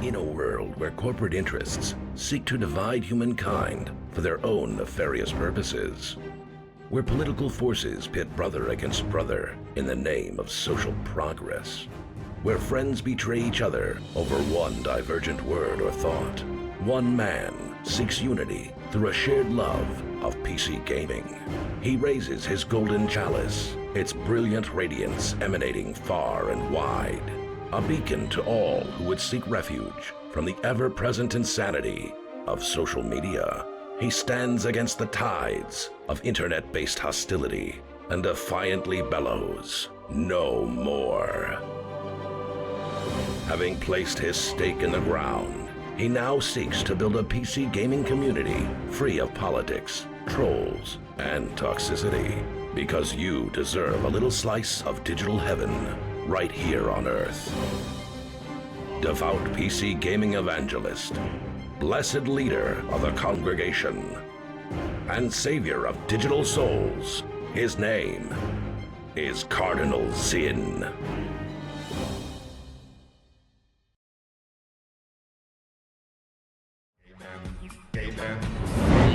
In a world where corporate interests seek to divide humankind for their own nefarious purposes, where political forces pit brother against brother in the name of social progress, where friends betray each other over one divergent word or thought, one man seeks unity through a shared love of PC gaming. He raises his golden chalice, its brilliant radiance emanating far and wide, a beacon to all who would seek refuge from the ever-present insanity of social media. He stands against the tides of internet-based hostility and defiantly bellows, "No more." Having placed his stake in the ground, he now seeks to build a PC gaming community free of politics, trolls, and toxicity, because you deserve a little slice of digital heaven right here on Earth. Devout PC gaming evangelist, blessed leader of the congregation, and savior of digital souls, his name is Cardinal Sin.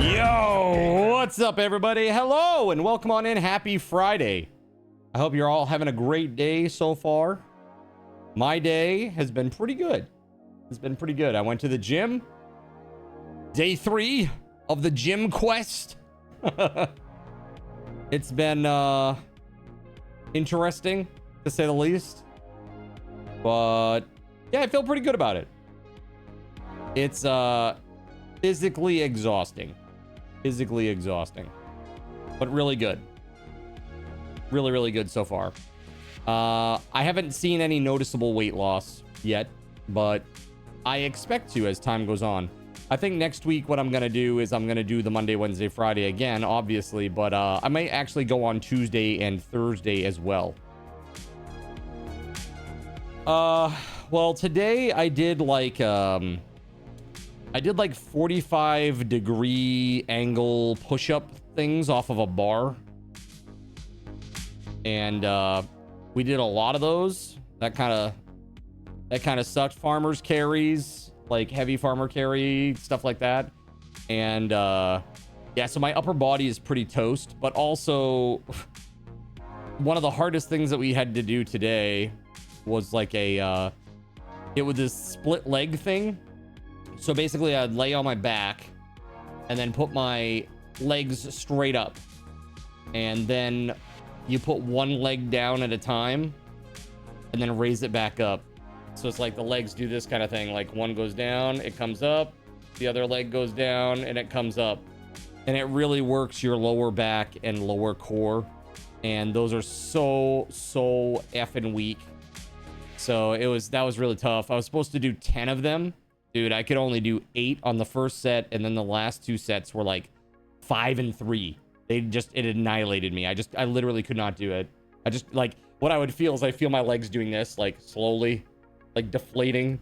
Yo, what's up everybody? Hello and welcome on in. Happy Friday. I hope you're all having a great day so far. My day has been pretty good. It's been pretty good. I went to the gym. Day 3 of the gym quest. It's been interesting to say the least. But yeah, I feel pretty good about it. It's physically exhausting. Physically exhausting. But really good. Really, really good so far. I haven't seen any noticeable weight loss yet, but I expect to as time goes on. I think next week what I'm going to do is I'm going to do the Monday, Wednesday, Friday again, obviously, but I might actually go on Tuesday and Thursday as well. Well, today I did like 45-degree angle push-up things off of a bar. And we did a lot of those. That kind of sucked. Farmers carries, like heavy farmer carry, stuff like that. And yeah, so my upper body is pretty toast, but also one of the hardest things that we had to do today was like it was this split leg thing. So basically I'd lay on my back and then put my legs straight up, and then you put one leg down at a time and then raise it back up. So it's like the legs do this kind of thing. Like one goes down, it comes up, the other leg goes down and it comes up. And it really works your lower back and lower core. And those are so effing weak. So that was really tough. I was supposed to do 10 of them. Dude, I could only do 8 on the first set, and then the last 2 sets were like 5 and 3. It annihilated me. I literally could not do it. I just, like, what I would feel is I feel my legs doing this, like, slowly, like deflating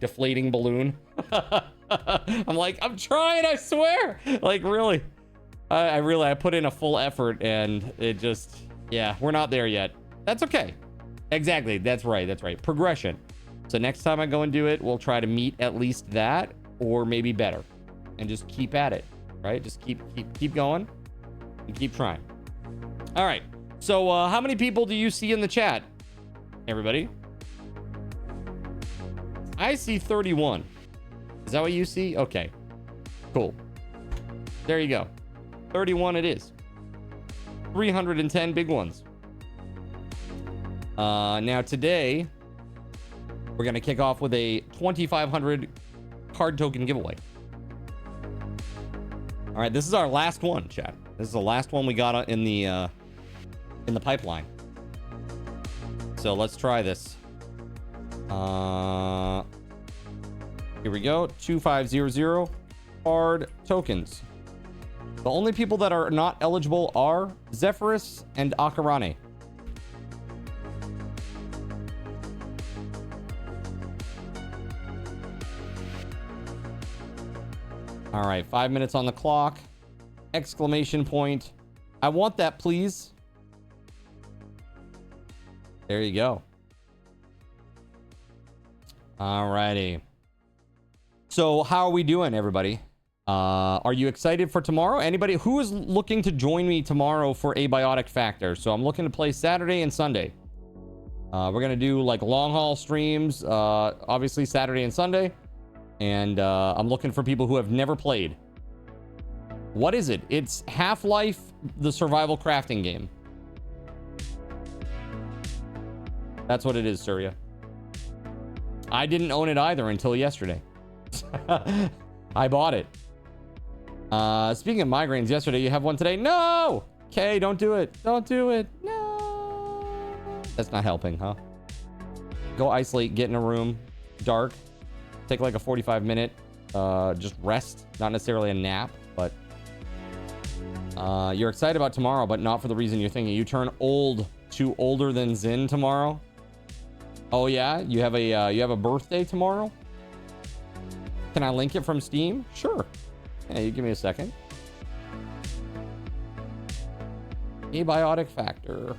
balloon. I'm like, I'm trying, I swear. Like, really. I put in a full effort, and it just, yeah, we're not there yet. That's okay. Exactly. That's right. Progression. So next time I go and do it, we'll try to meet at least that, or maybe better, and just keep at it, right? Just keep going and keep trying. All right. So how many people do you see in the chat, everybody? I see 31. Is that what you see? Okay, cool. There you go. 31 it is. 310 big ones. Now today, we're going to kick off with a 2,500 card token giveaway. All right, this is our last one, chat. This is the last one we got in the pipeline. So let's try this. Here we go. 2500 card tokens. The only people that are not eligible are Zephyrus and Akarane. All right, 5 minutes on the clock. Exclamation point. I want that, please. There you go. All righty. So how are we doing, everybody? Are you excited for tomorrow? Anybody who is looking to join me tomorrow for Abiotic Factor? So I'm looking to play Saturday and Sunday. We're going to do like long haul streams, obviously Saturday and Sunday. And I'm looking for people who have never played. What is it? It's Half-Life, the survival crafting game. That's what it is, Surya. I didn't own it either until yesterday. I bought it. Speaking of migraines, yesterday, you have one today? No! Okay, don't do it. Don't do it. No! That's not helping, huh? Go isolate, get in a room, dark. Take like a 45-minute, just rest. Not necessarily a nap, but... you're excited about tomorrow, but not for the reason you're thinking. You turn old to older than Zin tomorrow. Oh yeah? You have a birthday tomorrow? Can I link it from Steam? Sure. Yeah, you give me a second. Abiotic Factor.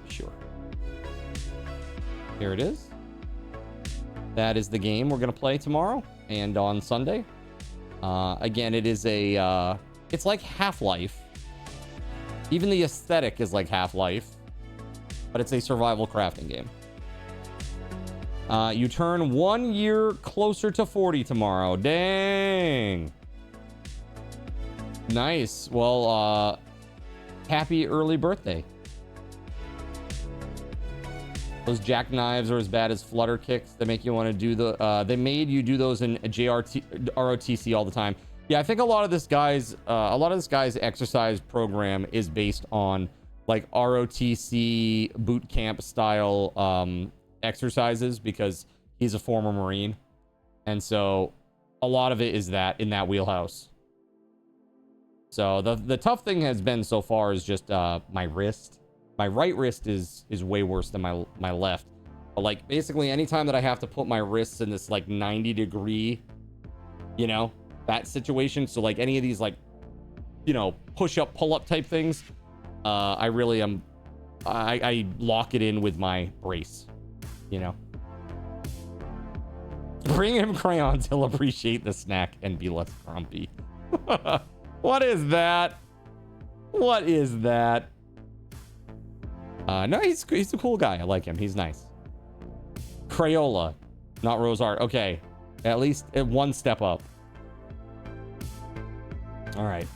Sure. Here it is. That is the game we're gonna play tomorrow and on Sunday. Again, it is a it's like Half-Life. Even the aesthetic is like Half-Life, but it's a survival crafting game. You turn 1 year closer to 40 tomorrow. Dang. Nice. Well, happy early birthday. Those jackknives are as bad as flutter kicks. They make you want to do the... they made you do those in ROTC all the time. Yeah, I think a lot of this guy's exercise program is based on like ROTC boot camp style exercises because he's a former Marine. And so a lot of it is that in that wheelhouse. So the tough thing has been so far is just my wrist. My right wrist is way worse than my left. But like basically anytime that I have to put my wrists in this like 90-degree, you know, that situation. So like any of these like, you know, push up, pull up type things, I really am, I lock it in with my brace, you know. Bring him crayons, he'll appreciate the snack and be less grumpy. What is that? What is that? No, he's a cool guy. I like him. He's nice. Crayola, not Rose Art. Okay, at least one step up. All right.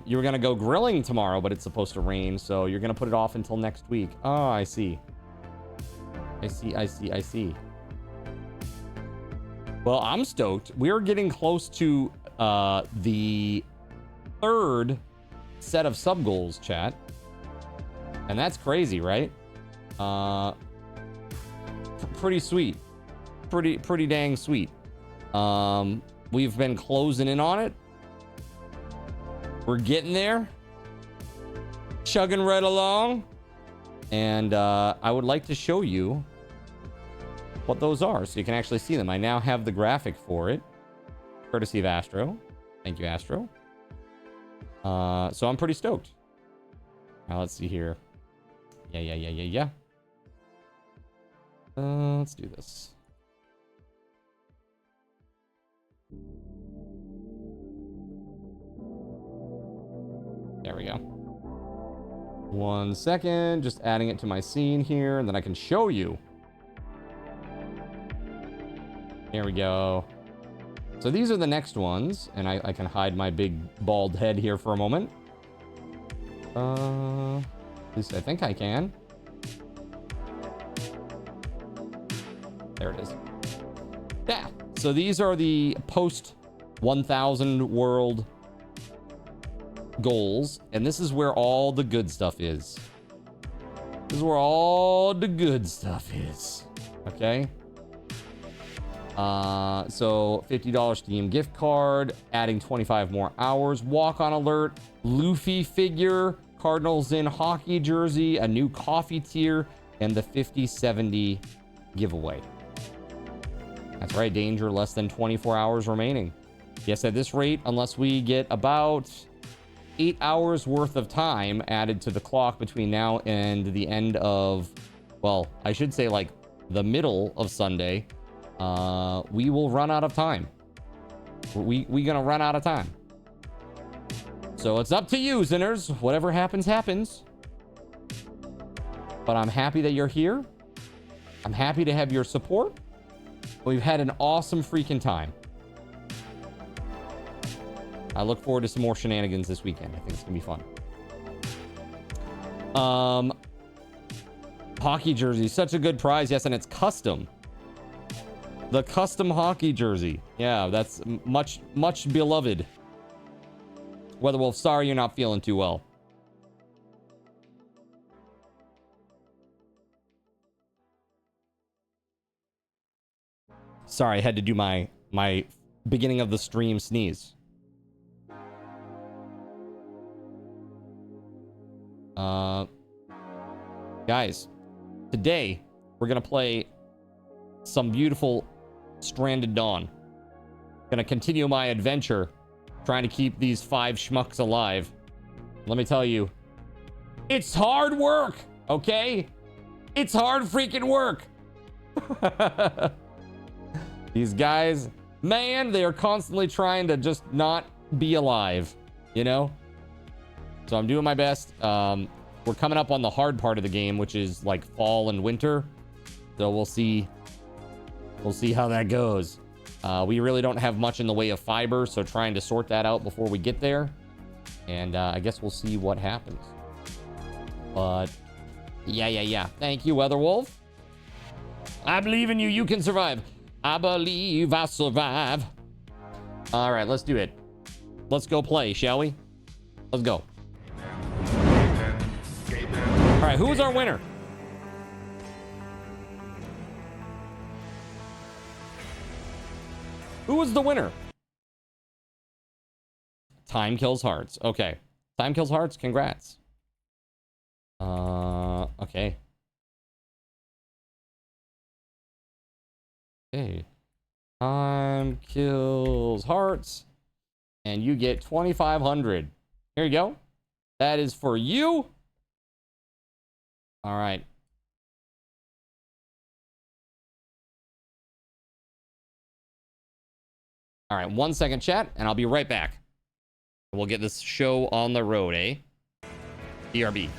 You were gonna go grilling tomorrow, but it's supposed to rain, so you're gonna put it off until next week. Oh, I see. I see. Well, I'm stoked. We're getting close to the third set of sub goals, chat. And that's crazy, right? Pretty sweet. Pretty dang sweet. We've been closing in on it. We're getting there. Chugging right along. And I would like to show you what those are so you can actually see them. I now have the graphic for it. Courtesy of Astro. Thank you, Astro. So I'm pretty stoked. Now let's see here. Yeah. Let's do this. There we go. 1 second, just adding it to my scene here, and then I can show you. There we go. So these are the next ones, and I can hide my big bald head here for a moment. At least I think I can. There it is. Yeah. So these are the post 1000 world goals, and this is where all the good stuff is. This is where all the good stuff is. Okay. So $50 Steam gift card, adding 25 more hours, walk-on alert, Luffy figure, Cardinals in hockey jersey, a new coffee tier, and the 50/70 giveaway. That's right, danger, less than 24 hours remaining. Yes, at this rate, unless we get about 8 hours worth of time added to the clock between now and the end of, well, I should say like the middle of Sunday, we will run out of time. We gonna run out of time. So it's up to you, Zinners. Whatever happens, happens. But I'm happy that you're here. I'm happy to have your support. We've had an awesome freaking time. I look forward to some more shenanigans this weekend. I think it's gonna be fun. Hockey jersey, such a good prize. Yes, and it's custom. The custom hockey jersey. Yeah, that's much beloved. WeatherWolf, sorry you're not feeling too well. Sorry, I had to do my beginning of the stream sneeze. Guys, today we're gonna play some beautiful Stranded Dawn. Gonna continue my adventure trying to keep these 5 schmucks alive. Let me tell you, it's hard work, okay? It's hard freaking work. These guys, man, they are constantly trying to just not be alive, you know? So I'm doing my best. We're coming up on the hard part of the game, which is like fall and winter. So we'll see how that goes. We really don't have much in the way of fiber, so trying to sort that out before we get there. And I guess we'll see what happens. But yeah. Thank you, WeatherWolf. I believe in you. You can survive. I believe I survive. All right, let's do it. Let's go play, shall we? Let's go. All right, who is our winner? Who was the winner? Time Kills Hearts. Okay. Time Kills Hearts, congrats. Okay. Okay. Time Kills Hearts. And you get 2,500. Here you go. That is for you. All right. All right, 1 second, chat, and I'll be right back. We'll get this show on the road, eh? BRB.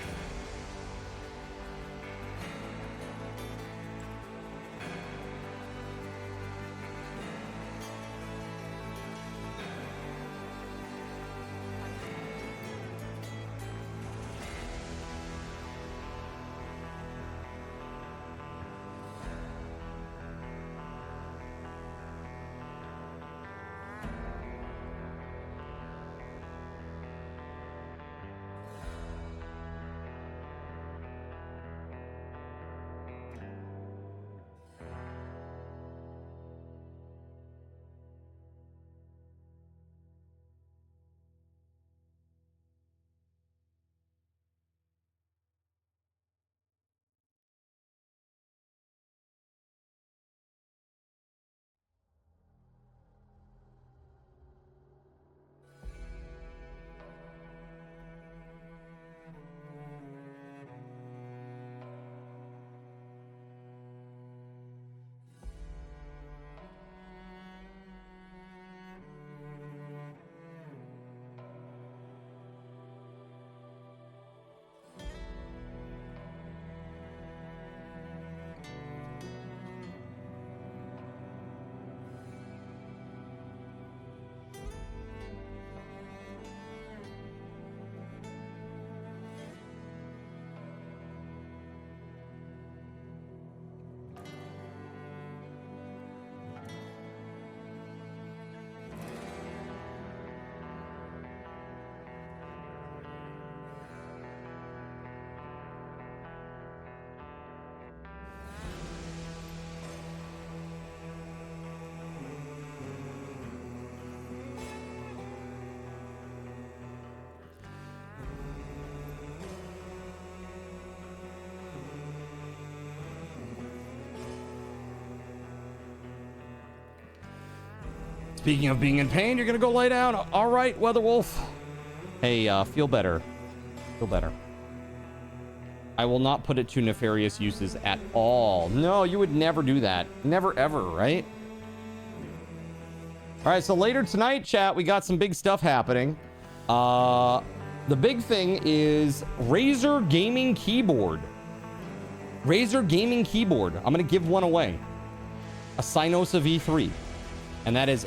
Speaking of being in pain, you're gonna go lay down. All right, WeatherWolf. Hey, feel better. Feel better. I will not put it to nefarious uses at all. No, you would never do that. Never, ever, right? All right, so later tonight, chat, we got some big stuff happening. The big thing is Razer Gaming Keyboard. Razer Gaming Keyboard. I'm going to give one away. A Synosa V3. And that is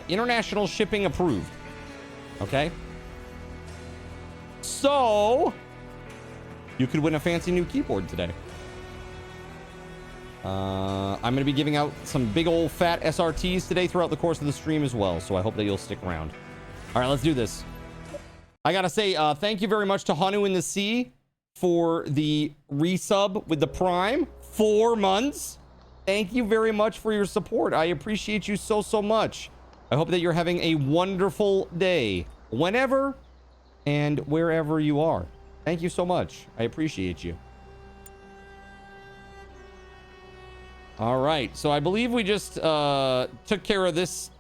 international shipping approved. Okay? So, you could win a fancy new keyboard today. I'm going to be giving out some big old fat SRTs today throughout the course of the stream as well. So I hope that you'll stick around. All right, let's do this. I got to say thank you very much to Hanu in the Sea for the resub with the Prime. 4 months. Thank you very much for your support. I appreciate you so, so much. I hope that you're having a wonderful day whenever and wherever you are. Thank you so much. I appreciate you. All right. So I believe we just took care of this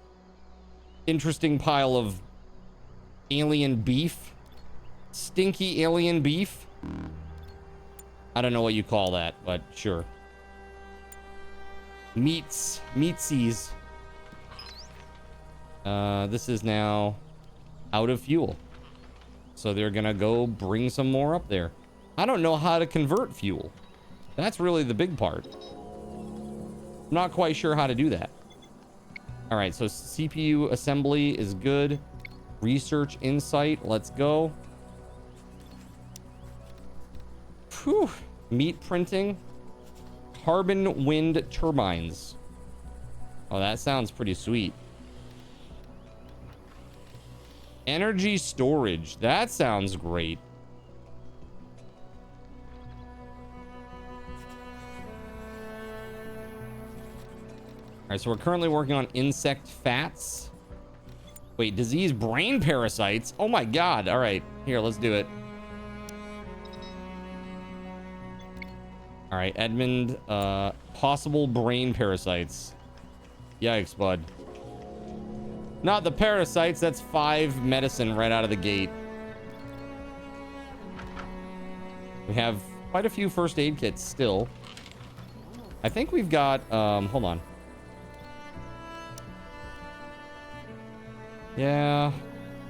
interesting pile of alien beef. Stinky alien beef. I don't know what you call that, but sure. Meatsies. This is now out of fuel. So they're gonna go bring some more up there. I don't know how to convert fuel. That's really the big part. I'm not quite sure how to do that. All right, so CPU assembly is good. Research insight, let's go. Whew. Meat printing. Carbon wind turbines. Oh, that sounds pretty sweet. Energy storage. That sounds great. All right, so we're currently working on insect fats. Wait, disease brain parasites? Oh my God. All right, here, let's do it. All right, Edmund, possible brain parasites. Yikes, bud. Not the parasites, that's 5 medicine right out of the gate. We have quite a few first aid kits still. I think we've got, hold on. Yeah,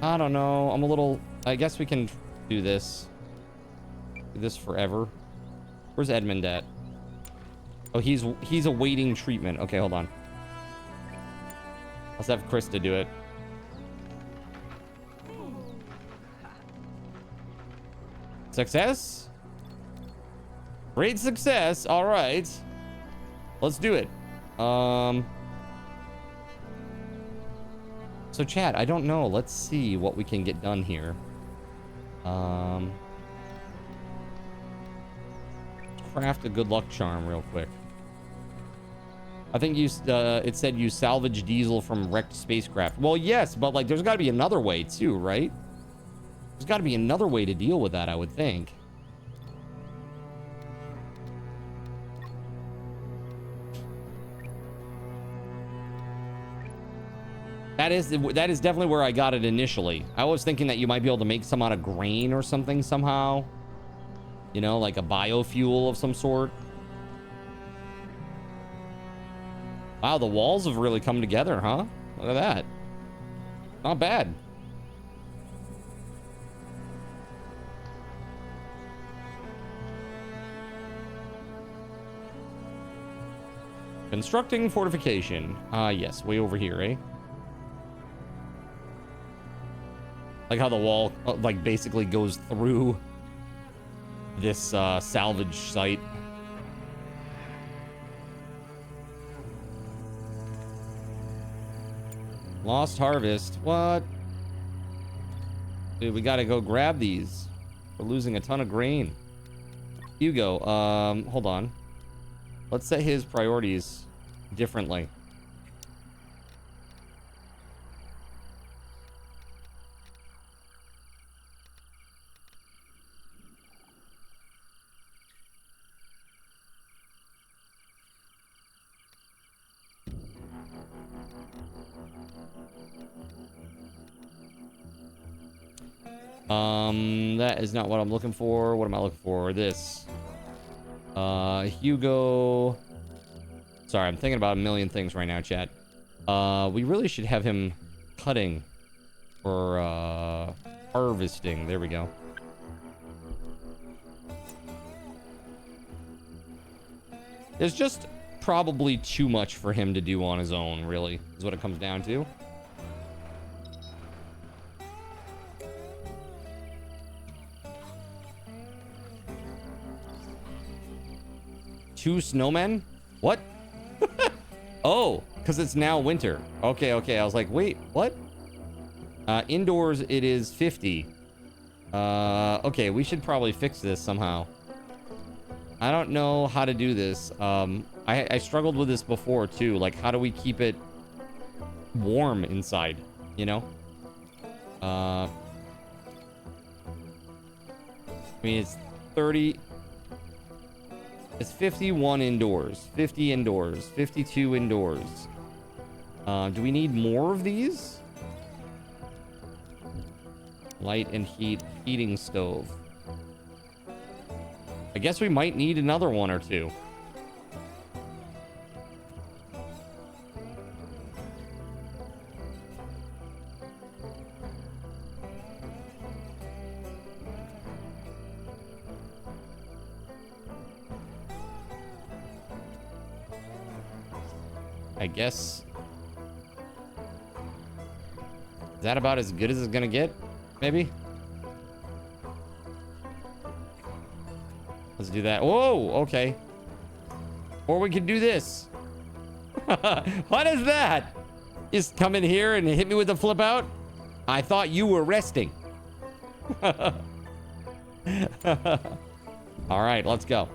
I don't know. I'm a little, I guess we can do this. Do this forever. Where's Edmund at? Oh, he's awaiting treatment. Okay, hold on. Let's have Krista do it. Success? Great success. All right. Let's do it. So chat, I don't know. Let's see what we can get done here. Craft a good luck charm real quick. I think you it said you salvage diesel from wrecked spacecraft. Well, yes, but like there's got to be another way too, right? There's got to be another way to deal with that, I would think. That is definitely where I got it initially. I was thinking that you might be able to make some out of grain or something somehow. You know, like a biofuel of some sort. Wow, the walls have really come together, huh? Look at that. Not bad. Constructing fortification. Yes, way over here, eh? Like how the wall, like, basically goes through this salvage site. Lost harvest. What? Dude, we gotta go grab these. We're losing a ton of grain. Hugo, hold on. Let's set his priorities differently. That is not what I'm looking for. What am I looking for? This. Hugo. Sorry, I'm thinking about a million things right now, chat. We really should have him cutting or harvesting. There we go. There's just probably too much for him to do on his own, really, is what it comes down to. Two snowmen? What? Oh, because it's now winter. Okay, okay. I was like, wait, what? Indoors, it is 50. Okay, we should probably fix this somehow. I don't know how to do this. I struggled with this before, too. Like, how do we keep it warm inside, you know? I mean, it's 30... It's 51 indoors, 50 indoors, 52 indoors. Do we need more of these? Light and heat, heating stove. I guess we might need another one or two. I guess. Is that about as good as it's gonna get? Maybe? Let's do that. Whoa, okay. Or we could do this. What is that? Just come in here and hit me with a flip out? I thought you were resting. All right, let's go.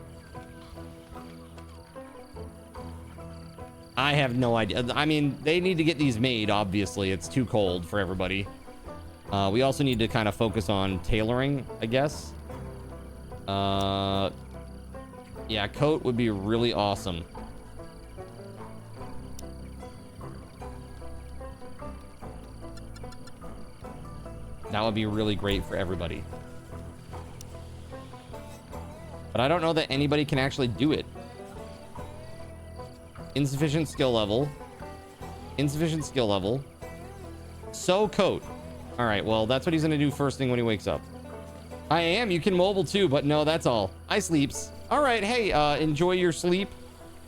I have no idea. I mean, they need to get these made, obviously. It's too cold for everybody. We also need to kind of focus on tailoring, I guess. Yeah, coat would be really awesome. That would be really great for everybody. But I don't know that anybody can actually do it. Insufficient skill level. Insufficient skill level. So coat. All right, well, that's what he's gonna do first thing when he wakes up. I am. You can mobile too, but no, that's all. I sleeps. All right, hey, enjoy your sleep,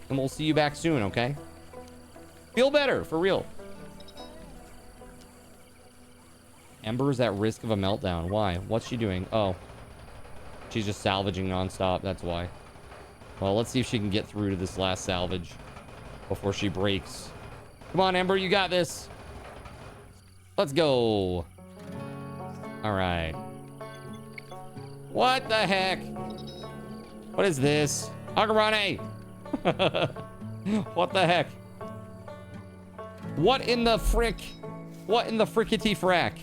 and we'll see you back soon, okay? Feel better, for real. Ember is at risk of a meltdown. Why? What's she doing? Oh. She's just salvaging nonstop, that's why. Well, let's see if she can get through to this last salvage before she breaks. Come on, Ember, you got this. Let's go. All right. What the heck? What is this? Agarane! What the heck? What in the frick? What in the frickety frack?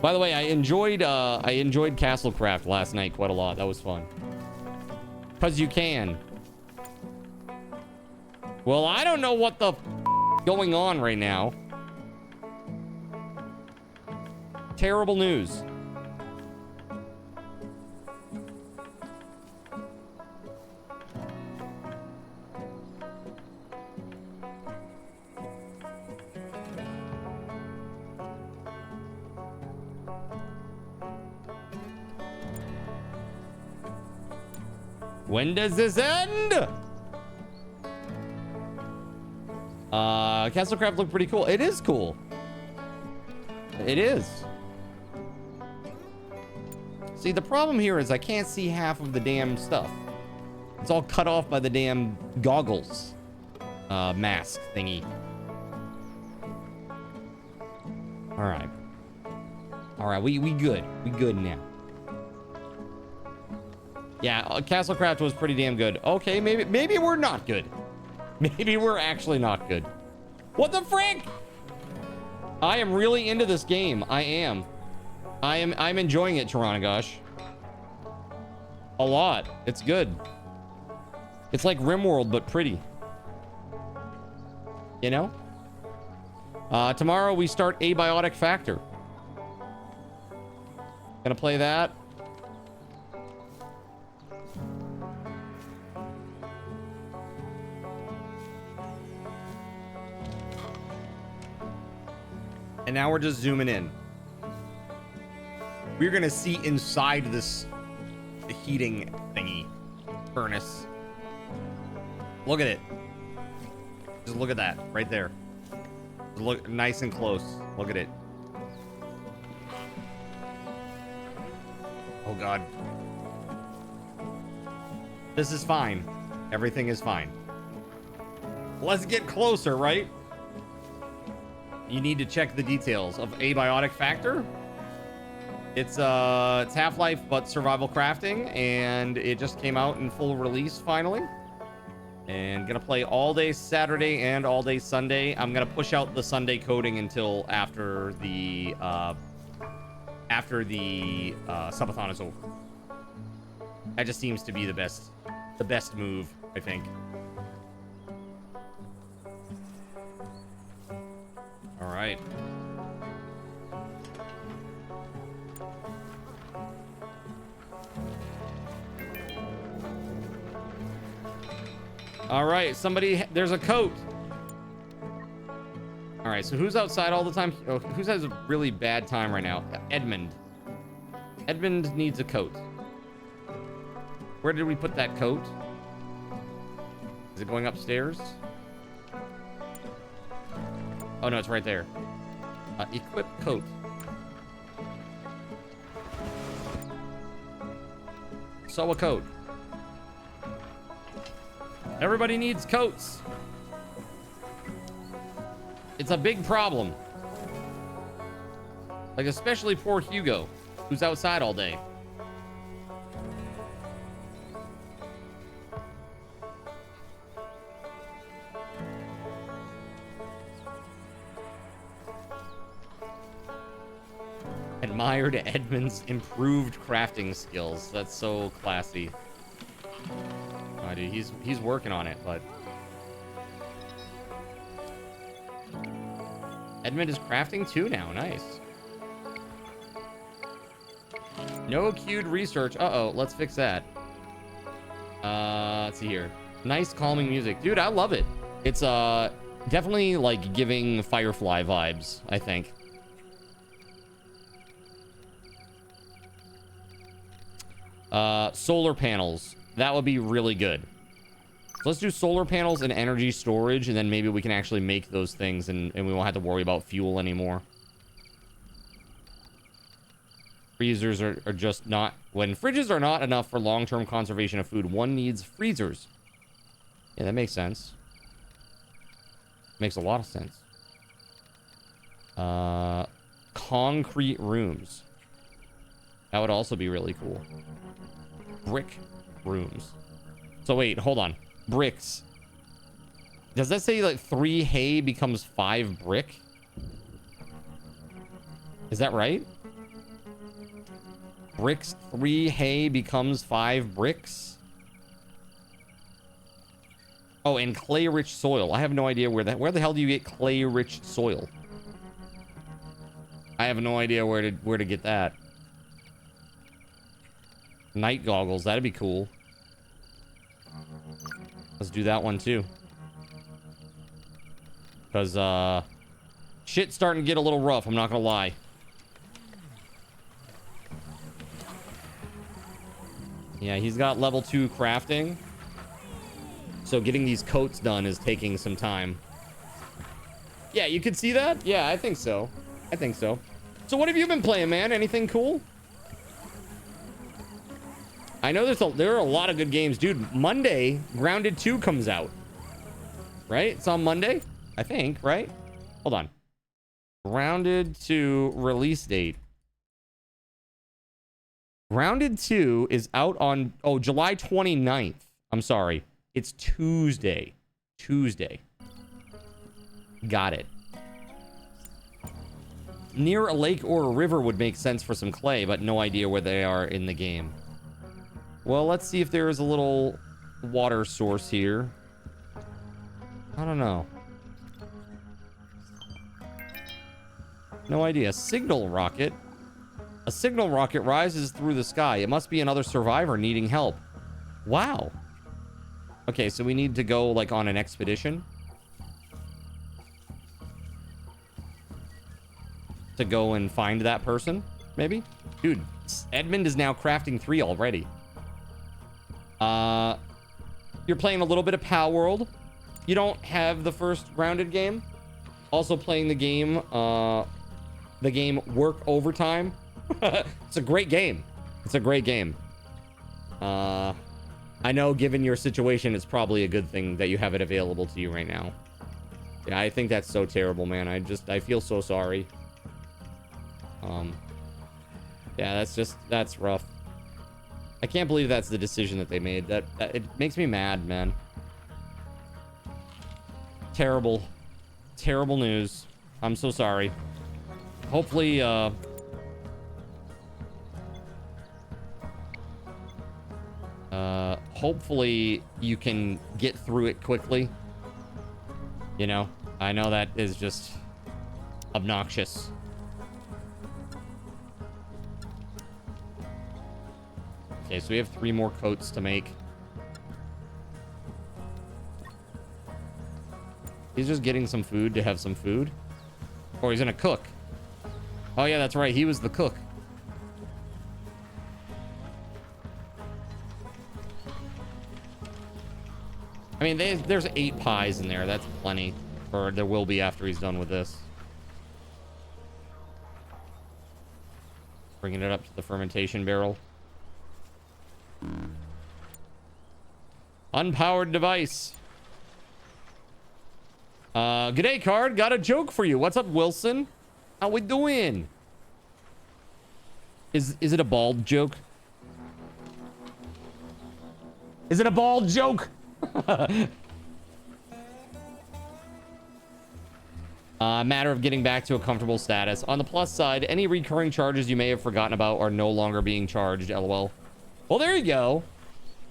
By the way, I enjoyed Castlecraft last night quite a lot. That was fun. 'Cause you can. Well, I don't know what the going on right now. Terrible news. When does this end? Castlecraft looked pretty cool. It is cool. It is. See, the problem here is I can't see half of the damn stuff. It's all cut off by the damn goggles. Mask thingy. All right. All right, we good. We good now. Yeah, Castlecraft was pretty damn good. Okay, maybe we're not good. Maybe we're actually not good. What the frick? I am really into this game. I am. I'm enjoying it, Taranagosh. A lot. It's good. It's like RimWorld, but pretty. You know? Tomorrow we start Abiotic Factor. Gonna play that. And now we're just zooming in. We're gonna see inside this heating thingy furnace. Look at it. Just look at that right there. Just look nice and close. Look at it. Oh God. This is fine. Everything is fine. Let's get closer, right? You need to check the details of Abiotic Factor. It's Half-Life but survival crafting, and it just came out in full release finally. And gonna play all day Saturday and all day Sunday. I'm gonna push out the Sunday coding until after the Subathon is over. That just seems to be the best move, I think. All right. All right, somebody, there's a coat. All right, so who's outside all the time? Oh, who has a really bad time right now? Edmund. Edmund needs a coat. Where did we put that coat? Is it going upstairs? Oh no, it's right there. Equip coat. Sew a coat. Everybody needs coats. It's a big problem. Like, especially poor Hugo, who's outside all day. Admired Edmund's improved crafting skills. That's so classy. Oh, dude, he's working on it, but Edmund is crafting too now. Nice. No queued research. Uh-oh, let's fix that. Let's see here. Nice calming music. Dude, I love it. It's definitely like giving Firefly vibes, I think. Solar panels. That would be really good. So let's do solar panels and energy storage, and then maybe we can actually make those things, and we won't have to worry about fuel anymore. Freezers are just not... When fridges are not enough for long-term conservation of food, one needs freezers. Yeah, that makes sense. Makes a lot of sense. Concrete rooms. That would also be really cool. Brick rooms. So wait, hold on. Bricks. Does that say like 3 hay becomes 5 brick? Is that right? Bricks, 3 hay becomes 5 bricks? Oh, and clay-rich soil. I have no idea where the hell do you get clay-rich soil? I have no idea where to get that. Night goggles, that'd be cool. Let's do that one too. Because shit's starting to get a little rough, I'm not gonna lie. Yeah, he's got level 2 crafting. So getting these coats done is taking some time. Yeah, you could see that? Yeah, I think so. I think so. So what have you been playing, man? Anything cool? I know there are a lot of good games. Dude, Monday, Grounded 2 comes out. Right? It's on Monday? I think, right? Hold on. Grounded 2 release date. Grounded 2 is out on... Oh, July 29th. I'm sorry. It's Tuesday. Tuesday. Got it. Near a lake or a river would make sense for some clay, but no idea where they are in the game. Well, let's see if there is a little water source here. I don't know. No idea. Signal rocket. A signal rocket rises through the sky. It must be another survivor needing help. Wow. Okay, so we need to go, like, on an expedition to go and find that person, maybe? Dude, Edmund is now crafting 3 already. You're playing a little bit of Pow World. You don't have the first grounded game. Also playing the game Work Overtime. It's a great game. It's a great game. I know given your situation, it's probably a good thing that you have it available to you right now. Yeah, I think that's so terrible, man. I feel so sorry. Yeah, that's rough. I can't believe that's the decision that they made. That it makes me mad, man. Terrible news. I'm so sorry. Hopefully, hopefully you can get through it quickly. You know, I know that is just obnoxious. Okay, so we have 3 more coats to make. He's just getting some food to have some food. Or he's gonna cook. Oh yeah, that's right. He was the cook. I mean, there's 8 pies in there. That's plenty. Or there will be after he's done with this. Bringing it up to the fermentation barrel. Unpowered device. G'day, Card. Got a joke for you. What's up, Wilson? How we doing? Is it a bald joke? Is it a bald joke? Matter of getting back to a comfortable status. On the plus side, any recurring charges you may have forgotten about are no longer being charged. LOL. Well, there you go.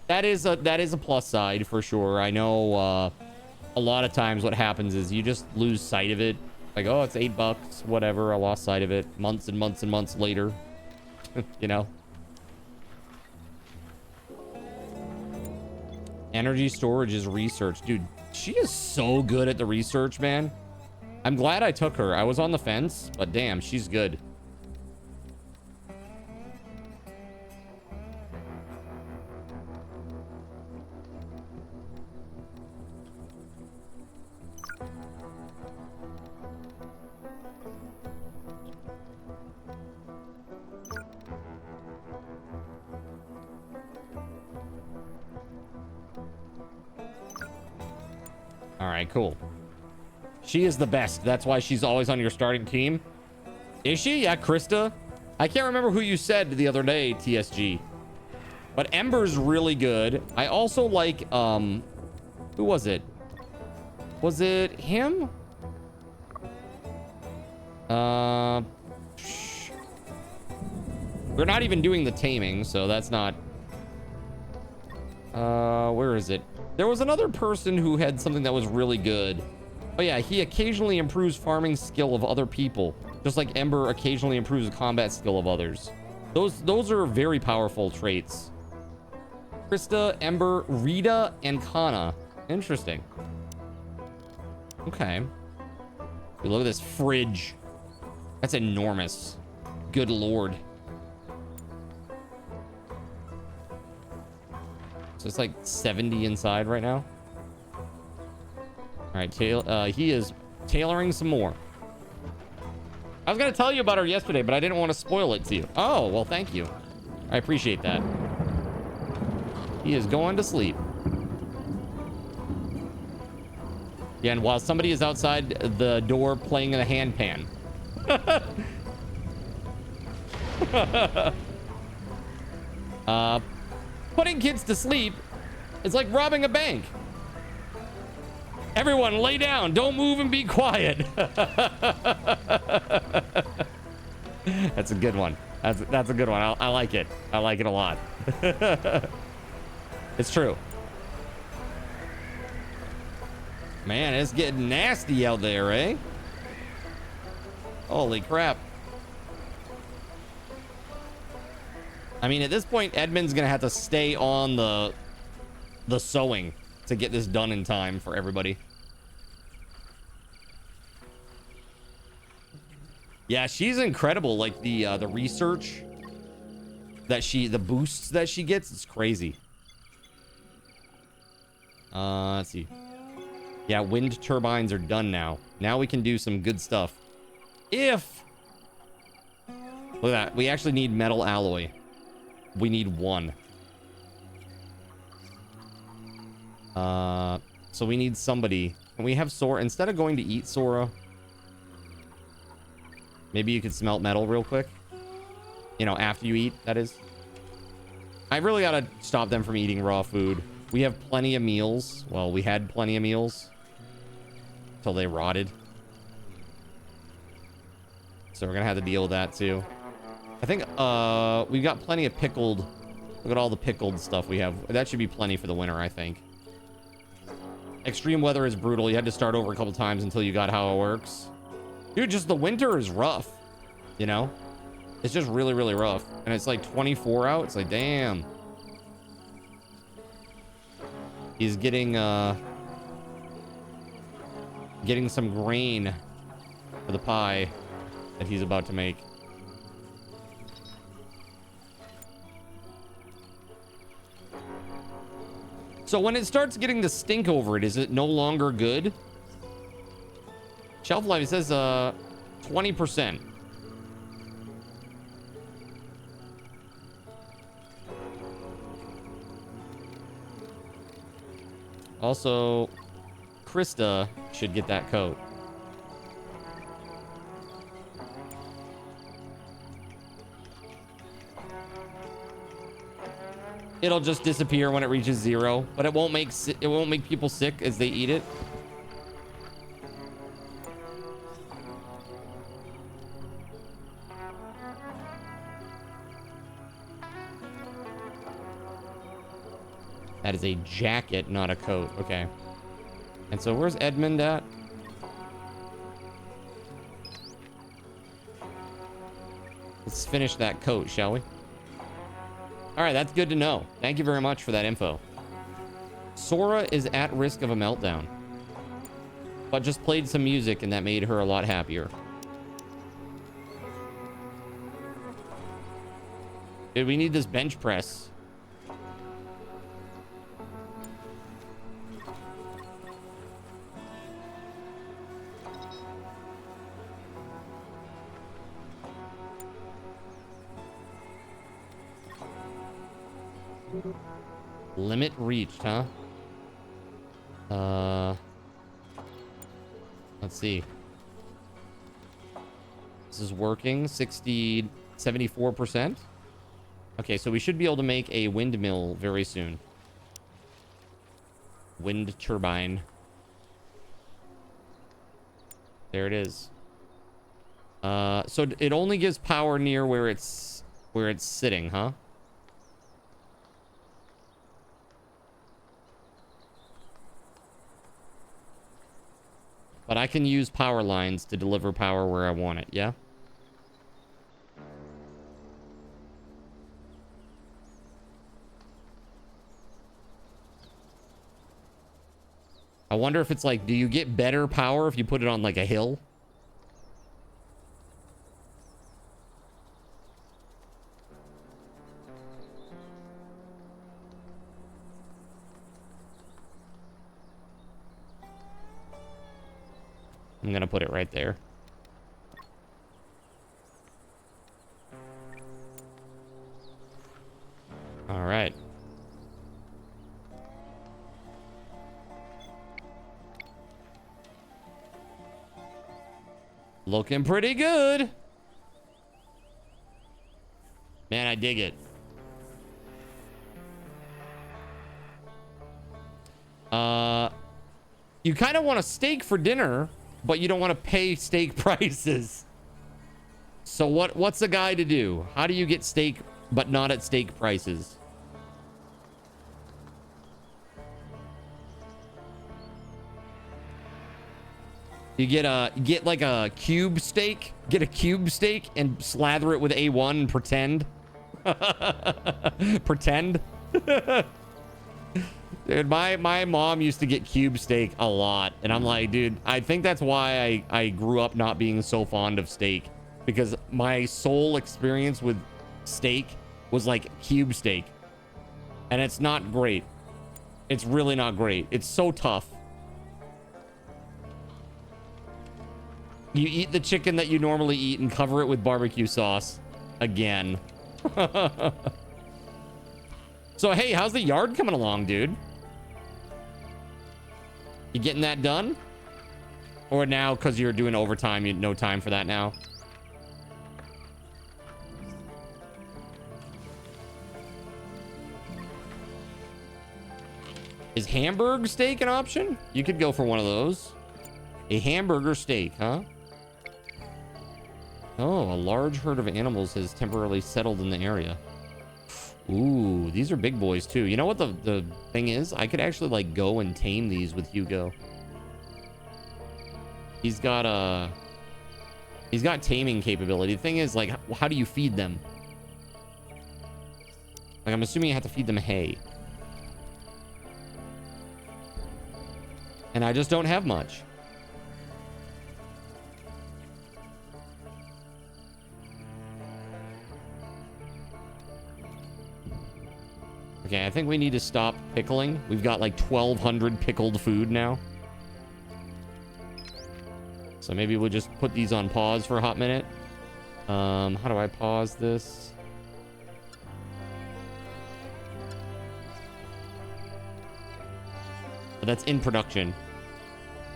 That is a plus side for sure. I know a lot of times what happens is you just lose sight of it. Like, oh, it's $8, whatever. I lost sight of it months and months and months later. You know. Energy storage is research. Dude, she is so good at the research, man. I'm glad I took her. I was on the fence, but damn, she's good. All right, cool. She is the best. That's why she's always on your starting team. Is she? Yeah, Krista. I can't remember who you said the other day, TSG. But Ember's really good. I also like, who was it? Was it him? We're not even doing the taming, so that's not... where is it? There was another person who had something that was really good. Oh yeah, he occasionally improves farming skill of other people, just like Ember occasionally improves the combat skill of others. Those are very powerful traits. Krista, Ember, Rita, and Kana. Interesting. Okay. Look at this fridge. That's enormous. Good lord. So it's like 70 inside right now. All right, he is tailoring some more. I was gonna tell you about her yesterday, but I didn't want to spoil it to you. Oh, well, thank you. I appreciate that. He is going to sleep. Yeah, and while somebody is outside the door playing in a handpan. Putting kids to sleep is like robbing a bank. Everyone lay down, don't move and be quiet. That's a good one. That's a good one. I like it. I like it a lot. It's true. Man, it's getting nasty out there, eh? Holy crap. I mean, at this point, Edmund's gonna have to stay on the sewing to get this done in time for everybody. Yeah, she's incredible. Like the research that the boosts that she gets, it's crazy. Let's see. Yeah, wind turbines are done now. Now we can do some good stuff. If look at that, we actually need metal alloy. We need 1. So we need somebody. Can we have Sora instead of going to eat Sora? Maybe you could smelt metal real quick. You know, after you eat, that is. I really gotta stop them from eating raw food. We have plenty of meals. Well, we had plenty of meals until they rotted. So we're gonna have to deal with that too. I think we've got plenty of pickled. Look at all the pickled stuff we have. That should be plenty for the winter, I think. Extreme weather is brutal. You had to start over a couple times until you got how it works. Dude, just the winter is rough. You know? It's just really, really rough. And it's like 24 out. It's like, damn. He's getting some grain for the pie that he's about to make. So when it starts getting the stink over it, is it no longer good? Shelf life, it says 20%. Also, Krista should get that coat. It'll just disappear when it reaches 0, but it won't make people sick as they eat it. That is a jacket, not a coat. Okay. And so where's Edmund at? Let's finish that coat, shall we? All right, that's good to know. Thank you very much for that info. Sora is at risk of a meltdown, but just played some music and that made her a lot happier. Dude, we need this bench press. Limit reached, huh? Let's see. This is working. 74%. Okay, so we should be able to make a windmill very soon. Wind turbine. There it is. So it only gives power near where it's sitting, huh? But I can use power lines to deliver power where I want it, yeah? I wonder if it's like, do you get better power if you put it on like a hill? I'm gonna put it right there. All right. Looking pretty good. Man, I dig it. You kind of want a steak for dinner, but you don't want to pay steak prices. So what's the guy to do? How do you get steak but not at steak prices? You get like a cube steak. Get a cube steak and slather it with A1 and pretend. Pretend. Dude, my mom used to get cube steak a lot. And I'm like, dude, I think that's why I grew up not being so fond of steak. Because my sole experience with steak was like cube steak. And it's not great. It's really not great. It's so tough. You eat the chicken that you normally eat and cover it with barbecue sauce again. So, hey, how's the yard coming along, dude? You getting that done? Or now, because you're doing overtime, you no time for that now? Is hamburger steak an option? You could go for one of those. A hamburger steak, huh? Oh, a large herd of animals has temporarily settled in the area. Ooh, these are big boys too. You know what the thing is? I could actually like go and tame these with Hugo. He's got taming capability. The thing is, like, how do you feed them? Like, I'm assuming you have to feed them hay. And I just don't have much. Okay, I think we need to stop pickling. We've got like 1,200 pickled food now. So maybe we'll just put these on pause for a hot minute. How do I pause this? But that's in production.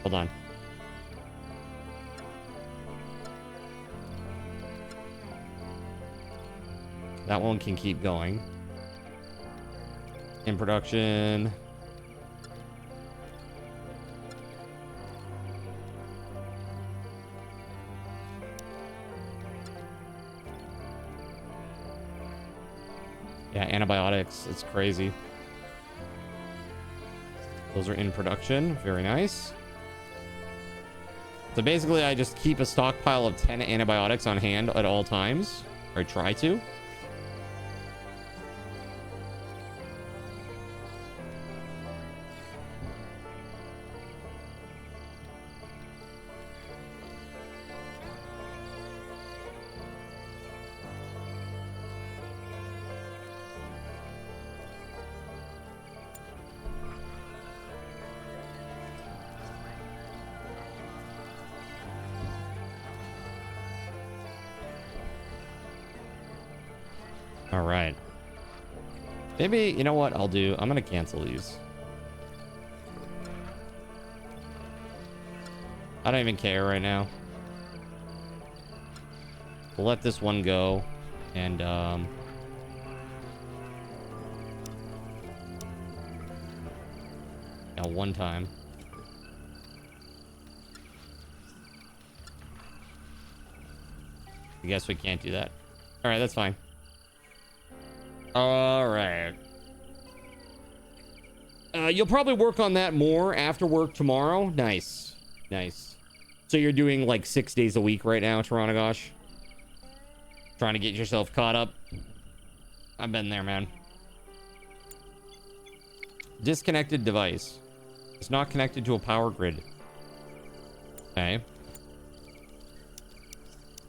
Hold on. That one can keep going. In production. Yeah, antibiotics. It's crazy. Those are in production. Very nice. So basically, I just keep a stockpile of 10 antibiotics on hand at all times. Or I try to. All right. Maybe, you know what I'll do? I'm going to cancel these. I don't even care right now. We'll let this one go. And, yeah, one time. I guess we can't do that. All right, that's fine. All right. You'll probably work on that more after work tomorrow. Nice. Nice. So you're doing like 6 days a week right now, Taranagosh? Trying to get yourself caught up? I've been there, man. Disconnected device. It's not connected to a power grid. Okay.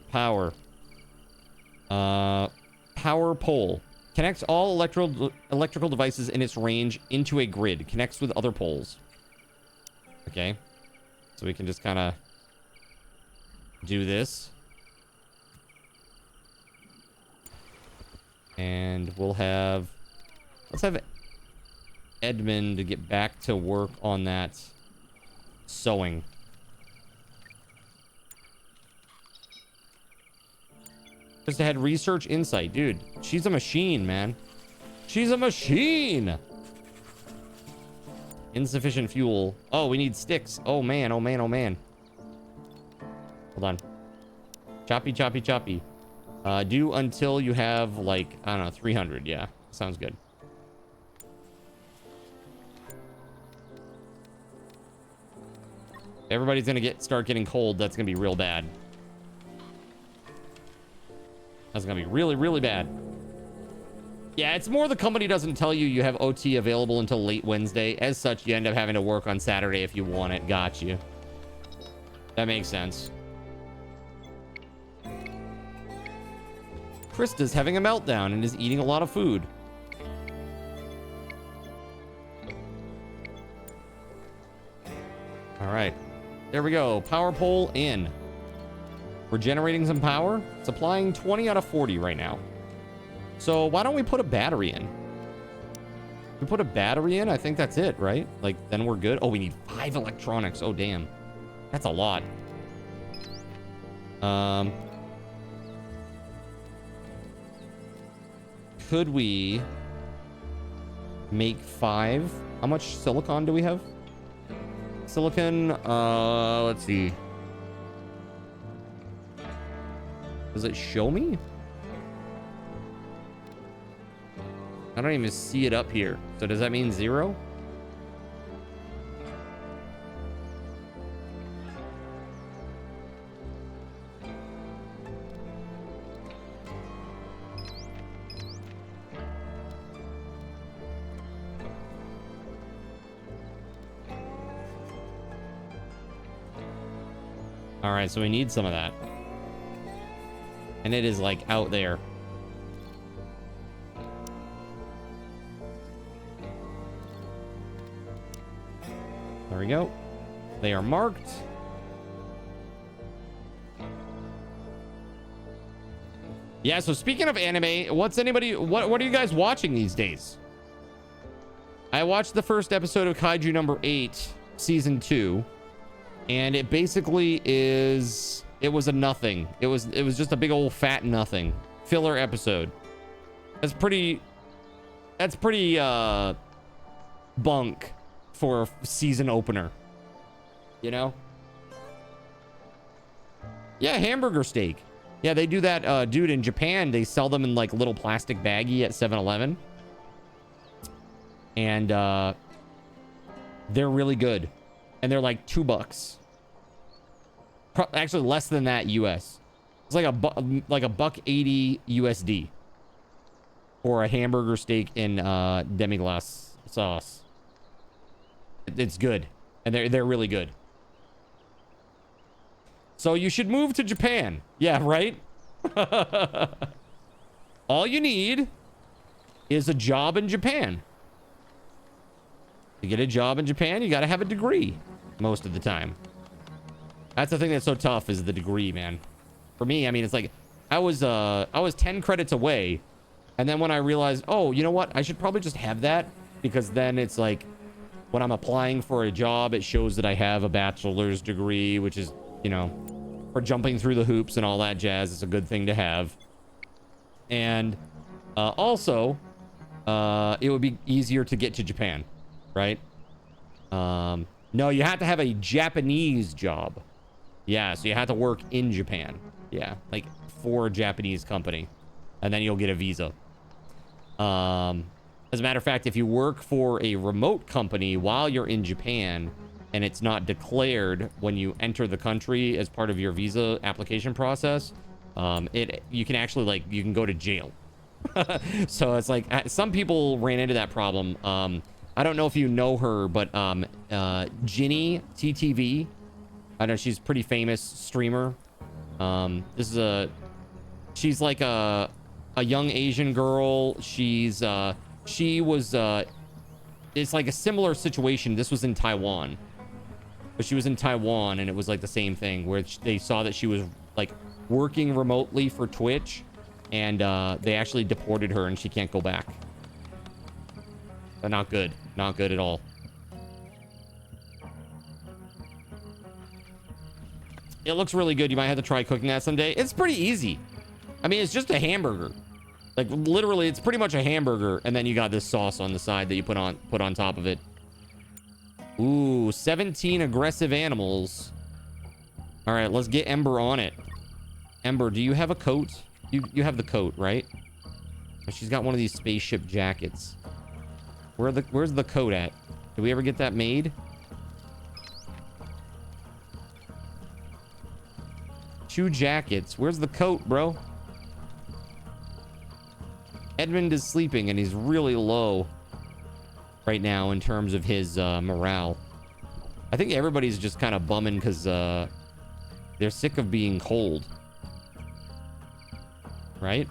Power. Power pole. Connects all electrical devices in its range into a grid. Connects with other poles. Okay. So we can just kind of do this. And we'll have... Let's have Edmund to get back to work on that sewing. Just had research insight. Dude, she's a machine, man. She's a machine. Insufficient fuel. Oh, we need sticks. Oh, man. Oh, man. Oh, man. Hold on. Choppy, choppy, choppy. Do until you have, like, I don't know, 300. Yeah, sounds good. Everybody's gonna start getting cold. That's gonna be real bad. That's gonna be really, really bad. Yeah, it's more the company doesn't tell you you have OT available until late Wednesday. As such, you end up having to work on Saturday if you want it. Got you. That makes sense. Krista's having a meltdown and is eating a lot of food. All right. There we go. Power pole in. We're generating some power. Supplying 20 out of 40 right now. So why don't we put a battery in? If we put a battery in, I think that's it, right? Like, then we're good. Oh, we need 5 electronics. Oh, damn. That's a lot. Could we make 5? How much silicon do we have? Silicon, let's see. Does it show me? I don't even see it up here. So does that mean 0? All right, so we need some of that. And it is like out there. There we go. They are marked. Yeah, so speaking of anime, what are you guys watching these days? I watched the first episode of Kaiju number 8, season 2, and it basically is, it was a nothing. It was just a big old fat nothing. Filler episode. That's pretty bunk for a season opener, you know? Yeah, hamburger steak. Yeah, they do that, dude. In Japan, they sell them in like little plastic baggie at 7-Eleven, and they're really good, and they're like $2. Actually, less than that US. It's like a buck 80 USD for a hamburger steak in demi-glace sauce. It's good, and they're really good. So you should move to Japan. Yeah, right? All you need is a job in Japan. To get a job in Japan, you got to have a degree most of the time. That's the thing that's so tough, is the degree, man. For me, I mean, it's like I was 10 credits away, and then when I realized, oh, you know what? I should probably just have that, because then it's like when I'm applying for a job, it shows that I have a bachelor's degree, which is, you know, for jumping through the hoops and all that jazz. It's a good thing to have. And also, it would be easier to get to Japan, right? No, you have to have a Japanese job. Yeah, so you have to work in Japan. Yeah, like for a Japanese company. And then you'll get a visa. As a matter of fact, if you work for a remote company while you're in Japan, and it's not declared when you enter the country as part of your visa application process, you can actually, like, you can go to jail. So it's like, some people ran into that problem. I don't know if you know her, but Ginny TTV, I know she's a pretty famous streamer. She's like a young Asian girl. She was it's like a similar situation. This was in Taiwan. But she was in Taiwan, and it was like the same thing, where they saw that she was like working remotely for Twitch, and they actually deported her, and she can't go back. But not good. Not good at all. It looks really good. You might have to try cooking that someday. It's pretty easy. I mean, it's just a hamburger. Like, literally, it's pretty much a hamburger, and then you got this sauce on the side that you put on top of it. Ooh, 17 aggressive animals. All right, let's get Ember on it. Ember, do you have a coat? You have the coat, right? She's got one of these spaceship jackets. Where's the coat at? Did we ever get that made? 2 jackets. Where's the coat, bro? Edmund is sleeping and he's really low right now in terms of his morale. I think everybody's just kind of bumming because they're sick of being cold. Right?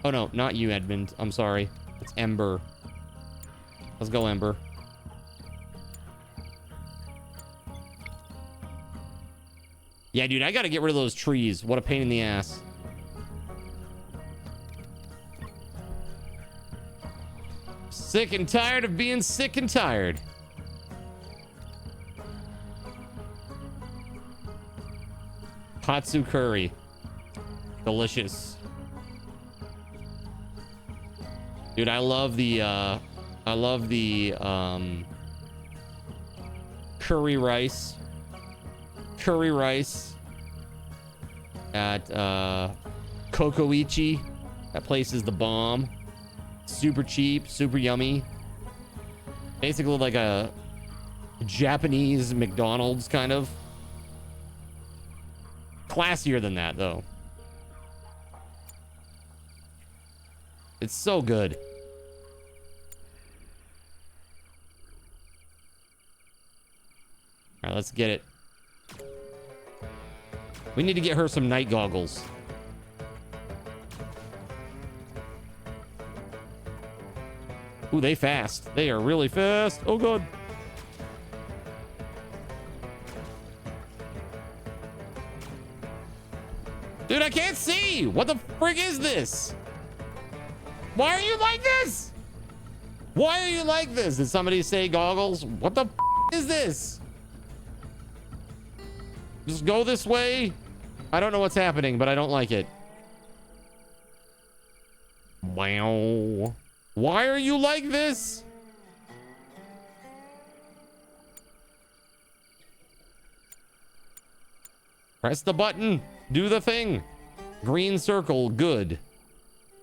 Oh no, not you, Edmund. I'm sorry. It's Ember. Let's go, Ember. Yeah, dude, I gotta get rid of those trees. What a pain in the ass. Sick and tired of being sick and tired. Katsu curry. Delicious. Dude, I love the curry rice. Curry rice at Kokoichi. That place is the bomb. Super cheap, super yummy. Basically like a Japanese McDonald's kind of. Classier than that though. It's so good. All right, let's get it. We need to get her some night goggles. Ooh, they fast. They are really fast. Oh, God. Dude, I can't see. What the frig is this? Why are you like this? Why are you like this? Did somebody say goggles? What the is this? Just go this way. I don't know what's happening, but I don't like it. Wow. Why are you like this? Press the button. Do the thing. Green circle. Good.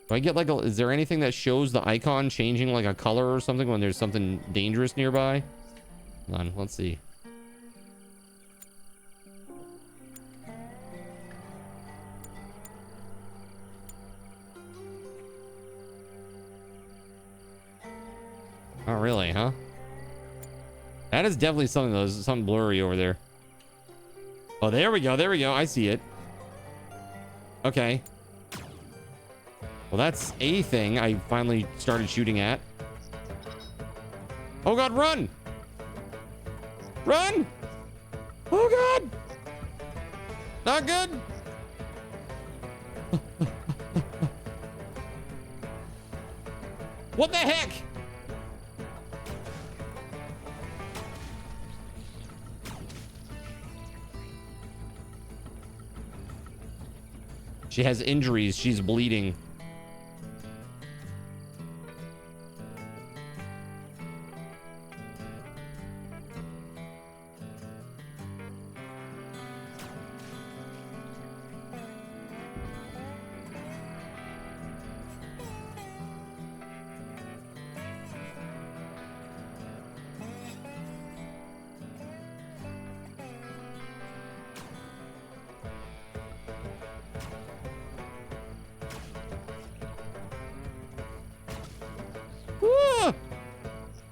Do I get like a... Is there anything that shows the icon changing like a color or something when there's something dangerous nearby? Hold on. Let's see. Oh, really, huh? That is definitely something, though. There's something blurry over there. Oh, there we go. There we go. I see it. Okay. Well, that's a thing I finally started shooting at. Oh, God, run! Run! Oh, God! Not good! What the heck? She has injuries. She's bleeding.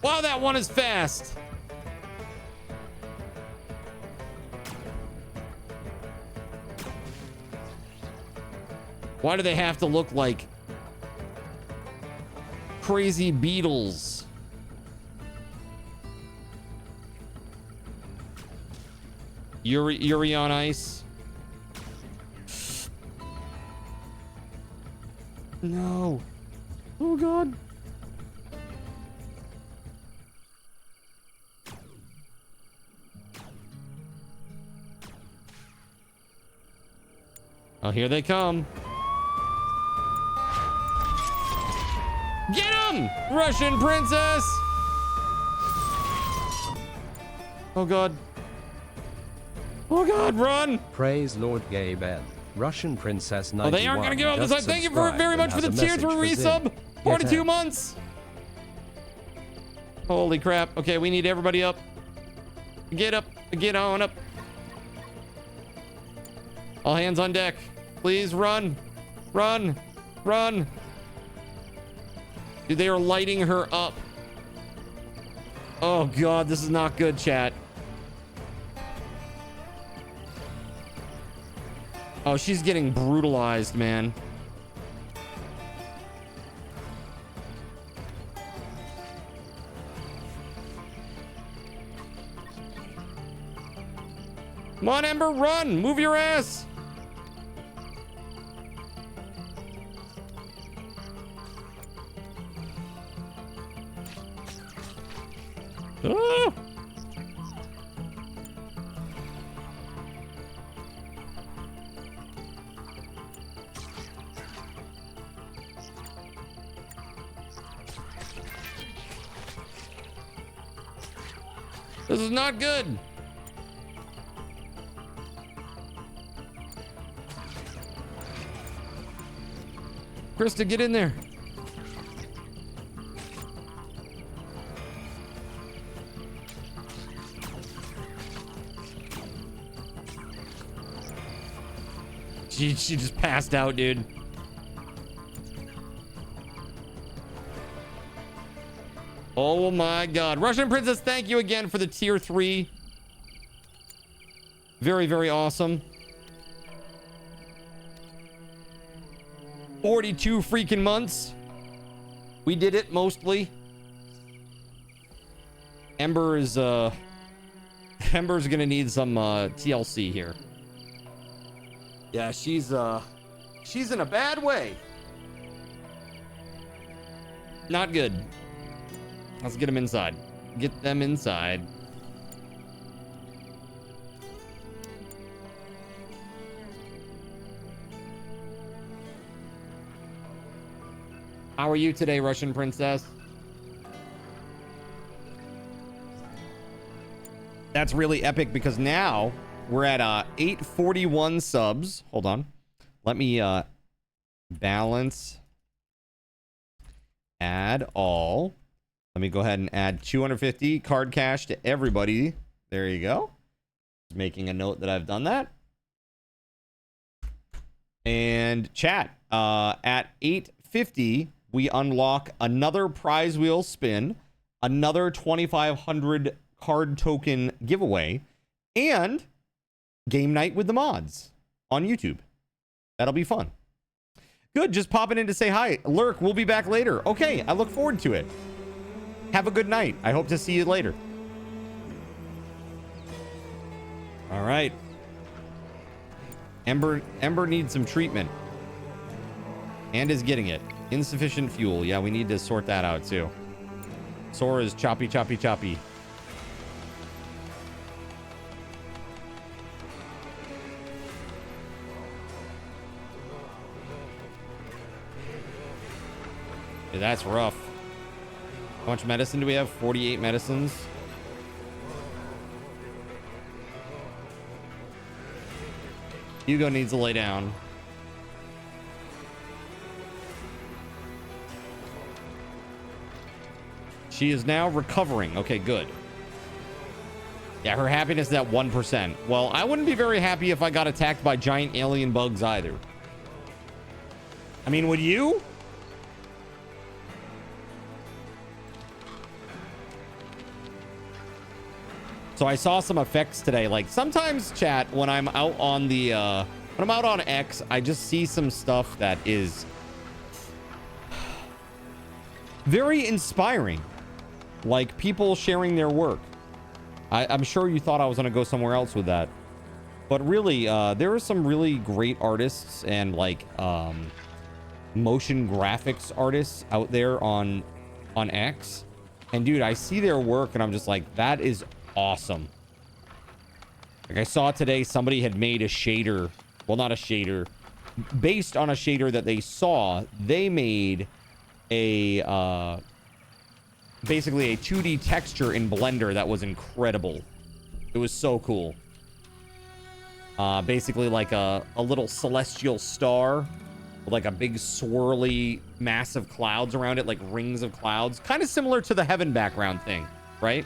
Wow, that one is fast. Why do they have to look like crazy beetles? Yuri on ice. No. Oh, God. Oh, here they come. Get him! Russian princess! Oh, God. Oh, God, run! Praise Lord Gaben. Russian princess 91. Oh, they aren't going to give up this time. Thank you very much for the tier 3 resub. 42 months. Holy crap. Okay, we need everybody up. Get up. Get on up. All hands on deck. Please run. Run. Run. Dude, they are lighting her up. Oh, God. This is not good, chat. Oh, she's getting brutalized, man. Come on, Ember, run! Move your ass! Ah! This is not good. Krista, get in there. She just passed out, dude. Oh my God. Russian Princess, thank you again for the tier 3. Very, very awesome. 42 freaking months. We did it mostly. Ember is Ember's gonna need some TLC here. Yeah, she's in a bad way. Not good. Let's get them inside. Get them inside. How are you today, Russian Princess? That's really epic because now we're at 841 subs. Hold on. Let me balance. Add all. Let me go ahead and add 250 card cash to everybody. There you go. Just making a note that I've done that. And chat, at 850, we unlock another prize wheel spin, another 2,500 card token giveaway, and game night with the mods on YouTube. That'll be fun. Good, just popping in to say hi. Lurk, we'll be back later. Okay, I look forward to it. Have a good night. I hope to see you later. All right. Ember needs some treatment. And is getting it. Insufficient fuel. Yeah, we need to sort that out too. Sora's choppy, choppy, choppy. Yeah, that's rough. How much medicine do we have? 48 medicines. Hugo needs to lay down. She is now recovering. Okay, good. Yeah, her happiness is at 1%. Well, I wouldn't be very happy if I got attacked by giant alien bugs either. I mean, would you? So I saw some effects today. Like sometimes, chat, when I'm out on the when I'm out on X, I just see some stuff that is very inspiring. Like people sharing their work. I'm sure you thought I was gonna go somewhere else with that, but really, there are some really great artists and like motion graphics artists out there on X. And dude, I see their work and I'm just like, that is awesome. Like I saw today somebody had made a shader, well, not a shader, based on a shader that they saw. They made a basically a 2D texture in Blender that was incredible. It was so cool. Basically like a little celestial star with like a big swirly mass of clouds around it, like rings of clouds, kind of similar to the heaven background thing, right?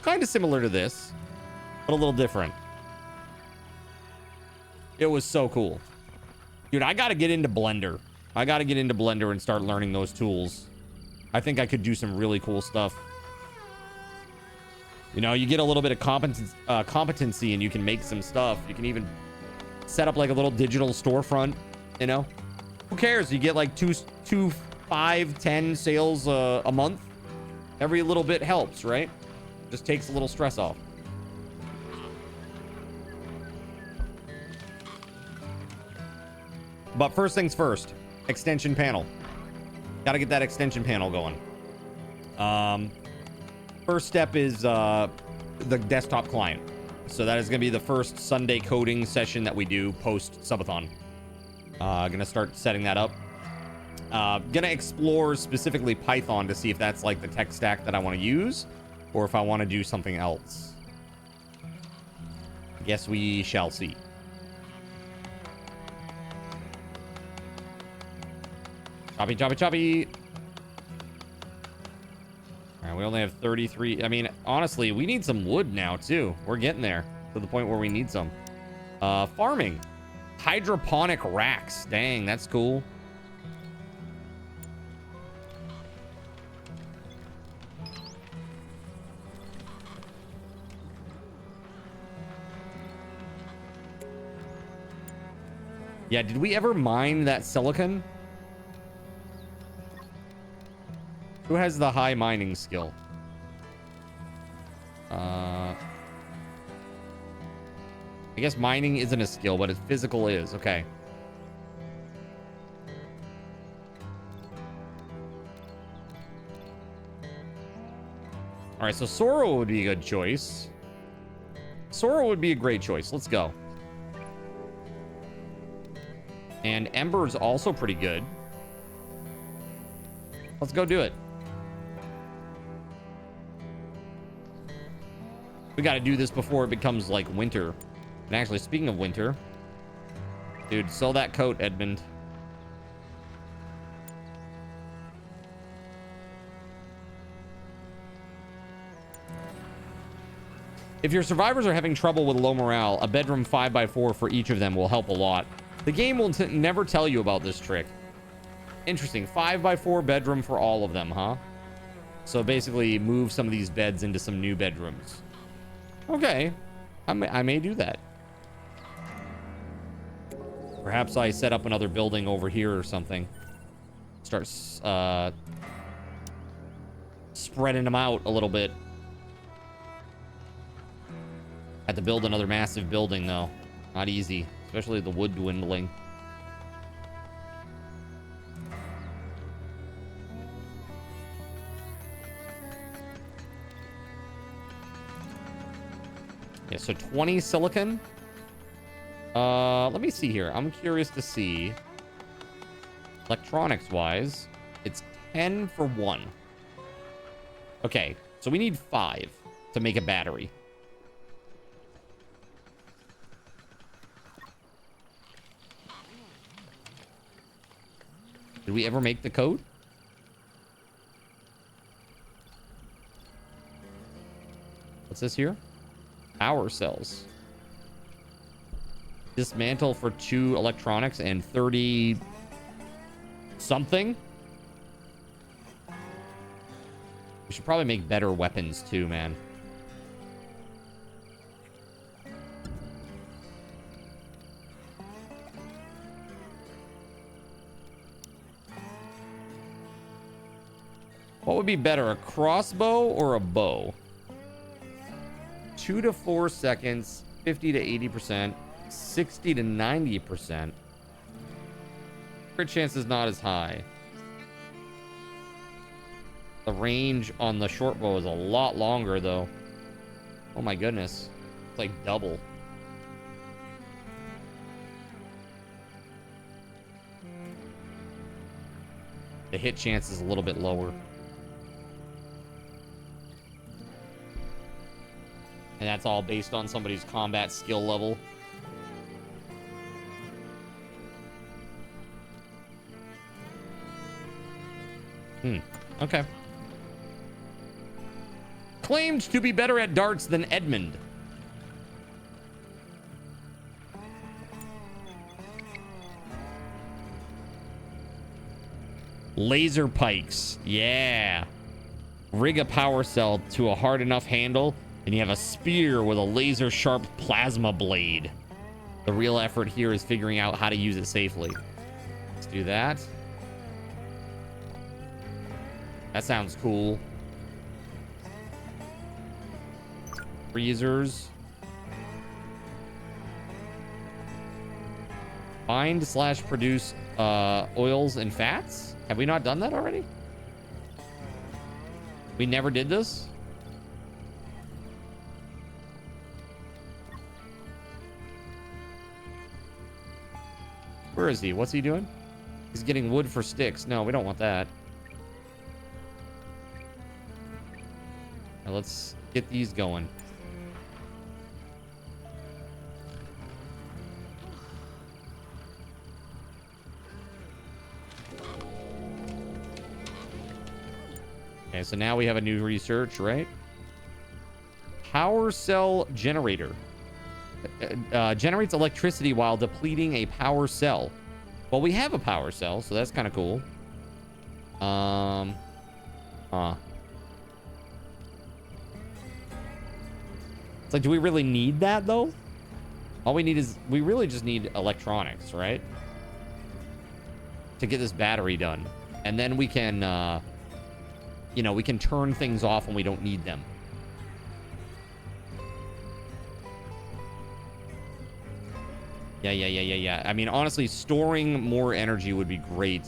Kind of similar to this. but a little different. It was so cool. Dude, I got to get into Blender. I got to get into Blender and start learning those tools. I think I could do some really cool stuff. You know, you get a little bit of competency and you can make some stuff. You can even set up like a little digital storefront, you know? Who cares? You get like 2, 5, 10 sales a month. Every little bit helps, right? Just takes a little stress off. But first things first, extension panel. Got to get that extension panel going. First step is the desktop client. So that is going to be the first Sunday coding session that we do post Subathon. Gonna start setting that up. Gonna explore specifically Python to see if that's like the tech stack that I want to use, or if I want to do something else. I guess we shall see. Choppy, choppy, choppy. All right, we only have 33. I mean, honestly, we need some wood now, too. We're getting there to the point where we need some. Farming. Hydroponic racks. Dang, that's cool. Yeah, did we ever mine that silicon? Who has the high mining skill? I guess mining isn't a skill, but it's physical is. Okay. All right, so Sorrow would be a good choice. Sorrow would be a great choice. Let's go. And Ember's also pretty good. Let's go do it. We got to do this before it becomes like winter. And actually, speaking of winter, dude, sell that coat, Edmund. If your survivors are having trouble with low morale, a bedroom 5x4 for each of them will help a lot. The game will never tell you about this trick. Interesting. 5x4 bedroom for all of them, huh? So basically move some of these beds into some new bedrooms. Okay. I may do that. Perhaps I set up another building over here or something. Start spreading them out a little bit. Had to build another massive building, though. Not easy. Especially the wood dwindling. Yeah, so 20 silicon. Let me see here. I'm curious to see. Electronics-wise, it's 10 for 1. Okay, so we need 5 to make a battery. Did we ever make the code? What's this here? Power cells. Dismantle for 2 electronics and 30 something. We should probably make better weapons too, man. What would be better, a crossbow or a bow? 2 to 4 seconds, 50 to 80%, 60 to 90%. Crit chance is not as high. The range on the short bow is a lot longer, though. Oh my goodness. It's like double. The hit chance is a little bit lower. And that's all based on somebody's combat skill level. Okay. Claimed to be better at darts than Edmund. Laser pikes. Yeah. Rig a power cell to a hard enough handle, and you have a spear with a laser sharp plasma blade. The real effort here is figuring out how to use it safely. Let's do that. That sounds cool. Freezers. Find/produce oils and fats. Have we not done that already? We never did this? Where is he? What's he doing? He's getting wood for sticks. No, we don't want that. Now let's get these going. Okay, so now we have a new research, right? Power cell generator. Generates electricity while depleting a power cell. Well, we have a power cell, so that's kind of cool. It's like, do we really need that, though? All we need is... We really just need electronics, right? To get this battery done. And then we can... you know, we can turn things off when we don't need them. Yeah. I mean, honestly, storing more energy would be great.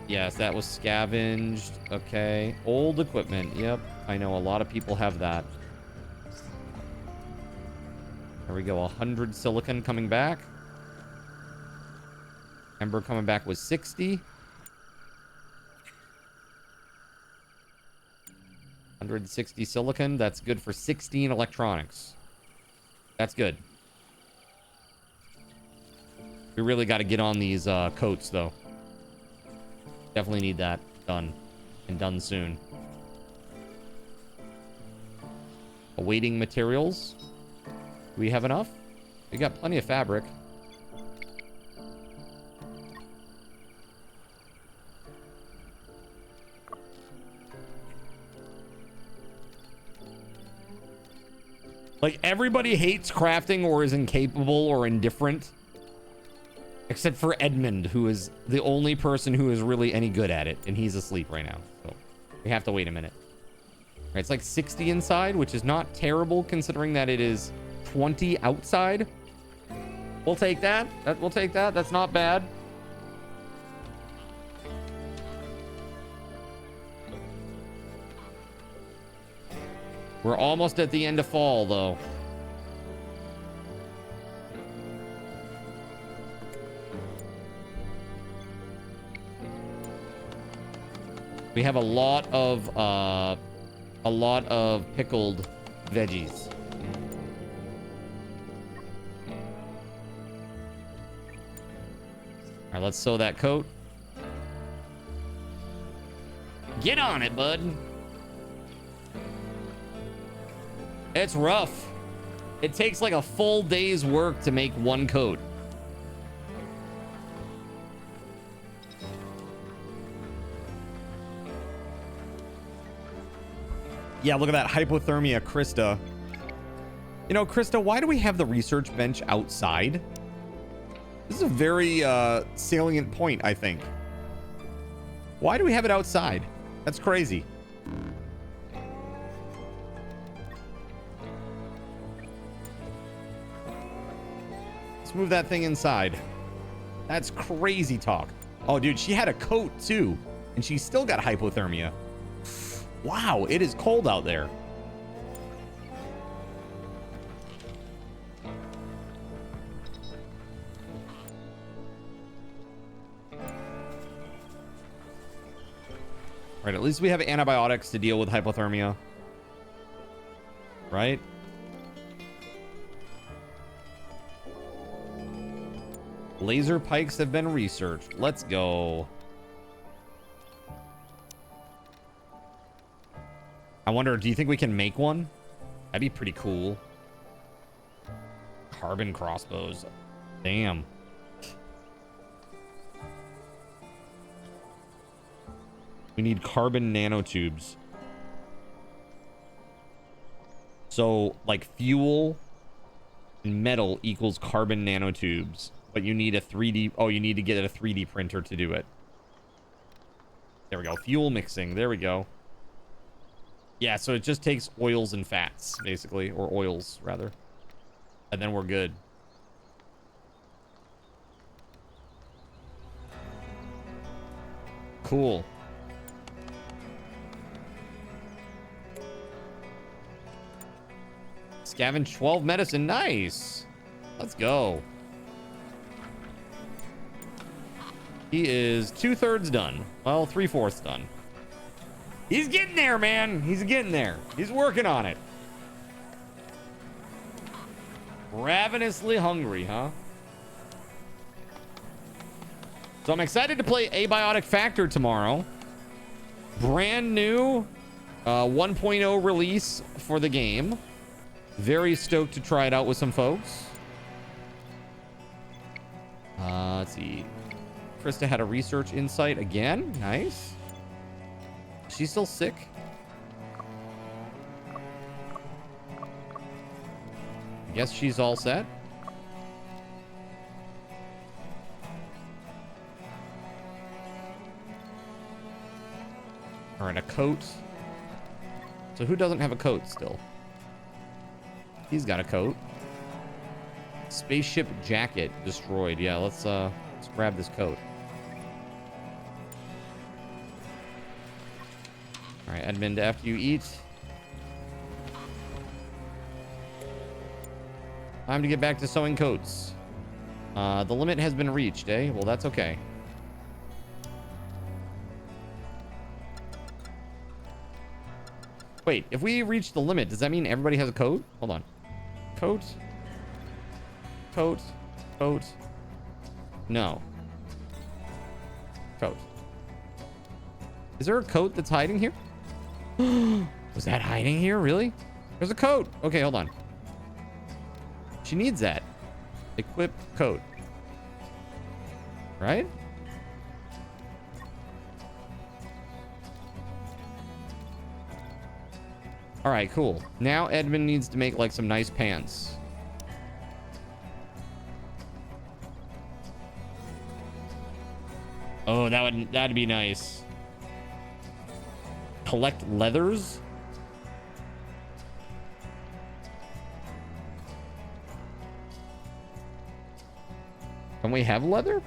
Yes, that was scavenged. Okay. Old equipment. Yep. I know a lot of people have that. There we go. 100 silicon coming back. Ember coming back with 60. 160 silicon. That's good for 16 electronics. That's good. We really got to get on these coats, though. Definitely need that done. And done soon. Awaiting materials. Do we have enough? We got plenty of fabric. Like, everybody hates crafting or is incapable or indifferent. Except for Edmund, who is the only person who is really any good at it. And he's asleep right now. So we have to wait a minute. All right, it's like 60 inside, which is not terrible considering that it is 20 outside. We'll take that. We'll take that. That's not bad. We're almost at the end of fall, though. We have a lot of pickled veggies. All right, let's sew that coat. Get on it, bud. It's rough. It takes like a full day's work to make one coat. Yeah, look at that hypothermia, Krista. You know, Krista, why do we have the research bench outside? This is a very salient point, I think. Why do we have it outside? That's crazy. Let's move that thing inside. That's crazy talk. Oh, dude, she had a coat too, and she still got hypothermia. Wow, it is cold out there. Right, at least we have antibiotics to deal with hypothermia. Right? Laser pikes have been researched. Let's go. I wonder, do you think we can make one? That'd be pretty cool. Carbon crossbows. Damn. We need carbon nanotubes. So, like, fuel and metal equals carbon nanotubes. But you need a 3D... Oh, you need to get a 3D printer to do it. There we go. Fuel mixing. There we go. Yeah, so it just takes oils and fats, basically. Or oils, rather. And then we're good. Cool. Scavenge 12 medicine. Nice. Let's go. He is 2/3 done. Well, 3/4 done. He's getting there, man. He's getting there. He's working on it. Ravenously hungry, huh? So I'm excited to play Abiotic Factor tomorrow. Brand new 1.0 release for the game. Very stoked to try it out with some folks. Let's see. Krista had a research insight again. Nice. She's still sick. I guess she's all set. All right, a coat. So who doesn't have a coat still? He's got a coat. Spaceship jacket destroyed. Yeah, let's grab this coat. All right, Edmund, after you eat. Time to get back to sewing coats. The limit has been reached, eh? Well, that's okay. Wait, if we reach the limit, does that mean everybody has a coat? Hold on. Coat. Coat. Coat. No. Coat. Is there a coat that's hiding here? Was that hiding here? Really? There's a coat. Okay, hold on. She needs that. Equip coat. Right? All right, cool. Now Edmund needs to make like some nice pants. Oh, that'd be nice. Collect leathers. Can we have leather?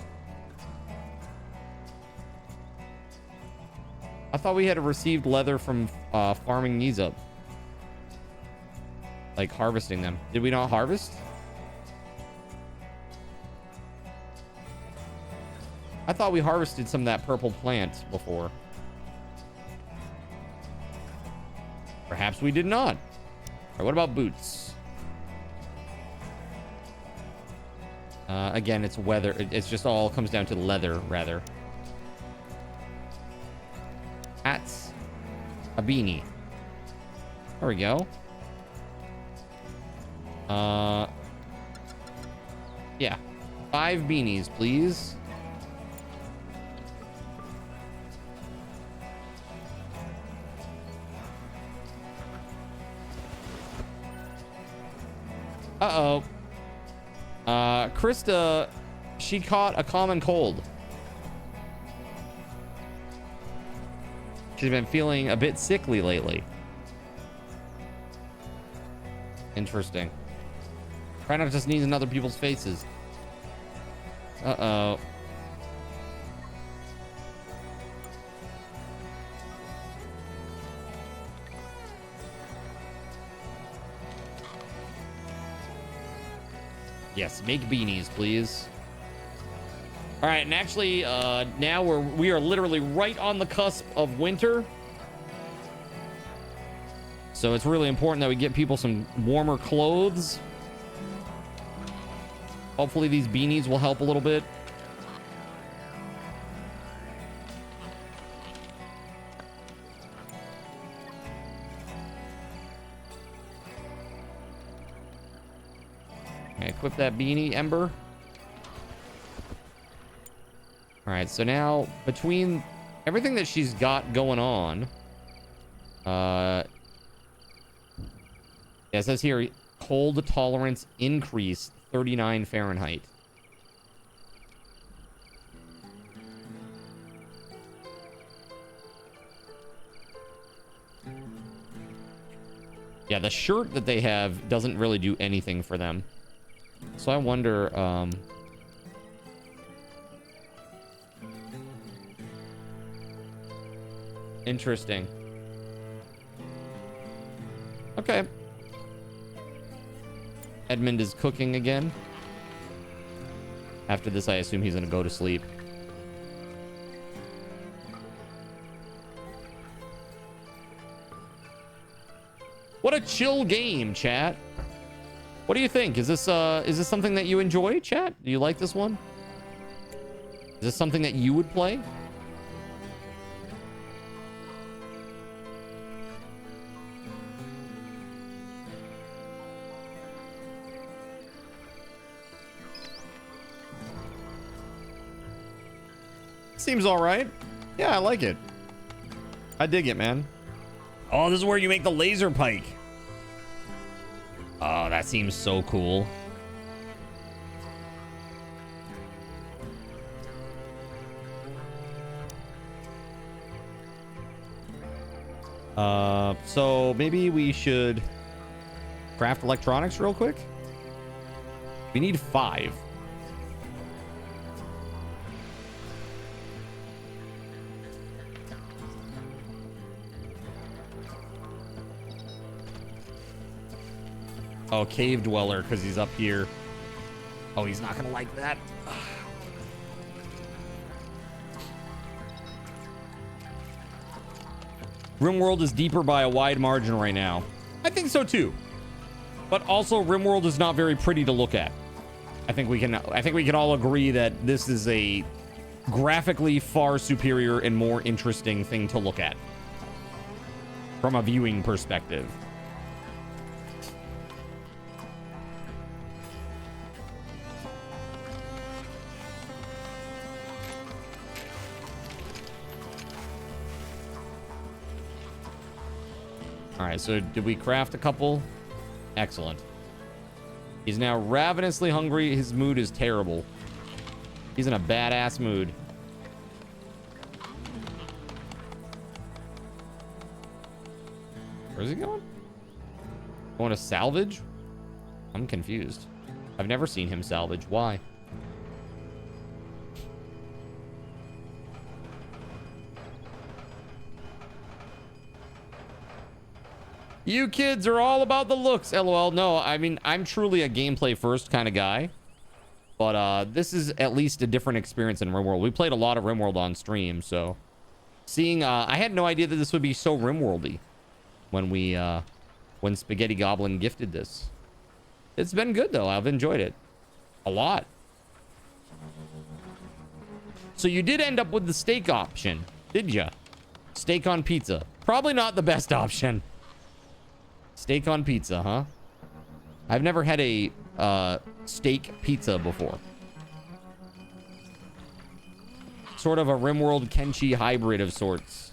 I thought we had received leather from farming these up. Like harvesting them. Did we not harvest? I thought we harvested some of that purple plant before. Perhaps we did not. All right, what about boots? Again, it's weather. It's just all comes down to leather, rather. Hats. A beanie. There we go. Yeah. 5 beanies, please. Uh-oh. Krista, she caught a common cold. She's been feeling a bit sickly lately. Interesting. Try not to sneeze in other people's faces. Uh-oh. Yes, make beanies, please. All right, and actually, now we are literally right on the cusp of winter. So it's really important that we get people some warmer clothes. Hopefully these beanies will help a little bit. Okay, equip that beanie, Ember. All right, so now between everything that she's got going on. Yeah, it says here, cold tolerance increase 39 Fahrenheit. Yeah, the shirt that they have doesn't really do anything for them. So I wonder, interesting. Okay. Edmund is cooking again. After this, I assume he's gonna go to sleep. What a chill game, chat. What do you think? Is this something that you enjoy, chat? Do you like this one? Is this something that you would play? Seems all right. Yeah, I like it. I dig it, man. Oh, this is where you make the laser pike. Oh, that seems so cool. So maybe we should craft electronics real quick. We need 5. Oh, cave dweller, because he's up here. Oh, he's not gonna like that. RimWorld is deeper by a wide margin right now. I think so too. But also, RimWorld is not very pretty to look at. I think we can all agree that this is a graphically far superior and more interesting thing to look at from a viewing perspective. All right, so did we craft a couple? Excellent. He's now ravenously hungry. His mood is terrible. He's in a badass mood. Where's he going? Going to salvage? I'm confused. I've never seen him salvage. Why? You kids are all about the looks, LOL. No, I mean, I'm truly a gameplay first kind of guy. But this is at least a different experience in RimWorld. We played a lot of RimWorld on stream, so seeing I had no idea that this would be so RimWorldy when we when Spaghetti Goblin gifted this. It's been good though. I've enjoyed it a lot. So you did end up with the steak option, did ya? Steak on pizza. Probably not the best option. Steak on pizza, huh? I've never had a steak pizza before. Sort of a RimWorld Kenshi hybrid of sorts.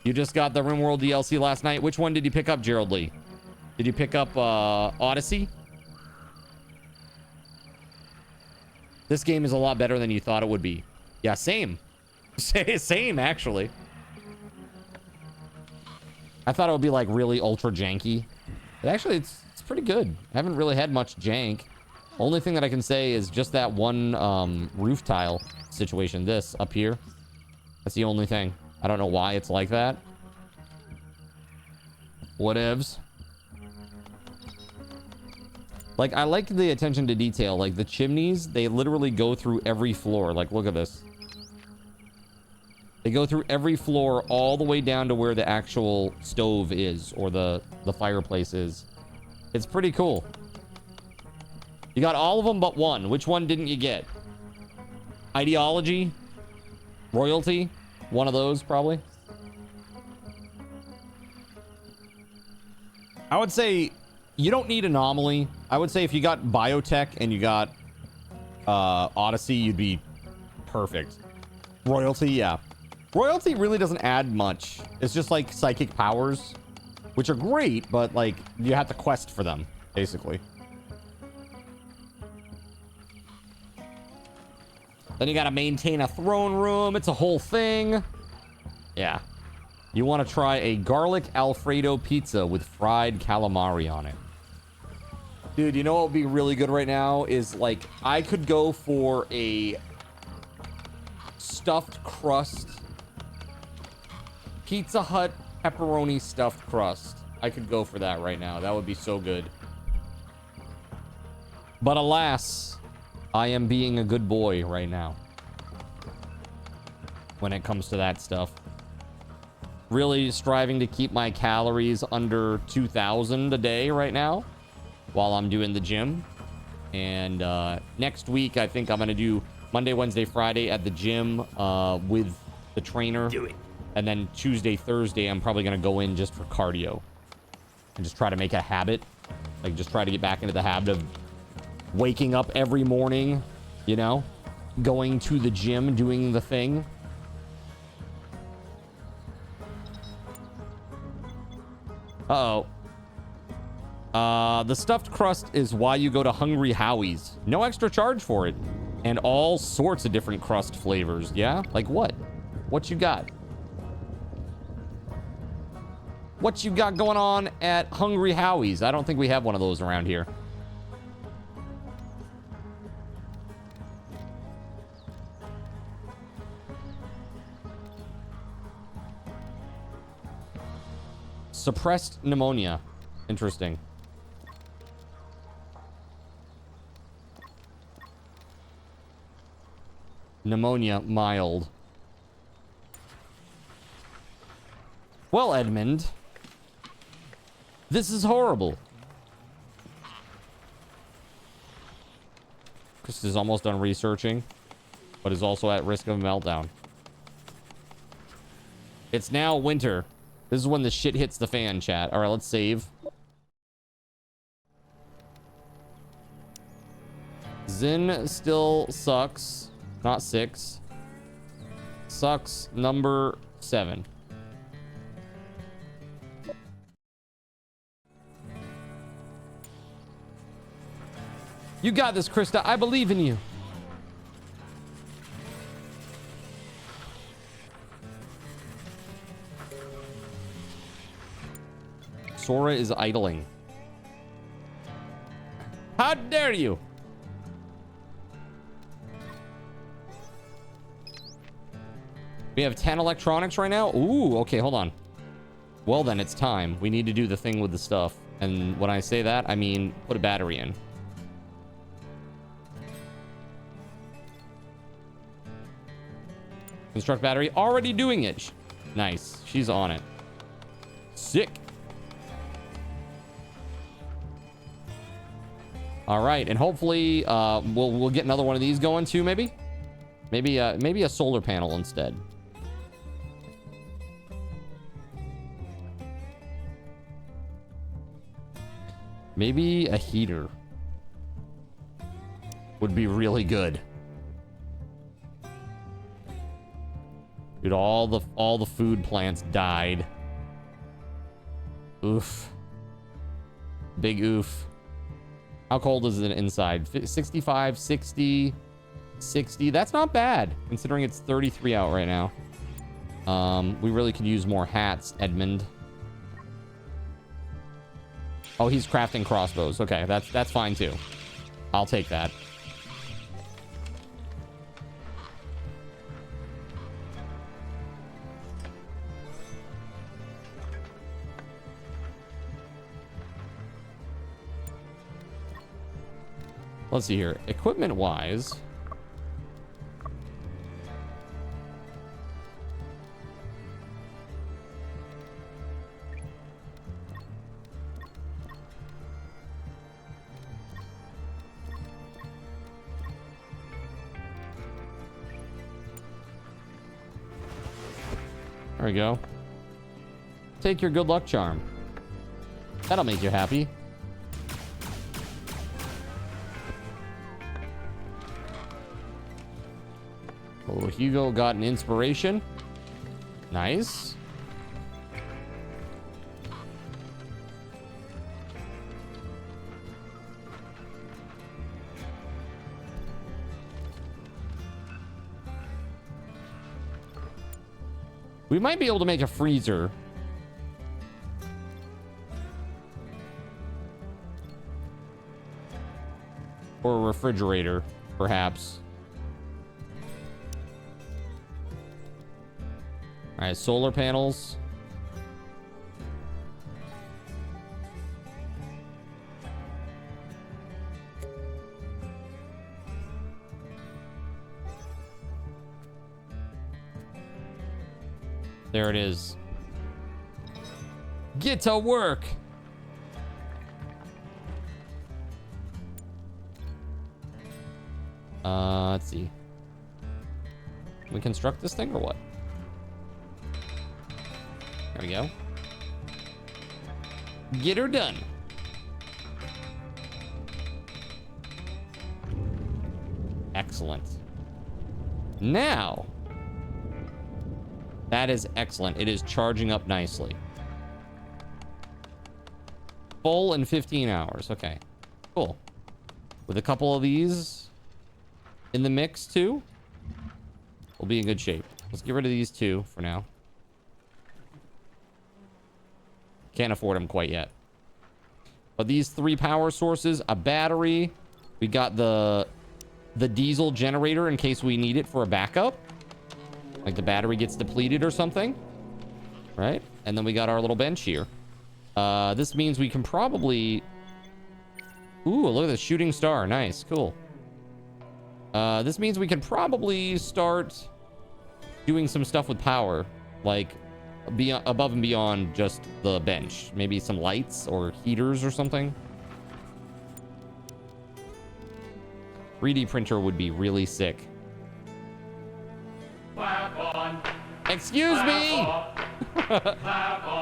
You just got the RimWorld DLC last night. Which one did you pick up, Gerald Lee? Did you pick up Odyssey? This game is a lot better than you thought it would be. Yeah, same. Same, actually. I thought it would be like really ultra janky. But actually, it's pretty good. I haven't really had much jank. Only thing that I can say is just that one roof tile situation. This up here. That's the only thing. I don't know why it's like that. Whatevs. Like, I like the attention to detail. Like, the chimneys, they literally go through every floor. Like, look at this. They go through every floor all the way down to where the actual stove is, or the fireplace is. It's pretty cool. You got all of them but one. Which one didn't you get? Ideology? Royalty? One of those, probably. I would say you don't need Anomaly. I would say if you got Biotech and you got Odyssey, you'd be perfect. Royalty, yeah. Royalty really doesn't add much. It's just like psychic powers, which are great, but like you have to quest for them, basically. Then you gotta maintain a throne room. It's a whole thing. Yeah. You want to try a garlic Alfredo pizza with fried calamari on it. Dude, you know what would be really good right now is like I could go for a stuffed crust Pizza Hut pepperoni stuffed crust. I could go for that right now. That would be so good. But alas, I am being a good boy right now when it comes to that stuff. Really striving to keep my calories under 2,000 a day right now while I'm doing the gym. And next week, I think I'm going to do Monday, Wednesday, Friday at the gym with the trainer. Do it. And then Tuesday, Thursday, I'm probably going to go in just for cardio and just try to make a habit. Like just try to get back into the habit of waking up every morning, you know, going to the gym, doing the thing. Uh-oh. The stuffed crust is why you go to Hungry Howie's. No extra charge for it. And all sorts of different crust flavors. Yeah? Like what? What you got? What you got going on at Hungry Howie's? I don't think we have one of those around here. Suppressed pneumonia. Interesting. Pneumonia mild. Well, Edmund, this is horrible. Chris is almost done researching, but is also at risk of a meltdown. It's now winter. This is when the shit hits the fan, chat. All right, let's save. Zin still sucks. Not 6. Sucks number 7. You got this, Krista. I believe in you. Sora is idling. How dare you? We have 10 electronics right now? Ooh, okay, hold on. Well, then it's time. We need to do the thing with the stuff. And when I say that, I mean put a battery in. Construct battery. Already doing it. Nice. She's on it. Sick. All right, and hopefully we'll get another one of these going too. Maybe a solar panel instead. Maybe a heater would be really good. Dude, all the food plants died. Oof. Big oof. How cold is it inside? 65, 60, 60. That's not bad, considering it's 33 out right now. We really could use more hats, Edmund. Oh, he's crafting crossbows. Okay, that's fine too. I'll take that. Let's see here. Equipment-wise, there we go. Take your good luck charm. That'll make you happy. Oh, Hugo got an inspiration. Nice. We might be able to make a freezer. Or a refrigerator, perhaps. All right, solar panels. There it is. Get to work. Let's see. Can we construct this thing or what? There we go. Get her done. Excellent. Now, that is excellent. It is charging up nicely. Full in 15 hours. Okay, cool. With a couple of these in the mix too, we'll be in good shape. Let's get rid of these two for now. Can't afford them quite yet. But these 3 power sources, a battery. We got the diesel generator in case we need it for a backup. Like the battery gets depleted or something. Right? And then we got our little bench here. This means we can probably... Ooh, look at the shooting star. Nice. Cool. This means we can probably start doing some stuff with power. Like... above and beyond just the bench. Maybe some lights or heaters or something. 3D printer would be really sick. Excuse me!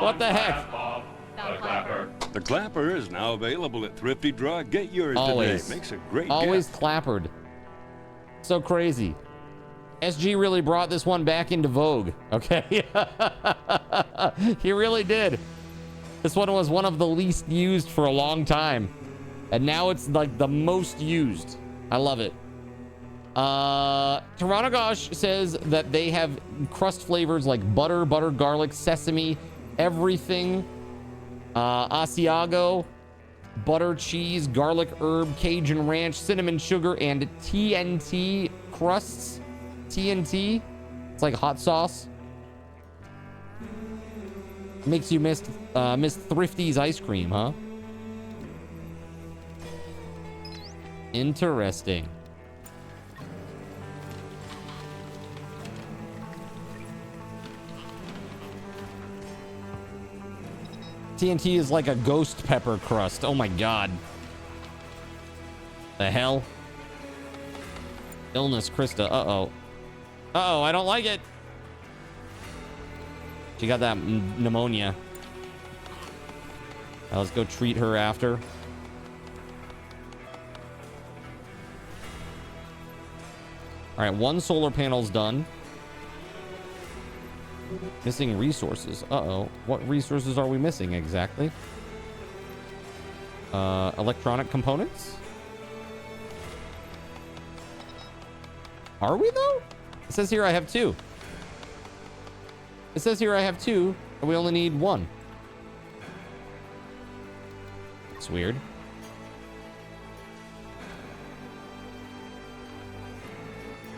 What the heck? The clapper is now available at Thrifty Drug. Get yours Always. today. Makes a great Always gift. clappered. So crazy. SG really brought this one back into vogue, okay? He really did. This one was one of the least used for a long time. And now it's like the most used. I love it. Taranagosh says that they have crust flavors like butter, garlic, sesame, everything. Asiago, butter, cheese, garlic, herb, Cajun ranch, cinnamon sugar, and TNT crusts. TNT, it's like hot sauce. Makes you miss Thrifty's ice cream, huh? Interesting. TNT is like a ghost pepper crust. Oh my god. The hell? Illness, Krista. Uh-oh. Uh-oh, I don't like it. She got that pneumonia. Now let's go treat her after. All right, 1 solar panel's done. Missing resources. Uh-oh. What resources are we missing exactly? Electronic components? Are we though? It says here I have 2. It says here I have 2, and we only need 1. It's weird.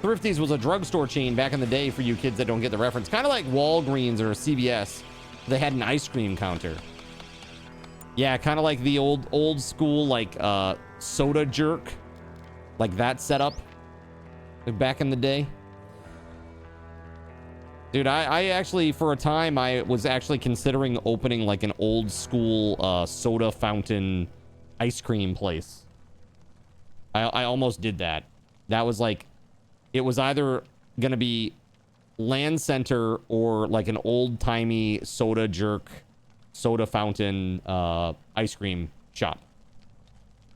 Thrifty's was a drugstore chain back in the day for you kids that don't get the reference. Kind of like Walgreens or CVS. They had an ice cream counter. Yeah, kind of like the old school like soda jerk. Like that setup. Like back in the day. Dude, I actually, for a time, I was actually considering opening like an old school soda fountain ice cream place. I almost did that. That was like, it was either going to be Land Center or like an old-timey soda jerk, soda fountain ice cream shop.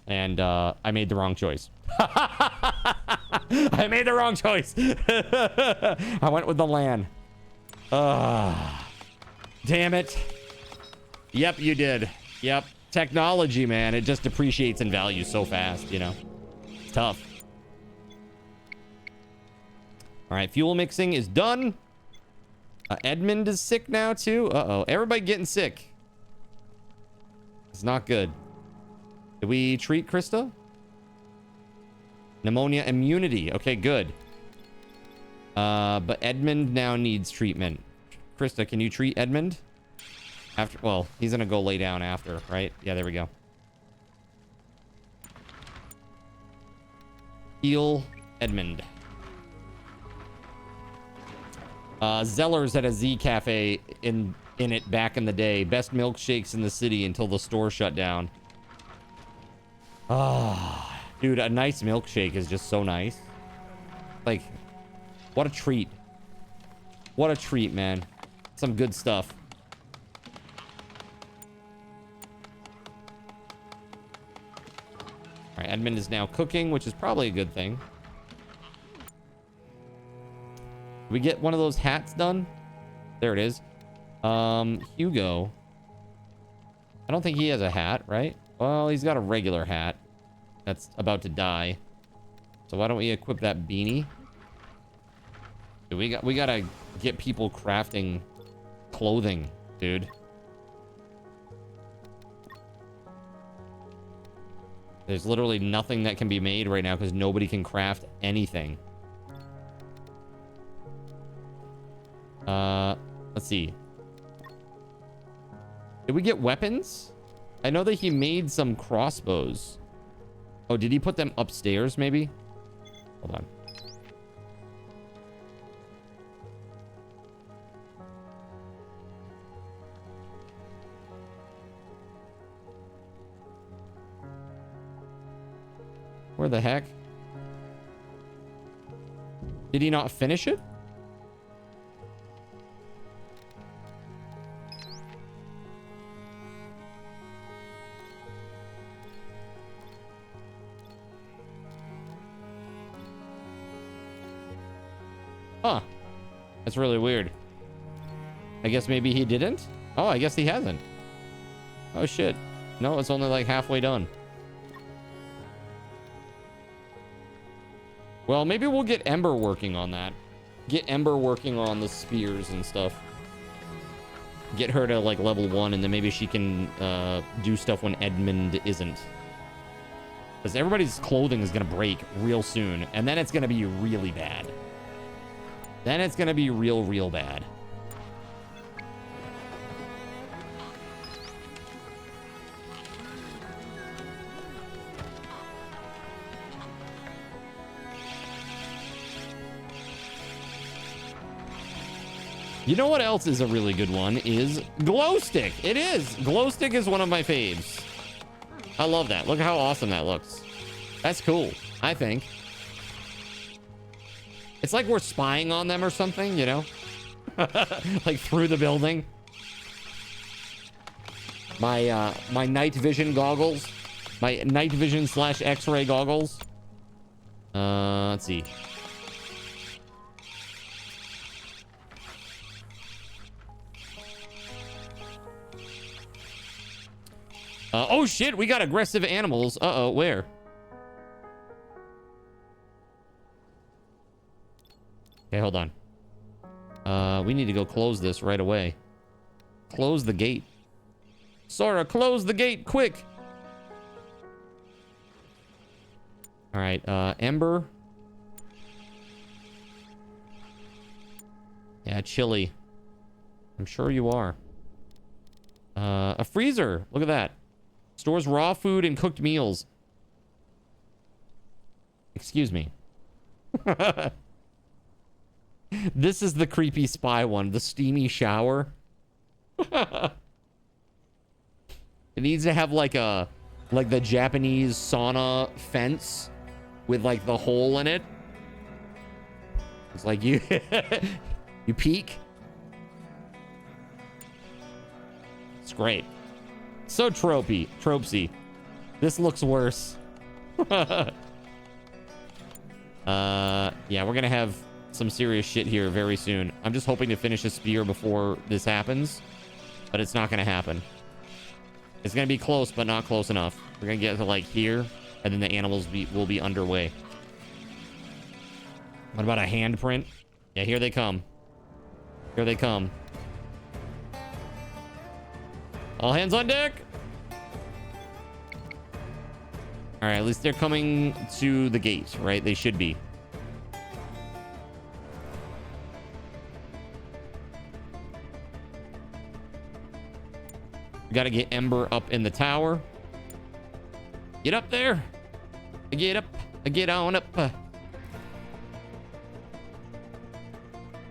And I made the wrong choice. I made the wrong choice. I went with the LAN. Damn it. Yep, you did. Yep. Technology, man. It just depreciates in value so fast, you know. It's tough. All right, fuel mixing is done. Edmund is sick now, too. Uh-oh. Everybody getting sick. It's not good. Did we treat Krista? Pneumonia immunity. Okay, good. But Edmund now needs treatment. Krista, can you treat Edmund? After, well, he's gonna go lay down after, right? Yeah, there we go. Heal Edmund. Zeller's at a Z Cafe in it back in the day. Best milkshakes in the city until the store shut down. Ah, dude, a nice milkshake is just so nice. Like, what a treat. What a treat, man. Some good stuff. All right, Edmund is now cooking, which is probably a good thing. Did we get one of those hats done? There it is. Hugo. I don't think he has a hat, right? Well, he's got a regular hat that's about to die. So why don't we equip that beanie? Dude, we gotta get people crafting clothing, dude. There's literally nothing that can be made right now because nobody can craft anything. Let's see. Did we get weapons? I know that he made some crossbows. Oh, did he put them upstairs, maybe? Hold on. Where the heck? Did he not finish it? Huh. That's really weird. I guess maybe he didn't? Oh, I guess he hasn't. Oh, shit. No, it's only like halfway done. Well, maybe we'll get Ember working on that. Get Ember working on the spears and stuff. Get her to like level 1 and then maybe she can do stuff when Edmund isn't. Because everybody's clothing is going to break real soon. And then it's going to be really bad. Then it's going to be real bad. You know what else is a really good one is glow stick. It is. Glow stick is one of my faves. I love that. Look how awesome that looks. That's cool, I think. It's like we're spying on them or something, you know? Like through the building. My my night vision goggles. My night vision / X-ray goggles. Let's see. Oh shit, we got aggressive animals. Uh-oh, where? Okay, hold on. We need to go close this right away. Close the gate. Sora, close the gate, quick! Alright, Ember. Yeah, chilly. I'm sure you are. A freezer. Look at that. Stores raw food and cooked meals. Excuse me. This is the creepy spy one. The steamy shower. It needs to have like a... like the Japanese sauna fence. With like the hole in it. It's like you... you peek. It's great. So tropesy. This looks worse. Yeah, we're gonna have some serious shit here very soon. I'm just hoping to finish a spear before this happens, but it's not going to happen. It's going to be close, but not close enough. We're going to get to like here, and then the animals will be underway. What about a handprint? Yeah, here they come. Here they come. All hands on deck. All right, at least they're coming to the gate, right? They should be. We got to get Ember up in the tower. Get up there. Get up. Get on up.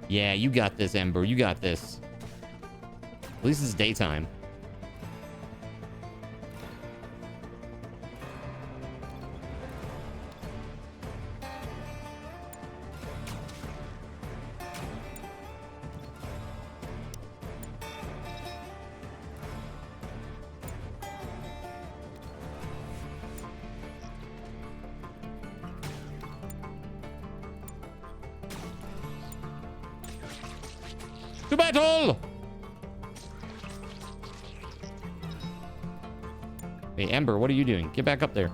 Yeah, you got this, Ember. You got this. At least it's daytime. To battle! Hey, Ember, what are you doing? Get back up there.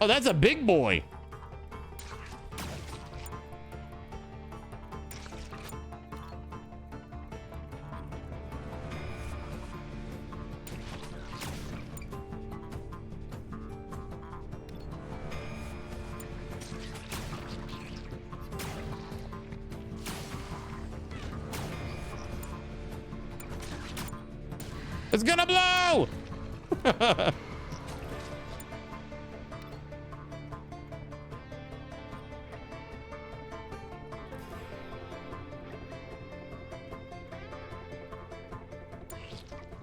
Oh, that's a big boy. It's gonna blow!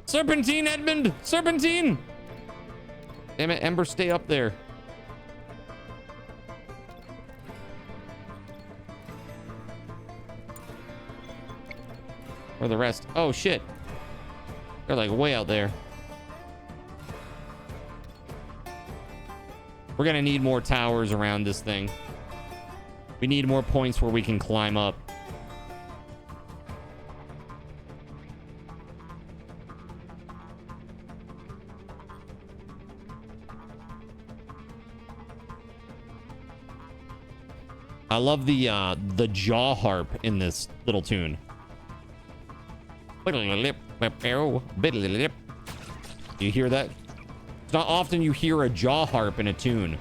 Serpentine, Edmund! Serpentine! Damn it, Ember, stay up there. Where are the rest? Oh, shit. They're like way out there. We're gonna need more towers around this thing. We need more points where we can climb up. I love the jaw harp in this little tune. You hear that? It's not often you hear a jaw harp in a tune.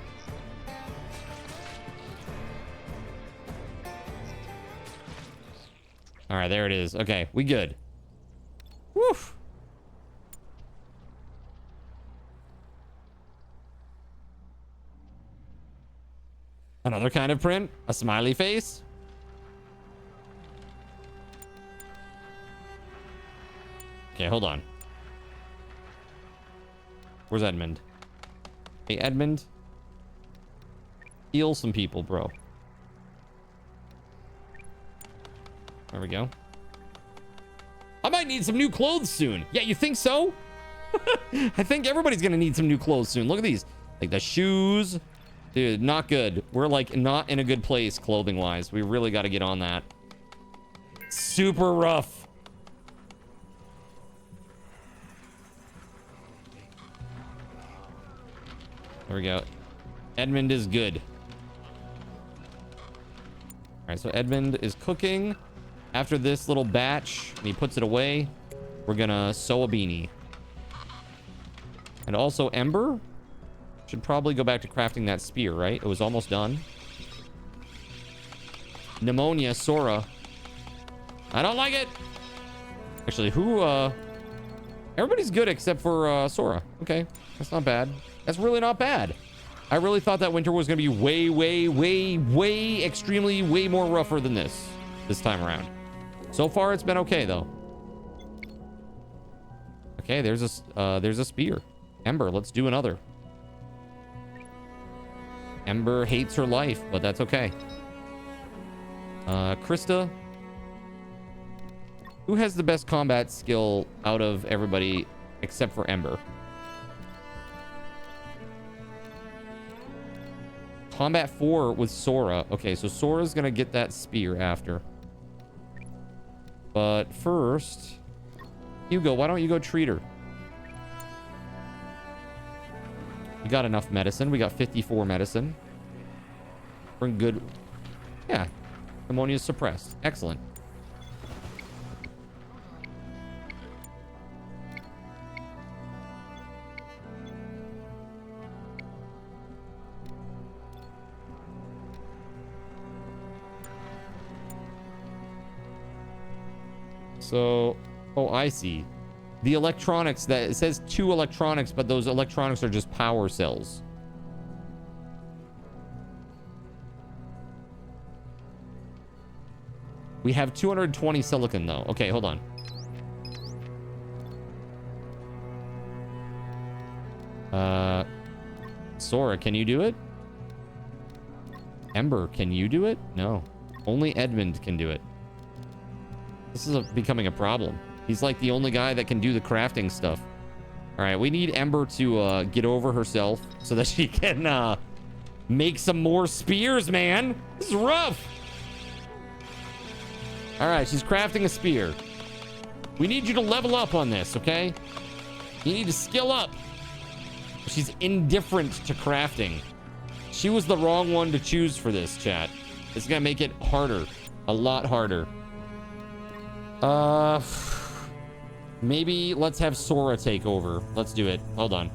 All right, there it is. Okay, we good. Woof. Another kind of print? A smiley face? Okay, hold on. Where's Edmund? Hey, Edmund. Heal some people, bro. There we go. I might need some new clothes soon. Yeah, you think so? I think everybody's gonna need some new clothes soon. Look at these. Like the shoes. Dude, not good. We're like not in a good place clothing wise. We really got to get on that. Super rough. There we go. Edmund is good. All right, so Edmund is cooking. After this little batch, and he puts it away, we're gonna sew a beanie. And also Ember should probably go back to crafting that spear, right? It was almost done. Pneumonia, Sora. I don't like it. Actually, who, everybody's good except for, Sora. Okay, that's not bad. That's really not bad. I really thought that winter was going to be way, extremely, way more rougher than this time around. So far, it's been okay, though. Okay, there's a spear. Ember, let's do another. Ember hates her life, but that's okay. Krista. Who has the best combat skill out of everybody except for Ember? Combat 4 with Sora. Okay, so Sora's gonna get that spear after. But first, Hugo, why don't you go treat her? We got enough medicine. We got 54 medicine. We're in good... Yeah. Pneumonia is suppressed. Excellent. So, oh, I see. The electronics, that it says 2 electronics, but those electronics are just power cells. We have 220 silicon though. Okay, hold on. Sora, can you do it? Ember, can you do it? No. Only Edmund can do it. This is becoming a problem. He's like the only guy that can do the crafting stuff. All right, we need Ember to get over herself so that she can make some more spears, man. This is rough. All right, she's crafting a spear. We need you to level up on this, okay? You need to skill up. She's indifferent to crafting. She was the wrong one to choose for this, chat. It's gonna make it harder. A lot harder. Maybe let's have Sora take over. Let's do it. Hold on.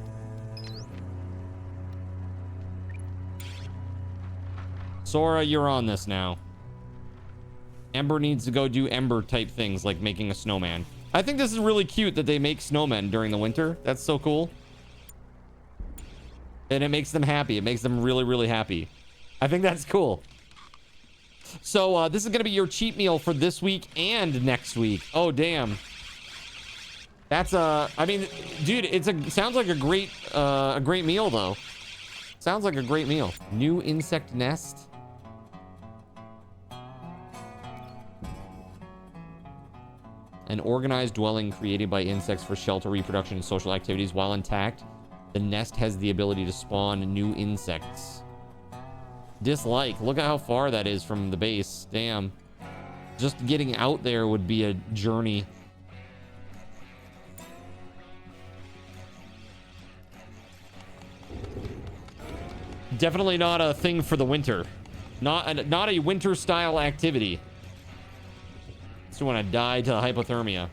Sora, you're on this now. Ember needs to go do Ember type things like making a snowman. I think this is really cute that they make snowmen during the winter. That's so cool. And it makes them happy. It makes them really, really happy. I think that's cool. So this is going to be your cheat meal for this week and next week. Oh, damn. That's I mean, dude, sounds like a great meal though. Sounds like a great meal. New insect nest. An organized dwelling created by insects for shelter, reproduction, and social activities. While intact, the nest has the ability to spawn new insects. Dislike. Look at how far that is from the base. Damn. Just getting out there would be a journey. Definitely not a thing for the winter. Not a winter style activity. So when I die to hypothermia.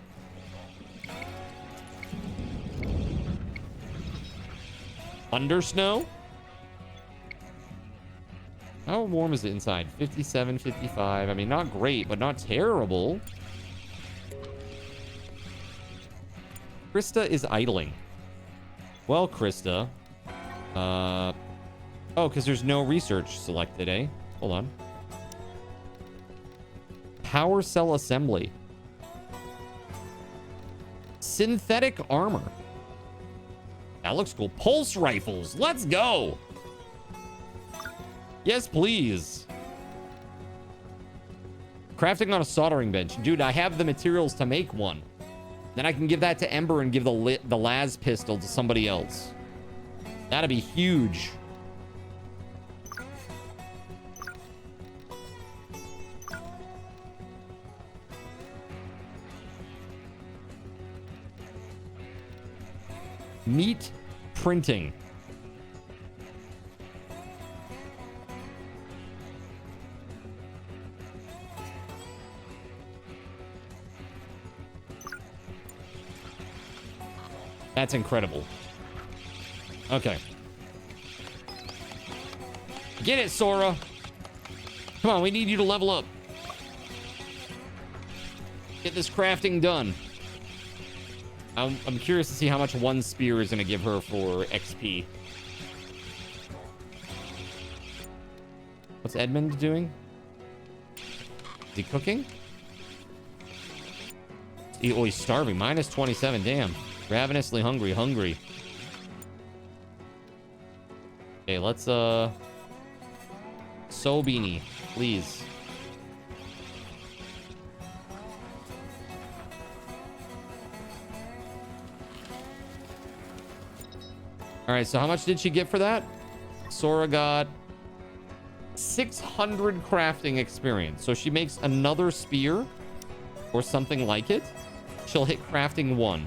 Undersnow? How warm is it inside? 57, 55. I mean, not great, but not terrible. Krista is idling. Well, Krista. Oh, because there's no research selected, eh? Hold on. Power cell assembly. Synthetic armor. That looks cool. Pulse rifles. Let's go. Yes, please. Crafting on a soldering bench. Dude, I have the materials to make one. Then I can give that to Ember and give the las pistol to somebody else. That'd be huge. Meat printing. That's incredible. Okay. Get it, Sora. Come on, we need you to level up. Get this crafting done. I'm curious to see how much one spear is going to give her for XP. What's Edmund doing? Is he cooking? Oh, he's starving. Minus 27. Damn. Ravenously hungry. Okay, let's sew beanie, please. All right, so how much did she get for that? Sora got 600 crafting experience. So she makes another spear or something like it. She'll hit crafting 1.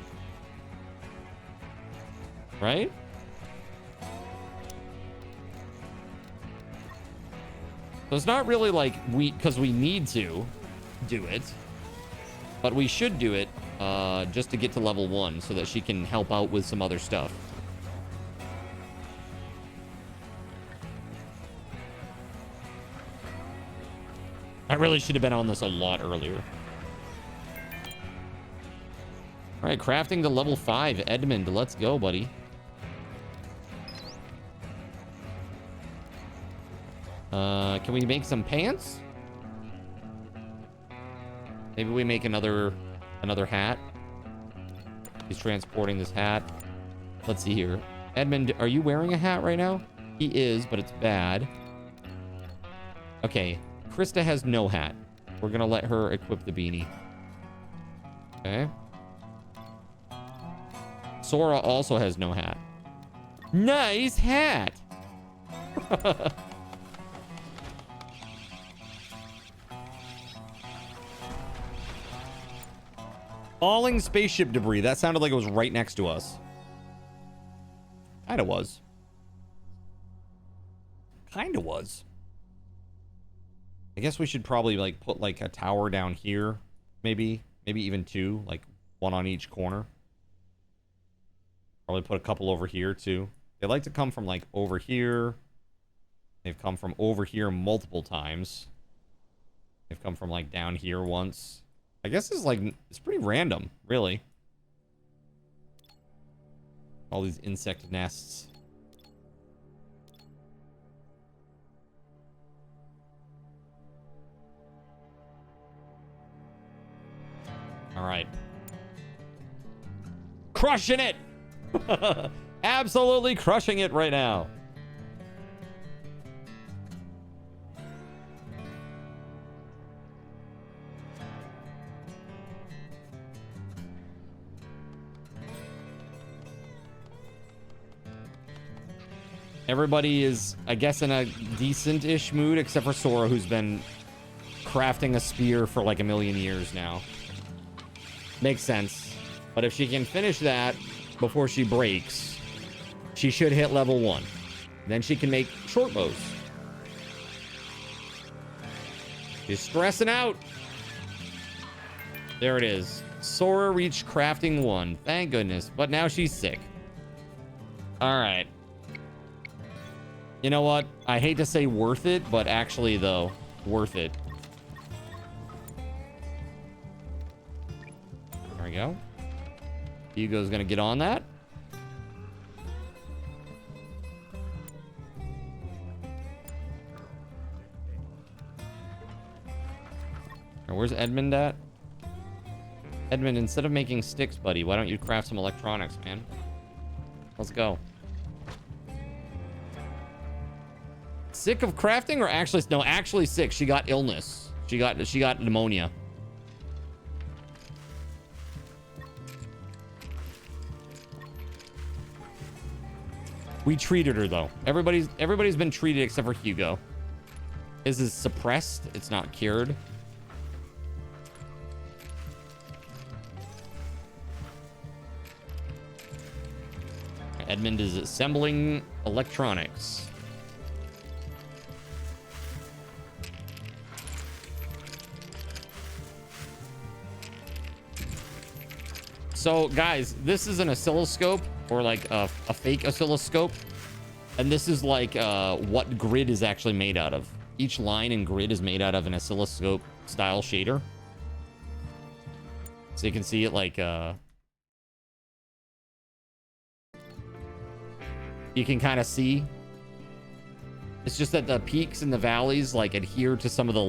Right? So it's not really like because we need to do it, but we should do it just to get to level 1 so that she can help out with some other stuff. I really should have been on this a lot earlier. All right, crafting to level 5. Edmund, let's go, buddy. Can we make some pants? Maybe we make another hat. He's transporting this hat. Let's see here. Edmund, are you wearing a hat right now? He is, but it's bad. Okay. Krista has no hat. We're gonna let her equip the beanie. Okay. Sora also has no hat. Nice hat! Falling spaceship debris. That sounded like it was right next to us. Kinda was. Kinda was. I guess we should probably like put like a tower down here. Maybe even 2, like 1 on each corner. Probably put a couple over here too. They like to come from like over here. They've come from over here multiple times. They've come from like down here once. I guess it's pretty random, really. All these insect nests. All right. Crushing it! Absolutely crushing it right now. Everybody is, I guess, in a decent-ish mood, except for Sora, who's been crafting a spear for like a million years now. Makes sense. But if she can finish that before she breaks, she should hit level 1. Then she can make short bows. She's stressing out. There it is. Sora reached crafting 1. Thank goodness. But now she's sick. All right. You know what? I hate to say worth it, but actually, though, worth it. There we go. Hugo's gonna get on that. Now, where's Edmund at? Edmund, instead of making sticks, buddy, why don't you craft some electronics, man? Let's go. Sick of crafting, or actually, no, actually sick. She got illness. She got pneumonia. We treated her though. Everybody's been treated except for Hugo. His is suppressed. It's not cured. Edmund is assembling electronics. So, guys, this is an oscilloscope, or like a fake oscilloscope. And this is like what grid is actually made out of. Each line and grid is made out of an oscilloscope style shader. So you can see it like... you can kind of see. It's just that the peaks and the valleys like adhere to some of the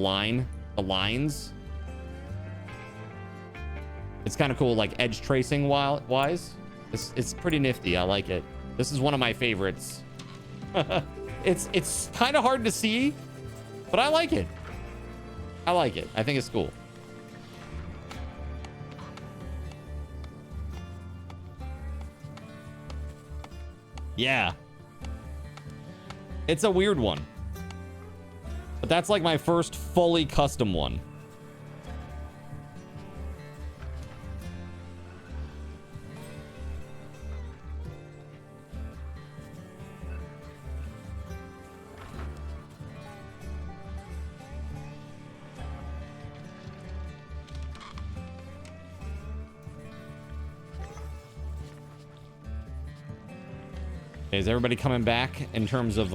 lines. It's kind of cool, like edge tracing wise. It's pretty nifty. I like it. This is one of my favorites. It's kind of hard to see, but I like it. I like it. I think it's cool. Yeah. It's a weird one. But that's like my first fully custom one. Is everybody coming back in terms of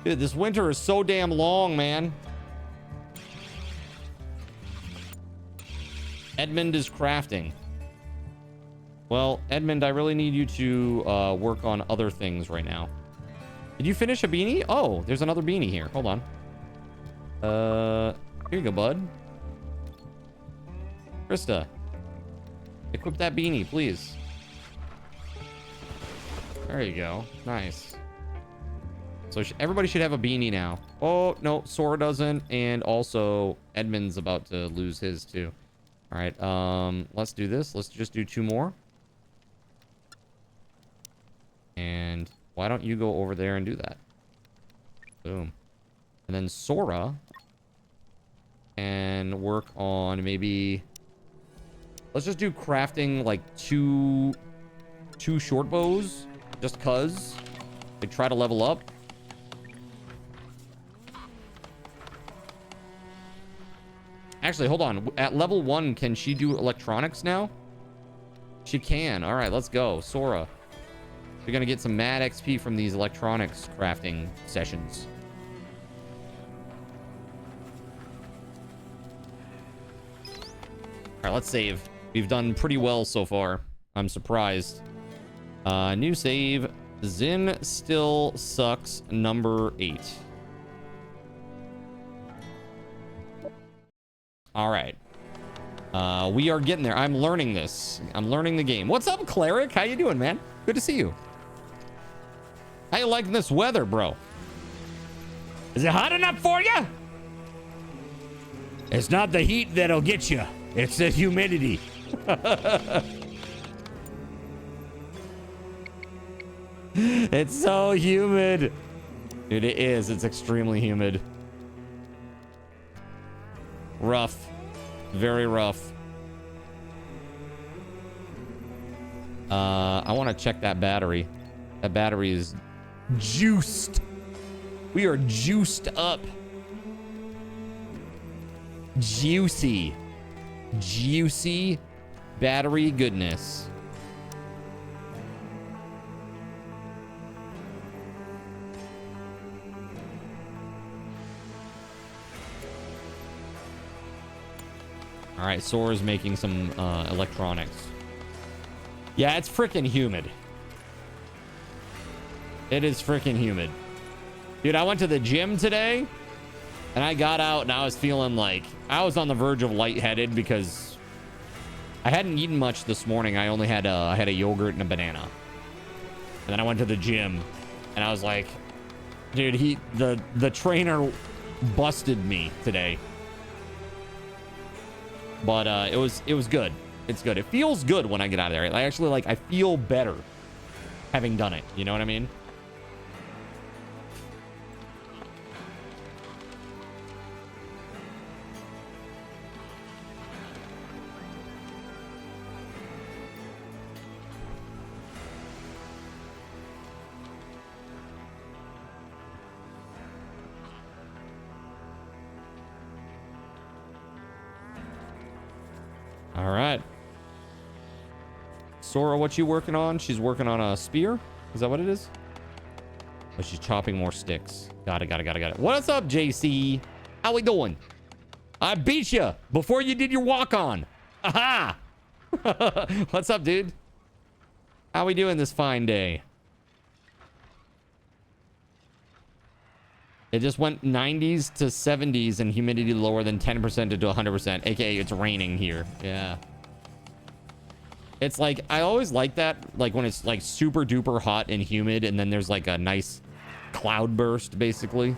dude, this winter is so damn long, man. Edmund is crafting. Well, Edmund, I really need you to work on other things right now. Did you finish a beanie? Oh, there's another beanie here. Hold on. Here you go, bud. Krista, equip that beanie, please. There you go. Nice. So everybody should have a beanie now. Oh, no, Sora doesn't. And also, Edmund's about to lose his too. All right, let's do this. Let's just do 2 more. And why don't you go over there and do that? Boom. And then Sora and work on maybe... Let's just do crafting like two short bows. Just cuz. They try to level up. Actually, hold on. At level 1, can she do electronics now? She can. All right, let's go. Sora. You're going to get some mad XP from these electronics crafting sessions. All right, let's save. We've done pretty well so far. I'm surprised. New save. Zin still sucks. Number 8. All right. We are getting there. I'm learning this. I'm learning the game. What's up, Cleric? How you doing, man? Good to see you. How you liking this weather, bro? Is it hot enough for you? It's not the heat that'll get you. It's the humidity. It's so humid. Dude, it is. It's extremely humid. Rough. Very rough. I want to check that battery. That battery is juiced. We are juiced up. Juicy. Juicy battery goodness. All right, Sora's making some electronics. Yeah, it's freaking humid. It is freaking humid. Dude, I went to the gym today, and I got out, and I was feeling like I was on the verge of lightheaded because I hadn't eaten much this morning. I only had I had a yogurt and a banana. And then I went to the gym, and I was like, dude, the trainer busted me today. But it was good. It's good. It feels good when I get out of there. I actually I feel better having done it. You know what I mean? All right. Sora, what you working on? She's working on a spear. Is that what it is? Oh, she's chopping more sticks. Got it. What's up, JC? How we doing? I beat you before you did your walk-on. Aha! What's up, dude? How we doing this fine day? It just went 90s to 70s and humidity lower than 10% to 100%, aka it's raining here. Yeah. It's like, I always like that, like when it's like super duper hot and humid and then there's like a nice cloud burst, basically.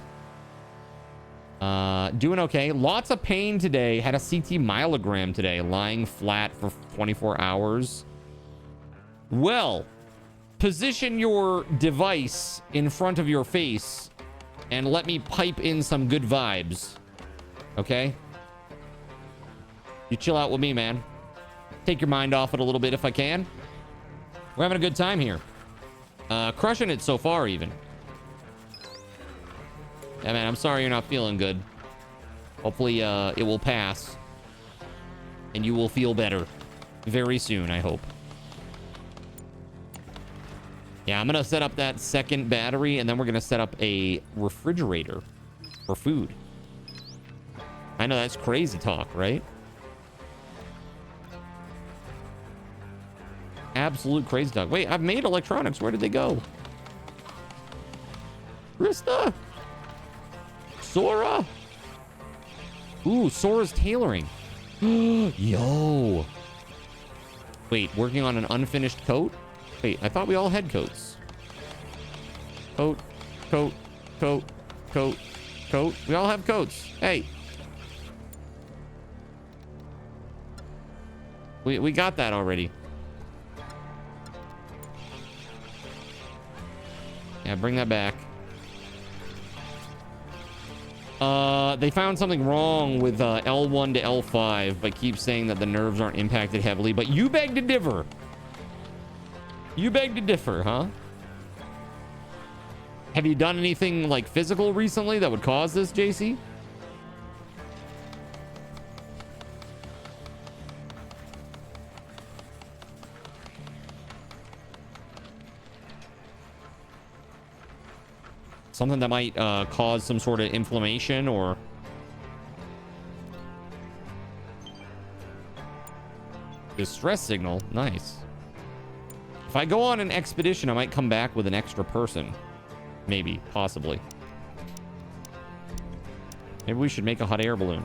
Doing okay. Lots of pain today. Had a CT myelogram today, lying flat for 24 hours. Well, position your device in front of your face and let me pipe in some good vibes. Okay? You chill out with me, man. Take your mind off it a little bit if I can. We're having a good time here. Crushing it so far, even. Yeah, man, I'm sorry you're not feeling good. Hopefully, it will pass. And you will feel better very soon, I hope. Yeah, I'm gonna set up that second battery, and then we're gonna set up a refrigerator for food. I know that's crazy talk, right? Absolute crazy talk. Wait, I've made electronics. Where did they go? Krista? Sora? Ooh, Sora's tailoring. Yo. Wait, working on an unfinished coat? Wait, I thought we all had coats. Coat, coat, coat, coat, coat. We all have coats. Hey. We got that already. Yeah, bring that back. They found something wrong with L1 to L5, but keep saying that the nerves aren't impacted heavily. But you beg to differ. You beg to differ, huh? Have you done anything like physical recently that would cause this, JC? Something that might cause some sort of inflammation or... distress signal. Nice. If I go on an expedition, I might come back with an extra person. Maybe. Possibly. Maybe we should make a hot air balloon.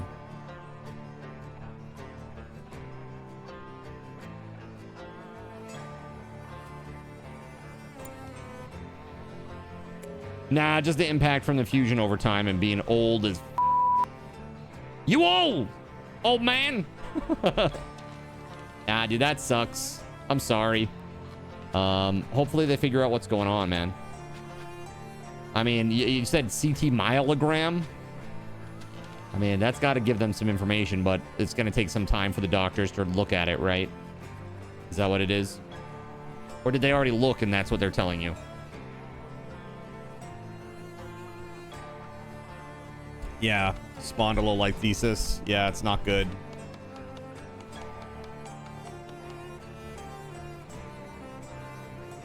Nah, just the impact from the fusion over time and being old as... You old! Old man! Nah, dude, that sucks. I'm sorry. Hopefully they figure out what's going on, man. I mean, you said CT myelogram? I mean, that's got to give them some information, but it's going to take some time for the doctors to look at it, right? Is that what it is? Or did they already look and that's what they're telling you? Yeah, spondylolisthesis. Yeah, it's not good.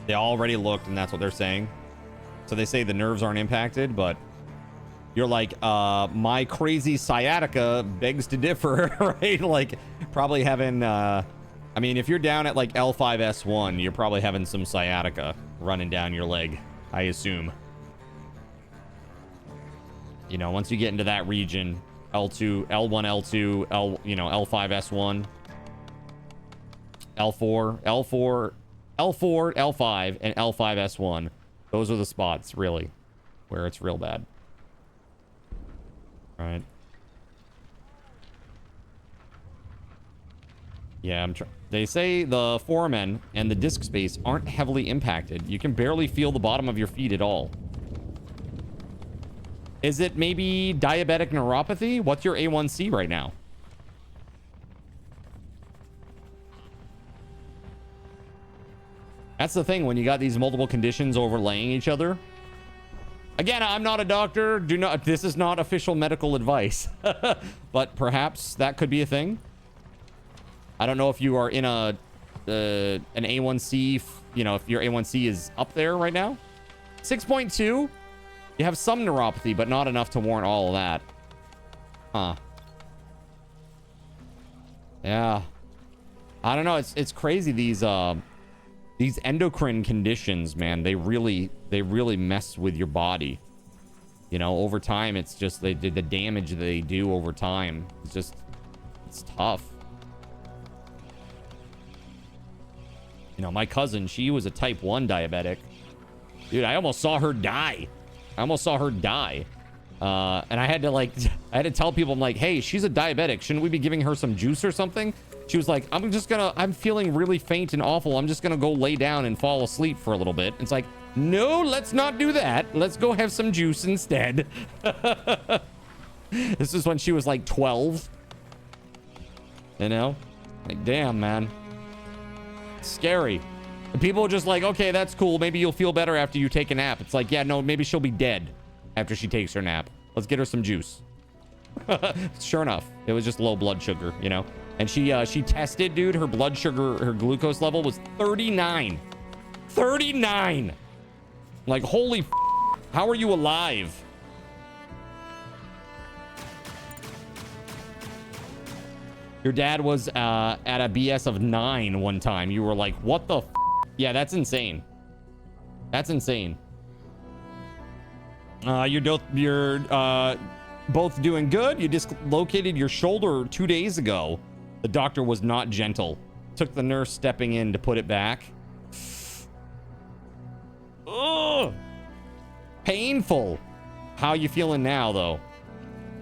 They already looked, and that's what they're saying. So they say the nerves aren't impacted, but you're like, my crazy sciatica begs to differ, right? Like, probably having, I mean, if you're down at like L5S1, you're probably having some sciatica running down your leg, I assume. You know, once you get into that region, L2, L1, L2, L5S1, L4, L5, and L5S1. Those are the spots, really, where it's real bad. All right. Yeah, they say the foramen and the disc space aren't heavily impacted. You can barely feel the bottom of your feet at all. Is it maybe diabetic neuropathy? What's your A1C right now? That's the thing when you got these multiple conditions overlaying each other. Again, I'm not a doctor. This is not official medical advice. But perhaps that could be a thing. I don't know if you are in an A1C, you know, if your A1C is up there right now. 6.2. You have some neuropathy, but not enough to warrant all of that. Huh. Yeah. I don't know. It's crazy. These endocrine conditions, man, they really mess with your body. You know, over time, it's just the damage they do over time. It's tough. You know, my cousin, she was a type 1 diabetic. Dude, I almost saw her die. And I had to tell people, I'm like, hey, she's a diabetic. Shouldn't we be giving her some juice or something? She was like, I'm feeling really faint and awful. I'm just gonna go lay down and fall asleep for a little bit. It's like, no, let's not do that. Let's go have some juice instead. This is when she was like 12. You know? Like, damn, man. Scary. And people are just like, okay, that's cool. Maybe you'll feel better after you take a nap. It's like, yeah, no, maybe she'll be dead after she takes her nap. Let's get her some juice. Sure enough, it was just low blood sugar, you know? And she tested, dude, her blood sugar, her glucose level was 39. 39! Like, holy f***, how are you alive? Your dad was at a BS of 9 one time. You were like, what the f***? Yeah, that's insane. That's insane. You're both doing good. You dislocated your shoulder 2 days ago. The doctor was not gentle. Took the nurse stepping in to put it back. Ugh. Painful. How you feeling now, though?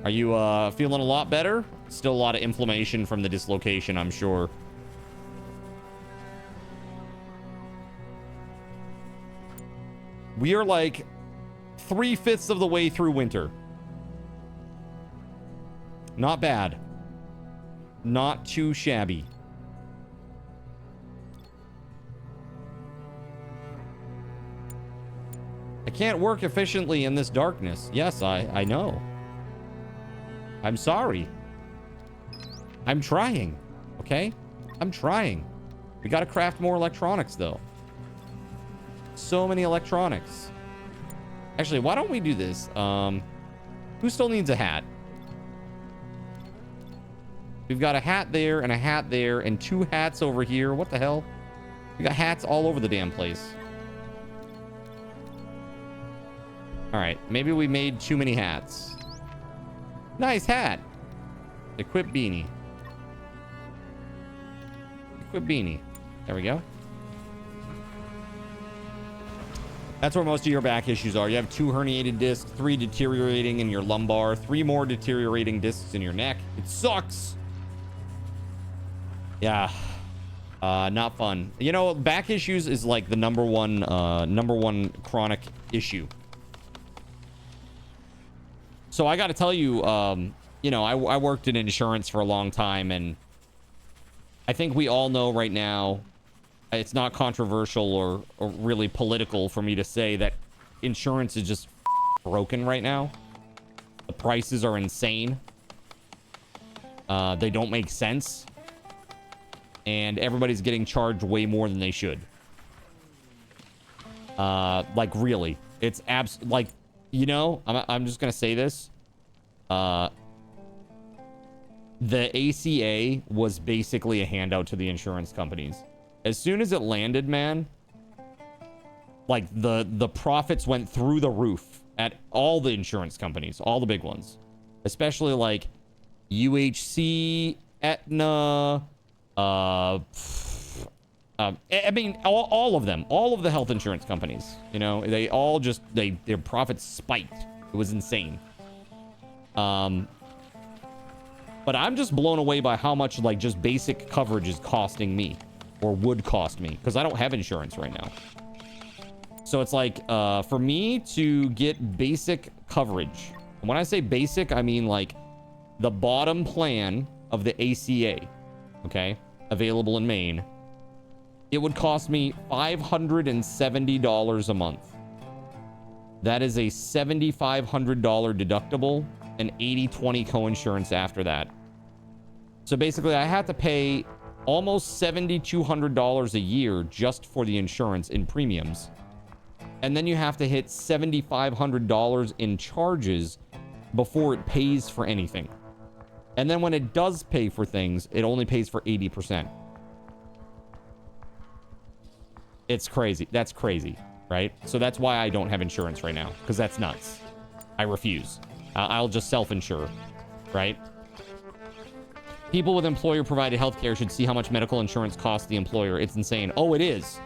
Are you feeling a lot better? Still a lot of inflammation from the dislocation, I'm sure. We are like 3/5 of the way through winter. Not bad. Not too shabby. I can't work efficiently in this darkness. Yes, I know. I'm sorry. I'm trying. Okay? I'm trying. We gotta craft more electronics, though. So many electronics. Actually, why don't we do this? Who still needs a hat? We've got a hat there and a hat there and 2 hats over here. What the hell? We got hats all over the damn place. All right, maybe we made too many hats. Nice hat. Equip beanie. Equip beanie. There we go. That's where most of your back issues are. You have 2 herniated discs, 3 deteriorating in your lumbar, 3 more deteriorating discs in your neck. It sucks. Yeah. Not fun. You know, back issues is like the number one chronic issue. So I got to tell you, you know, I worked in insurance for a long time, and I think we all know right now, it's not controversial or really political for me to say that insurance is just broken right now. The prices are insane. They don't make sense. And everybody's getting charged way more than they should. Like, really. It's like, you know, I'm just going to say this. The ACA was basically a handout to the insurance companies. As soon as it landed, man, like the profits went through the roof at all the insurance companies, all the big ones, especially like UHC, Aetna, I mean, all of them, all of the health insurance companies, you know, they all just, their profits spiked. It was insane. But I'm just blown away by how much like just basic coverage is costing me, or would cost me, because I don't have insurance right now. So it's like, for me to get basic coverage, and when I say basic, I mean like the bottom plan of the ACA, okay, available in Maine, it would cost me $570 a month. That is a $7,500 deductible and 80/20 coinsurance after that. So basically I have to pay almost $7,200 a year just for the insurance in premiums. And then you have to hit $7,500 in charges before it pays for anything. And then when it does pay for things, it only pays for 80%. It's crazy. That's crazy, right? So that's why I don't have insurance right now, because that's nuts. I refuse. I'll just self-insure, right? People with employer-provided healthcare should see how much medical insurance costs the employer. It's insane. Oh, it is.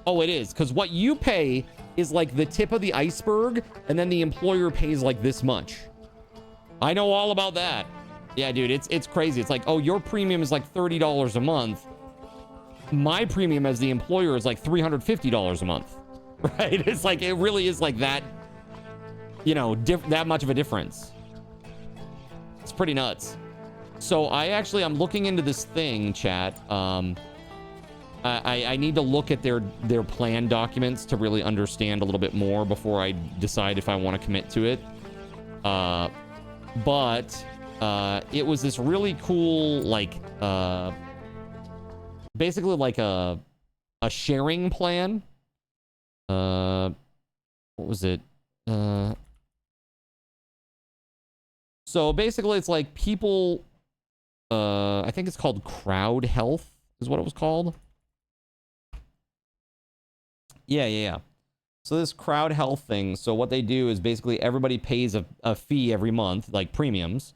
Oh, it is. Because what you pay is like the tip of the iceberg, and then the employer pays like this much. I know all about that. Yeah, dude, it's crazy. It's like, oh, your premium is like $30 a month. My premium as the employer is like $350 a month, right? It's like, it really is like that, you know, that much of a difference. It's pretty nuts. So I'm looking into this thing, chat. I need to look at their plan documents to really understand a little bit more before I decide if I want to commit to it. But it was this really cool, like, basically like a sharing plan. What was it? So basically it's like people, I think it's called Crowd Health is what it was called. Yeah. So this Crowd Health thing, so what they do is basically everybody pays a fee every month, like premiums,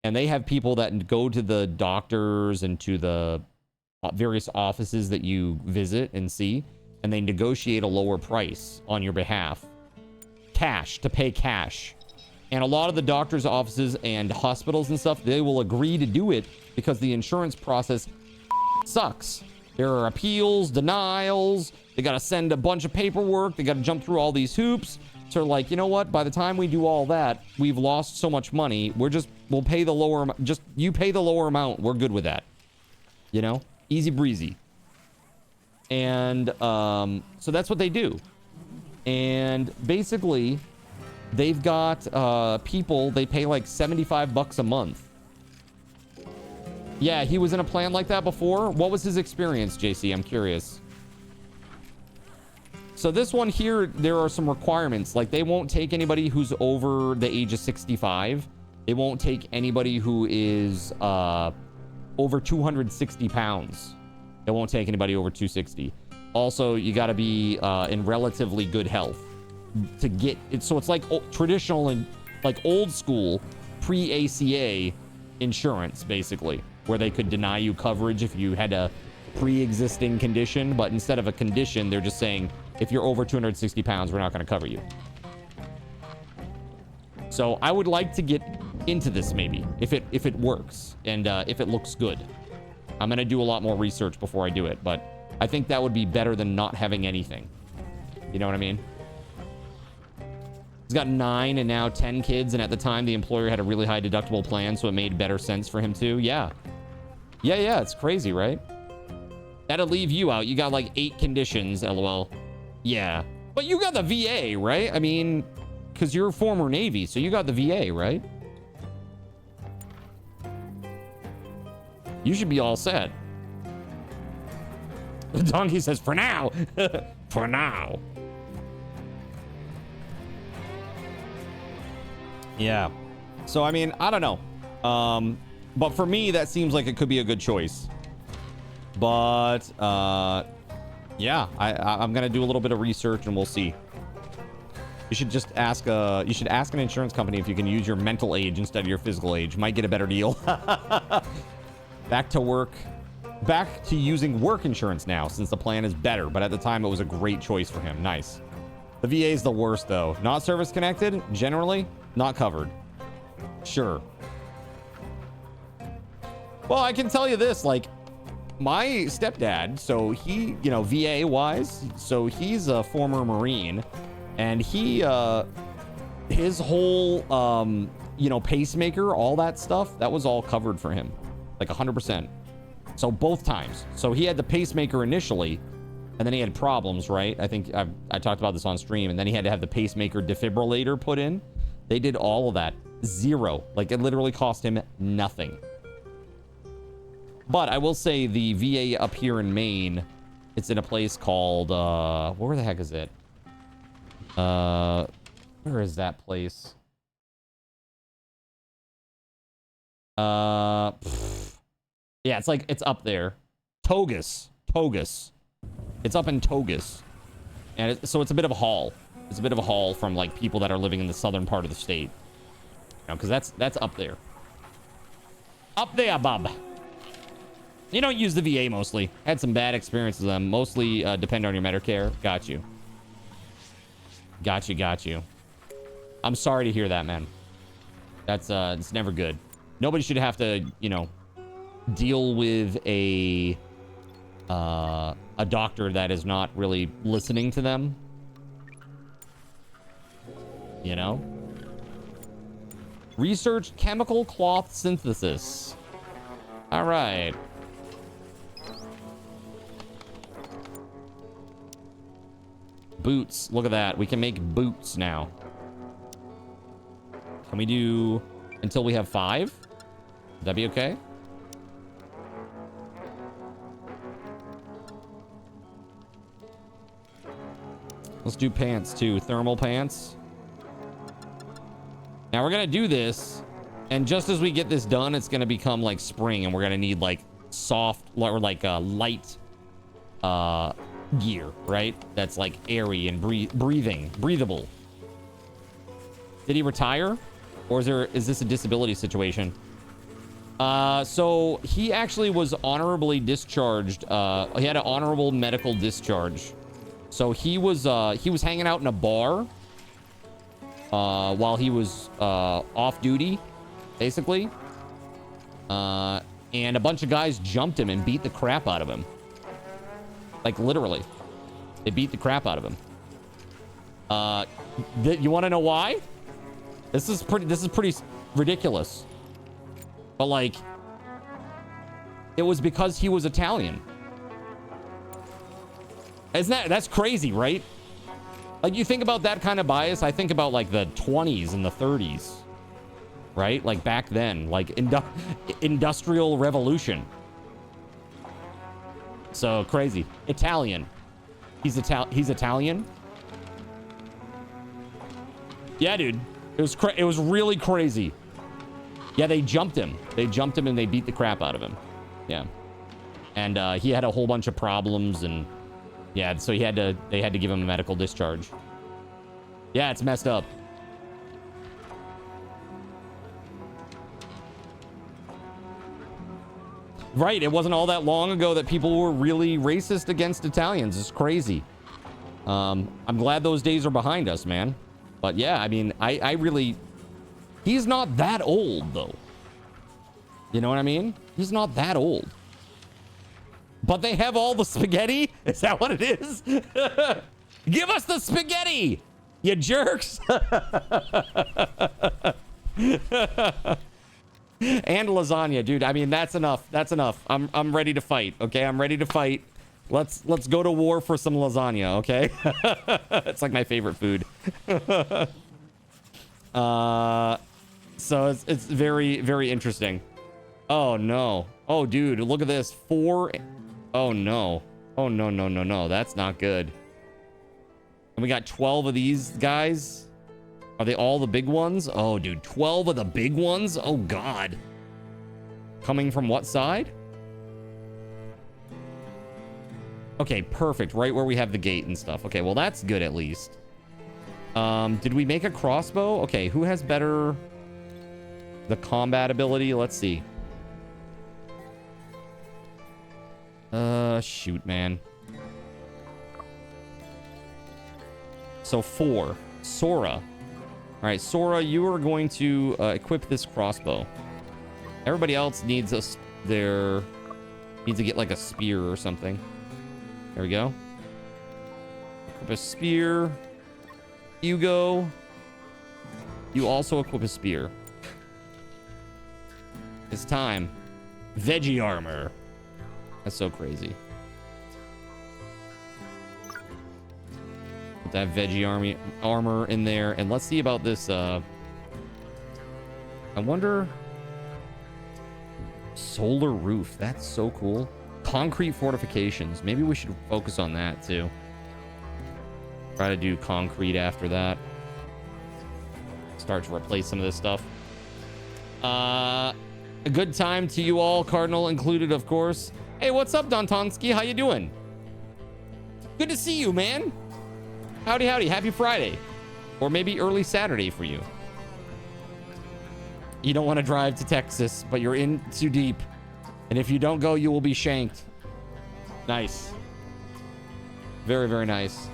and they have people that go to the doctors and to the various offices that you visit and see, and they negotiate a lower price on your behalf. To pay cash. And a lot of the doctors' offices and hospitals and stuff, they will agree to do it because the insurance process sucks. There are appeals, denials. They got to send a bunch of paperwork. They got to jump through all these hoops. So like, you know what? By the time we do all that, we've lost so much money. We'll pay the lower amount. Just you pay the lower amount. We're good with that. You know, easy breezy. And so that's what they do. And basically, they've got people. They pay like $75 a month. Yeah, he was in a plan like that before. What was his experience, JC? I'm curious. So this one here, there are some requirements. Like, they won't take anybody who's over the age of 65. They won't take anybody who is over 260 pounds. They won't take anybody over 260. Also, you got to be in relatively good health to get it. So it's like traditional and like old school pre-ACA insurance, basically, where they could deny you coverage if you had a pre-existing condition, but instead of a condition, they're just saying, if you're over 260 pounds, we're not going to cover you. So I would like to get into this maybe, if it works, and if it looks good. I'm going to do a lot more research before I do it, but I think that would be better than not having anything. You know what I mean? He's got 9 and now 10 kids, and at the time, the employer had a really high deductible plan, so it made better sense for him too. Yeah, it's crazy, right? That'll leave you out. You got like 8 conditions, LOL. Yeah, but you got the VA, right? I mean, because you're former Navy, so you got the VA, right? You should be all set. The donkey says, for now. For now. Yeah. So, I mean, I don't know. But for me, that seems like it could be a good choice. But, yeah, I'm going to do a little bit of research and we'll see. You should just ask an insurance company if you can use your mental age instead of your physical age. Might get a better deal. Back to work. Back to using work insurance now, since the plan is better. But at the time, it was a great choice for him. Nice. The VA is the worst, though. Not service connected, generally, not covered. Sure. Well, I can tell you this, like, my stepdad, so he, you know, VA-wise, so he's a former Marine, and he, his whole, you know, pacemaker, all that stuff, that was all covered for him. Like 100%. So both times. So he had the pacemaker initially, and then he had problems, right? I think I talked about this on stream, and then he had to have the pacemaker defibrillator put in. They did all of that. Zero. Like, it literally cost him nothing. But I will say the VA up here in Maine, it's in a place called, where the heck is it? Where is that place? Yeah, it's like, it's up there. Togus. It's up in Togus. And so it's a bit of a haul. It's a bit of a haul from, like, people that are living in the southern part of the state. You know, because that's up there. Up there, bub. You don't use the VA mostly. Had some bad experiences with them. Mostly depend on your Medicare. Got you. Got you. I'm sorry to hear that, man. That's it's never good. Nobody should have to, you know, deal with a doctor that is not really listening to them. You know? Research chemical cloth synthesis. All right. Boots. Look at that. We can make boots now. Can we do until we have 5? Would that be okay? Let's do pants too. Thermal pants. Now we're gonna do this, and just as we get this done, it's gonna become like spring, and we're gonna need like soft or like light gear, right? That's like airy and breathable. Did he retire, or is this a disability situation? So he actually was honorably discharged. He had an honorable medical discharge. So he was hanging out in a bar while he was off duty, basically. And a bunch of guys jumped him and beat the crap out of him. Like literally, they beat the crap out of him. You want to know why? This is pretty ridiculous. But like, it was because he was Italian. That's crazy, right? Like, you think about that kind of bias, I think about like the 20s and the 30s, right? Like back then, like industrial revolution. So crazy. Italian. He's Italian. Yeah, dude. It was really crazy. Yeah, they jumped him. They jumped him and they beat the crap out of him. Yeah. And he had a whole bunch of problems, and yeah, so they had to give him a medical discharge. Yeah, it's messed up. Right, it wasn't all that long ago that people were really racist against Italians. It's crazy. I'm glad those days are behind us, man. But yeah, I mean, I really... He's not that old, though. You know what I mean? He's not that old. But they have all the spaghetti? Is that what it is? Give us the spaghetti, you jerks. And lasagna, dude. I mean, that's enough. That's enough. I'm ready to fight. Okay, I'm ready to fight. Let's go to war for some lasagna. Okay, it's like my favorite food. So it's very, very interesting. Oh no. Oh dude, look at this. 4. Oh no. Oh no, no, no, no. That's not good. And we got 12 of these guys. Are they all the big ones? Oh dude, 12 of the big ones? Oh god. Coming from what side? Okay, perfect. Right where we have the gate and stuff. Okay, well that's good at least. Did we make a crossbow? Okay, who has better the combat ability? Let's see. Shoot, man. So 4. Sora. All right, Sora, you are going to equip this crossbow. Everybody else needs needs to get like a spear or something. There we go. Equip a spear. Hugo, you also equip a spear. It's time. Veggie armor. That's so crazy. Put that veggie armor in there. And let's see about this. I wonder. Solar roof. That's so cool. Concrete fortifications. Maybe we should focus on that too. Try to do concrete after that. Start to replace some of this stuff. A good time to you all, Cardinal included, of course. Hey, what's up, Dontonsky? How you doing? Good to see you, man. Howdy, howdy. Happy Friday. Or maybe early Saturday for you. You don't want to drive to Texas, but you're in too deep. And if you don't go, you will be shanked. Nice. Very, very nice.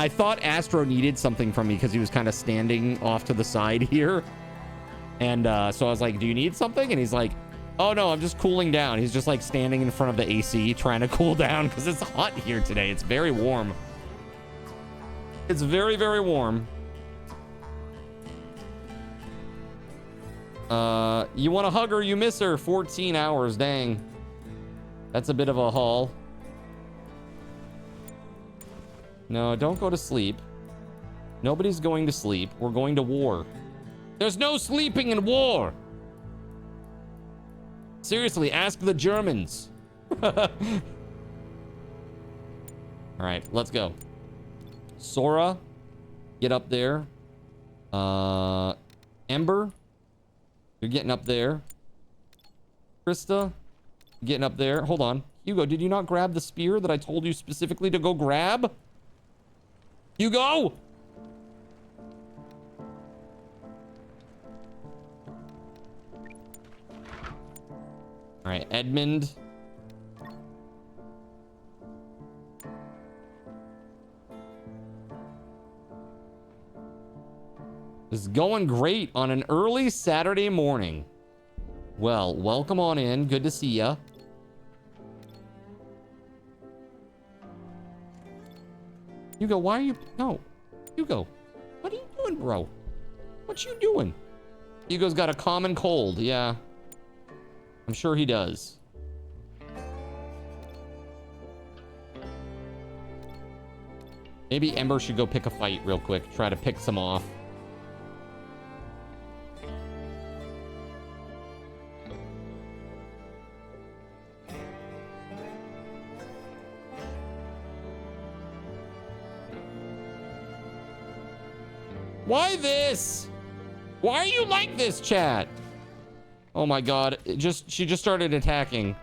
I thought Astro needed something from me because he was kind of standing off to the side here. And so I was like, do you need something? And he's like, oh, no, I'm just cooling down. He's just like standing in front of the AC trying to cool down because it's hot here today. It's very warm. It's very, very warm. You want to hug her, you miss her. 14 hours, dang. That's a bit of a haul. No, don't go to sleep. Nobody's going to sleep. We're going to war. There's no sleeping in war. Seriously, ask the Germans. All right, let's go. Sora, get up there. Ember, you're getting up there. Krista, getting up there. Hold on. Hugo, did you not grab the spear that I told you specifically to go grab? Hugo! All right, Edmund. This is going great on an early Saturday morning. Well, welcome on in. Good to see ya. Hugo, why are you... No. Hugo, what are you doing, bro? What you doing? Hugo's got a common cold. Yeah. I'm sure he does. Maybe Ember should go pick a fight real quick. Try to pick some off. Why this? Why are you like this, chat? Oh my god, she just started attacking.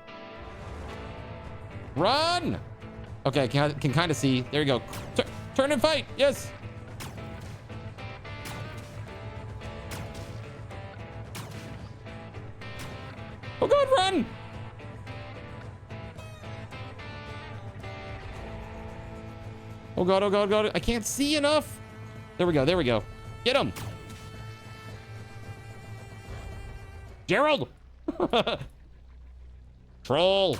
Run! Okay, I can kind of see. There you go. Turn and fight. Yes. Oh god, run! Oh god, oh god, oh god. I can't see enough. There we go. There we go. Get him. Gerald. Troll.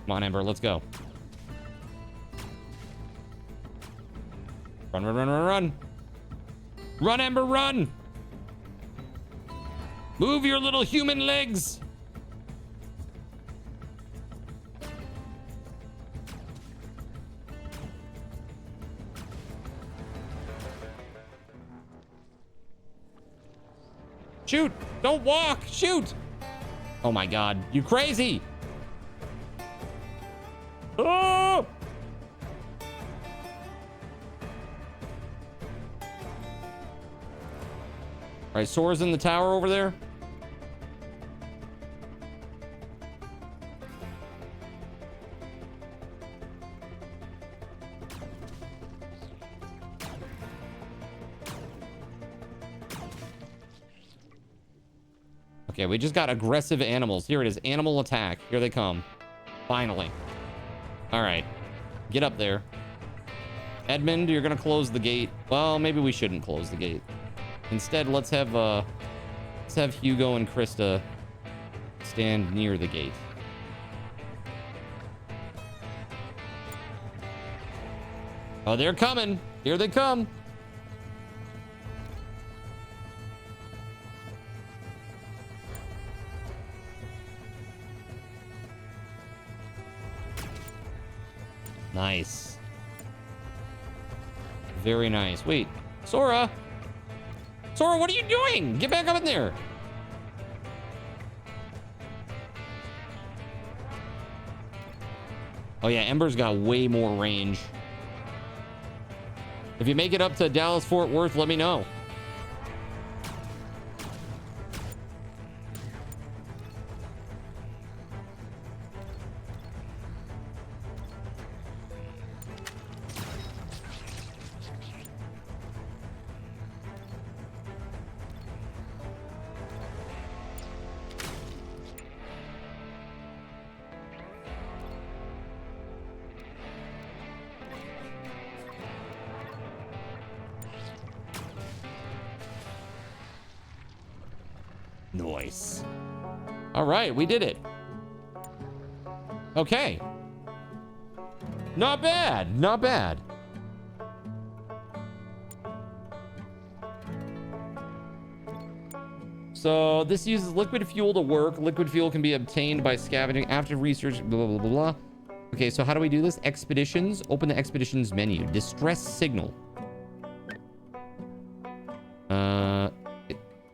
Come on, Ember, let's go. Run, run, run, run, run. Run, Ember, run. Move your little human legs. Shoot. Don't walk. Shoot. Oh, my God. You crazy. Oh! All right, Sora's in the tower over there. Okay, we just got aggressive animals. Here it is, animal attack. Here they come. Finally. All right, get up there. Edmund, you're gonna close the gate. Well, maybe we shouldn't close the gate. Instead, let's have Hugo and Krista stand near the gate. Oh, they're coming. Here they come. Nice. Very nice. Wait, Sora. Sora, what are you doing? Get back up in there. Oh yeah, Ember's got way more range. If you make it up to Dallas Fort Worth, let me know. Nice. All right, we did it. Okay. Not bad. Not bad. So this uses liquid fuel to work. Liquid fuel can be obtained by scavenging after research, blah, blah, blah, blah. Okay, so how do we do this? Expeditions. Open the expeditions menu. Distress signal.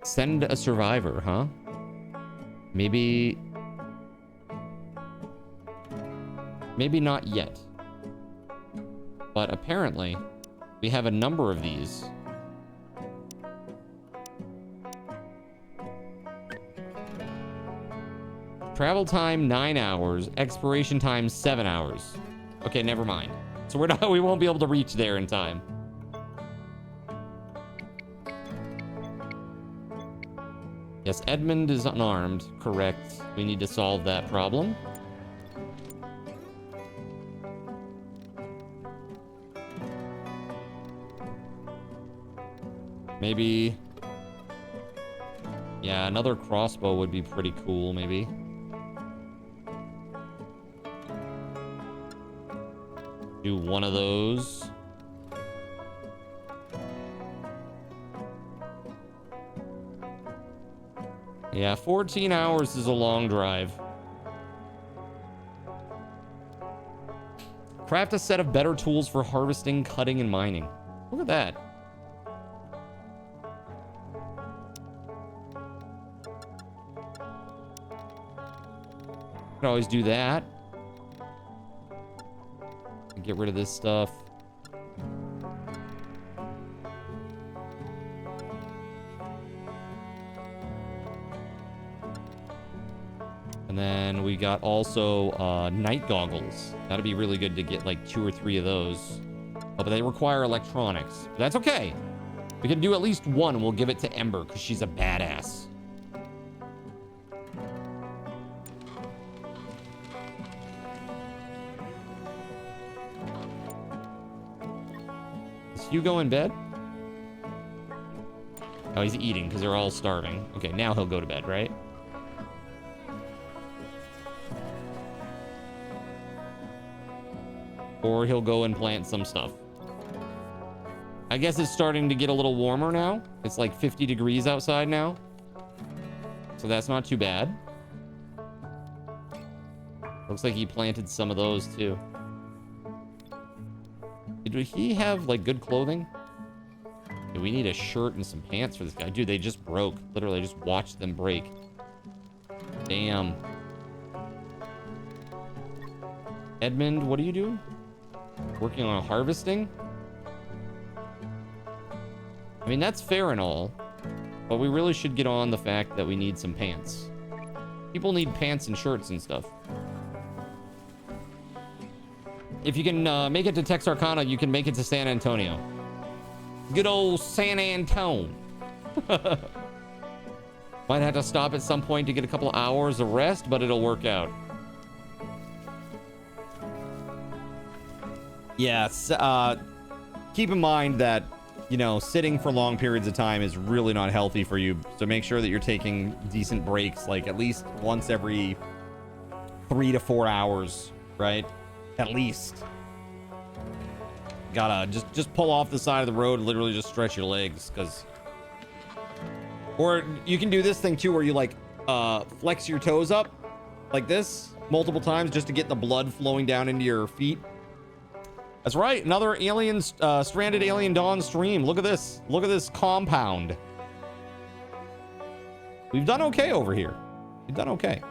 Send a survivor, huh? Maybe not yet. But apparently, we have a number of these. Travel time 9 hours. Expiration time 7 hours. Okay, never mind. So we won't be able to reach there in time. Yes, Edmund is unarmed. Correct. We need to solve that problem. Maybe... yeah, another crossbow would be pretty cool, maybe. Do one of those. Yeah, 14 hours is a long drive. Craft a set of better tools for harvesting, cutting, and mining. Look at that. Could always do that. Get rid of this stuff. And then we got also night goggles. That'd be really good to get like 2 or 3 of those. Oh, but they require electronics. But that's okay. We can do at least one, and we'll give it to Ember because she's a badass. Is Hugo in bed? Oh, he's eating because they're all starving. Okay, now he'll go to bed, right? Or he'll go and plant some stuff. I guess it's starting to get a little warmer now. It's like 50 degrees outside now. So that's not too bad. Looks like he planted some of those too. Did he have like good clothing? Yeah, we need a shirt and some pants for this guy. Dude, they just broke. Literally, I just watched them break. Damn. Edmund, what are you doing? Working on harvesting? I mean, that's fair and all, but we really should get on the fact that we need some pants. People need pants and shirts and stuff. If you can make it to Texarkana, you can make it to San Antonio. Good old San Antone. Might have to stop at some point to get a couple hours of rest, but it'll work out. Yes, keep in mind that, you know, sitting for long periods of time is really not healthy for you. So make sure that you're taking decent breaks, like at least once every 3 to 4 hours, right? At least. Gotta just pull off the side of the road, literally just stretch your legs, because... Or you can do this thing too, where you like flex your toes up like this multiple times just to get the blood flowing down into your feet. That's right, another alien, Stranded Alien Dawn stream. Look at this. Look at this compound. We've done okay over here. We've done okay.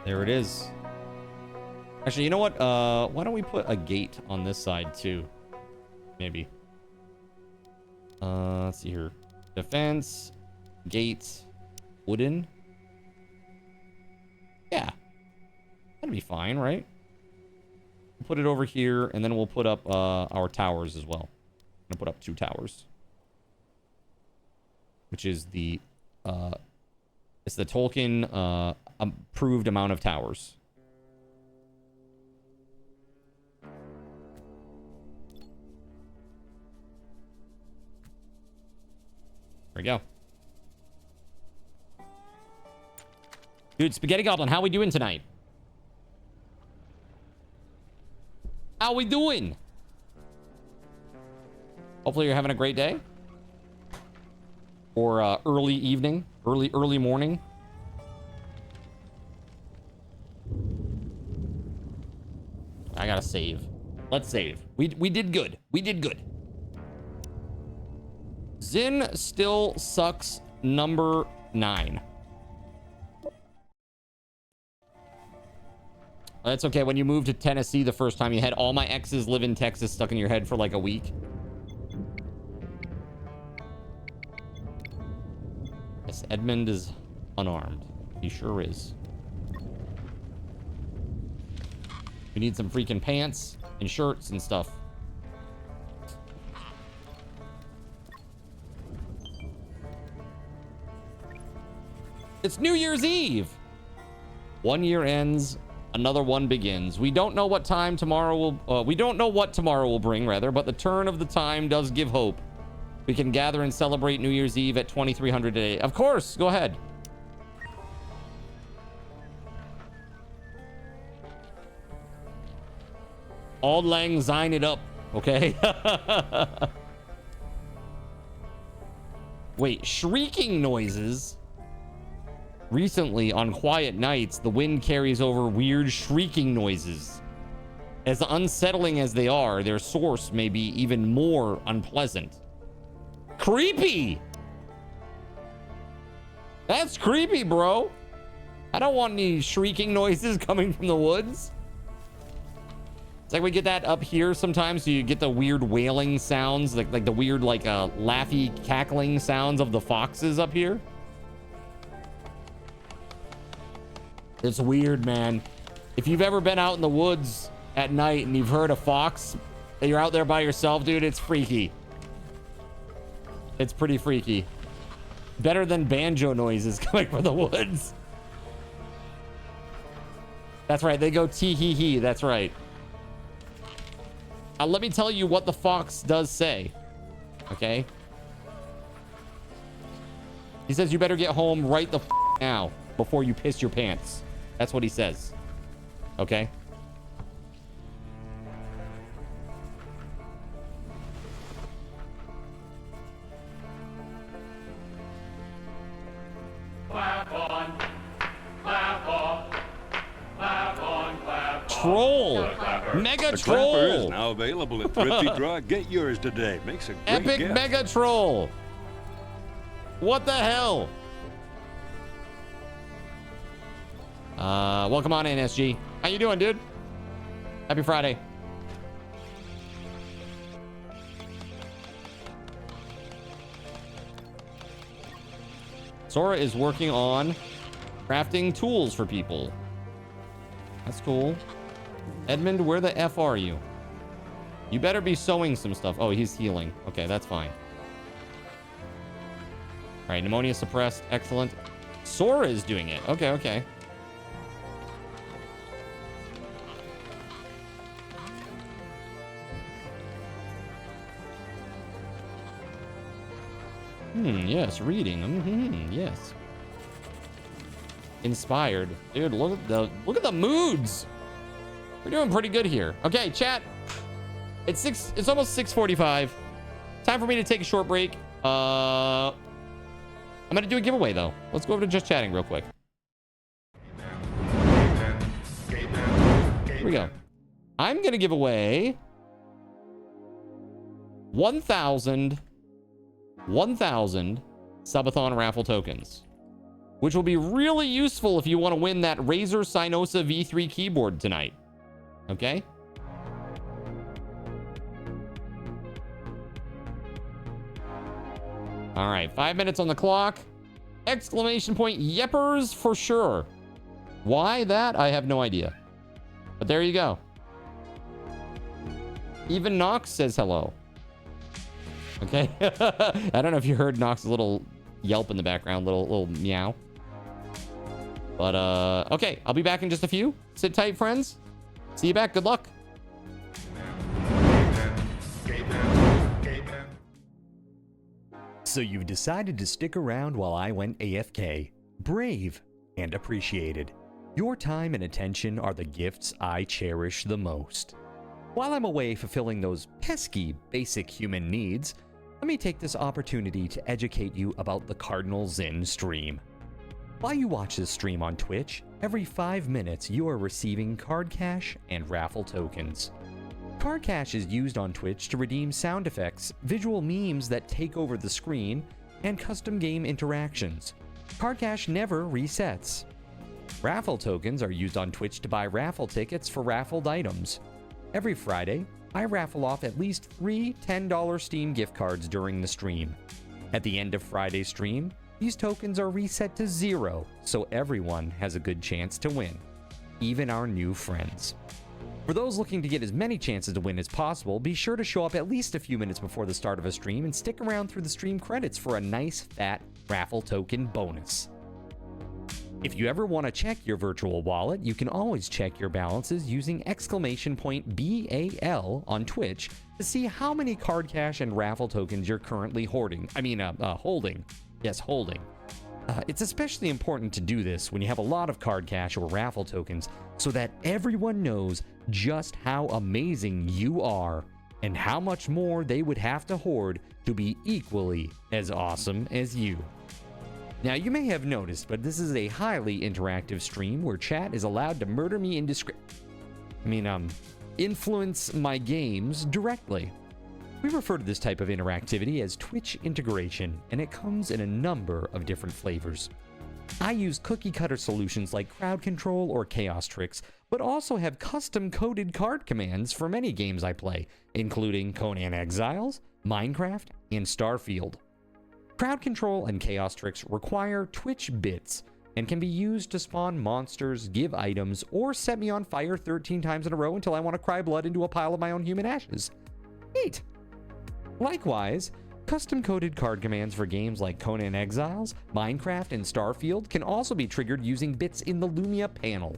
There it is. Actually, you know what? Why don't we put a gate on this side too? Maybe. Let's see here. Defense. Gate, wooden. Yeah, that'd be fine, right? We'll put it over here, and then we'll put up our towers as well. I'm gonna put up 2 towers, which is the it's the Tolkien approved amount of towers. we go. Dude, Spaghetti Goblin, how we doing tonight? How we doing? Hopefully you're having a great day. Or early evening, early morning. I gotta save. Let's save. We did good. We did good. Zin still sucks number 9. That's okay. When you moved to Tennessee the first time, you had all my exes live in Texas stuck in your head for like a week. Yes, Edmund is unarmed. He sure is. We need some freaking pants and shirts and stuff. It's New Year's Eve. One year ends, another one begins. We don't know what time tomorrow will we don't know what tomorrow will bring, rather, but the turn of the time does give hope. We can gather and celebrate New Year's Eve at 2300 a day. Of course, go ahead. Auld Lang Syne it up, okay? Wait, shrieking noises? Recently, on quiet nights, the wind carries over weird shrieking noises. As unsettling as they are, their source may be even more unpleasant. Creepy! That's creepy, bro. I don't want any shrieking noises coming from the woods. It's like we get that up here sometimes, so you get the weird wailing sounds, like the weird, like, laughy, cackling sounds of the foxes up here. It's weird, man. If you've ever been out in the woods at night and you've heard a fox, and you're out there by yourself, dude, it's freaky. It's pretty freaky. Better than banjo noises coming from the woods. That's right, they go tee-hee-hee, that's right. Let me tell you what the fox does say, okay? He says you better get home right the now before you piss your pants. That's what he says, okay? Clap on, clap off, clap on, clap off. Troll! Mega The troll! clapper is now available at Thrifty Drug. Get yours today. Makes a great Epic gift. mega troll! What the hell? Welcome on in, SG. How you doing, dude? Happy Friday. Sora is working on crafting tools for people. That's cool. Edmund, where the F are you? You better be sewing some stuff. Oh, he's healing. Okay, that's fine. All right, pneumonia suppressed. Excellent. Sora is doing it. Okay, okay. Yes, reading. Yes. Inspired. Dude, look at the moods. We're doing pretty good here. Okay, chat. It's almost 6:45. Time for me to take a short break. I'm gonna do a giveaway though. Let's go over to just chatting real quick. Here we go. I'm gonna give away 1,000 Subathon raffle tokens, which will be really useful if you want to win that Razer Synosa V3 keyboard tonight. Okay? All right, 5 minutes on the clock. Exclamation point yeppers for sure. Why that? I have no idea. But there you go. Even Nox says hello. Okay. I don't know if you heard Nox's little yelp in the background, little meow. But okay, I'll be back in just a few. Sit tight, friends. See you back. Good luck. So you've decided to stick around while I went AFK. Brave and appreciated. Your time and attention are the gifts I cherish the most. While I'm away fulfilling those pesky basic human needs, let me take this opportunity to educate you about the Cardinal Zen stream. While you watch this stream on Twitch, every 5 minutes you are receiving card cash and raffle tokens. Card cash is used on Twitch to redeem sound effects, visual memes that take over the screen, and custom game interactions. Card cash never resets. Raffle tokens are used on Twitch to buy raffle tickets for raffled items. Every Friday, I raffle off at least 3 $10 Steam gift cards during the stream. At the end of Friday's stream, these tokens are reset to 0, so everyone has a good chance to win, even our new friends. For those looking to get as many chances to win as possible, be sure to show up at least a few minutes before the start of a stream and stick around through the stream credits for a nice fat raffle token bonus. If you ever want to check your virtual wallet, you can always check your balances using !BAL on Twitch to see how many card cash and raffle tokens you're currently holding. Yes, holding. It's especially important to do this when you have a lot of card cash or raffle tokens so that everyone knows just how amazing you are and how much more they would have to hoard to be equally as awesome as you. Now, you may have noticed, but this is a highly interactive stream where chat is allowed to murder me influence my games directly. We refer to this type of interactivity as Twitch integration, and it comes in a number of different flavors. I use cookie-cutter solutions like crowd control or chaos tricks, but also have custom-coded card commands for many games I play, including Conan Exiles, Minecraft, and Starfield. Crowd control and chaos tricks require Twitch bits and can be used to spawn monsters, give items, or set me on fire 13 times in a row until I want to cry blood into a pile of my own human ashes. Neat! Likewise, custom-coded card commands for games like Conan Exiles, Minecraft, and Starfield can also be triggered using bits in the Lumia panel,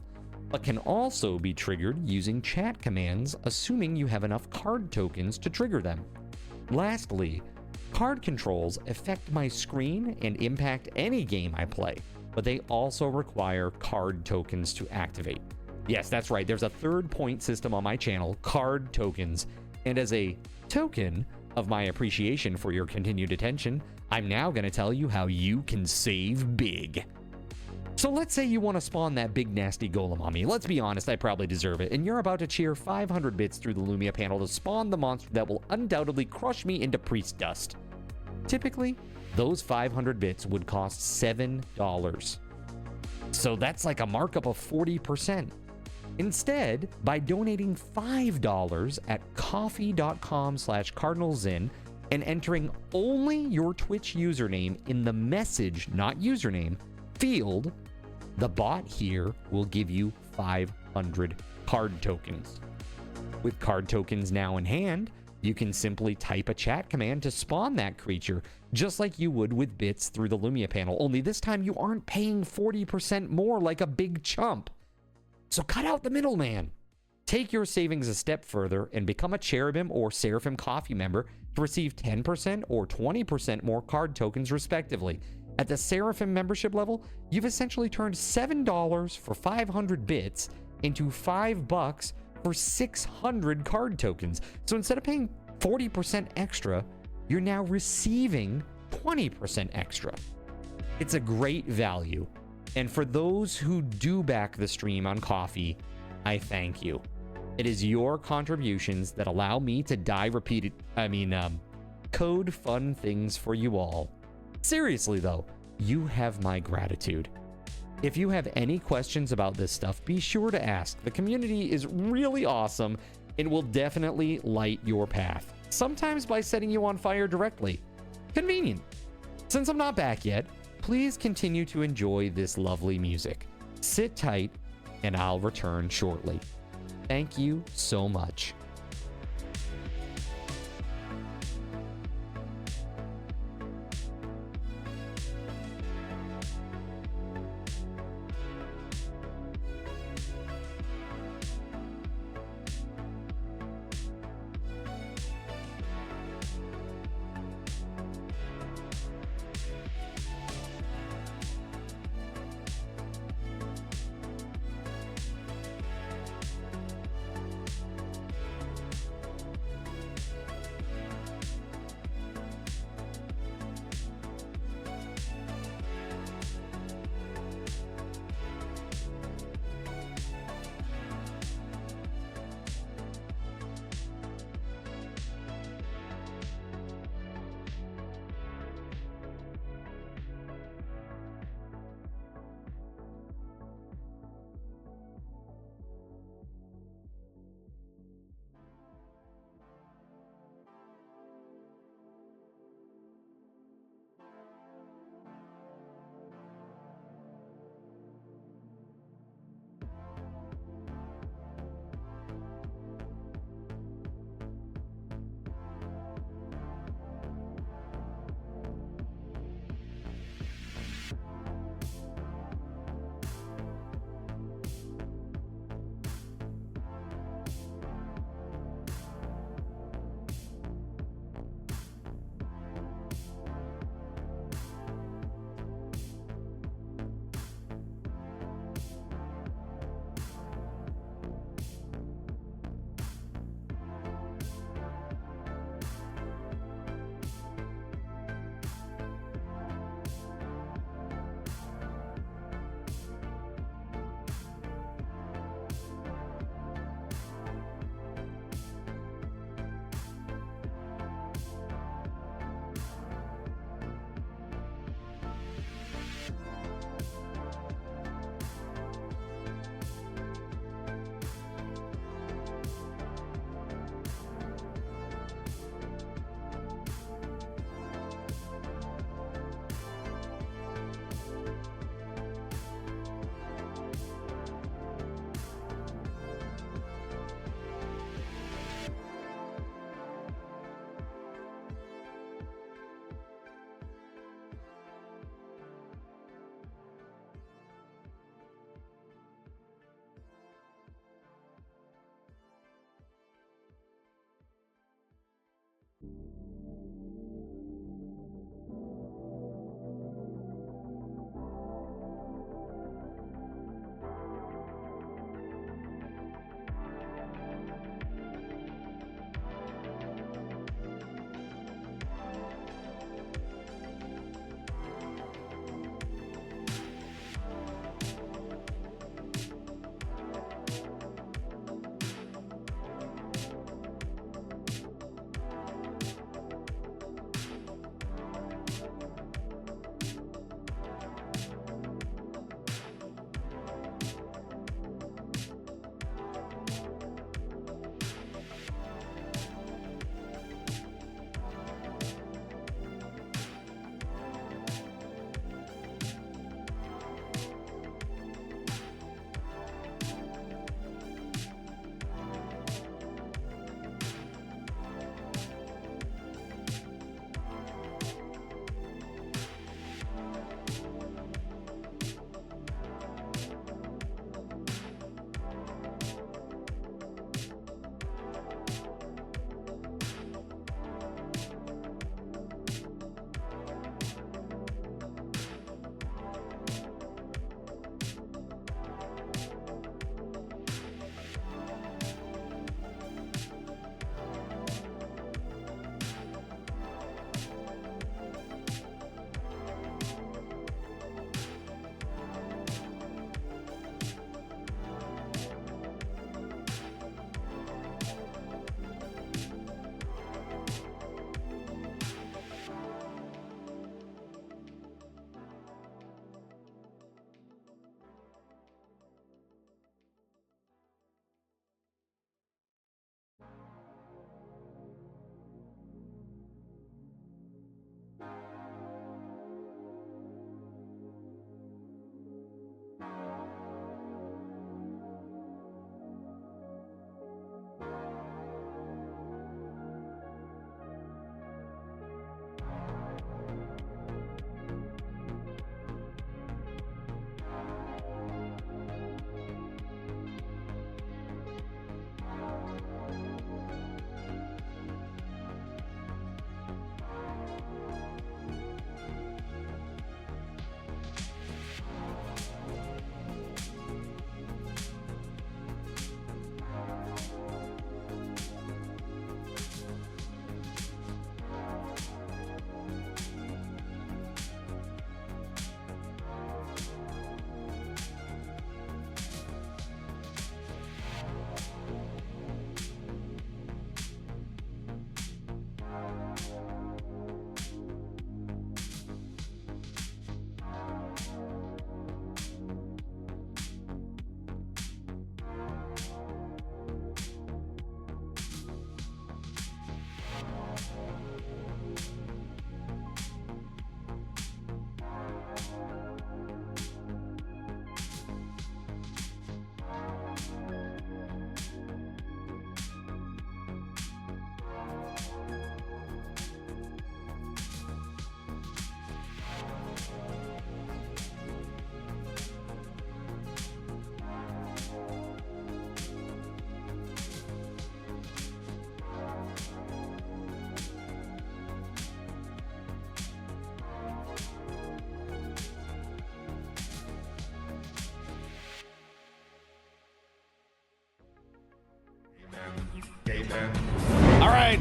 but can also be triggered using chat commands, assuming you have enough card tokens to trigger them. Lastly, card controls affect my screen and impact any game I play, but they also require card tokens to activate. Yes, that's right, there's a third point system on my channel, card tokens, and as a token of my appreciation for your continued attention, I'm now going to tell you how you can save big. So let's say you want to spawn that big nasty golem on me. Let's be honest, I probably deserve it, and you're about to cheer 500 bits through the Lumia panel to spawn the monster that will undoubtedly crush me into priest dust. Typically, those 500 bits would cost $7. So that's like a markup of 40%. Instead, by donating $5 at coffee.com/cardinalzin and entering only your Twitch username in the message, not username, field, the bot here will give you 500 card tokens. With card tokens now in hand, you can simply type a chat command to spawn that creature, just like you would with bits through the Lumia panel, only this time you aren't paying 40% more like a big chump. So cut out the middleman. Take your savings a step further and become a Cherubim or Seraphim Coffee member to receive 10% or 20% more card tokens respectively. At the Seraphim membership level, you've essentially turned $7 for 500 bits into $5 for 600 card tokens. So instead of paying 40% extra, you're now receiving 20% extra. It's a great value. And for those who do back the stream on Coffee, I thank you. It is your contributions that allow me to code fun things for you all. Seriously though, you have my gratitude. If you have any questions about this stuff, be sure to ask. The community is really awesome and will definitely light your path, sometimes by setting you on fire directly. Convenient. Since I'm not back yet, please continue to enjoy this lovely music. Sit tight, and I'll return shortly. Thank you so much.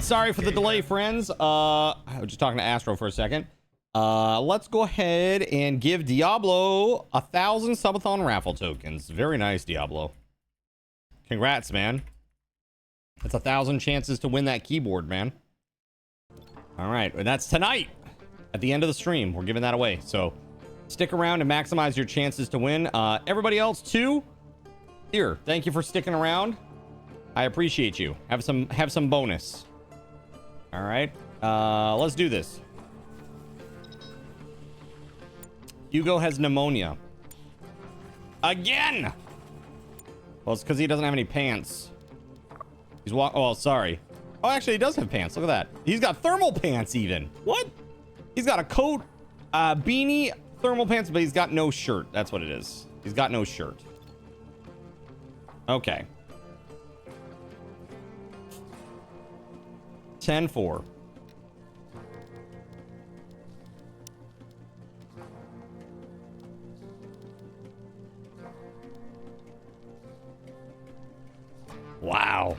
right, sorry for the delay, friends. I was just talking to Astro for a second. Let's go ahead and give Diablo 1,000 Subathon raffle tokens. Very nice, Diablo. Congrats, man. That's 1,000 chances to win that keyboard, man. All right, and that's tonight at the end of the stream. We're giving that away, so stick around and maximize your chances to win. Everybody else too, here, thank you for sticking around. I appreciate you. Have some bonus. All right, let's do this. Hugo has pneumonia again. Well, it's because he doesn't have any pants. He's oh, sorry. Oh, actually, he does have pants. Look at that. He's got thermal pants even. What? He's got a coat, beanie, thermal pants, but he's got no shirt. That's what it is. He's got no shirt. Okay. 10-4. Wow.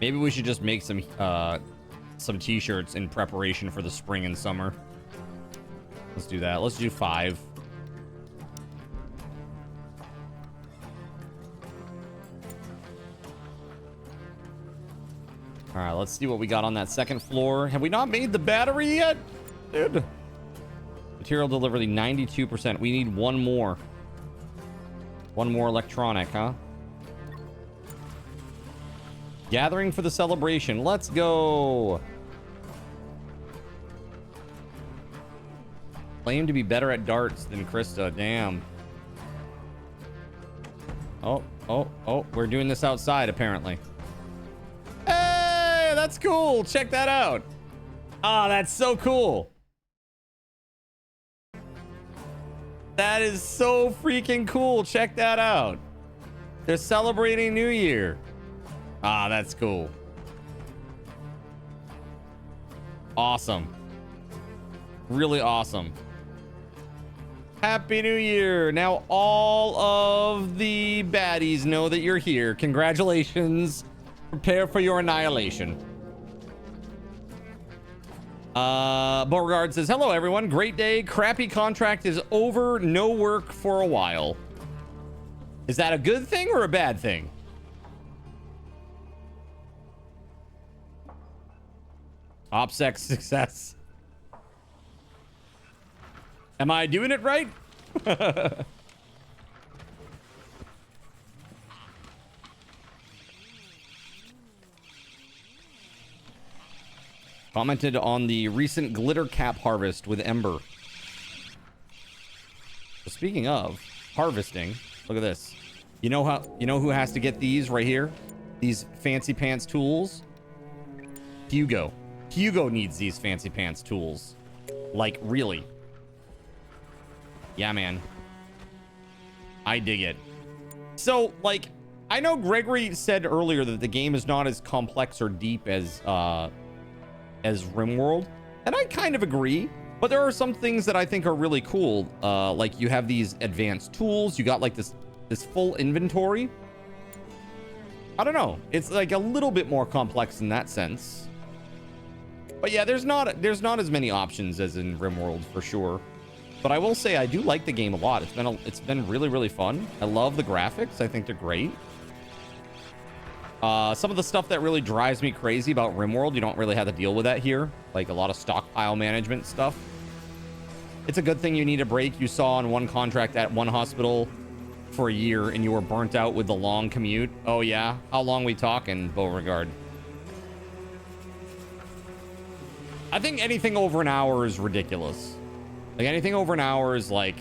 Maybe we should just make some t-shirts in preparation for the spring and summer. Let's do that. Let's do 5. All right, let's see what we got on that second floor. Have we not made the battery yet? Dude. Material delivery 92%. We need one more. One more electronic, huh? Gathering for the celebration. Let's go. Claim to be better at darts than Krista. Damn. Oh. We're doing this outside, apparently. Hey, that's cool. Check that out. Ah, that's so cool. That is so freaking cool. Check that out. They're celebrating New Year. Ah, that's cool. Awesome. Really awesome. Happy New Year. Now all of the baddies know that you're here. Congratulations. Prepare for your annihilation. Beauregard says, hello everyone, great day. Crappy contract is over, no work for a while. Is that a good thing or a bad thing? OPSEC success. Am I doing it right? Commented on the recent glitter cap harvest with Ember. So speaking of harvesting, look at this. You know who has to get these right here? These fancy pants tools? Hugo. Hugo needs these fancy pants tools. Like, really. Yeah, man. I dig it. So, like, I know Gregory said earlier that the game is not as complex or deep as RimWorld, and I kind of agree, but there are some things that I think are really cool. Like you have these advanced tools, you got like this full inventory. I don't know, it's like a little bit more complex in that sense. But yeah, there's not as many options as in RimWorld for sure. But I will say I do like the game a lot. It's been really, really fun. I love the graphics. I think they're great. Some of the stuff that really drives me crazy about RimWorld, you don't really have to deal with that here. Like a lot of stockpile management stuff. It's a good thing you need a break. You saw on one contract at one hospital for a year and you were burnt out with the long commute. Oh yeah? How long we talking, Beauregard? I think anything over an hour is ridiculous. Like anything over an hour is like,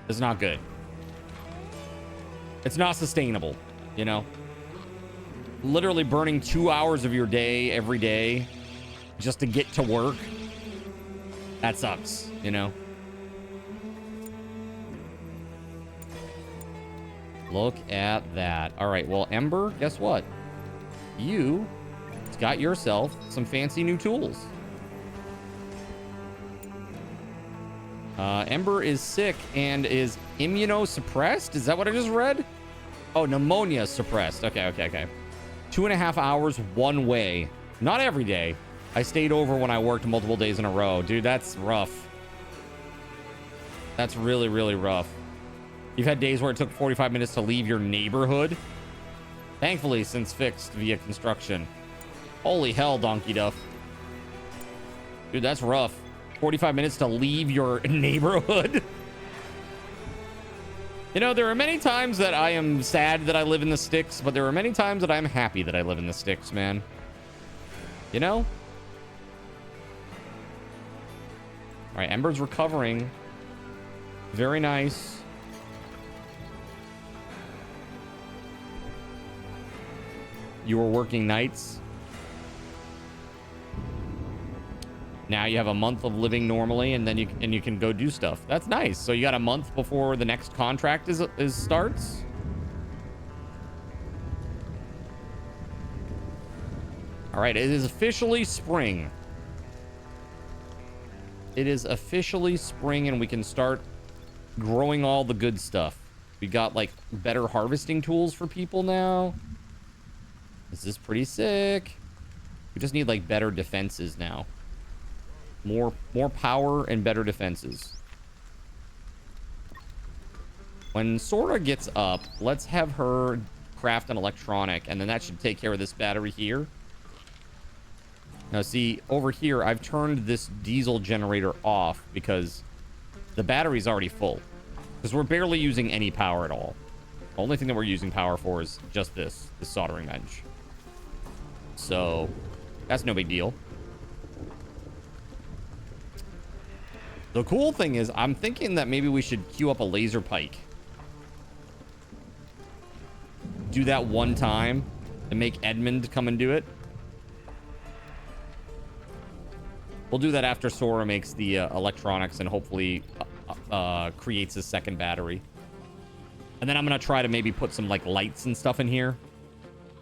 it's not good. It's not sustainable, you know? Literally burning 2 hours of your day every day just to get to work. That sucks, you know? Look at that. All right, well, Ember, guess what? You got yourself some fancy new tools. Ember is sick and is immunosuppressed. Is that what I just read? Oh, pneumonia suppressed. Okay, okay, okay. 2.5 hours one way. Not every day. I stayed over when I worked multiple days in a row. Dude, that's rough. That's really, really rough. You've had days where it took 45 minutes to leave your neighborhood? Thankfully, since fixed via construction. Holy hell, Donkey Duff. Dude, that's rough. 45 minutes to leave your neighborhood? You know, there are many times that I am sad that I live in the sticks, but there are many times that I'm happy that I live in the sticks, man. You know? All right, Ember's recovering. Very nice. You were working nights. Now you have a month of living normally, and then you can go do stuff. That's nice. So you got a month before the next contract is starts. All right, it is officially spring. It is officially spring, and we can start growing all the good stuff. We got like better harvesting tools for people now. This is pretty sick. We just need like better defenses now. More power and better defenses. When Sora gets up, let's have her craft an electronic, and then that should take care of this battery here. Now see, over here, I've turned this diesel generator off because the battery's already full. Because we're barely using any power at all. The only thing that we're using power for is just this soldering bench. So, that's no big deal. The cool thing is, I'm thinking that maybe we should queue up a laser pike. Do that one time and make Edmund come and do it. We'll do that after Sora makes the electronics and hopefully creates a second battery. And then I'm going to try to maybe put some like lights and stuff in here.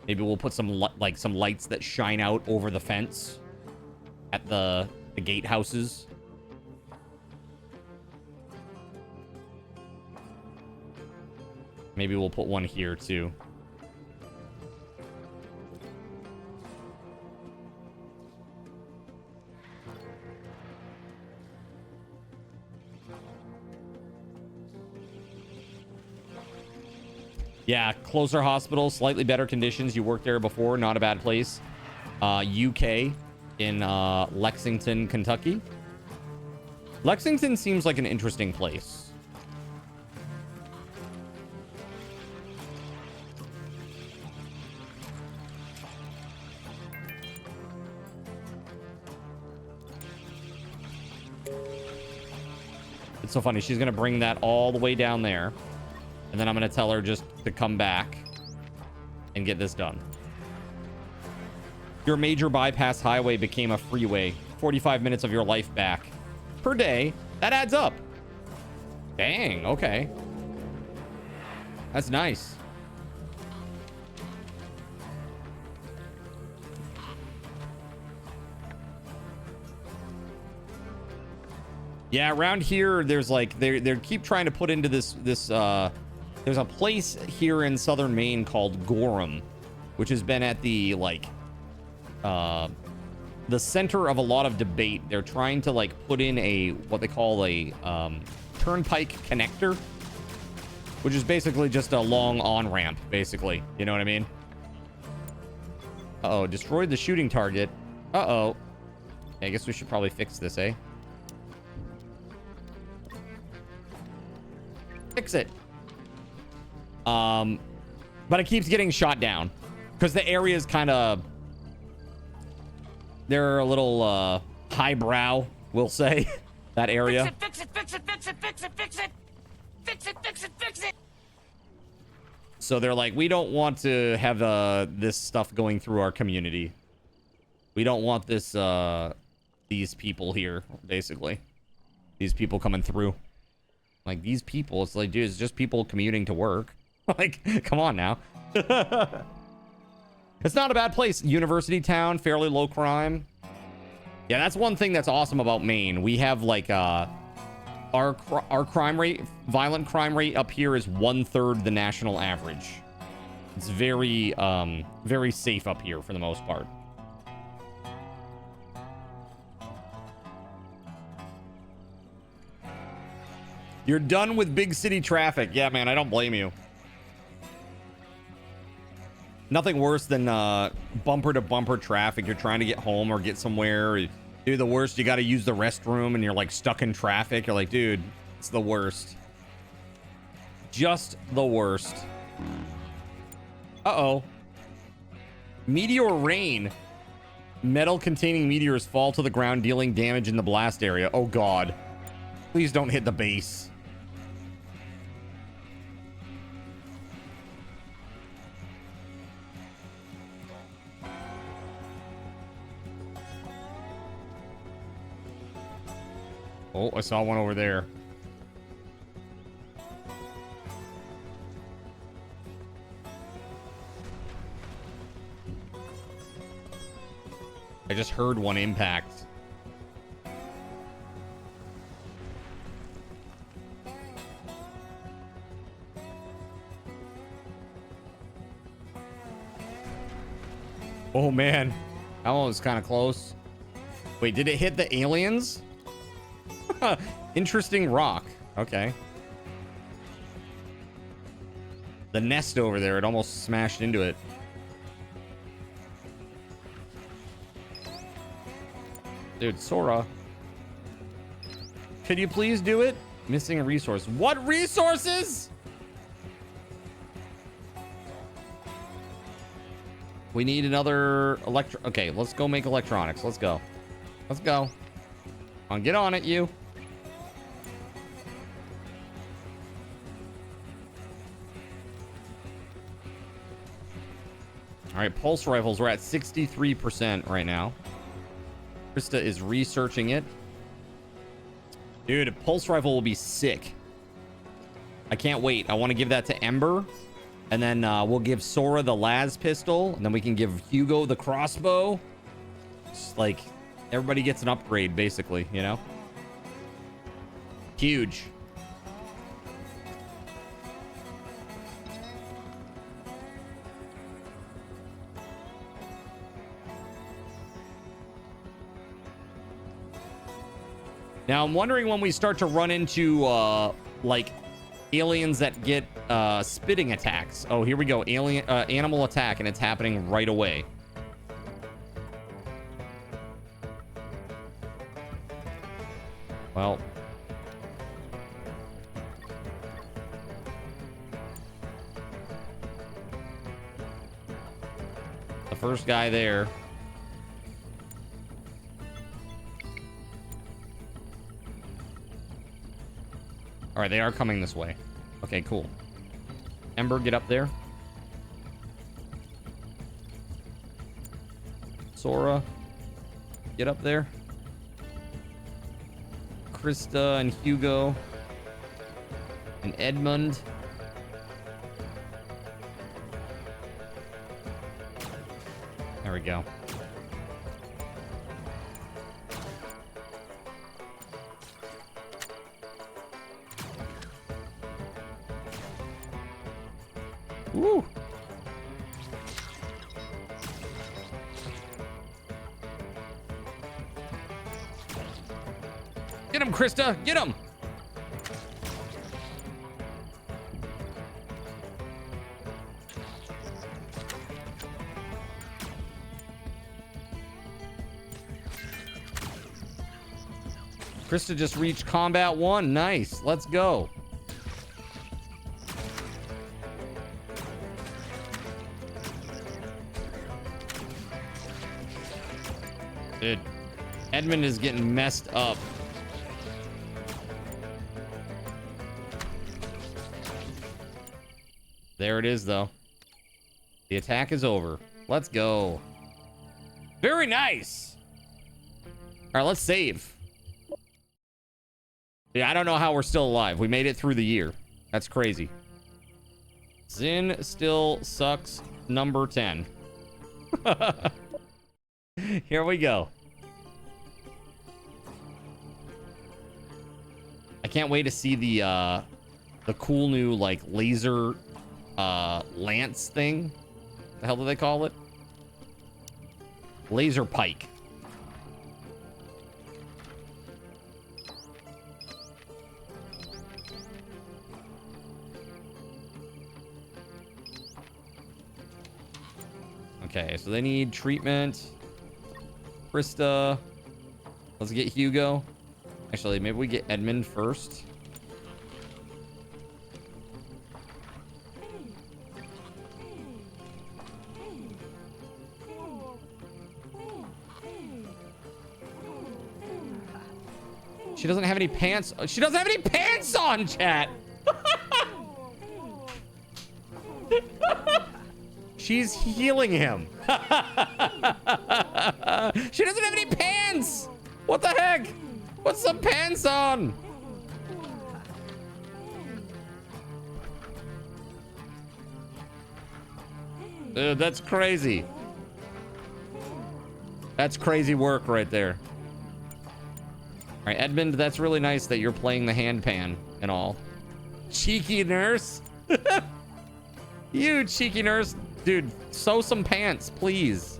Maybe we'll put some lights that shine out over the fence at the gatehouses. Maybe we'll put one here too. Yeah, closer hospital, slightly better conditions. You worked there before, not a bad place. UK in Lexington, Kentucky. Lexington seems like an interesting place. It's so funny. She's going to bring that all the way down there. And then I'm going to tell her just to come back and get this done. Your major bypass highway became a freeway. 45 minutes of your life back per day. That adds up. Dang. Okay. That's nice. Yeah, around here, there's like they keep trying to put into this there's a place here in southern Maine called Gorham, which has been at the like the center of a lot of debate. They're trying to like put in a what they call a turnpike connector, which is basically just a long on-ramp, basically. You know what I mean? Uh-oh, destroyed the shooting target. Uh-oh. I guess we should probably fix this, eh? Fix it. But it keeps getting shot down because the area is kind of, they're a little highbrow, we'll say. That area. Fix it, fix it, fix it, fix it, fix it, fix it, fix it, fix it. So they're like, we don't want to have this stuff going through our community. We don't want this these people here, basically. These people coming through. Like, these people, it's like, dude, it's just people commuting to work. Like, come on now. It's not a bad place. University town, fairly low crime. Yeah, that's one thing that's awesome about Maine. We have, like, our crime rate, violent crime rate up here is 1/3 the national average. It's very, very safe up here for the most part. You're done with big city traffic. Yeah, man, I don't blame you. Nothing worse than bumper to bumper traffic. You're trying to get home or get somewhere. Dude, the worst, you got to use the restroom and you're like stuck in traffic. You're like, dude, it's the worst. Just the worst. Uh-oh. Meteor rain. Metal containing meteors fall to the ground, dealing damage in the blast area. Oh, God. Please don't hit the base. Oh, I saw one over there. I just heard one impact. Oh, man. That one was kind of close. Wait, did it hit the aliens? Interesting rock. Okay. The nest over there, it almost smashed into it. Dude, Sora. Could you please do it? Missing a resource. What resources? We need another Okay, let's go make electronics. Let's go. Let's go. Come on, get on it, you. All right, pulse rifles. We're at 63% right now. Krista is researching it. Dude, a pulse rifle will be sick. I can't wait. I want to give that to Ember. And then we'll give Sora the las pistol. And then we can give Hugo the crossbow. Just like everybody gets an upgrade, basically, you know? Huge. Now, I'm wondering when we start to run into, like, aliens that get spitting attacks. Oh, here we go. Animal attack, and it's happening right away. Well. The first guy there. All right, they are coming this way. Okay, cool. Ember, get up there. Sora, get up there. Krista and Hugo and Edmund. There we go. Woo! Get him, Krista! Get him! Krista just reached combat 1. Nice. Let's go. Dude, Edmund is getting messed up. There it is, though. The attack is over. Let's go. Very nice. All right, let's save. Yeah, I don't know how we're still alive. We made it through the year. That's crazy. Zin still sucks. Number 10. Here we go. I can't wait to see the cool new like laser lance thing. The hell do they call it? Laser pike. Okay, so they need treatment. Krista. Let's get Hugo. Actually, maybe we get Edmund first. She doesn't have any pants. She doesn't have any pants on, chat. She's healing him. She doesn't have any pants. What the heck? Put some pants on. Dude, that's crazy. That's crazy work right there. All right, Edmund, that's really nice that you're playing the handpan and all. Cheeky nurse. You cheeky nurse. Dude, sew some pants, please.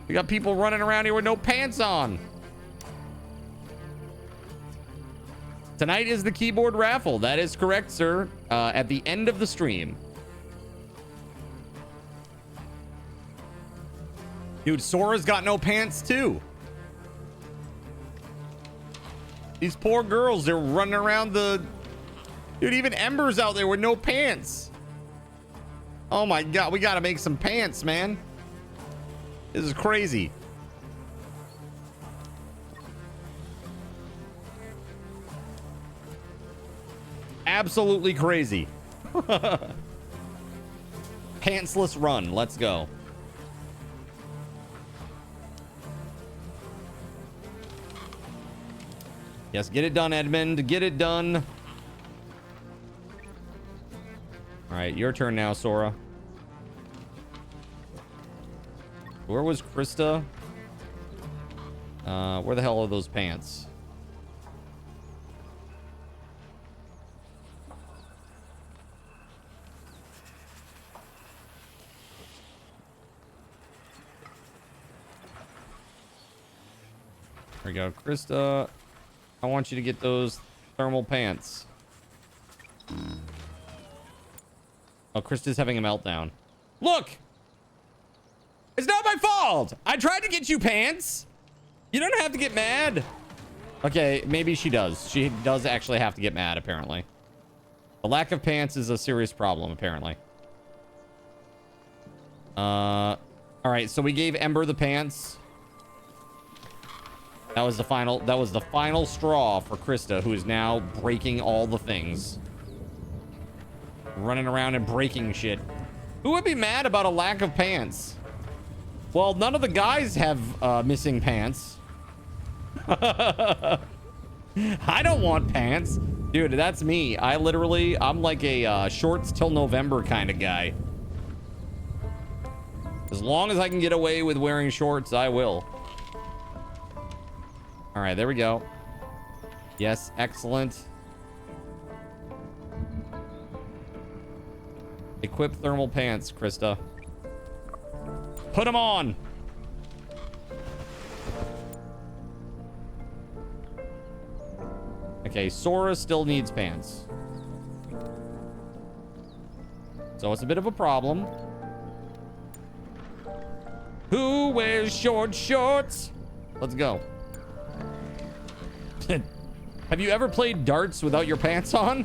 We got people running around here with no pants on. Tonight is the keyboard raffle. That is correct, sir. At the end of the stream. Dude, Sora's got no pants too. These poor girls, they're running around the... Dude, even Ember's out there with no pants. Oh my God, we gotta make some pants, man. This is crazy. Absolutely crazy. Pantsless run, let's go. Yes, get it done, Edmund. Get it done. All right, your turn now, Sora. Where was Krista? Where the hell are those pants? There we go, Krista. I want you to get those thermal pants. Oh, Krista's having a meltdown. Look! It's not my fault! I tried to get you pants! You don't have to get mad. Okay, maybe she does. She does actually have to get mad, apparently. The lack of pants is a serious problem, apparently. Alright, so we gave Ember the pants. That was the final straw for Krista, who is now breaking all the things. Running around and breaking shit. Who would be mad about a lack of pants? Well, none of the guys have missing pants. I don't want pants. Dude, that's me. I'm like a shorts till November kind of guy. As long as I can get away with wearing shorts, I will. All right, there we go. Yes, excellent. Equip thermal pants, Krista. Put them on. Okay, Sora still needs pants. So it's a bit of a problem. Who wears short shorts? Let's go. Have you ever played darts without your pants on?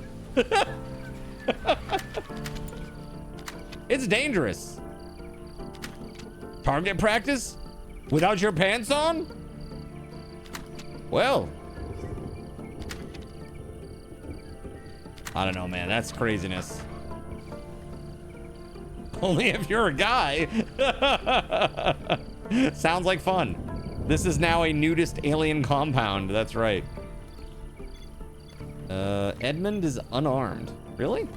It's dangerous. Target practice without your pants on? Well, I don't know, man. That's craziness. Only if you're a guy. Sounds like fun. This is now a nudist alien compound. That's right. Edmund is unarmed. Really?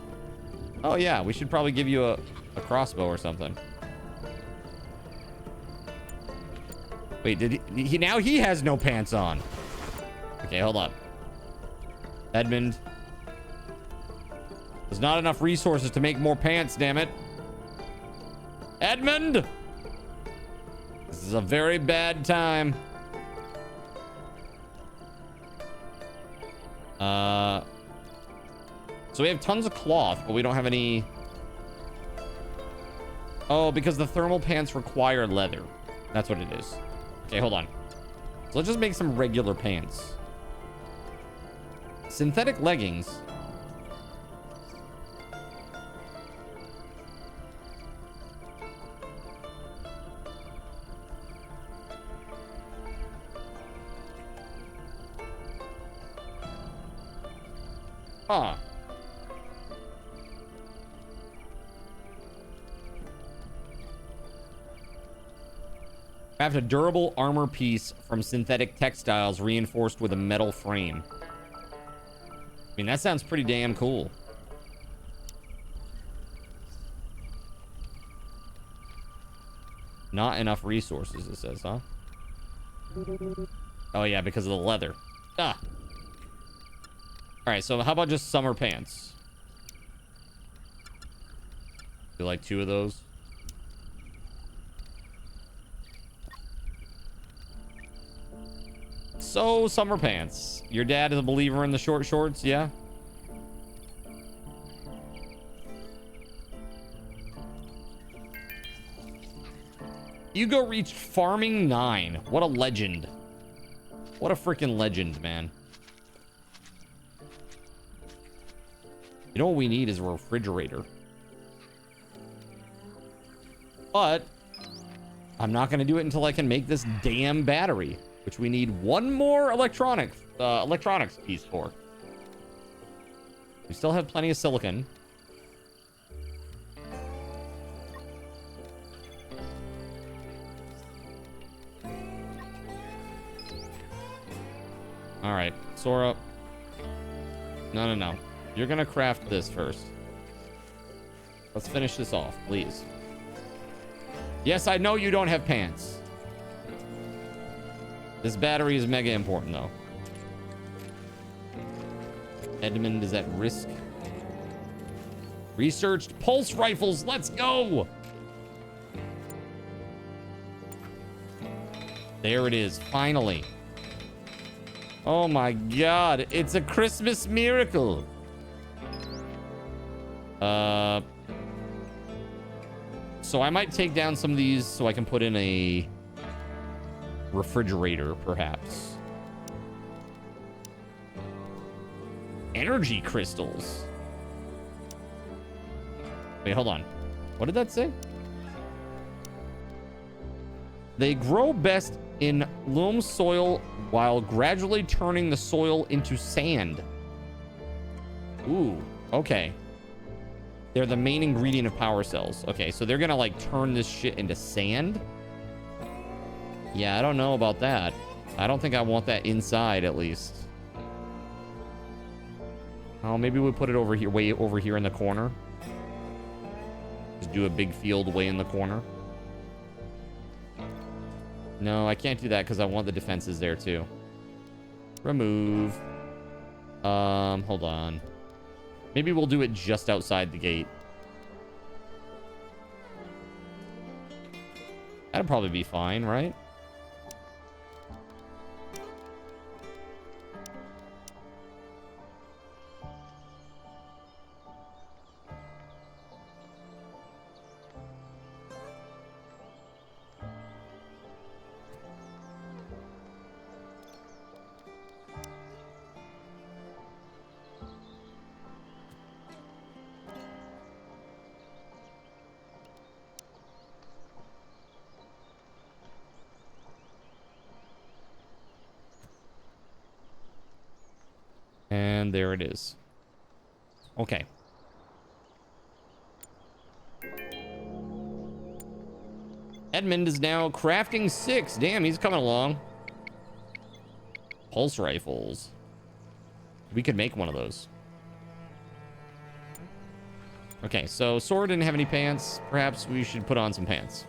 Oh, yeah. We should probably give you a crossbow or something. Wait, did he now he has no pants on. Okay, hold on. Edmund. There's not enough resources to make more pants, damn it. Edmund! This is a very bad time. So we have tons of cloth, but we don't have any... Oh, because the thermal pants require leather. That's what it is. Okay, hold on. So let's just make some regular pants. Synthetic leggings. Huh. Craft a durable armor piece from synthetic textiles reinforced with a metal frame. I mean, that sounds pretty damn cool. Not enough resources, it says, huh? Oh, yeah, because of the leather. Ah. All right, so how about just summer pants? Do like 2 of those? So, summer pants. Your dad is a believer in the short shorts, yeah? Hugo reached farming 9. What a legend. What a freaking legend, man. You know what we need is a refrigerator. But I'm not going to do it until I can make this damn battery, which we need 1 more electronics piece for. We still have plenty of silicon. All right, Sora. No. You're gonna craft this first. Let's finish this off, please. Yes, I know you don't have pants. This battery is mega important, though. Edmund is at risk. Researched pulse rifles. Let's go. There it is, finally. Oh my God, it's a Christmas miracle. So I might take down some of these so I can put in a refrigerator, perhaps. Energy crystals. Wait, hold on. What did that say? They grow best in loam soil while gradually turning the soil into sand. Ooh, okay. They're the main ingredient of power cells. Okay, so they're gonna like turn this shit into sand? Yeah, I don't know about that. I don't think I want that inside, at least. Oh, maybe we'll put it over here, way over here in the corner. Just do a big field way in the corner. No, I can't do that because I want the defenses there too. Remove. Hold on. Maybe we'll do it just outside the gate. That'd probably be fine, right? And there it is. Okay. Edmund is now crafting 6. Damn, he's coming along. Pulse rifles. We could make one of those. Okay, so Sora didn't have any pants. Perhaps we should put on some pants.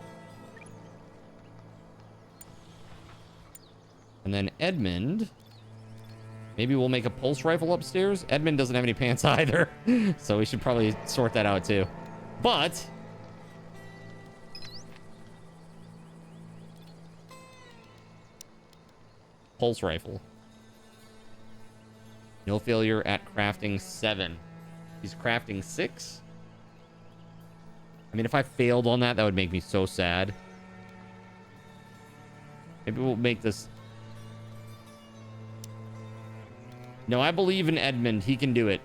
And then Edmund Maybe we'll make a pulse rifle upstairs. Edmund doesn't have any pants either, so we should probably sort that out too. But pulse rifle. No failure at crafting 7. He's crafting 6. I mean, if I failed on that, that would make me so sad. Maybe we'll make this. No, I believe in Edmund. He can do it.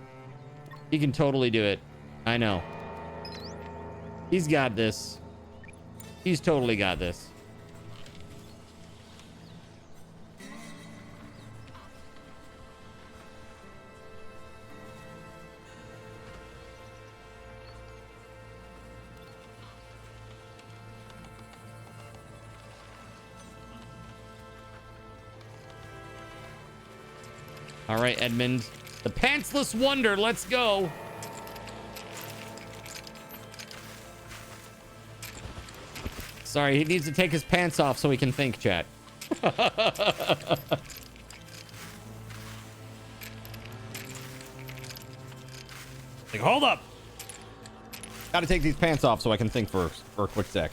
He can totally do it. I know. He's got this. He's totally got this. All right, Edmund. The pantsless wonder. Let's go. Sorry, he needs to take his pants off so he can think, chat. Like, hold up. Gotta take these pants off so I can think for a quick sec.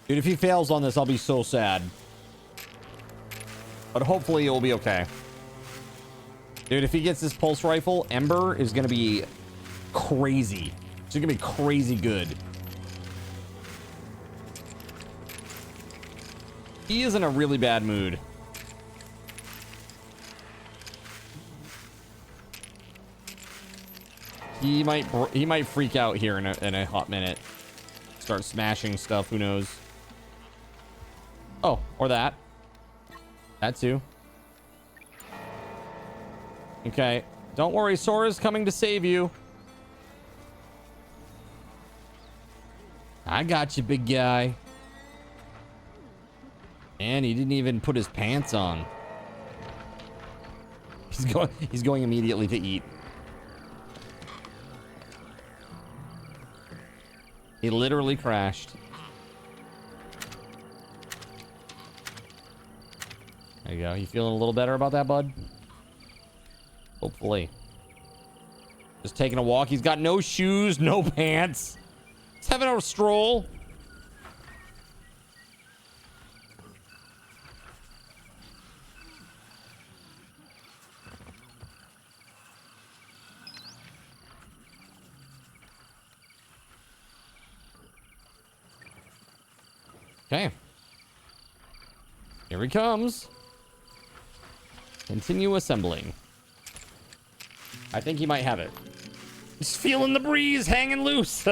Dude, if he fails on this, I'll be so sad. But hopefully it'll be okay. Dude, if he gets this pulse rifle, Ember is going to be crazy. It's going to be crazy good. He is in a really bad mood. He might freak out here in a hot minute. Start smashing stuff, who knows. Oh, or that. That too. Okay. Don't worry, Sora's coming to save you. I got you, big guy. And he didn't even put his pants on. He's going immediately to eat. He literally crashed. There you go. You feeling a little better about that, bud? Hopefully. Just taking a walk. He's got no shoes, no pants. He's having a stroll. Okay. Here he comes. Continue assembling. I think he might have it. He's feeling the breeze, hanging loose.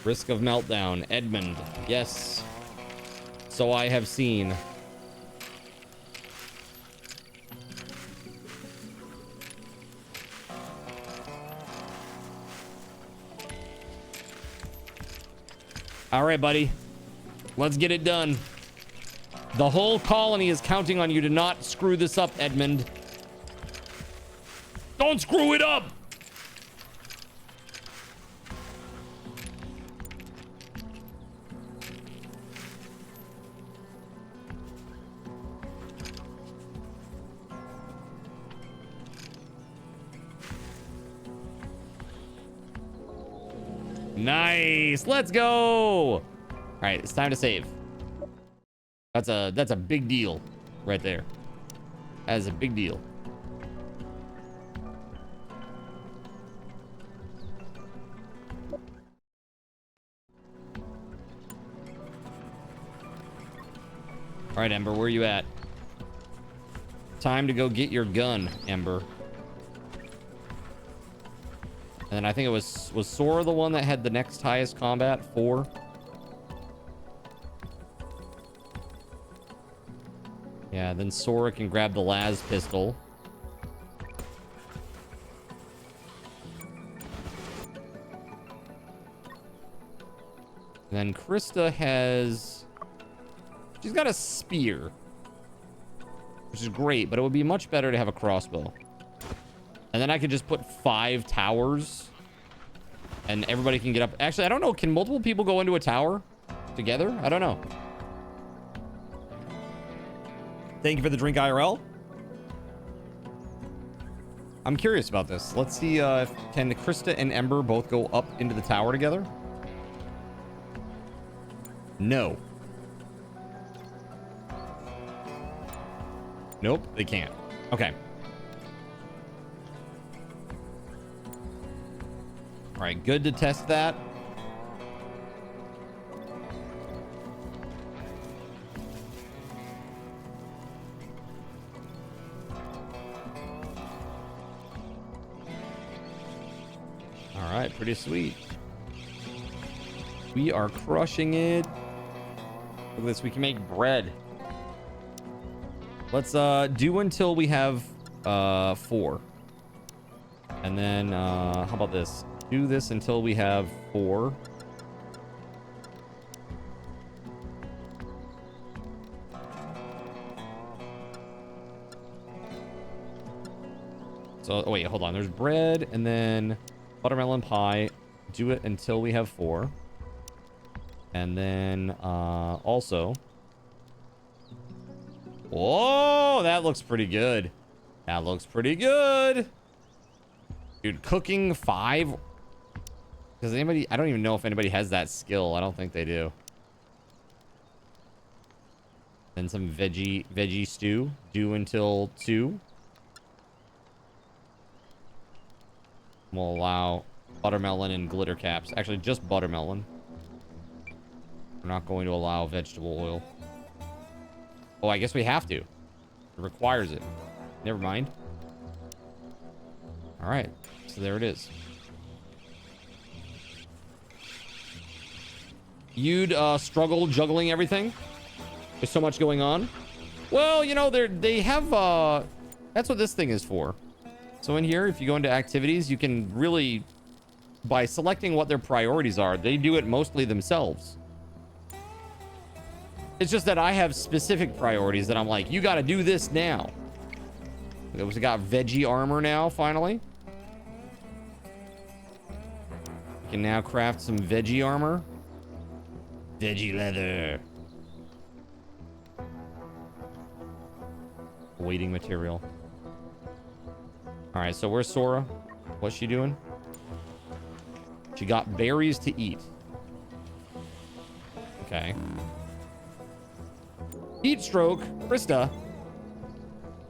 Risk of meltdown. Edmund. Yes. So I have seen. All right, buddy. Let's get it done. The whole colony is counting on you to not screw this up, Edmund. Don't screw it up! Nice. Let's go. All right, it's time to save. That's a big deal right there. That is a big deal. All right, Ember, where are you at? Time to go get your gun, Ember. And then I think it was Sora the one that had the next highest combat? 4? Yeah, then Sora can grab the Laz pistol. And then Krista has... She's got a spear. Which is great, but it would be much better to have a crossbow. And then I could just put 5 towers and everybody can get up. Actually, I don't know. Can multiple people go into a tower together? I don't know. Thank you for the drink, IRL. I'm curious about this. Let's see. Can Krista and Ember both go up into the tower together? No. Nope, they can't. Okay. All right, good to test that. All right, pretty sweet. We are crushing it. Look at this, we can make bread. Let's do until we have 4. And then how about this? Do this until we have 4. So, oh wait, hold on. There's bread and then buttermelon pie. Do it until we have 4. And then also... Whoa, that looks pretty good. That looks pretty good. Dude, cooking 5... Does anybody... I don't even know if anybody has that skill. I don't think they do. And some veggie stew. Do until 2. We'll allow buttermelon and glitter caps. Actually, just buttermelon. We're not going to allow vegetable oil. Oh, I guess we have to. It requires it. Never mind. All right. So there it is. You'd struggle juggling everything? There's so much going on. Well, you know, they have... that's what this thing is for. So in here, if you go into activities, you can really... By selecting what their priorities are, they do it mostly themselves. It's just that I have specific priorities that I'm like, you got to do this now. We got veggie armor now, finally. We can now craft some veggie armor. Veggie leather. Waiting material. All right, so where's Sora? What's she doing? She got berries to eat. Okay. Heat stroke, Krista.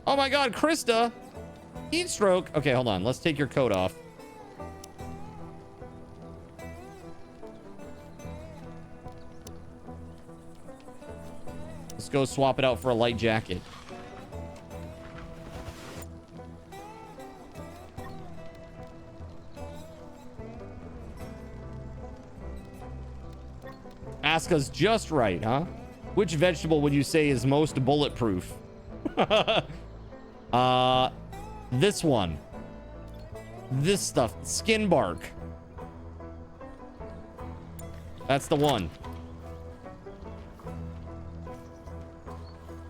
Oh my God, Krista. Heat stroke. Okay, hold on. Let's take your coat off. Let's go swap it out for a light jacket. Aska's just right, huh? Which vegetable would you say is most bulletproof? This one. This stuff. Skin bark. That's the one.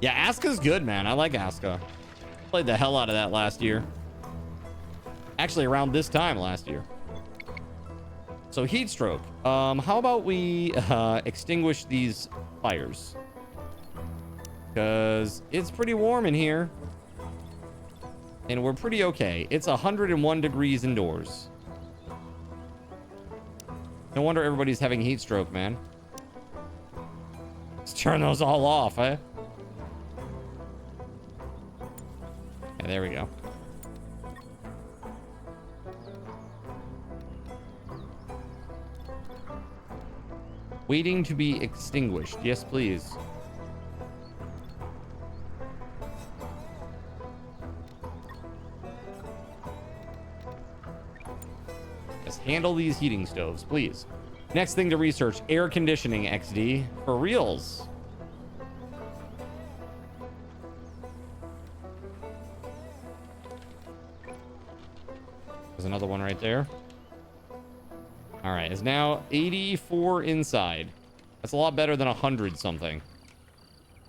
Yeah, Aska's good, man. I like Aska. Played the hell out of that last year. Actually, around this time last year. So heat stroke. How about we extinguish these fires? Because it's pretty warm in here. And we're pretty okay. It's 101 degrees indoors. No wonder everybody's having heat stroke, man. Let's turn those all off, eh? Yeah, there we go. Waiting to be extinguished. Yes, please. Just handle these heating stoves, please. Next thing to research, air conditioning, XD. For reals. There's another one right there. All right, it's now 84 inside. That's a lot better than 100 something.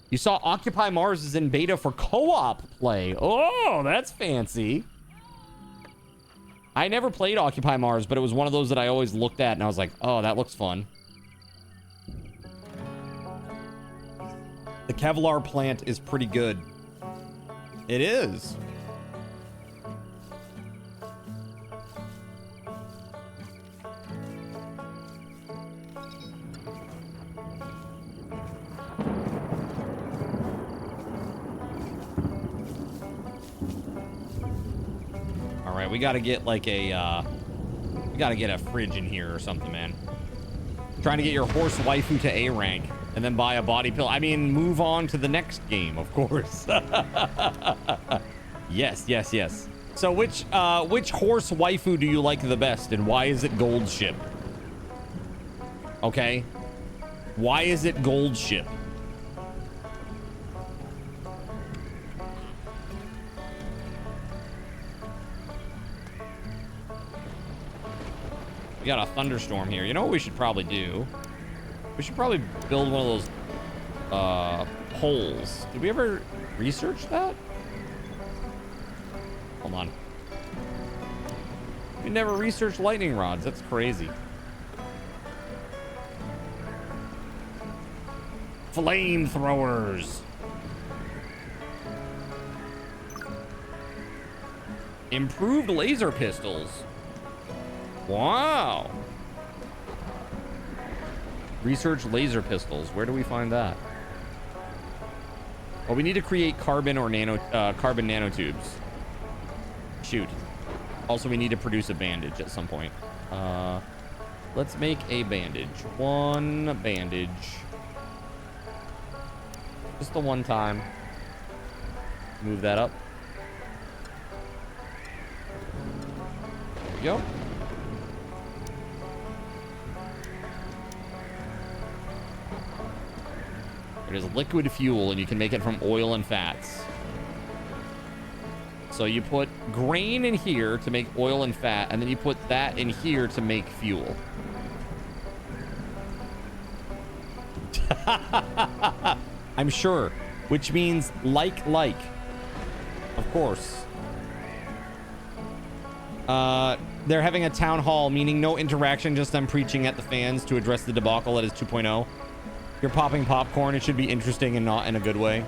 You saw Occupy Mars is in beta for co-op play. Oh, that's fancy. I never played Occupy Mars, but it was one of those that I always looked at and I was like, oh, that looks fun. The Kevlar plant is pretty good. It is. All right, we got to get like a, we got to get a fridge in here or something, man. Trying to get your horse waifu to A rank and then buy a body pill. I mean, move on to the next game, of course. Yes, yes, yes. So which horse waifu do you like the best and why is it Gold Ship? Okay. Why is it Gold Ship? We got a thunderstorm here. You know what we should probably do? We should probably build one of those poles. Did we ever research that? Hold on. We never researched lightning rods. That's crazy. Flamethrowers. Improved laser pistols. Wow. Research laser pistols. Where do we find that? Well, we need to create carbon or carbon nanotubes. Shoot. Also, we need to produce a bandage at some point. Let's make a bandage. One bandage. Just the one time. Move that up. There we go. It is liquid fuel, and you can make it from oil and fats. So you put grain in here to make oil and fat, and then you put that in here to make fuel. I'm sure, which means like. Of course. They're having a town hall, meaning no interaction, just them preaching at the fans to address the debacle that is 2.0. You're popping popcorn. It should be interesting and not in a good way.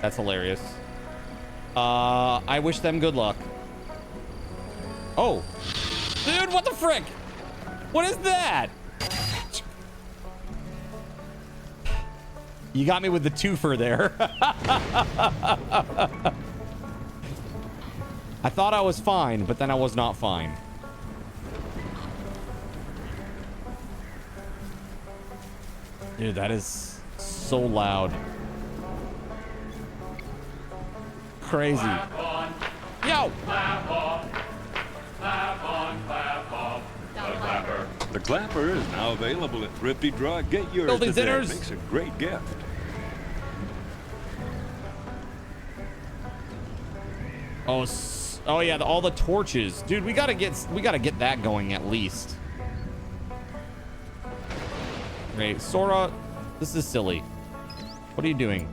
That's hilarious. I wish them good luck. Oh. Dude, what the frick? What is that? You got me with the twofer there. I thought I was fine, but then I was not fine. Dude, that is so loud. Crazy. Clap on, Yo! clap off, clap on, clap off. The clapper. The clapper is now available at Thrifty Drug. Get yours Building today. dinners. Makes a great gift. Oh yeah, all the torches. Dude, we gotta get that going at least. Right, Sora, this is silly. What are you doing?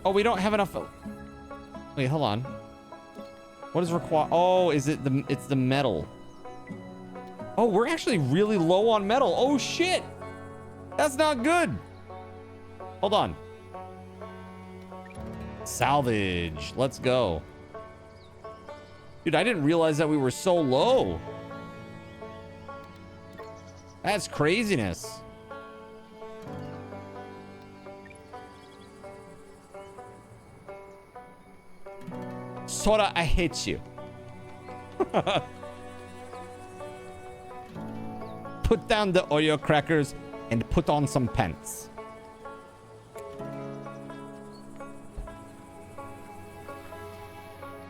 Oh, we don't have enough. Wait, hold on. What is required? Oh, is it it's the metal. Oh, we're actually really low on metal. Oh shit. That's not good. Hold on. Salvage. Let's go. Dude, I didn't realize that we were so low. That's craziness. Sora, I hate you. Put down the Oreo crackers and put on some pants.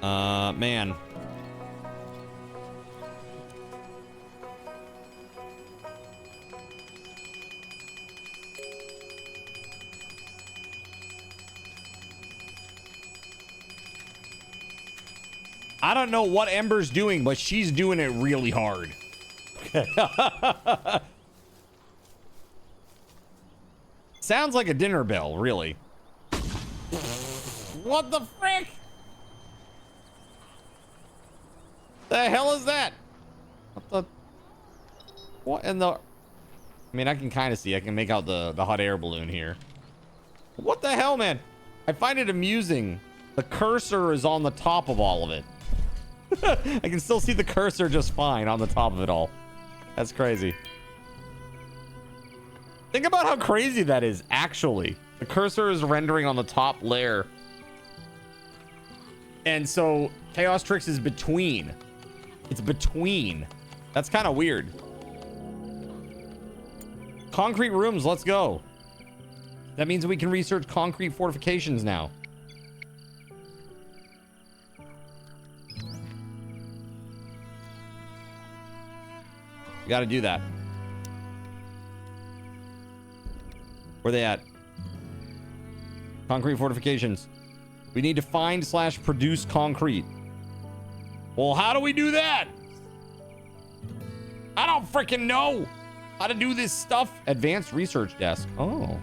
Man. I don't know what Ember's doing, but she's doing it really hard. Sounds like a dinner bell, really. What the frick? The hell is that? What the? What in the? I mean, I can kind of see. I can make out the hot air balloon here. What the hell, man? I find it amusing. The cursor is on the top of all of it. I can still see the cursor just fine on the top of it all. That's crazy. Think about how crazy that is, actually. The cursor is rendering on the top layer. And so Chaos Tricks is between. It's between. That's kind of weird. Concrete rooms, let's go. That means we can research concrete fortifications now. We got to do that. Where they at? Concrete fortifications. We need to find / produce concrete. Well, how do we do that? I don't freaking know how to do this stuff. Advanced research desk. Oh.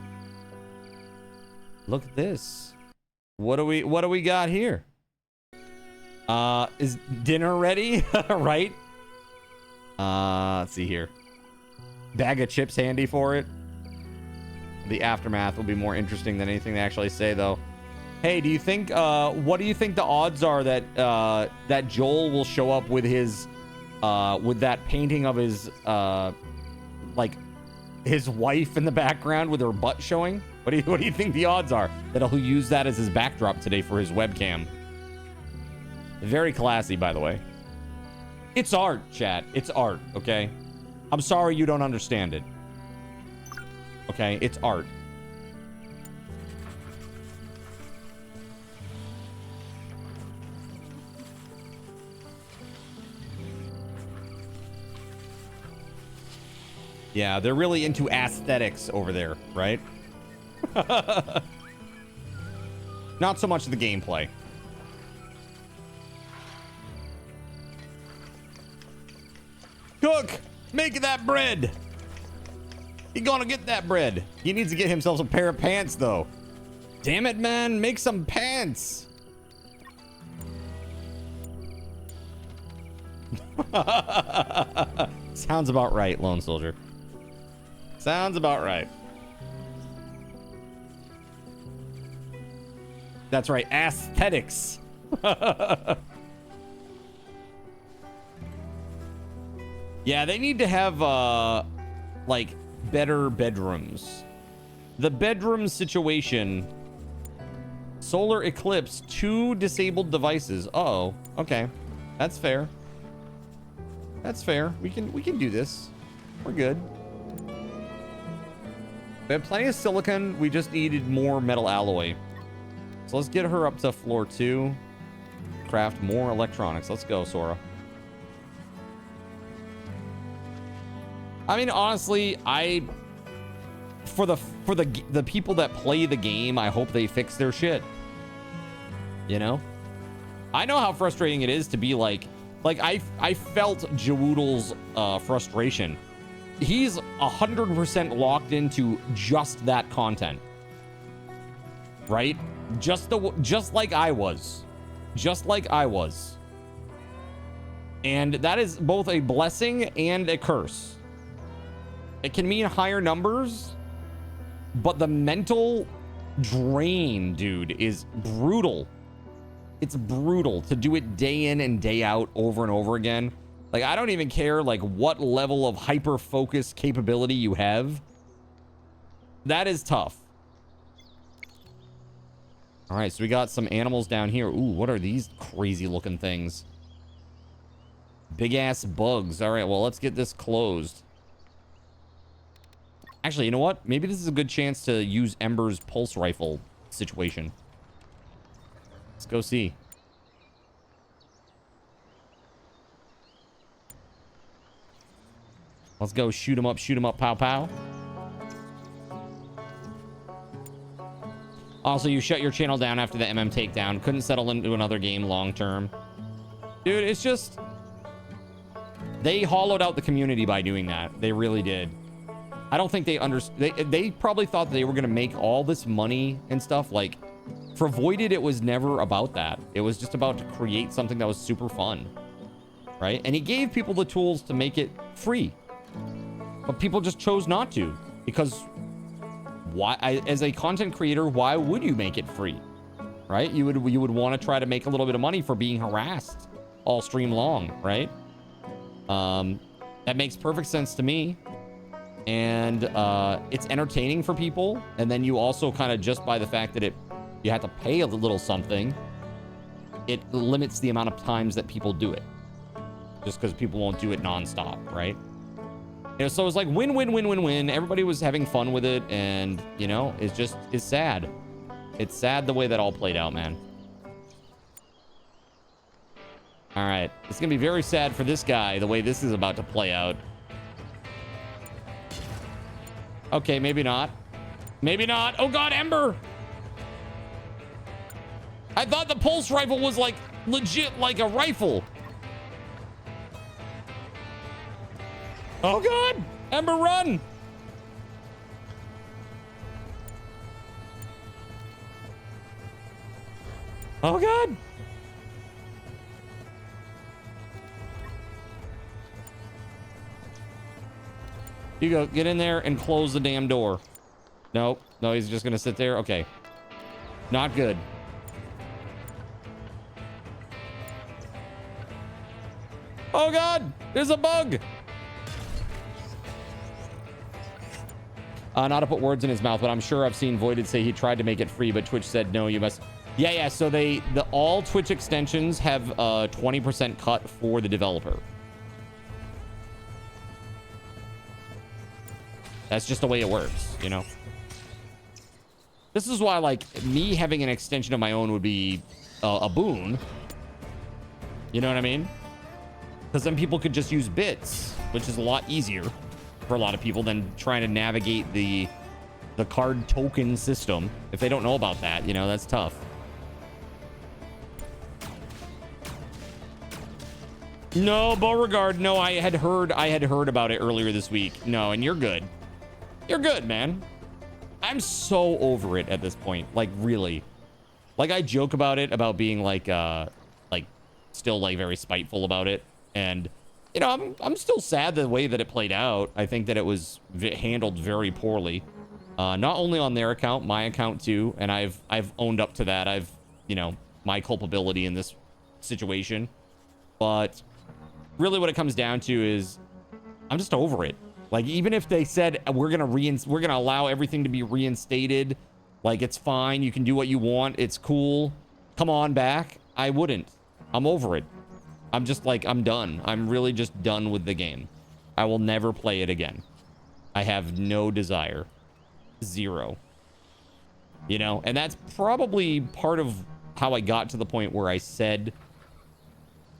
Look at this. What do we got here? Is dinner ready? Right? Let's see here. Bag of chips handy for it. The aftermath will be more interesting than anything they actually say, though. Hey, do you think, what do you think the odds are that, that Joel will show up with his, with that painting of his, like, his wife in the background with her butt showing? What do you think the odds are that he'll use that as his backdrop today for his webcam? Very classy, by the way. It's art, chat. It's art, okay? I'm sorry you don't understand it. Okay, it's art. Yeah, they're really into aesthetics over there, right? Not so much the gameplay. Cook! Make that bread! He gonna get that bread. He needs to get himself a pair of pants, though. Damn it, man. Make some pants. Sounds about right, Lone Soldier. Sounds about right. That's right. Aesthetics. Yeah, they need to have, like, better bedrooms. The bedroom situation. Solar eclipse, 2 disabled devices. Uh-oh. Okay. That's fair. That's fair. We can do this. We're good. We have plenty of silicon. We just needed more metal alloy. So let's get her up to floor 2. Craft more electronics. Let's go, Sora. I mean, honestly, for the people that play the game, I hope they fix their shit. You know? I know how frustrating it is to be like I felt Jawoodle's frustration. He's 100% locked into just that content. Right? Just like I was. Just like I was. And that is both a blessing and a curse. It can mean higher numbers, but the mental drain, dude, is brutal. It's brutal to do it day in and day out over and over again. Like, I don't even care, like, what level of hyper-focus capability you have. That is tough. All right, so we got some animals down here. Ooh, what are these crazy-looking things? Big-ass bugs. All right, well, let's get this closed. Actually, you know what? Maybe this is a good chance to use Ember's pulse rifle situation. Let's go see. Let's go shoot him up, pow, pow. Also, you shut your channel down after the MM takedown. Couldn't settle into another game long term. Dude, it's just... They hollowed out the community by doing that. They really did. I don't think they they probably thought they were going to make all this money and stuff. Like, for Voided, it was never about that. It was just about to create something that was super fun. right? And he gave people the tools to make it free. But people just chose not to, because why? As a content creator, why would you make it free? Right? You would want to try to make a little bit of money for being harassed all stream long, right? That makes perfect sense to me. And it's entertaining for people. And then you also kind of, just by the fact that you have to pay a little something, it limits the amount of times that people do it. Just because people won't do it nonstop, right? You know, so it's like win, win, win, win, win. Everybody was having fun with it, and you know, it's sad. It's sad the way that all played out, man. All right, it's gonna be very sad for this guy the way this is about to play out. Okay, maybe not. Maybe not. Oh God, Ember! I thought the pulse rifle was like legit, like a rifle. Oh God, Ember, run! Oh God! You go, get in there and close the damn door. Nope, no, he's just gonna sit there. Okay, not good. Oh God, there's a bug. Not to put words in his mouth, but I'm sure I've seen Voided say he tried to make it free, but Twitch said no, you must. Yeah. So all Twitch extensions have a 20% cut for the developer. That's just the way it works, you know. This is why, like, me having an extension of my own would be a boon. You know what I mean? Because then people could just use bits, which is a lot easier for a lot of people than trying to navigate the card token system. If they don't know about that, you know, that's tough. No, Beauregard, no, I had heard about it earlier this week. No, and you're good. You're good, man. I'm so over it at this point. Like, really. Like, I joke about it, about being like still like very spiteful about it. And, you know, I'm still sad the way that it played out. I think that it was handled very poorly. Not only on their account, my account too. And I've owned up to that. You know, my culpability in this situation. But really what it comes down to is I'm just over it. Like, even if they said we're gonna allow everything to be reinstated, like, it's fine, you can do what you want, it's cool, come on back, I wouldn't. I'm over it. I'm just like, I'm done. I'm really just done with the game. I will never play it again. I have no desire. Zero. You know, and that's probably part of how I got to the point where I said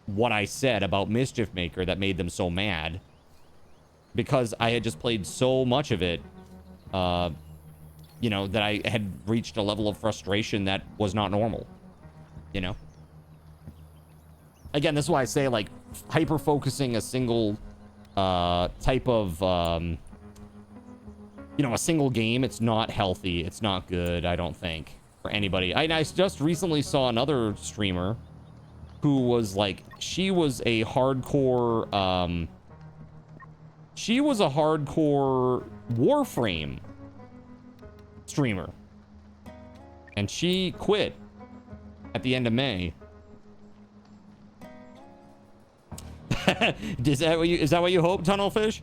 what I said about Mischief Maker that made them so mad. Because I had just played so much of it, you know, that I had reached a level of frustration that was not normal, you know? Again, this is why I say, like, hyper-focusing a single type of, you know, a single game, it's not healthy. It's not good, I don't think, for anybody. I just recently saw another streamer who was, like, she was a hardcore, Warframe streamer. And she quit at the end of May. Is that what you hope, Tunnelfish?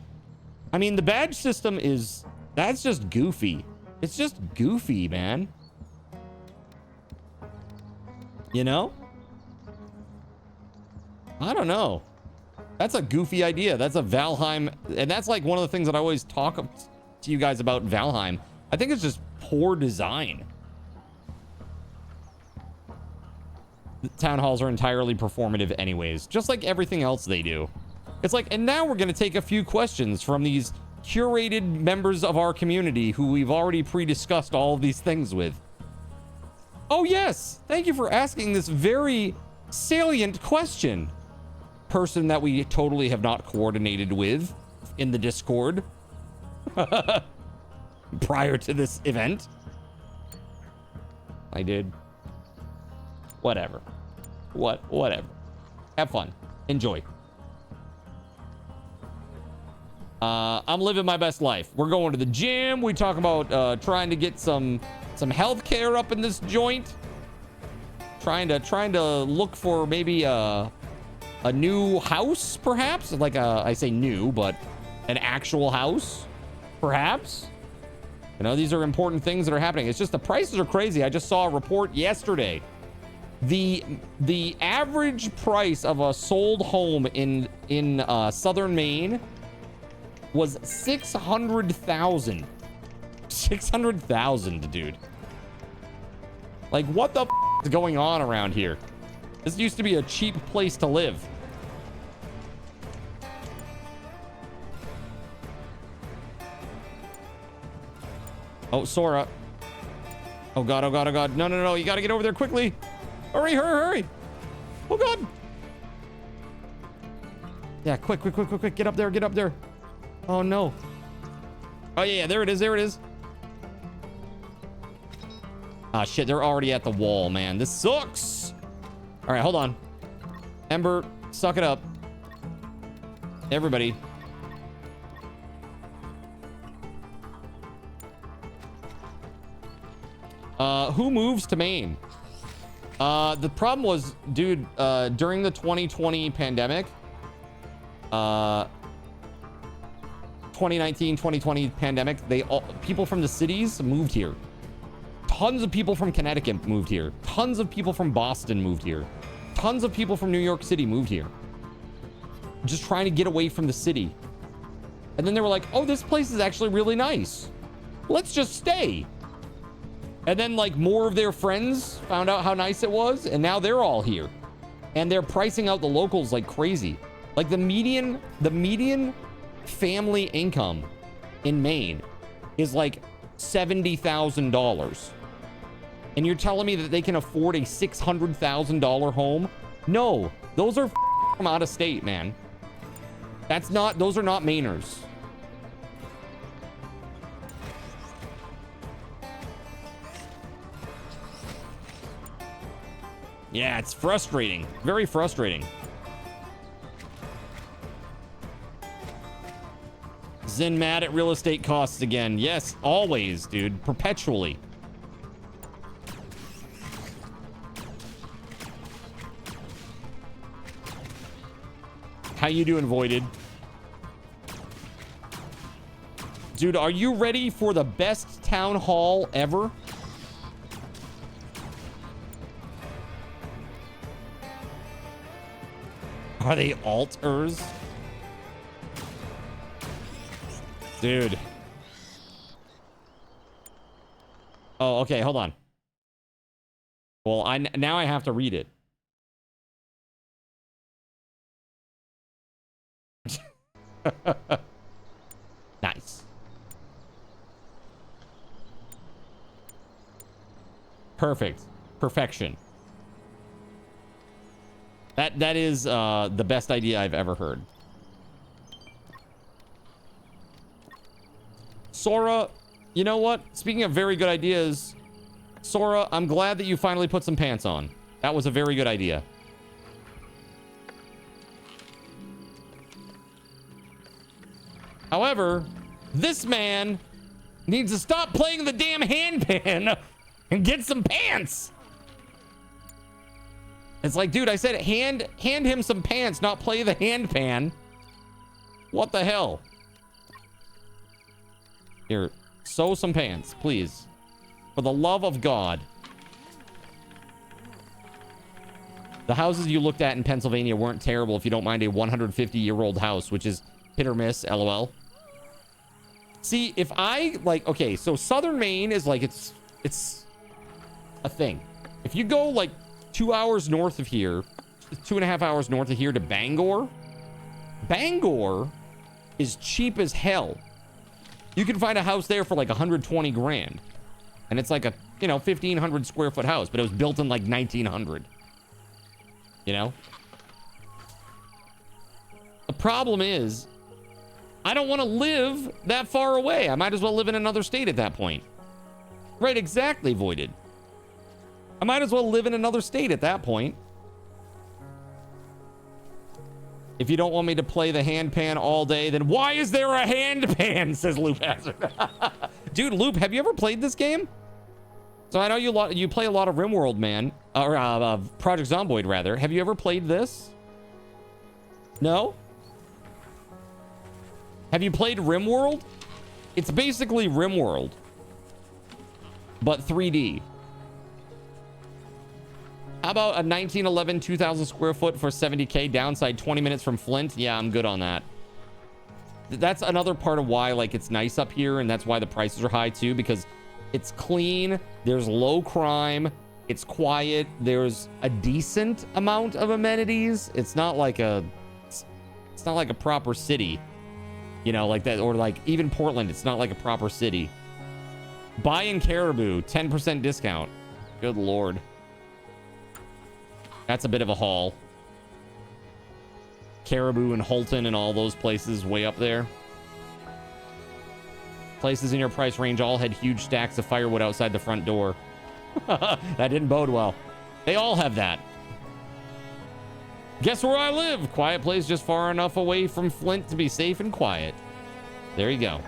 I mean, the badge system that's just goofy. It's just goofy, man. You know? I don't know. That's a goofy idea. That's a Valheim. And that's like one of the things that I always talk to you guys about Valheim. I think it's just poor design. The town halls are entirely performative anyways, just like everything else they do. It's like, and now we're going to take a few questions from these curated members of our community who we've already pre-discussed all of these things with. Oh yes, thank you for asking this very salient question. Person that we totally have not coordinated with in the Discord prior to this event. I did. Whatever. Whatever. Have fun. Enjoy. I'm living my best life. We're going to the gym. We talk about trying to get some health care up in this joint. Trying to look for maybe a new house, perhaps. Like I say new, but an actual house, perhaps. You know, these are important things that are happening. It's just the prices are crazy. I just saw a report yesterday. The average price of a sold home in southern Maine was $600,000. $600,000, dude. Like, what the is going on around here? This used to be a cheap place to live. Oh, Sora. Oh god, oh god, oh god. No, no, no, you gotta get over there quickly. Hurry, hurry, hurry. Oh god. Yeah, quick, quick, quick, quick, quick. Get up there, get up there. Oh no. Oh yeah, there it is, there it is. Ah shit, they're already at the wall, man. This sucks. All right, hold on. Ember, suck it up. Everybody. Who moves to Maine? The problem was, dude, during the 2020 pandemic, 2019, 2020 pandemic, people from the cities moved here. Tons of people from Connecticut moved here. Tons of people from Boston moved here. Tons of people from New York City moved here. Just trying to get away from the city. And then they were like, oh, this place is actually really nice. Let's just stay. And then like more of their friends found out how nice it was, and now they're all here. And they're pricing out the locals like crazy. Like the median family income in Maine is like $70,000. And you're telling me that they can afford a $600,000 home? No, those are from out of state, man. Those are not Mainers. Yeah, it's frustrating. Very frustrating. Zen mad at real estate costs again. Yes, always, dude. Perpetually. How you doing, Voided? Dude, are you ready for the best town hall ever? Are they alters? Dude. Oh, okay, hold on. Well, now I have to read it. Nice. Perfect. Perfection. That is the best idea I've ever heard. Sora, you know what? Speaking of very good ideas, Sora, I'm glad that you finally put some pants on. That was a very good idea. However, this man needs to stop playing the damn handpan and get some pants. It's like, dude, I said hand him some pants, not play the handpan. What the hell? Here, sew some pants, please. For the love of God. The houses you looked at in Pennsylvania weren't terrible if you don't mind a 150-year-old house, which is hit or miss, LOL. See, if I, like, okay, so Southern Maine is like, it's a thing. If you go, like, 2 hours north of here, 2.5 hours north of here to Bangor, Bangor is cheap as hell. You can find a house there for like 120 grand. And it's like a, 1,500 square foot house, but it was built in like 1900. You know? The problem is, I don't want to live that far away. I might as well live in another state at that point. Right, exactly, Voided. I might as well live in another state at that point. If you don't want me to play the hand pan all day, then why is there a hand pan? Says Loop Hazard. Dude, Loop, have you ever played this game? So I know you play a lot of RimWorld, man, or Project Zomboid rather. Have you ever played this? No? Have you played RimWorld? It's basically RimWorld, but 3D. How about a 1911 2,000 square foot for 70K downside 20 minutes from Flint? Yeah, I'm good on that. That's another part of why like it's nice up here, and that's why the prices are high too, because it's clean, there's low crime, it's quiet, there's a decent amount of amenities. It's not like a proper city, you know, like that, or like even Portland, it's not like a proper city. Buy in Caribou, 10% discount. Good Lord. That's a bit of a haul. Caribou and Holton and all those places way up there. Places in your price range all had huge stacks of firewood outside the front door. That didn't bode well. They all have that. Guess where I live? Quiet place just far enough away from Flint to be safe and quiet. There you go.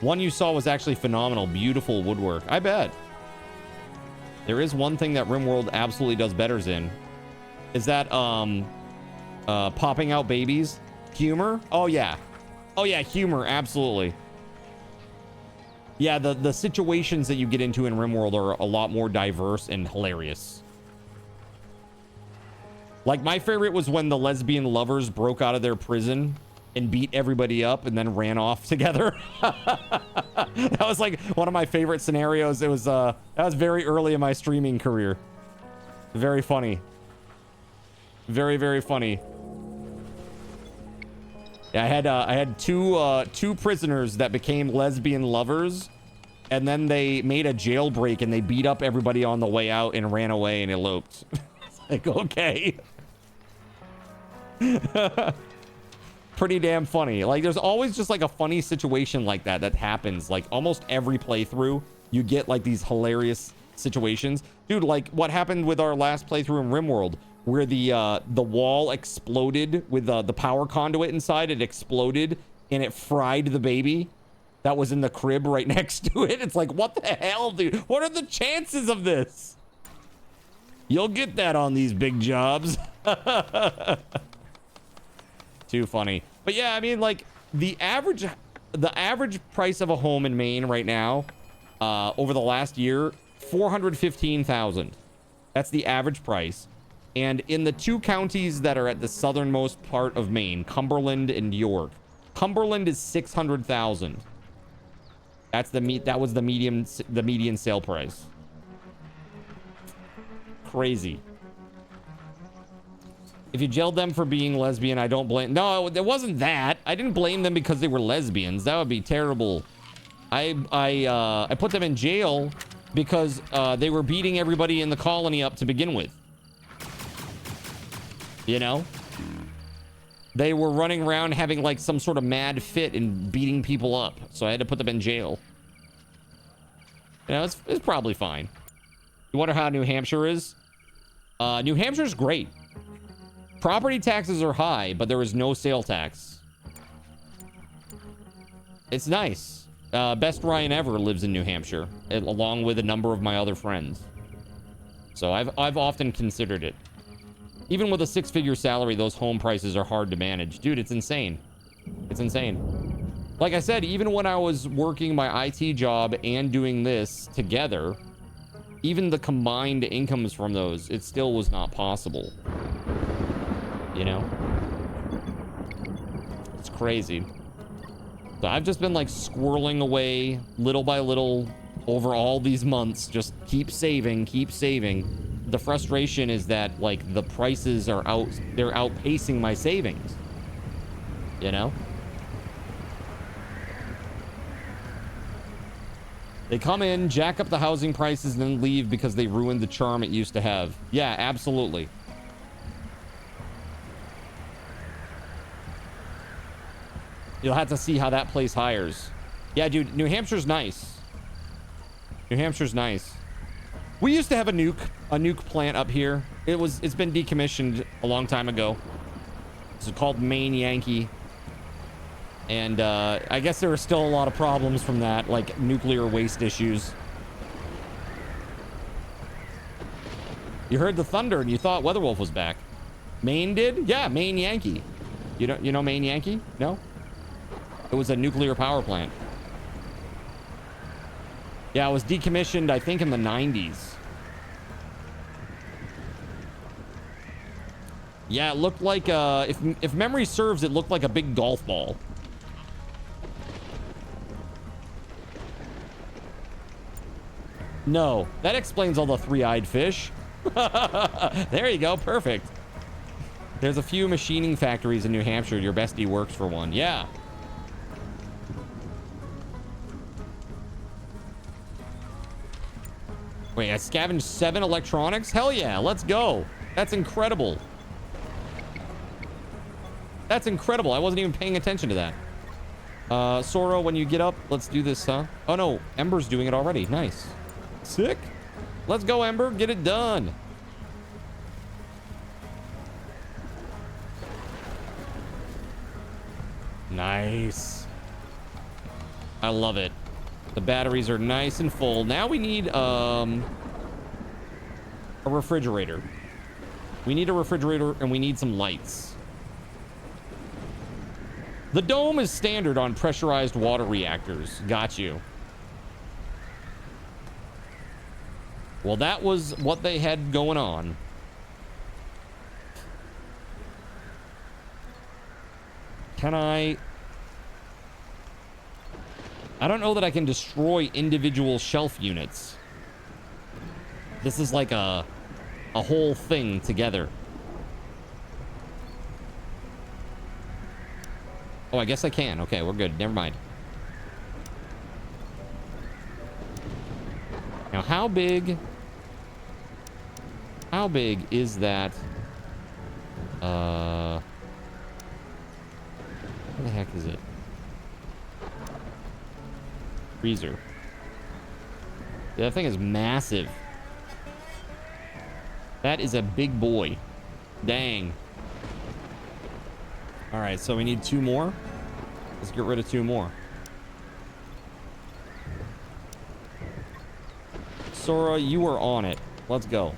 One you saw was actually phenomenal. Beautiful woodwork. I bet. There is one thing that RimWorld absolutely does better in. Is that popping out babies? Humor? Oh yeah. Oh yeah, humor, absolutely. Yeah, the situations that you get into in RimWorld are a lot more diverse and hilarious. Like my favorite was when the lesbian lovers broke out of their prison and beat everybody up and then ran off together. That was like one of my favorite scenarios. It was that was very early in my streaming career. Very funny. Very, very funny. Yeah, I had two prisoners that became lesbian lovers, and then they made a jailbreak and they beat up everybody on the way out and ran away and eloped. It's like, okay. Pretty damn funny. Like there's always just like a funny situation like that happens. Like almost every playthrough you get like these hilarious situations. Dude, like what happened with our last playthrough in RimWorld, where the wall exploded with the power conduit inside. It exploded and it fried the baby that was in the crib right next to it. It's like, what the hell, dude? What are the chances of this? You'll get that on these big jobs. Too funny. But yeah, I mean, like the average price of a home in Maine right now, over the last year, $415,000. That's the average price. And in the two counties that are at the southernmost part of Maine, Cumberland and York, Cumberland is $600,000. That was the median sale price. Crazy. If you jailed them for being lesbian, I don't blame. No, it wasn't that. I didn't blame them because they were lesbians. That would be terrible. I put them in jail because they were beating everybody in the colony up to begin with. You know? They were running around having like some sort of mad fit and beating people up. So I had to put them in jail. You know, it's probably fine. You wonder how New Hampshire is? New Hampshire's great. Property taxes are high, but there is no sale tax. It's nice. Best Ryan ever lives in New Hampshire, along with a number of my other friends. So I've often considered it. Even with a six-figure salary, those home prices are hard to manage. Dude, it's insane. It's insane. Like I said, even when I was working my IT job and doing this together, even the combined incomes from those, it still was not possible. You know? It's crazy. So I've just been like squirreling away little by little over all these months. Just keep saving, keep saving. The frustration is that like the prices are they're outpacing my savings. You know? They come in, jack up the housing prices, and then leave because they ruined the charm it used to have. Yeah, absolutely. You'll have to see how that place hires. Yeah, dude, New Hampshire's nice. New Hampshire's nice. We used to have a nuke plant up here. It's been decommissioned a long time ago. This is called Maine Yankee. And I guess there are still a lot of problems from that, like nuclear waste issues. You heard the thunder and you thought WeatherWolf was back. Maine did? Yeah, Maine Yankee. You know Maine Yankee? No? It was a nuclear power plant. Yeah, it was decommissioned, I think, in the 90s. Yeah, it looked like, if memory serves, it looked like a big golf ball. No, that explains all the three-eyed fish. There you go, perfect. There's a few machining factories in New Hampshire. Your bestie works for one. Yeah. Wait, I scavenged 7 electronics? Hell yeah, let's go. That's incredible. That's incredible. I wasn't even paying attention to that. Sora, when you get up, let's do this, huh? Oh no, Ember's doing it already. Nice. Sick. Let's go, Ember. Get it done. Nice. I love it. The batteries are nice and full. Now we need a refrigerator. We need a refrigerator and we need some lights. The dome is standard on pressurized water reactors. Got you. Well, that was what they had going on. Can I don't know that I can destroy individual shelf units. This is like a whole thing together. Oh, I guess I can. Okay, we're good. Never mind. Now, how big is that? Where the heck is it? Freezer. Yeah, that thing is massive. That is a big boy. Dang. All right, so we need 2 more. Let's get rid of 2 more. Sora, you are on it. Let's go.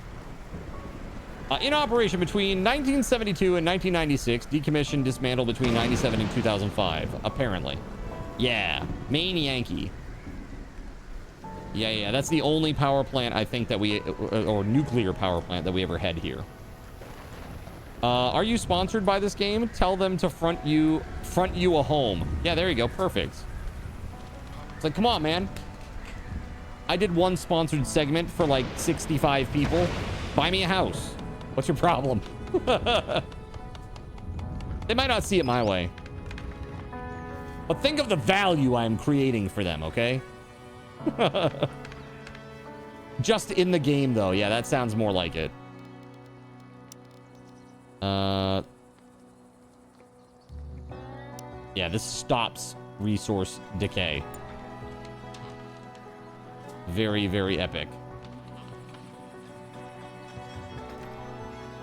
In operation between 1972 and 1996, decommissioned, dismantled between 97 and 2005, apparently. Yeah, Maine Yankee. Yeah, that's the only power plant I think that we, or nuclear power plant that we ever had here. Are you sponsored by this game? Tell them to front you a home. Yeah, there you go, perfect. It's like, come on, man. I did one sponsored segment for like 65 people. Buy me a house. What's your problem? They might not see it my way. But think of the value I'm creating for them, okay? Just in the game, though. Yeah, that sounds more like it. Yeah, this stops resource decay. Very, very epic.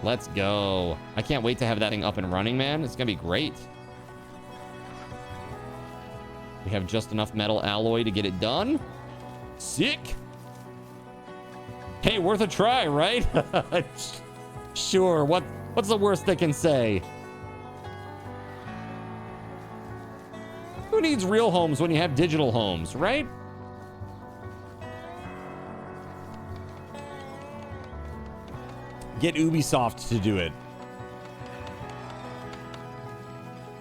Let's go. I can't wait to have that thing up and running, man. It's gonna be great. We have just enough metal alloy to get it done. Sick. Hey, worth a try, right? Sure. What's the worst they can say? Who needs real homes when you have digital homes, right? Get Ubisoft to do it.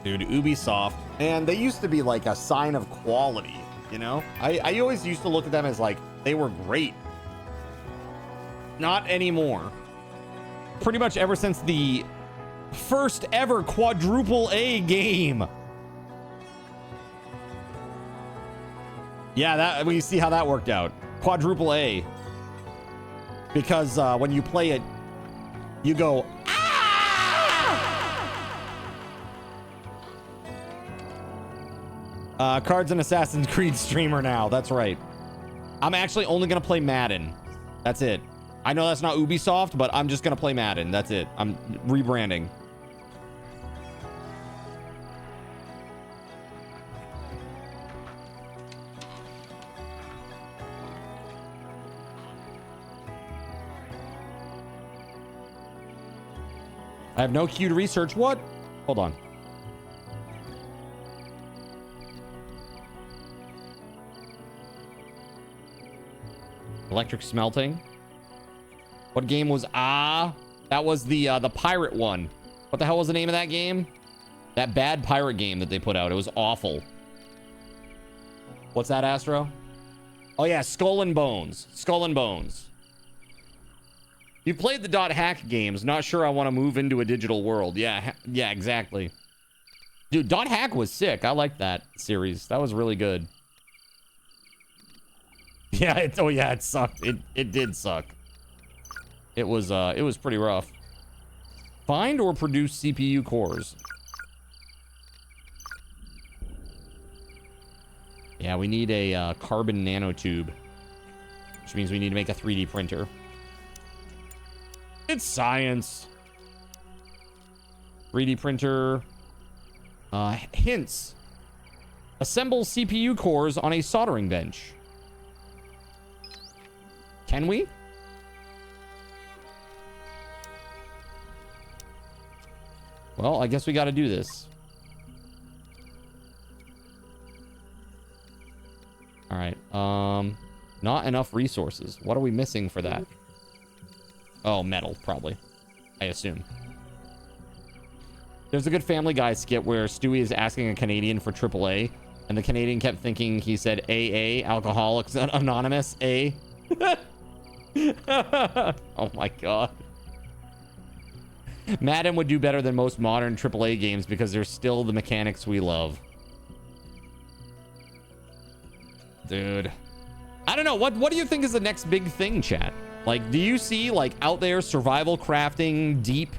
Dude, Ubisoft. And they used to be like a sign of quality, you know? I always used to look at them as like, they were great. Not anymore. Pretty much ever since the first ever quadruple A game. Yeah, that we see how that worked out. Quadruple A. Because when you play it, you go, ah! Card's an Assassin's Creed streamer now. That's right. I'm actually only going to play Madden. That's it. I know that's not Ubisoft, but I'm just gonna play Madden. That's it. I'm rebranding. I have no queue to research. What? Hold on. Electric smelting. What game was that was the pirate one. What the hell was the name of that game? That bad pirate game that they put out. It was awful. What's that, Astro? Oh yeah, Skull and Bones. Skull and Bones. You've played the .hack games. Not sure I want to move into a digital world. Yeah, yeah, exactly. Dude, .hack was sick. I liked that series. That was really good. Yeah, it sucked. It did suck. It was pretty rough. Find or produce CPU cores. Yeah, we need a carbon nanotube, which means we need to make a 3D printer. It's science. 3D printer. Hints. Assemble CPU cores on a soldering bench. Can we? Well, I guess we got to do this. All right. Not enough resources. What are we missing for that? Oh, metal, probably. I assume. There's a good Family Guy skit where Stewie is asking a Canadian for AAA, and the Canadian kept thinking he said AA, Alcoholics Anonymous, A. Oh my god. Madden would do better than most modern AAA games because there's still the mechanics we love. Dude. I don't know. What do you think is the next big thing, chat? Like, do you see, like, out there survival crafting, deep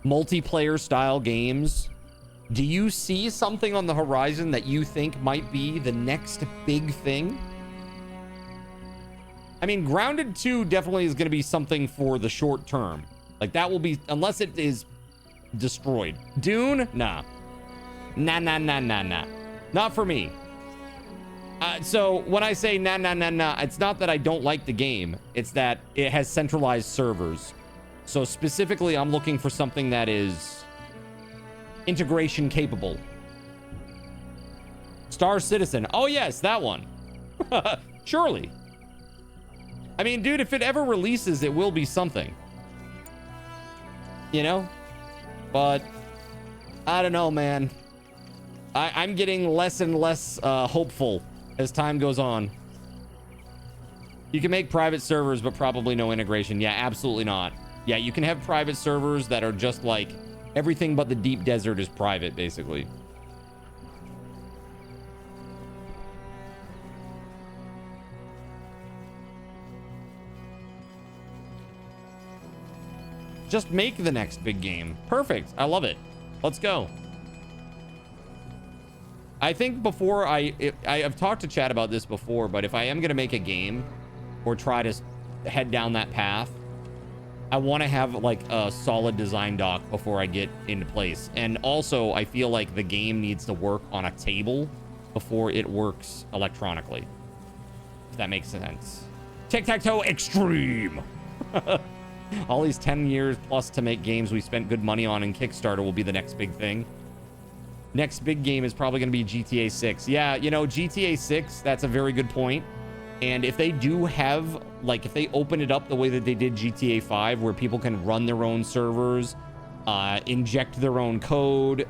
multiplayer style games? Do you see something on the horizon that you think might be the next big thing? I mean, Grounded 2 definitely is going to be something for the short term. Like, that will be, unless it is destroyed. Dune? Nah. Nah. Not for me. So when I say nah, it's not that I don't like the game. It's that it has centralized servers. So specifically, I'm looking for something that is integration capable. Star Citizen. Oh, yes, that one. Surely. I mean, dude, if it ever releases, it will be something. You know? But I don't know, man. I'm getting less and less hopeful as time goes on. You can make private servers, but probably no integration. Yeah, absolutely not. Yeah, you can have private servers that are just like everything but the deep desert is private, basically. Just make the next big game. Perfect. I love it. Let's go. I think before I've talked to chat about this before, but if I am going to make a game or try to head down that path, I want to have like a solid design doc before I get into place. And also I feel like the game needs to work on a table before it works electronically. If that makes sense. Tic-tac-toe extreme. All these 10 years plus to make games we spent good money on in Kickstarter will be the next big thing. Next big game is probably going to be GTA 6. Yeah, you know, GTA 6, that's a very good point. And if they do have, like, if they open it up the way that they did GTA 5, where people can run their own servers, inject their own code,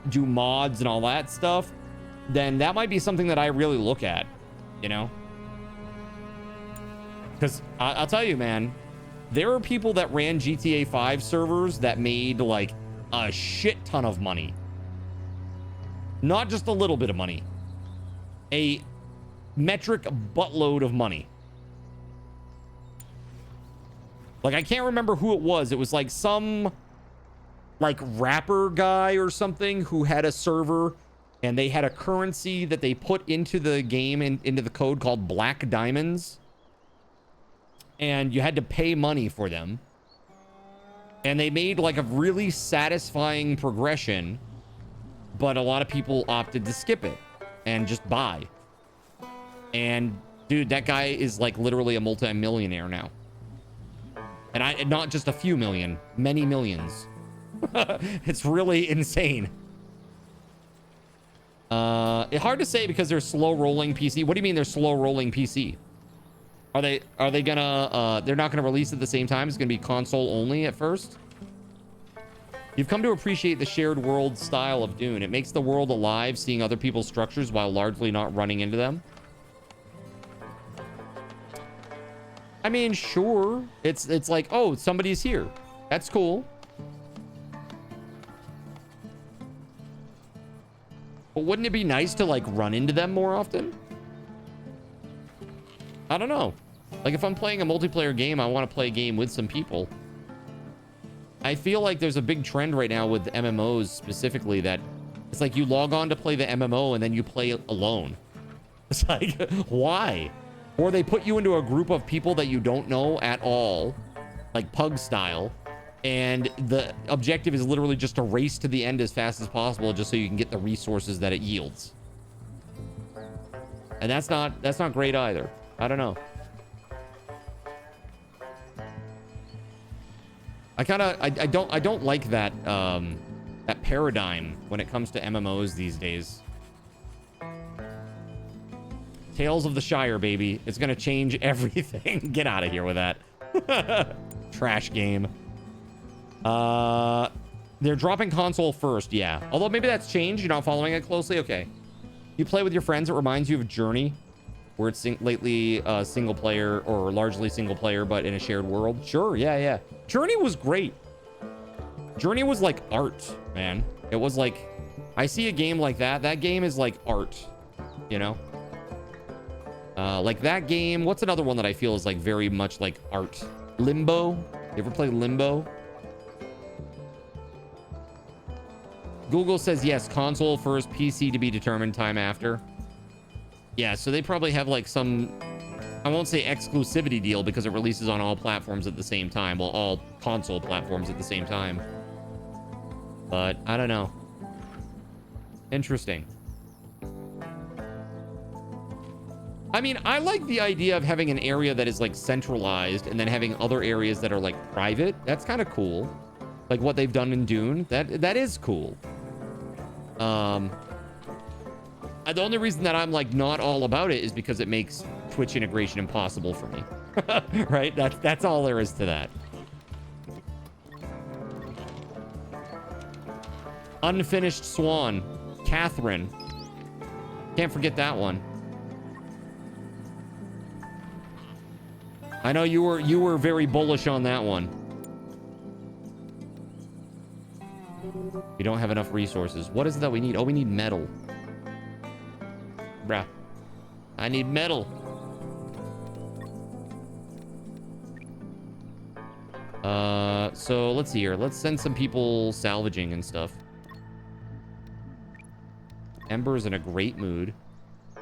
do mods and all that stuff, then that might be something that I really look at, you know? Because I'll tell you, man, there are people that ran GTA 5 servers that made, like, a shit ton of money. Not just a little bit of money. A metric buttload of money. Like, I can't remember who it was. It was like some, like, rapper guy or something who had a server, and they had a currency that they put into the game, into the code called Black Diamonds. and you had to pay money for them. And they made like a really satisfying progression, but a lot of people opted to skip it and just buy. And dude, that guy is like literally a multi-millionaire now. And not just a few million, many millions. It's really insane. It's hard to say because they're slow rolling PC. What do you mean they're slow rolling PC? Are they gonna they're not gonna release at the same time? It's gonna be console only at first. You've come to appreciate the shared world style of Dune. It makes the world alive, seeing other people's structures while largely not running into them. I mean, sure. It's like, oh, somebody's here. That's cool. But wouldn't it be nice to like run into them more often? I don't know. Like if I'm playing a multiplayer game, I want to play a game with some people. I feel like there's a big trend right now with MMOs specifically that it's like you log on to play the MMO and then you play alone. It's like, why? Or they put you into a group of people that you don't know at all, like Pug style, and the objective is literally just to race to the end as fast as possible just so you can get the resources that it yields. And that's not great either. I don't know. I don't like that that paradigm when it comes to MMOs these days. Tales of the Shire, baby. It's gonna change everything. Get out of here with that. Trash game. They're dropping console first, yeah. Although maybe that's changed. You're not following it closely? Okay. You play with your friends. It reminds you of Journey, where it's lately single player or largely single player, but in a shared world. Sure, yeah. Journey was great. Journey was like art, man. It was like, I see a game like that. That game is like art, you know? Like that game. What's another one that I feel is like very much like art? Limbo. You ever play Limbo? Google says yes, console first, PC to be determined, time after. Yeah, so they probably have like some, I won't say exclusivity deal because it releases on all platforms at the same time. Well, all console platforms at the same time. But I don't know. Interesting. I mean, I like the idea of having an area that is like centralized and then having other areas that are like private. That's kind of cool. Like what they've done in Dune. That is cool. The only reason that I'm like not all about it is because it makes Twitch integration impossible for me. Right? That's all there is to that. Unfinished Swan. Catherine. Can't forget that one. I know you were very bullish on that one. We don't have enough resources. What is it that we need? Oh, we need metal. Bruh. I need metal. So let's see here. Let's send some people salvaging and stuff. Ember's in a great mood.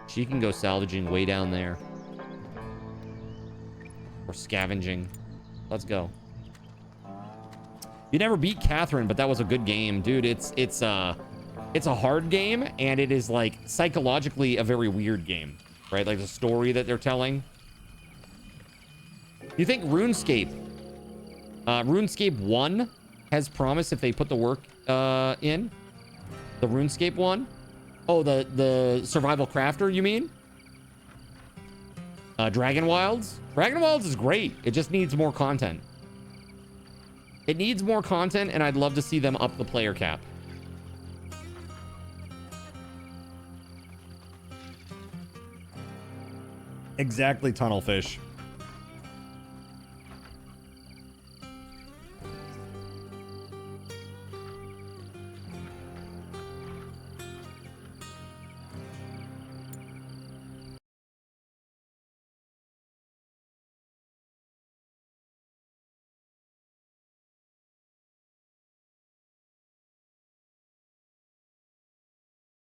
She can go salvaging way down there. Or scavenging. Let's go. You never beat Catherine, but that was a good game, dude. It's a hard game, and it is like psychologically a very weird game, right? Like the story that they're telling. You think RuneScape 1 has promise if they put the work in? The RuneScape 1? Oh, the survival crafter, you mean? Dragon Wilds? Dragon Wilds is great. It just needs more content. It needs more content, and I'd love to see them up the player cap. Exactly, Tunnelfish.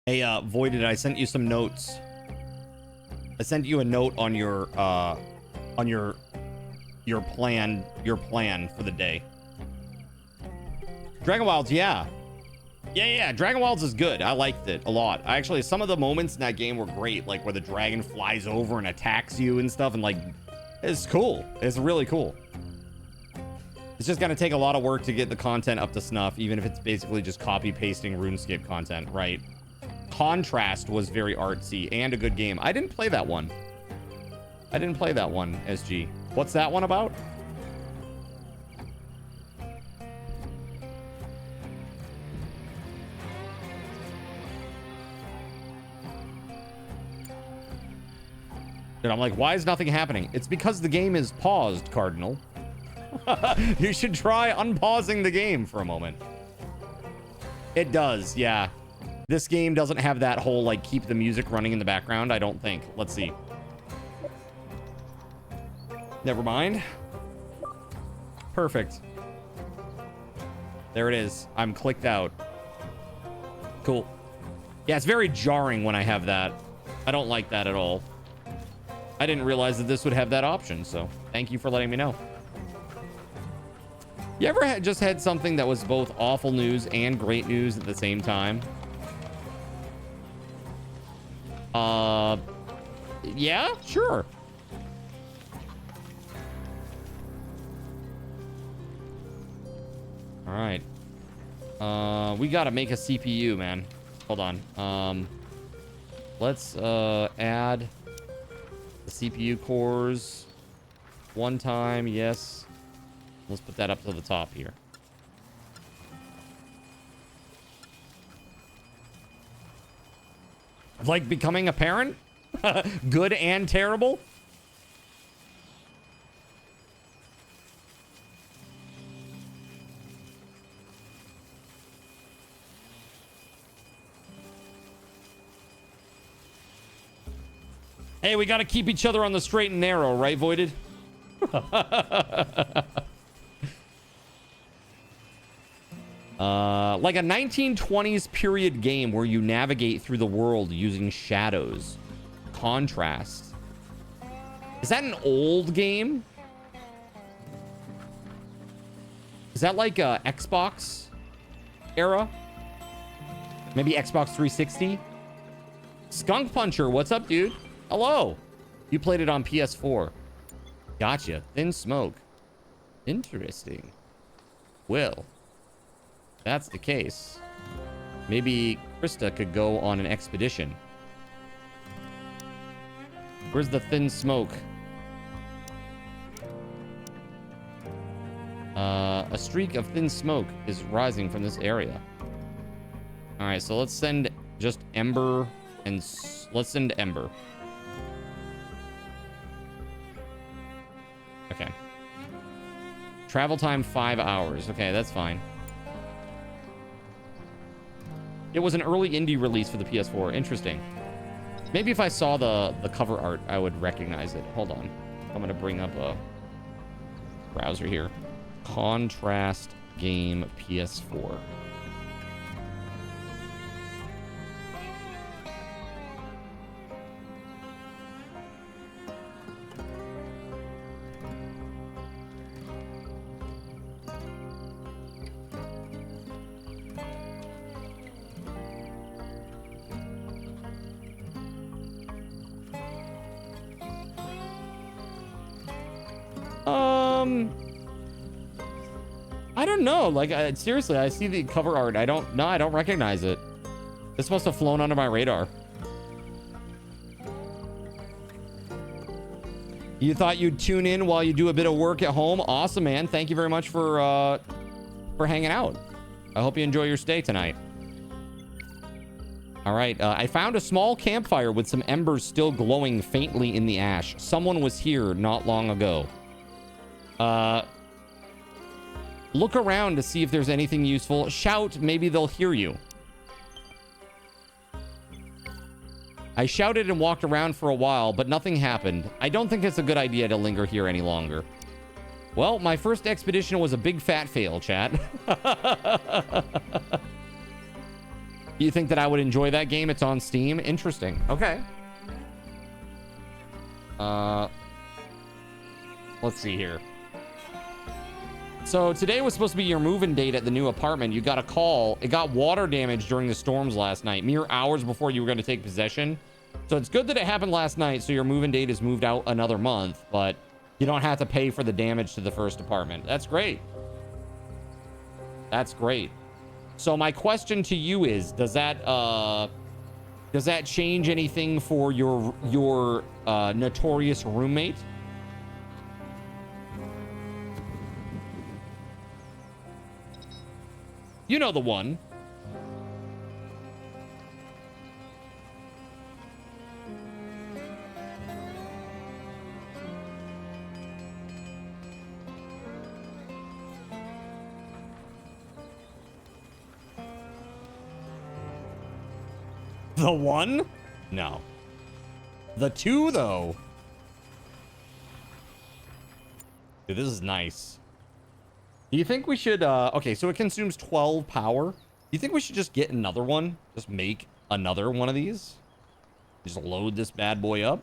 Hey, Voided, I sent you some notes. I sent you a note on your your plan for the day. Dragon Wilds, yeah. Yeah, Dragon Wilds is good. I liked it a lot. Actually, some of the moments in that game were great, like where the dragon flies over and attacks you and stuff, and like, it's cool. It's really cool. It's just gonna take a lot of work to get the content up to snuff, even if it's basically just copy-pasting RuneScape content, right? Contrast was very artsy and a good game. I didn't play that one. SG. What's that one about? And I'm like, why is nothing happening? It's because the game is paused, Cardinal. You should try unpausing the game for a moment. It does, yeah. This game doesn't have that whole, like, keep the music running in the background, I don't think. Let's see. Never mind. Perfect. There it is. I'm clicked out. Cool. Yeah, it's very jarring when I have that. I don't like that at all. I didn't realize that this would have that option, so thank you for letting me know. You ever just had something that was both awful news and great news at the same time? Yeah, sure. All right. We gotta make a CPU, man. Hold on. Let's add the CPU cores one time. Yes. Let's put that up to the top here. Like becoming a parent? Good and terrible? Hey, we got to keep each other on the straight and narrow, right, Voided? Like a 1920s period game where you navigate through the world using shadows. Contrast. Is that an old game? Is that like a Xbox era? Maybe Xbox 360? Skunk Puncher, what's up, dude? Hello. You played it on PS4. Gotcha. Thin Smoke. Interesting. Well, that's the case. Maybe Krista could go on an expedition. Where's the Thin Smoke? A streak of thin smoke is rising from this area. All right, so let's send just Ember and let's send Ember. Okay. Travel time 5 hours. Okay, that's fine. It was an early indie release for the PS4. Interesting. Maybe if I saw the cover art, I would recognize it. Hold on. I'm going to bring up a browser here. Contrast game PS4. I don't know. Like, seriously, I see the cover art. I don't recognize it. This must have flown under my radar. You thought you'd tune in while you do a bit of work at home? Awesome, man. Thank you very much for hanging out. I hope you enjoy your stay tonight. All right. I found a small campfire with some embers still glowing faintly in the ash. Someone was here not long ago. Look around to see if there's anything useful. Shout, maybe they'll hear you. I shouted and walked around for a while, but nothing happened. I don't think it's a good idea to linger here any longer. Well, my first expedition was a big fat fail, chat. You think that I would enjoy that game? It's on Steam. Interesting. Okay. Let's see here. So today was supposed to be your move-in date at the new apartment. You got a call. It got water damage during the storms last night, mere hours before you were going to take possession. So it's good that it happened last night, so your move-in date is moved out another month, but you don't have to pay for the damage to the first apartment. That's great. That's great. So my question to you is, does that change anything for your notorious roommate? You know the one. The one? No. The two, though. Dude, this is nice. Do you think we should, okay, so it consumes 12 power. Do you think we should just get another one? Just make another one of these? Just load this bad boy up?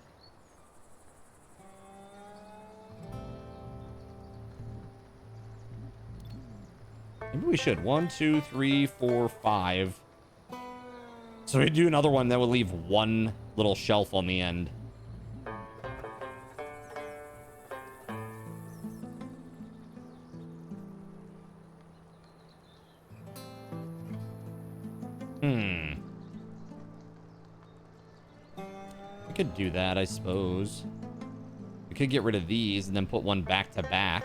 Maybe we should. 1, 2, 3, 4, 5. So we do another one that will leave one little shelf on the end. We could do that, I suppose. We could get rid of these and then put one back to back.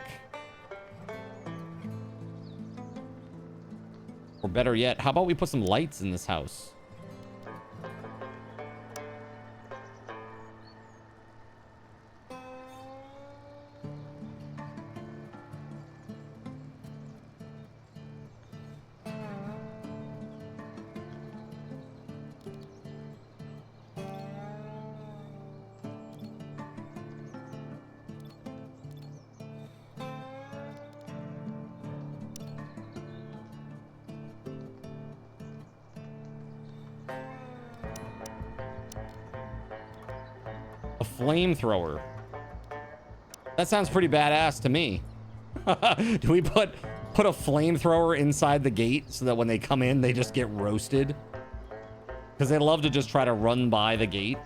Or better yet, how about we put some lights in this house? Flamethrower. That sounds pretty badass to me. Do we put a flamethrower inside the gate so that when they come in, they just get roasted? Because they love to just try to run by the gate.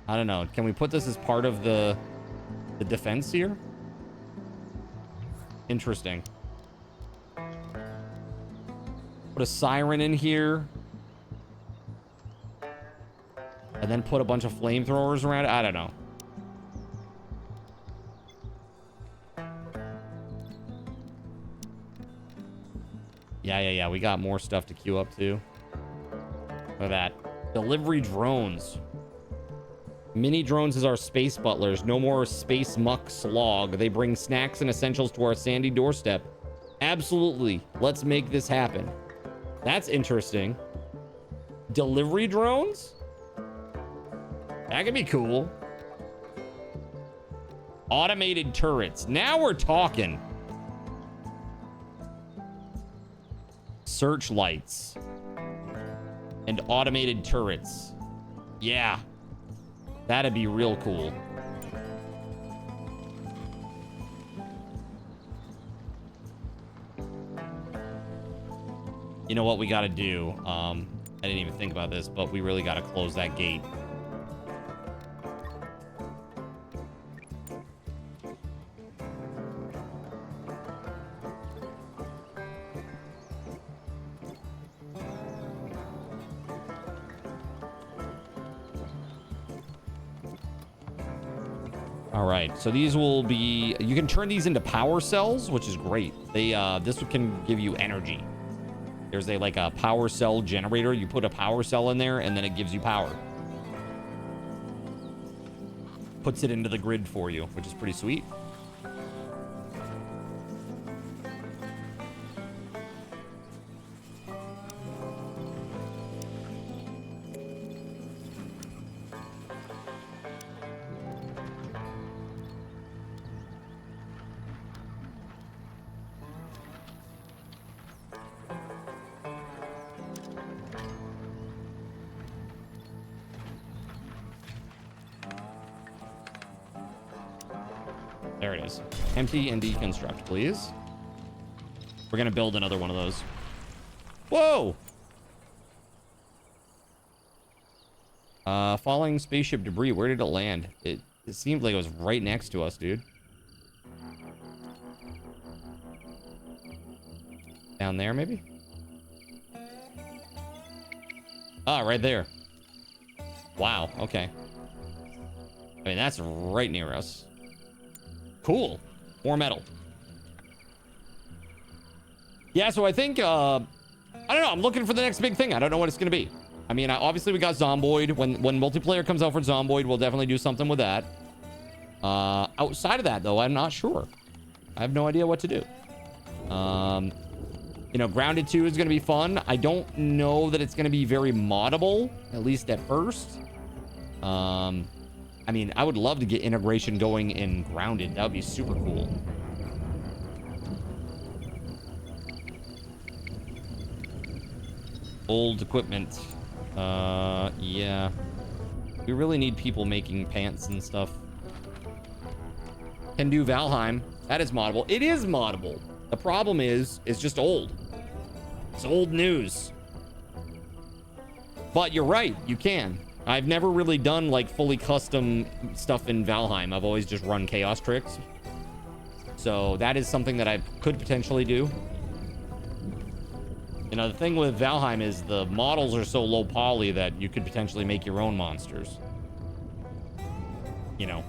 I don't know. Can we put this as part of the defense here? Interesting. Put a siren in here. And then put a bunch of flamethrowers around it. I don't know. Yeah. We got more stuff to queue up too. Look at that. Delivery drones. Mini drones is our space butlers. No more space muck slog. They bring snacks and essentials to our sandy doorstep. Absolutely. Let's make this happen. That's interesting. Delivery drones? That could be cool. Automated turrets. Now we're talking. Searchlights. And automated turrets. Yeah. That'd be real cool. You know what we gotta do? I didn't even think about this, but we really gotta close that gate. Alright, so these will be... You can turn these into power cells, which is great. They this can give you energy. There's like a power cell generator. You put a power cell in there, and then it gives you power. Puts it into the grid for you, which is pretty sweet. There it is. Empty and deconstruct, please. We're gonna build another one of those. Whoa! Falling spaceship debris. Where did it land? It seemed like it was right next to us, dude. Down there, maybe? Ah, right there. Wow, okay. I mean, that's right near us. Cool. More metal. Yeah, so I think, I don't know. I'm looking for the next big thing. I don't know what it's going to be. I mean, obviously we got Zomboid. When multiplayer comes out for Zomboid, we'll definitely do something with that. Outside of that, though, I'm not sure. I have no idea what to do. You know, Grounded 2 is going to be fun. I don't know that it's going to be very moddable, at least at first. I mean, I would love to get integration going in Grounded. That would be super cool. Old equipment. Yeah. We really need people making pants and stuff. Can do Valheim. That is moddable. It is moddable. The problem is, it's just old. It's old news. But you're right, you can. I've never really done like fully custom stuff in Valheim. I've always just run chaos tricks. So that is something that I could potentially do. You know, the thing with Valheim is the models are so low poly that you could potentially make your own monsters. You know.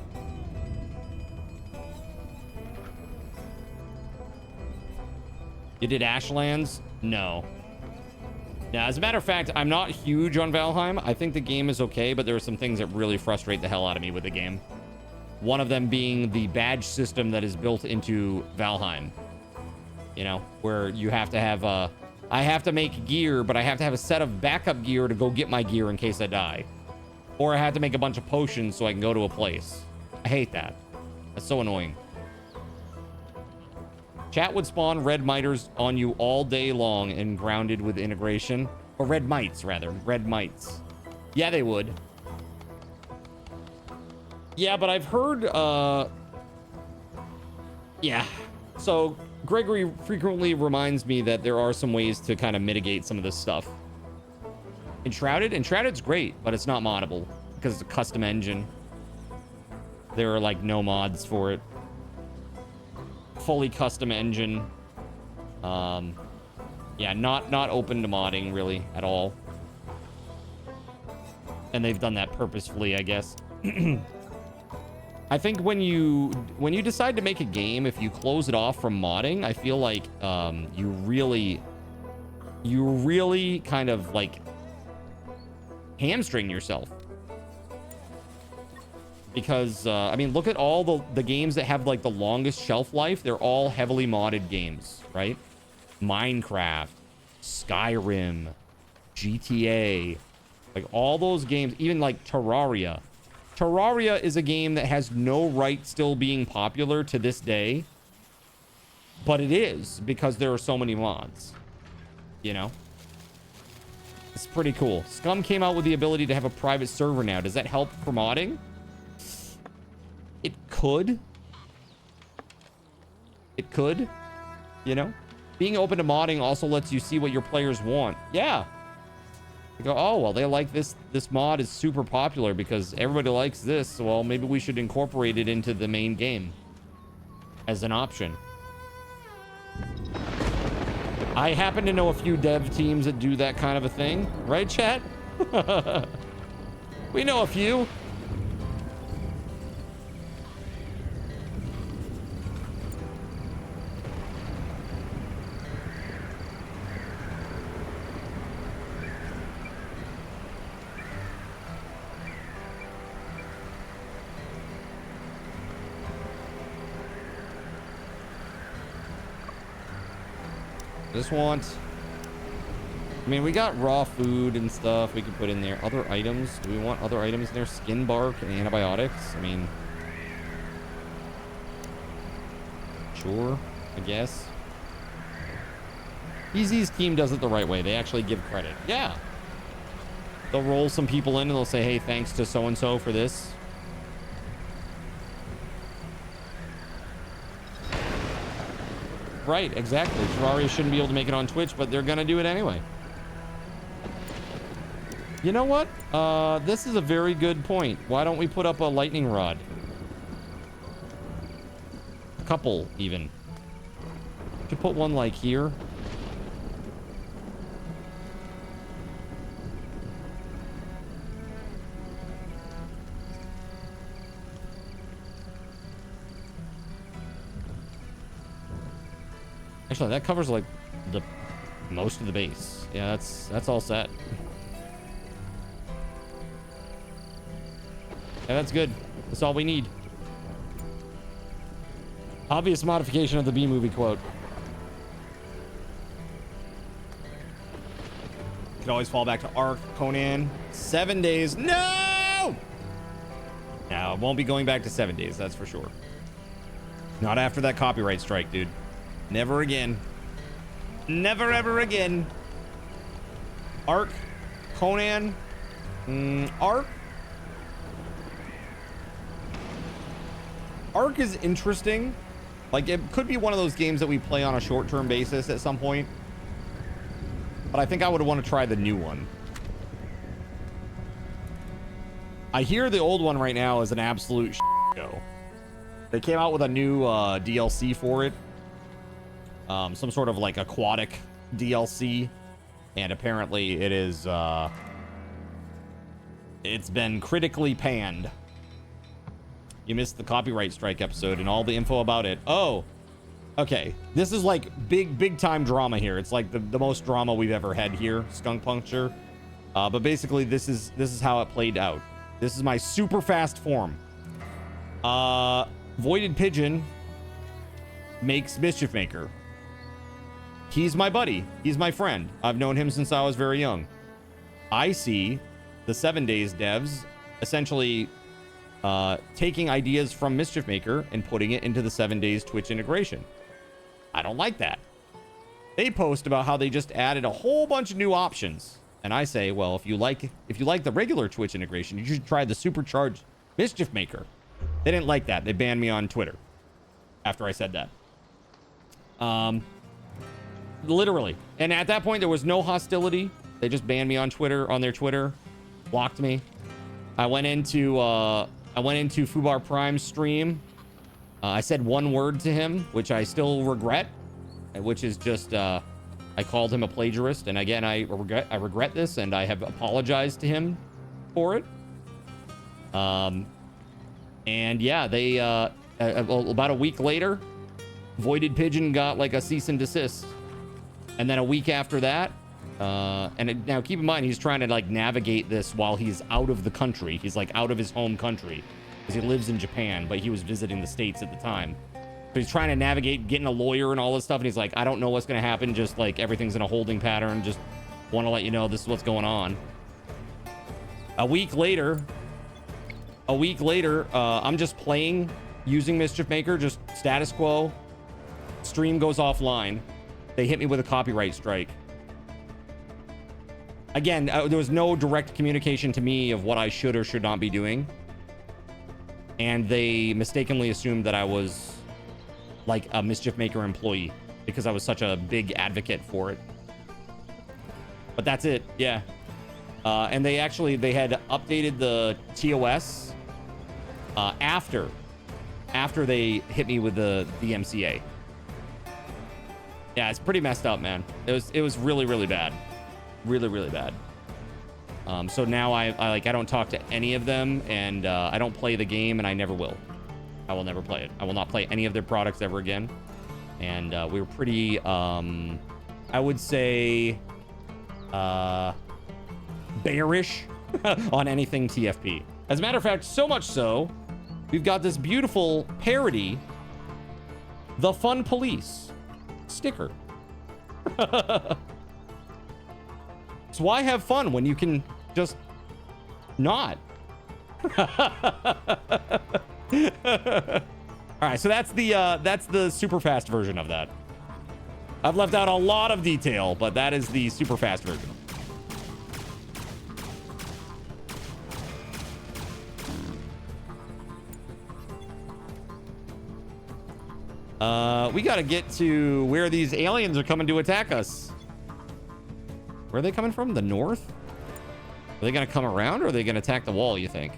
You did Ashlands? No. Now, as a matter of fact, I'm not huge on Valheim. I think the game is okay, but there are some things that really frustrate the hell out of me with the game. One of them being the badge system that is built into Valheim. You know, where you have to have I have to make gear, but I have to have a set of backup gear to go get my gear in case I die. Or I have to make a bunch of potions so I can go to a place. I hate that. That's so annoying. Chat would spawn red miters on you all day long and Grounded with integration. Or red mites, rather. Red mites. Yeah, they would. Yeah, but I've heard, yeah. So, Gregory frequently reminds me that there are some ways to kind of mitigate some of this stuff. Enshrouded's great, but it's not moddable because it's a custom engine. There are like no mods for it. Fully custom engine. Yeah, not open to modding really at all. And they've done that purposefully, I guess. I think when you decide to make a game, if you close it off from modding, I feel like you really kind of like hamstring yourself. Because I mean, look at all the games that have like the longest shelf life. They're all heavily modded games, right? Minecraft, Skyrim, GTA, like all those games, even like Terraria. Terraria is a game that has no right still being popular to this day, but it is because there are so many mods, you know? It's pretty cool. Scum came out with the ability to have a private server now. Does that help for modding? It could. It could, you know? Being open to modding also lets you see what your players want. Yeah. You go, oh, well, they like this mod is super popular because everybody likes this. So, well, maybe we should incorporate it into the main game as an option. I happen to know a few dev teams that do that kind of a thing. Right, chat? We know a few. Just want, I mean, we got raw food and stuff we can put in there. Other items, do we want other items in there? Skin bark and antibiotics? I mean, sure, I guess. Easy's team does it the right way. They actually give credit. Yeah. They'll roll some people in and they'll say, hey, thanks to so-and-so for this. Right, exactly. Terraria shouldn't be able to make it on Twitch, but they're gonna do it anyway. You know what? This is a very good point. Why don't we put up a lightning rod? A couple, even. Should put one like here. Actually, that covers like the most of the base. Yeah, that's all set. Yeah, that's good. That's all we need. Obvious modification of the B-movie quote. Could always fall back to Ark, Conan. 7 days. No! No, I won't be going back to 7 days, that's for sure. Not after that copyright strike, dude. Never again. Never ever again. Ark, Conan, Ark. Ark is interesting. Like, it could be one of those games that we play on a short-term basis at some point. But I think I would want to try the new one. I hear the old one right now is an absolute show. They came out with a new DLC for it. Some sort of like aquatic DLC. And apparently it is, it's been critically panned. You missed the copyright strike episode and all the info about it. Oh, okay. This is like big time drama here. It's like the most drama we've ever had here, Skunk Puncture. But basically this is how it played out. This is my super fast form. Voided Pigeon makes Mischief Maker. He's my buddy. He's my friend. I've known him since I was very young. I see the 7 Days devs essentially taking ideas from Mischief Maker and putting it into the 7 Days Twitch integration. I don't like that. They post about how they just added a whole bunch of new options. And I say, well, if you like the regular Twitch integration, you should try the supercharged Mischief Maker. They didn't like that. They banned me on Twitter after I said that. Literally. And at that point, there was no hostility. They just banned me on Twitter, on their Twitter, blocked me. I went into Fubar Prime's stream. I said one word to him, which I still regret, which is just, I called him a plagiarist. And again, I regret this, and I have apologized to him for it. And yeah, they, about a week later, Voided Pigeon got like a cease and desist. And then a week after that, now keep in mind, he's trying to like navigate this while he's out of the country. He's like out of his home country because he lives in Japan, but he was visiting the States at the time. So he's trying to navigate getting a lawyer and all this stuff. And he's like, I don't know what's going to happen. Just like everything's in a holding pattern. Just want to let you know this is what's going on. A week later, I'm just playing using Mischief Maker, just status quo. Stream goes offline. They hit me with a copyright strike. Again, there was no direct communication to me of what I should or should not be doing. And they mistakenly assumed that I was like a Mischief Maker employee because I was such a big advocate for it. But that's it, yeah. And they had updated the TOS after they hit me with the MCA. Yeah, it's pretty messed up, man. It was really, really bad. Really, really bad. So now I don't talk to any of them, and I don't play the game, and I never will. I will never play it. I will not play any of their products ever again. And we were pretty, I would say, bearish on anything TFP. As a matter of fact, so much so, we've got this beautiful parody, The Fun Police sticker. So why have fun when you can just not? All right, so that's the super fast version of that. I've left out a lot of detail, but that is the super fast version. We gotta get to where these aliens are coming to attack us. Where are they coming from? The north? Are they gonna come around, or are they gonna attack the wall, you think?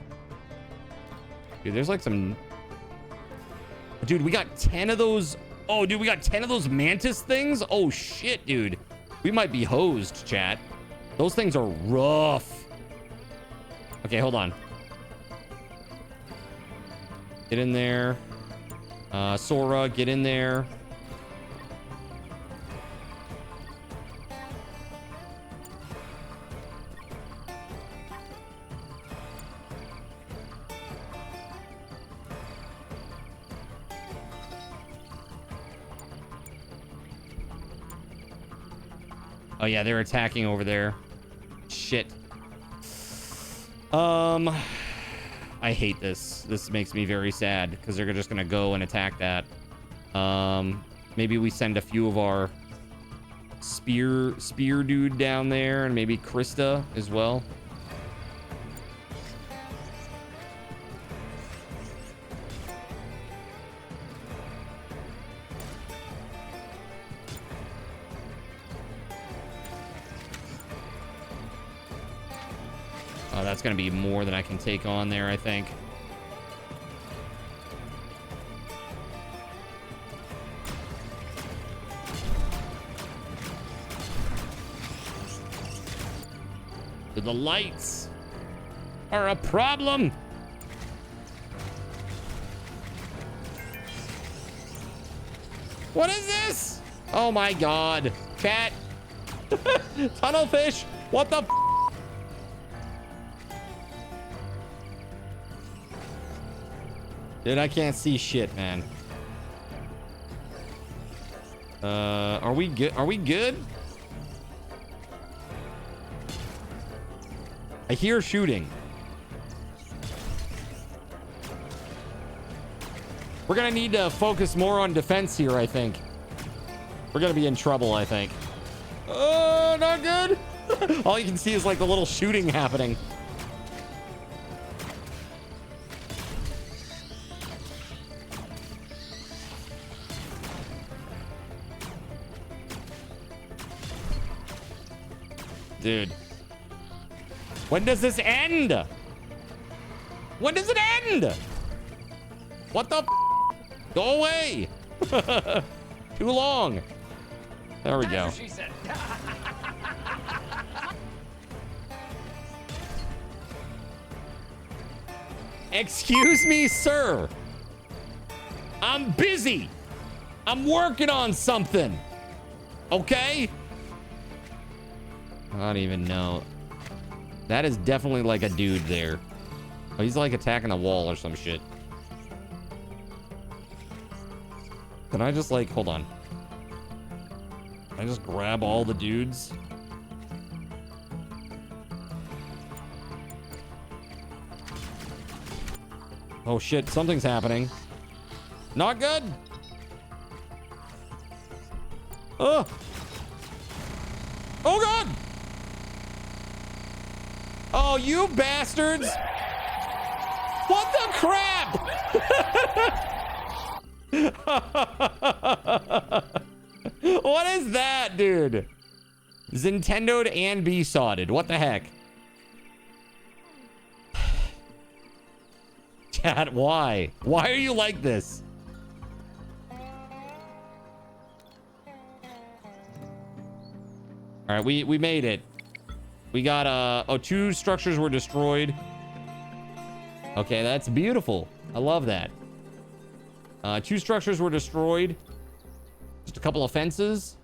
Dude, there's like some... Dude, we got 10 of those... Oh, dude, we got 10 of those mantis things? Oh, shit, dude. We might be hosed, chat. Those things are rough. Okay, hold on. Get in there. Sora, get in there. Oh yeah, they're attacking over there. Shit. I hate this. This makes me very sad because they're just gonna go and attack that. Maybe we send a few of our spear dude down there, and maybe Krista as well. Oh, that's going to be more than I can take on there, I think. The lights are a problem. What is this? Oh my god. Cat. Tunnelfish. What the f? Dude, I can't see shit, man. Are we good? Are we good? I hear shooting. We're gonna need to focus more on defense here, I think. We're gonna be in trouble, I think. Oh, not good. All you can see is like the little shooting happening. Dude. When does this end? When does it end? What the f? Go away. Too long. There we go. Excuse me, sir. I'm busy. I'm working on something. Okay? I don't even know. That is definitely like a dude there. Oh, he's like attacking the wall or some shit. Can I just like, hold on. Can I just grab all the dudes? Oh shit, something's happening. Not good. Oh. Oh god. Oh, you bastards! What the crap? What is that, dude? Zintendoed and B-sodded. What the heck? Chat, why? Why are you like this? All right, we made it. We got, oh, 2 structures were destroyed. Okay, that's beautiful. I love that. 2 structures were destroyed. Just a couple of fences.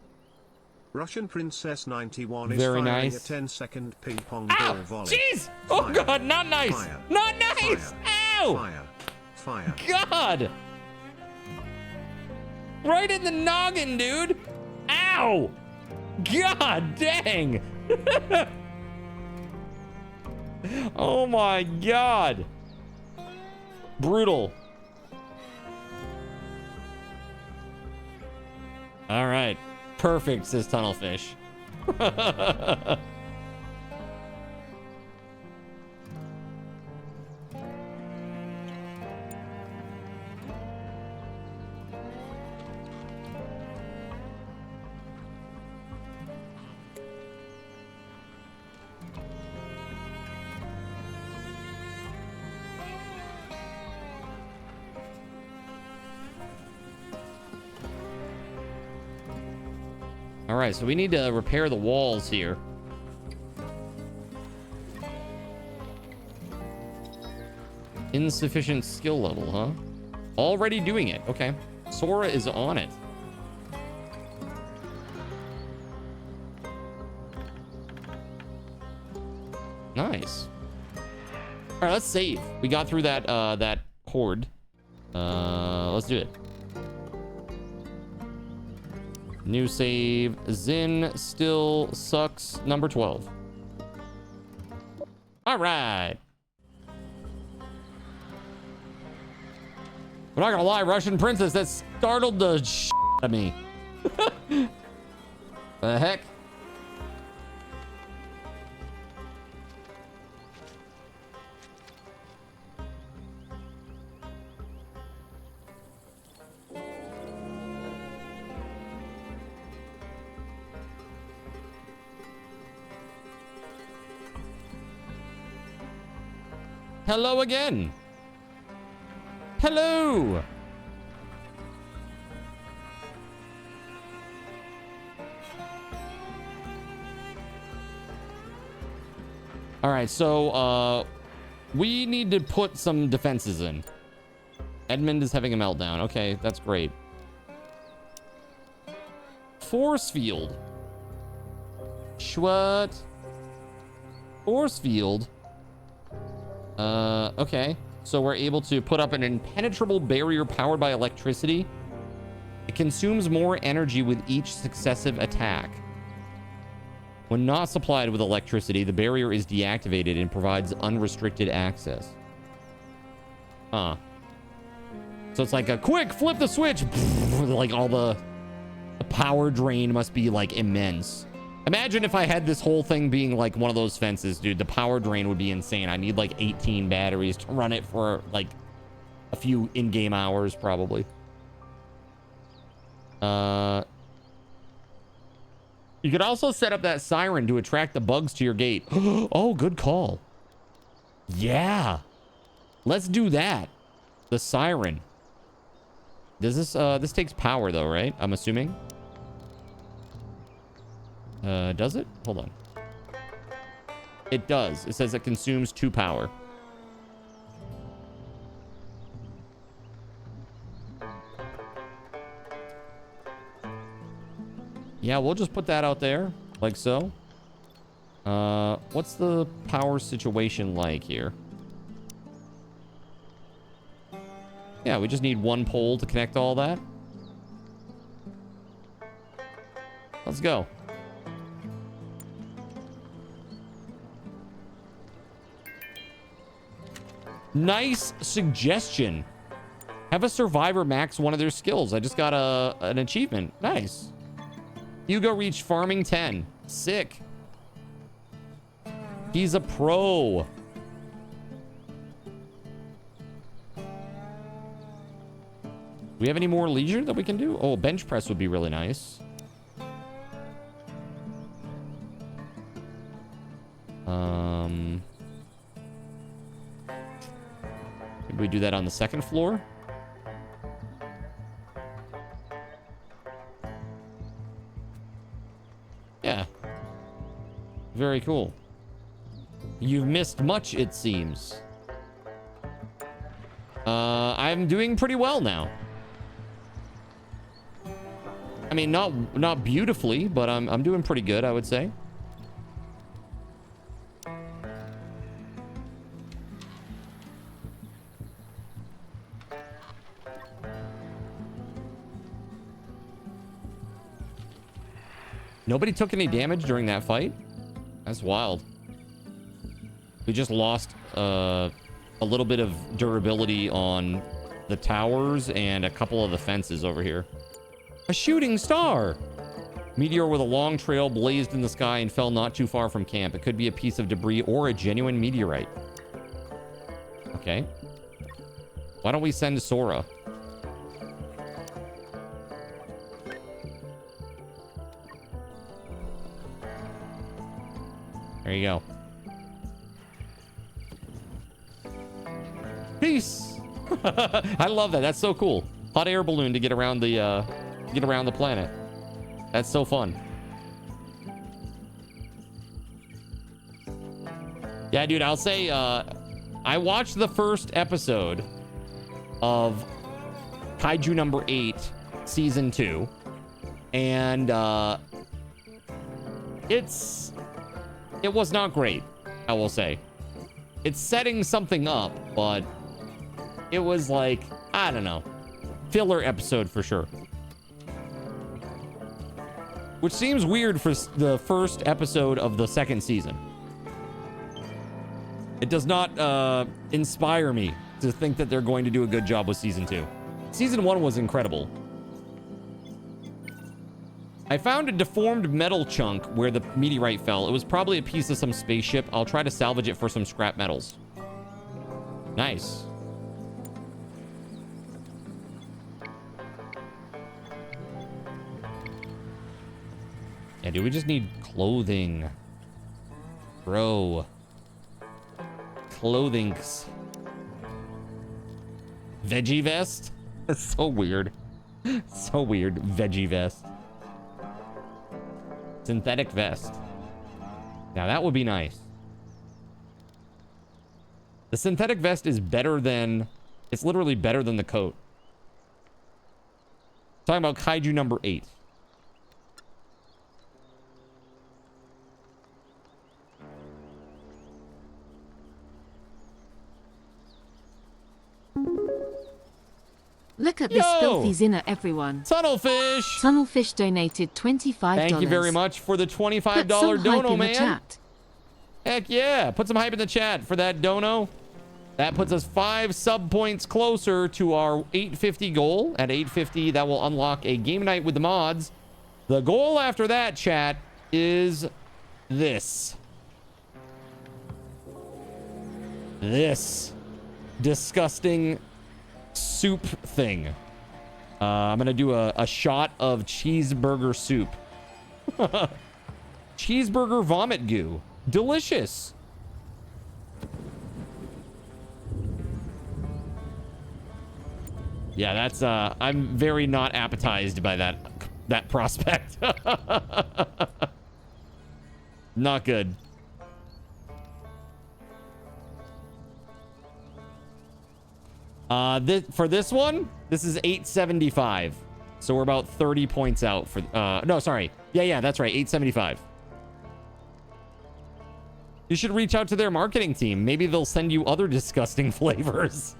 Russian Princess 91 is very firing nice. a 10-second ping pong Ow! ball volley. Jeez! Oh Fire. god, not nice! Fire. Not nice! Fire. Ow! Fire. Fire. God! Right in the noggin, dude! Ow! God dang! Oh my god. Brutal. All right. Perfect, says Tunnelfish. All right, so we need to repair the walls here. Insufficient skill level, huh? Already doing it. Okay. Sora is on it. Nice. All right, let's save. We got through that that horde. Let's do it. New save. Zin still sucks. Number 12. All right. I'm not gonna lie, Russian Princess, that startled the shit out of me. The heck? Hello again. Hello. All right, so we need to put some defenses in. Edmund is having a meltdown. Okay, that's great. Force field. What? Force field. Okay. So we're able to put up an impenetrable barrier powered by electricity. It consumes more energy with each successive attack. When not supplied with electricity, the barrier is deactivated and provides unrestricted access. Huh. So it's like a quick flip the switch. Like all the power drain must be like immense. Imagine if I had this whole thing being like one of those fences, dude. The power drain would be insane. I need like 18 batteries to run it for like a few in-game hours, probably. You could also set up that siren to attract the bugs to your gate. Oh, good call. Yeah. Let's do that. The siren. Does this, this takes power though, right? I'm assuming. Does it? Hold on. It does. It says it consumes 2 power. Yeah, we'll just put that out there, like so. What's the power situation like here? Yeah, we just need 1 pole to connect all that. Let's go. Nice suggestion. Have a survivor max one of their skills. I just got an achievement. Nice. Hugo reached farming 10. Sick. He's a pro. We have any more leisure that we can do? Oh, bench press would be really nice. Maybe we do that on the 2nd floor. Yeah. Very cool. You've missed much, it seems. I'm doing pretty well now. I mean, not beautifully, but I'm doing pretty good, I would say. Nobody took any damage during that fight? That's wild. We just lost a little bit of durability on the towers and a couple of the fences over here. A shooting star! Meteor with a long trail blazed in the sky and fell not too far from camp. It could be a piece of debris or a genuine meteorite. Okay. Why don't we send Sora? There you go. Peace. I love that. That's so cool. Hot air balloon to get around the planet. That's so fun. Yeah, dude, I'll say I watched the first episode of Kaiju number 8, season 2, and it was not great, I will say. It's setting something up, but it was like, I don't know, filler episode for sure. Which seems weird for the first episode of the second season. It does not inspire me to think that they're going to do a good job with season 2. Season 1 was incredible. I found a deformed metal chunk where the meteorite fell. It was probably a piece of some spaceship. I'll try to salvage it for some scrap metals. Nice. Yeah, dude, we just need clothing. Bro. Clothings. Veggie vest? That's so weird. So weird. Veggie vest. Synthetic vest. Now that would be nice. The synthetic vest is better than... It's literally better than the coat. Talking about Kaiju number 8. Look at this filthy zinner, everyone. Tunnelfish! Tunnelfish donated $25. Thank you very much for the $25 Put some dono, hype in man. the chat. Heck yeah. Put some hype in the chat for that dono. That puts us 5 sub points closer to our 850 goal. At 850, that will unlock a game night with the mods. The goal after that, chat, is this. This disgusting soup thing. I'm gonna do a shot of cheeseburger soup. Cheeseburger vomit goo. Delicious. Yeah, that's I'm very not appetized by that prospect. Not good. For this one, this is 875. So we're about 30 points out for no, sorry. Yeah, that's right. 875. You should reach out to their marketing team. Maybe they'll send you other disgusting flavors.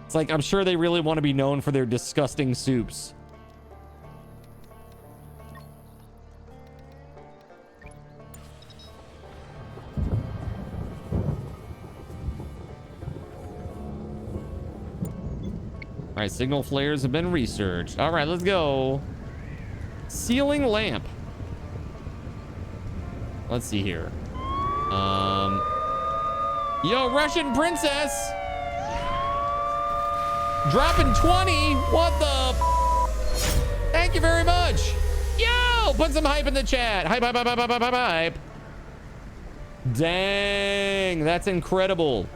It's like, I'm sure they really want to be known for their disgusting soups. All right, signal flares have been researched. All right, let's go. Ceiling lamp. Let's see here. Yo, Russian princess. Dropping 20. What the? Thank you very much. Yo, put some hype in the chat. Hype, hype, hype, hype, hype, hype, hype. Dang, that's incredible.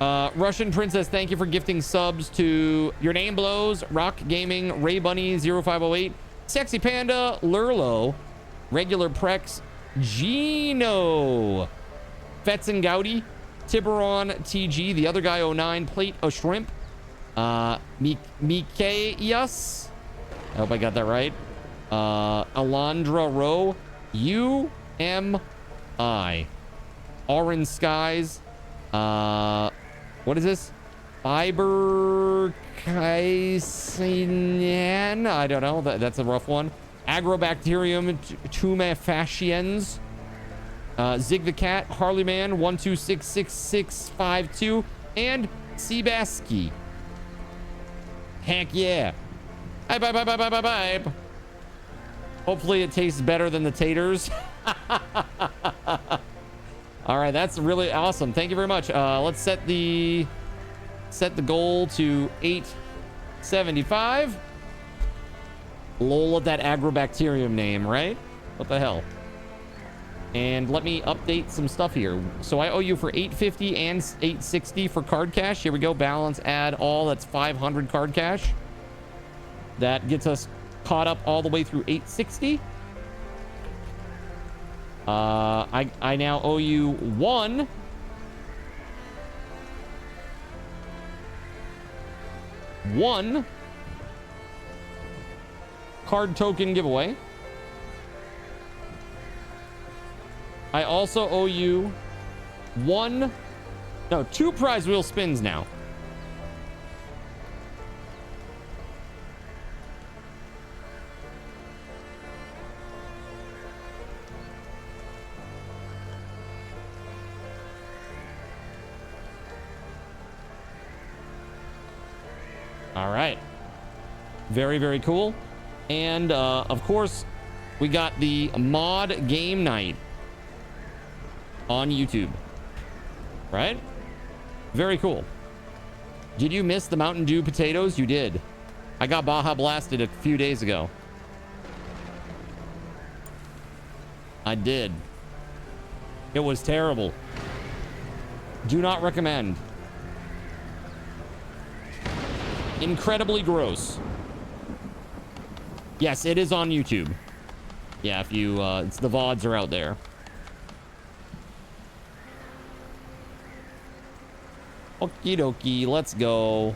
Russian Princess, thank you for gifting subs to Your Name Blows, Rock Gaming, Ray Bunny 0508, Sexy Panda, Lurlo, Regular Prex, Gino, Fetz and Gowdy, Tiburon TG, the other guy 09, Plate of Shrimp, Mikeyas, I hope I got that right, Alondra Rowe, UMI, Orange Skies, what is this? Fiber Kaisian? I don't know. That's a rough one. Agrobacterium tumefaciens. Zig the Cat, Harley Man 1266652, and Sebaski. Heck yeah. Hype, hype, hype, hype, hype, hype. Hopefully it tastes better than the taters. All right, that's really awesome. Thank you very much. Let's set the goal to 875. Lol at that agrobacterium name, right? What the hell? And let me update some stuff here. So I owe you for 850 and 860 for card cash. Here we go. Balance, add all. That's 500 card cash. That gets us caught up all the way through 860. I now owe you one card token giveaway. I also owe you two prize wheel spins now. All right. Very, very cool. And, of course, we got the mod game night on YouTube. Right? Very cool. Did you miss the Mountain Dew potatoes? You did. I got Baja Blasted a few days ago. I did. It was terrible. Do not recommend. Incredibly gross. Yes, it is on YouTube. Yeah, if you, it's the VODs are out there. Okie dokie, let's go.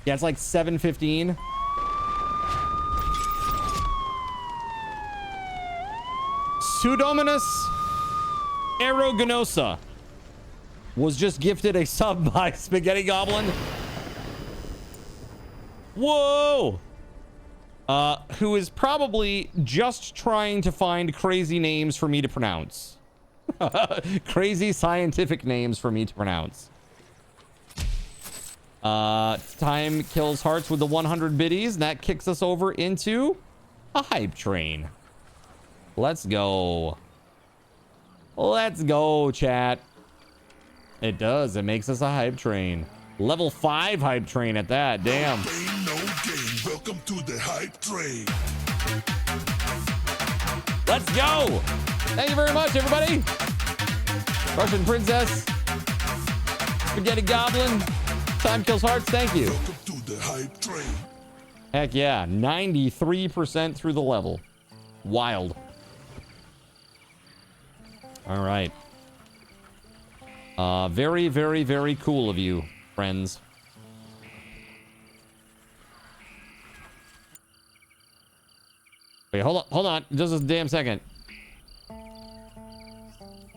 Yeah, it's like 7:15. Pseudomonas Aeruginosa was just gifted a sub by Spaghetti Goblin. Whoa! Who is probably just trying to find crazy names for me to pronounce. Crazy scientific names for me to pronounce. Time kills hearts with the 100 biddies. And that kicks us over into a hype train. Let's go. Let's go, chat. It does. It makes us a hype train. Level 5 hype train at that. Damn. Ain't no game. Welcome to the hype train. Let's go. Thank you very much, everybody. Russian Princess. Spaghetti Goblin. Time kills hearts. Thank you. Welcome to the hype train. Heck yeah. 93% through the level. Wild. All right. Very, very, very cool of you, friends. Wait, hold on. Just a damn second.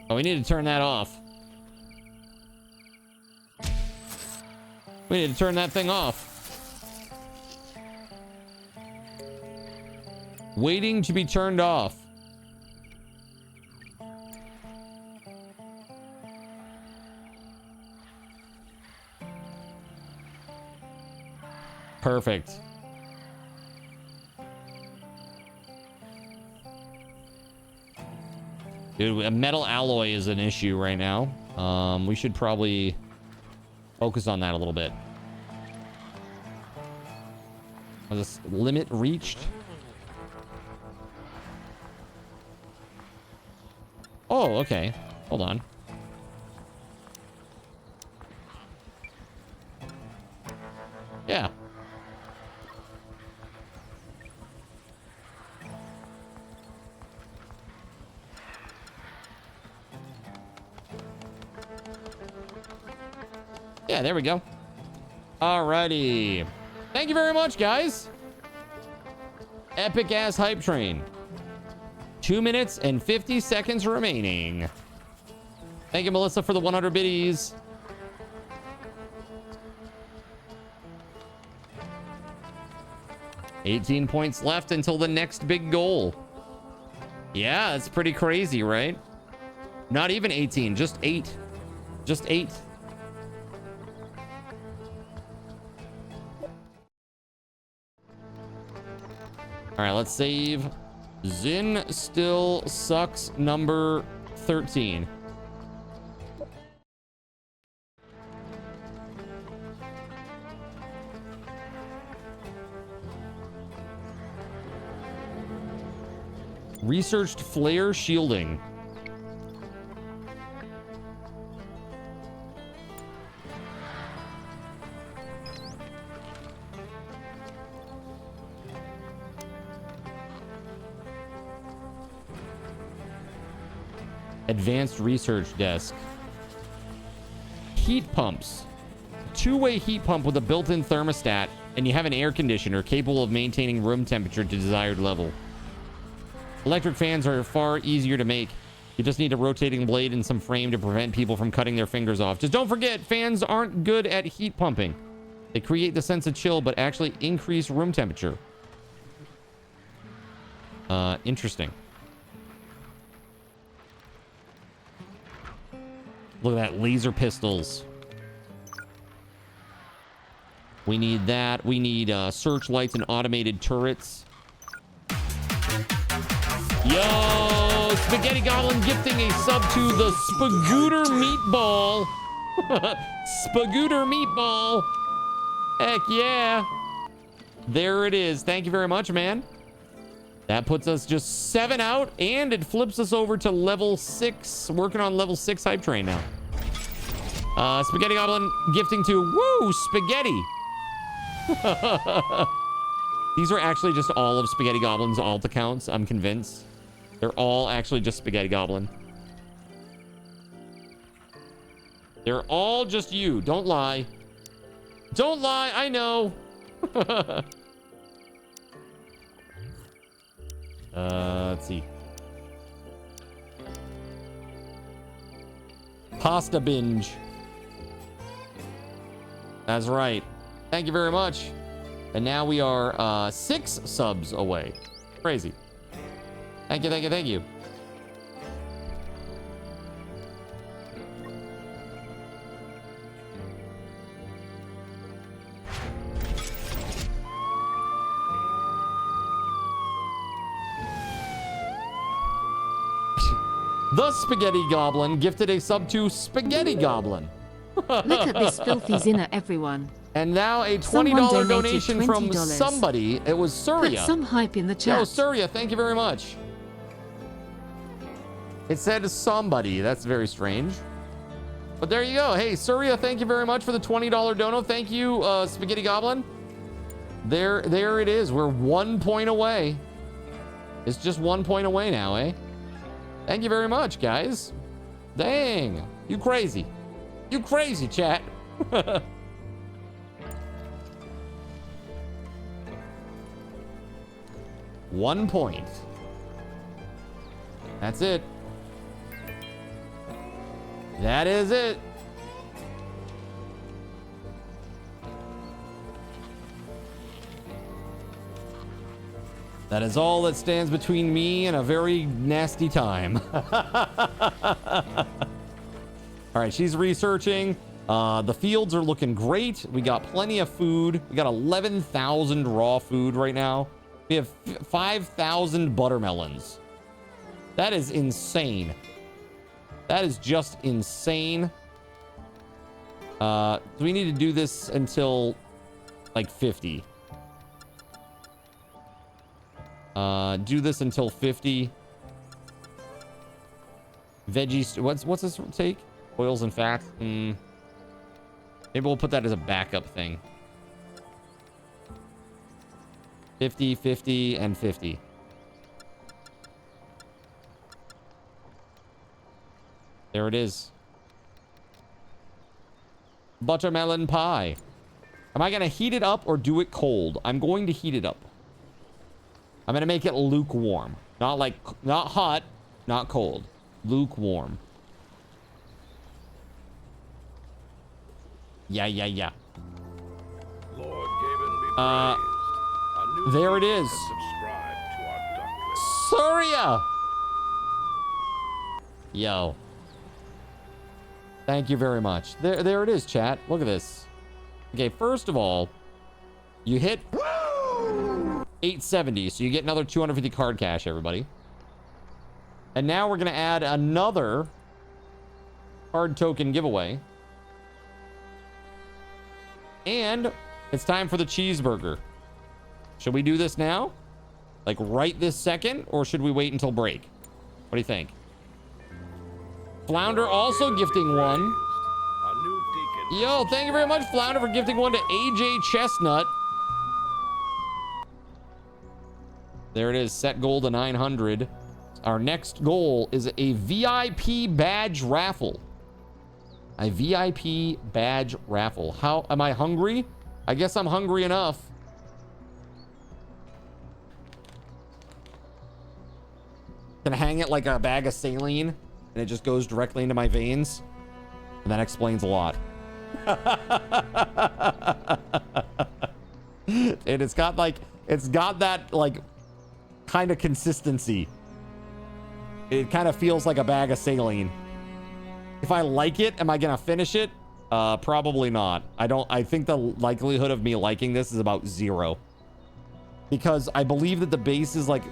Oh, we need to turn that off. We need to turn that thing off. Waiting to be turned off. Perfect. Dude, a metal alloy is an issue right now. We should probably focus on that a little bit. Was this limit reached? Oh, okay. Hold on. Yeah. Yeah, there we go. Alrighty. Thank you very much, guys. Epic ass hype train. 2 minutes and 50 seconds remaining. Thank you, Melissa, for the 100 biddies. $18 points left until the next big goal. Yeah, it's pretty crazy, right? Not even 18, just 8. Just 8. All right, let's save. Zin still sucks number 13. Researched flare shielding. Advanced research desk. Heat pumps. Two-way heat pump with a built-in thermostat, and you have an air conditioner capable of maintaining room temperature to desired level. Electric fans are far easier to make. You just need a rotating blade and some frame to prevent people from cutting their fingers off. Just don't forget, fans aren't good at heat pumping. They create the sense of chill, but actually increase room temperature. Interesting. Look at that, laser pistols. We need that. We need searchlights and automated turrets. Yo, Spaghetti Goblin gifting a sub to the Spagooter Meatball. Spagooter Meatball. Heck yeah. There it is. Thank you very much, man. That puts us just 7 out, and it flips us over to level 6. Working on level 6 hype train now. Spaghetti Goblin gifting to Woo Spaghetti. These are actually just all of Spaghetti Goblin's alt accounts, I'm convinced. They're all actually just Spaghetti Goblin. They're all just you. Don't lie. Don't lie, I know. Let's see. Pasta binge. That's right. Thank you very much. And now we are 6 subs away. Crazy. Thank you, thank you, thank you. The Spaghetti Goblin gifted a sub to Spaghetti Goblin. Look at this filthy zinner, everyone. And now a $20 Someone donation $20. from somebody. It was Surya. Put some hype in the chat. Yo, Surya, thank you very much. It said somebody. That's very strange. But there you go. Hey, Surya, thank you very much for the $20 dono. Thank you, Spaghetti Goblin. There it is. We're 1 point away. It's just 1 point away now, eh? Thank you very much, guys. Dang. You crazy. You crazy, chat. 1 point. That's it. That is it. That is all that stands between me and a very nasty time. All right, she's researching. The fields are looking great. We got plenty of food. We got 11,000 raw food right now. We have 5,000 buttermelons. That is insane. That is just insane. Do we need to do this until like 50? Do this until 50. Veggies. What's this take? Oils and fats. Maybe we'll put that as a backup thing. 50, 50, and 50. There it is. Buttermelon pie. Am I gonna heat it up or do it cold? I'm going to heat it up. I'm gonna make it lukewarm. Not hot, not cold. Lukewarm. Yeah. Lord Gaben be praised. A new there it viewer is. has subscribed to our doctrine. Surya! Yo. Thank you very much. There it is, chat. Look at this. Okay, first of all, you hit 870, so you get another 250 card cash, everybody. And now we're going to add another card token giveaway. And it's time for the cheeseburger. Should we do this now? Like right this second? Or should we wait until break? What do you think? Flounder also gifting one. A new deacon. Yo, thank you very much, Flounder, for gifting one to AJ Chestnut. There it is, set goal to 900. Our next goal is a VIP badge raffle. A VIP badge raffle. How am I hungry? I guess I'm hungry enough. Can I hang it like a bag of saline and it just goes directly into my veins? And that explains a lot. And it's got that like kind of consistency. It kind of feels like a bag of saline. If I like it, am I gonna finish it? Probably not. I think the likelihood of me liking this is about 0. Because I believe that the base is like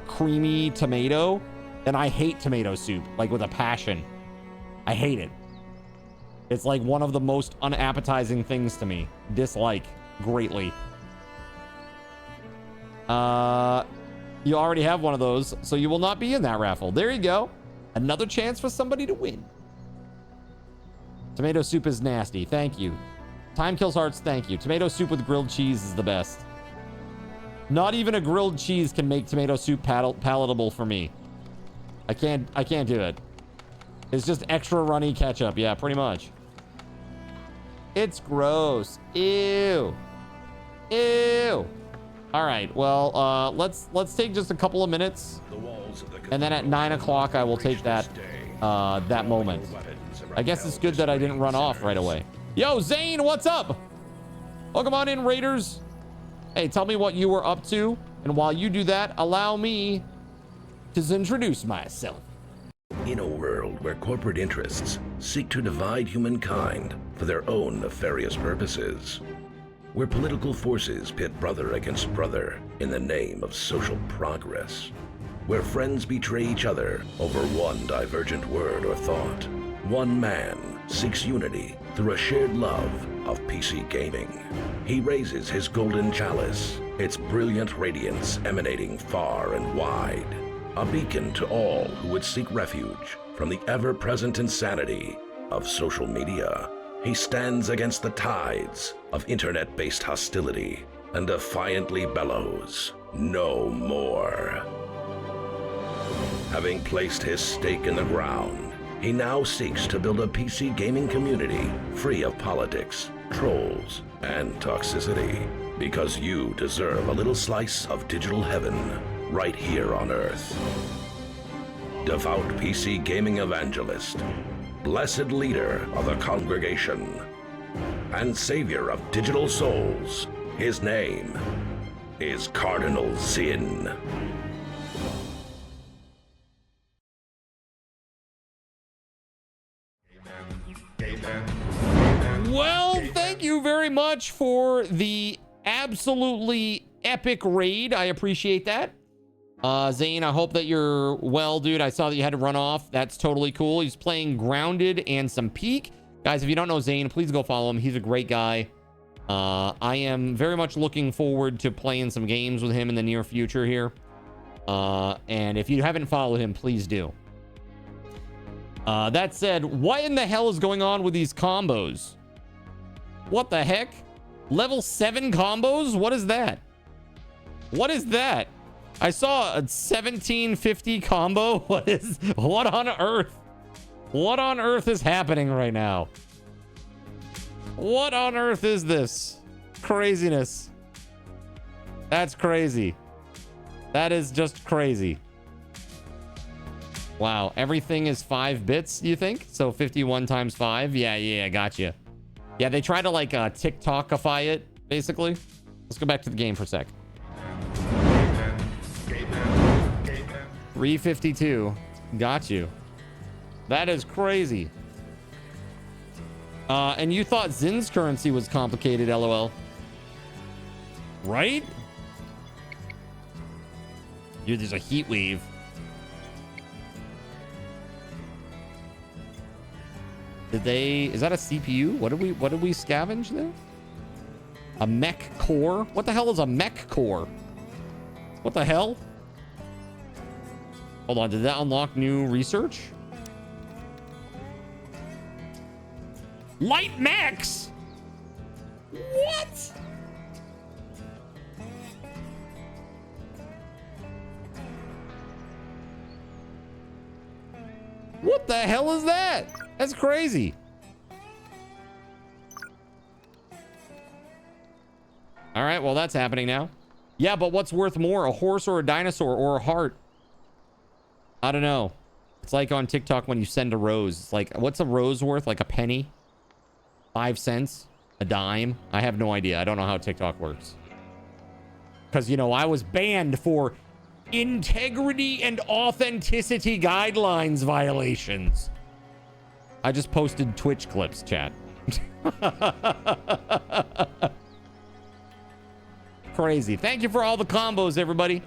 creamy tomato, and I hate tomato soup, like with a passion. I hate it. It's like one of the most unappetizing things to me. Dislike greatly. You already have one of those, so you will not be in that raffle. There you go. Another chance for somebody to win. Tomato soup is nasty. Thank you. Time kills hearts. Thank you. Tomato soup with grilled cheese is the best. Not even a grilled cheese can make tomato soup palatable for me. I can't do it. It's just extra runny ketchup. Yeah, pretty much. It's gross. Ew. Ew. All right. Well, let's take just a couple of minutes, and then at 9 o'clock I will take that moment. I guess it's good that I didn't run off right away. Yo, Zane, what's up? Welcome on in, Raiders. Hey, tell me what you were up to, and while you do that, allow me to introduce myself. In a world where corporate interests seek to divide humankind for their own nefarious purposes, where political forces pit brother against brother in the name of social progress, where friends betray each other over one divergent word or thought, one man seeks unity through a shared love of PC gaming. He raises his golden chalice, its brilliant radiance emanating far and wide, a beacon to all who would seek refuge from the ever-present insanity of social media. He stands against the tides of internet-based hostility and defiantly bellows, "No more." Having placed his stake in the ground, he now seeks to build a PC gaming community free of politics, trolls, and toxicity, because you deserve a little slice of digital heaven right here on Earth. Devout PC gaming evangelist, blessed leader of the congregation, and savior of digital souls, his name is Cardinal Sin. Well, thank you very much for the absolutely epic raid. I appreciate that. Zane, I hope that you're well, dude. I saw that you had to run off. That's totally cool. He's playing Grounded and some Peak. Guys, if you don't know Zane, please go follow him. He's a great guy. I am very much looking forward to playing some games with him in the near future here. And if you haven't followed him, please do. That said, what in the hell is going on with these combos? What the heck? Level 7 combos? What is that? What is that? I saw a 1750 combo. What on earth? What on earth is happening right now? What on earth is this? Craziness. That's crazy. That is just crazy. Wow, everything is 5 bits, you think? So 51 times 5? Yeah, gotcha. Yeah, they try to like TikTokify it, basically. Let's go back to the game for a sec. 352. Got you. That is crazy. And you thought Zin's currency was complicated, LOL. Right? Dude, there's a heat wave. Is that a CPU? What did we scavenge there? A mech core? What the hell is a mech core? What the hell? Hold on, did that unlock new research? Light mechs? What? What the hell is that? That's crazy. All right, well, that's happening now. Yeah, but what's worth more, a horse or a dinosaur or a heart? I don't know. It's like on TikTok when you send a rose. It's like, what's a rose worth? Like a penny? 5 cents? A dime? I have no idea. I don't know how TikTok works. Because, you know, I was banned for integrity and authenticity guidelines violations. I just posted Twitch clips, chat. Crazy. Thank you for all the combos, everybody.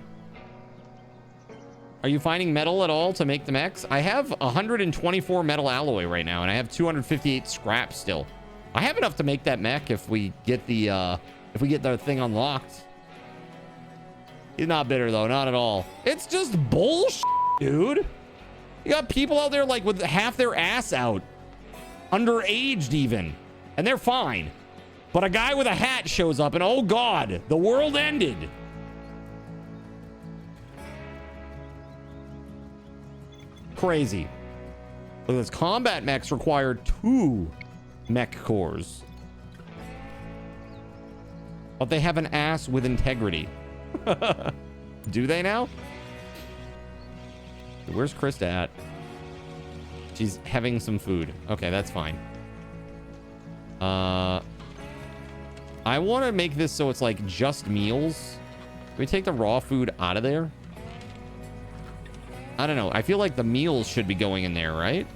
Are you finding metal at all to make the mechs? I have 124 metal alloy right now, and I have 258 scrap still. I have enough to make that mech if we get the thing unlocked. He's not bitter though, not at all. It's just bullshit, dude. You got people out there like with half their ass out, underaged even, and they're fine. But a guy with a hat shows up and oh God, the world ended. Crazy. Look at this. Combat mechs require 2 mech cores. But they have an ass with integrity. Do they now? Where's Krista at? She's having some food. Okay, that's fine. I want to make this so it's like just meals. Can we take the raw food out of there? I don't know. I feel like the meals should be going in there, right?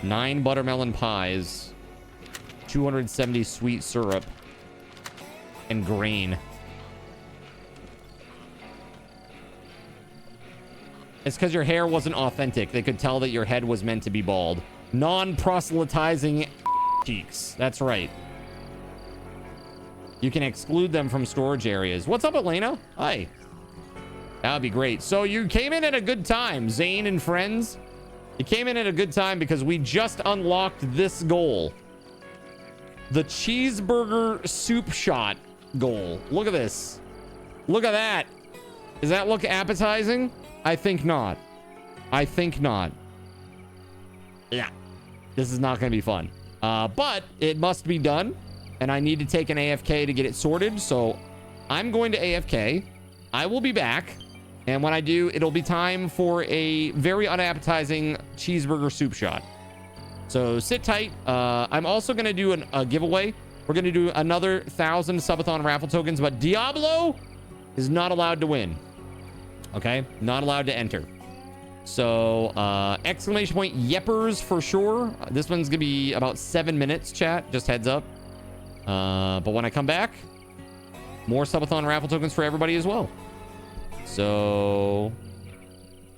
9 buttermelon pies, 270 sweet syrup, and grain. It's because your hair wasn't authentic. They could tell that your head was meant to be bald. Non-proselytizing cheeks. That's right. You can exclude them from storage areas. What's up, Elena? Hi. That would be great. So you came in at a good time, Zane and friends. You came in at a good time because we just unlocked this goal. The cheeseburger soup shot goal. Look at this. Look at that. Does that look appetizing? I think not. I think not. Yeah. This is not going to be fun. But it must be done. And I need to take an AFK to get it sorted. So I'm going to AFK. I will be back. And when I do, it'll be time for a very unappetizing cheeseburger soup shot. So sit tight. I'm also going to do a giveaway. We're going to do another 1,000 Subathon raffle tokens. But Diablo is not allowed to win. Okay? Not allowed to enter. So, exclamation point Yeppers for sure. This one's going to be about 7 minutes, chat. Just heads up. But when I come back, more Subathon raffle tokens for everybody as well. So,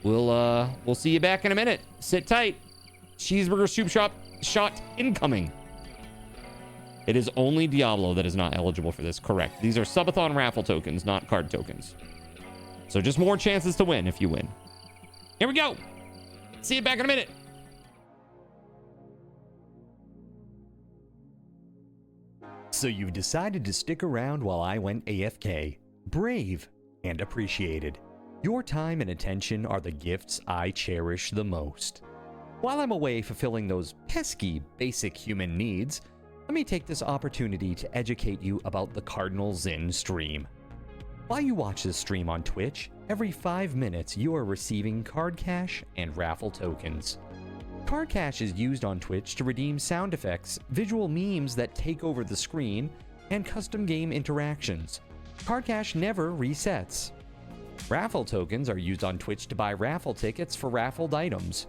we'll see you back in a minute. Sit tight. Cheeseburger soup shot incoming. It is only Diablo that is not eligible for this. Correct. These are Subathon raffle tokens, not card tokens. So just more chances to win if you win. Here we go. See you back in a minute. So you've decided to stick around while I went AFK. Brave and appreciated. Your time and attention are the gifts I cherish the most. While I'm away fulfilling those pesky basic human needs, let me take this opportunity to educate you about the Cardinal Zin stream. While you watch this stream on Twitch, every 5 minutes you are receiving card cash and raffle tokens. Card cash is used on Twitch to redeem sound effects, visual memes that take over the screen, and custom game interactions. Card cash never resets. Raffle tokens are used on Twitch to buy raffle tickets for raffled items.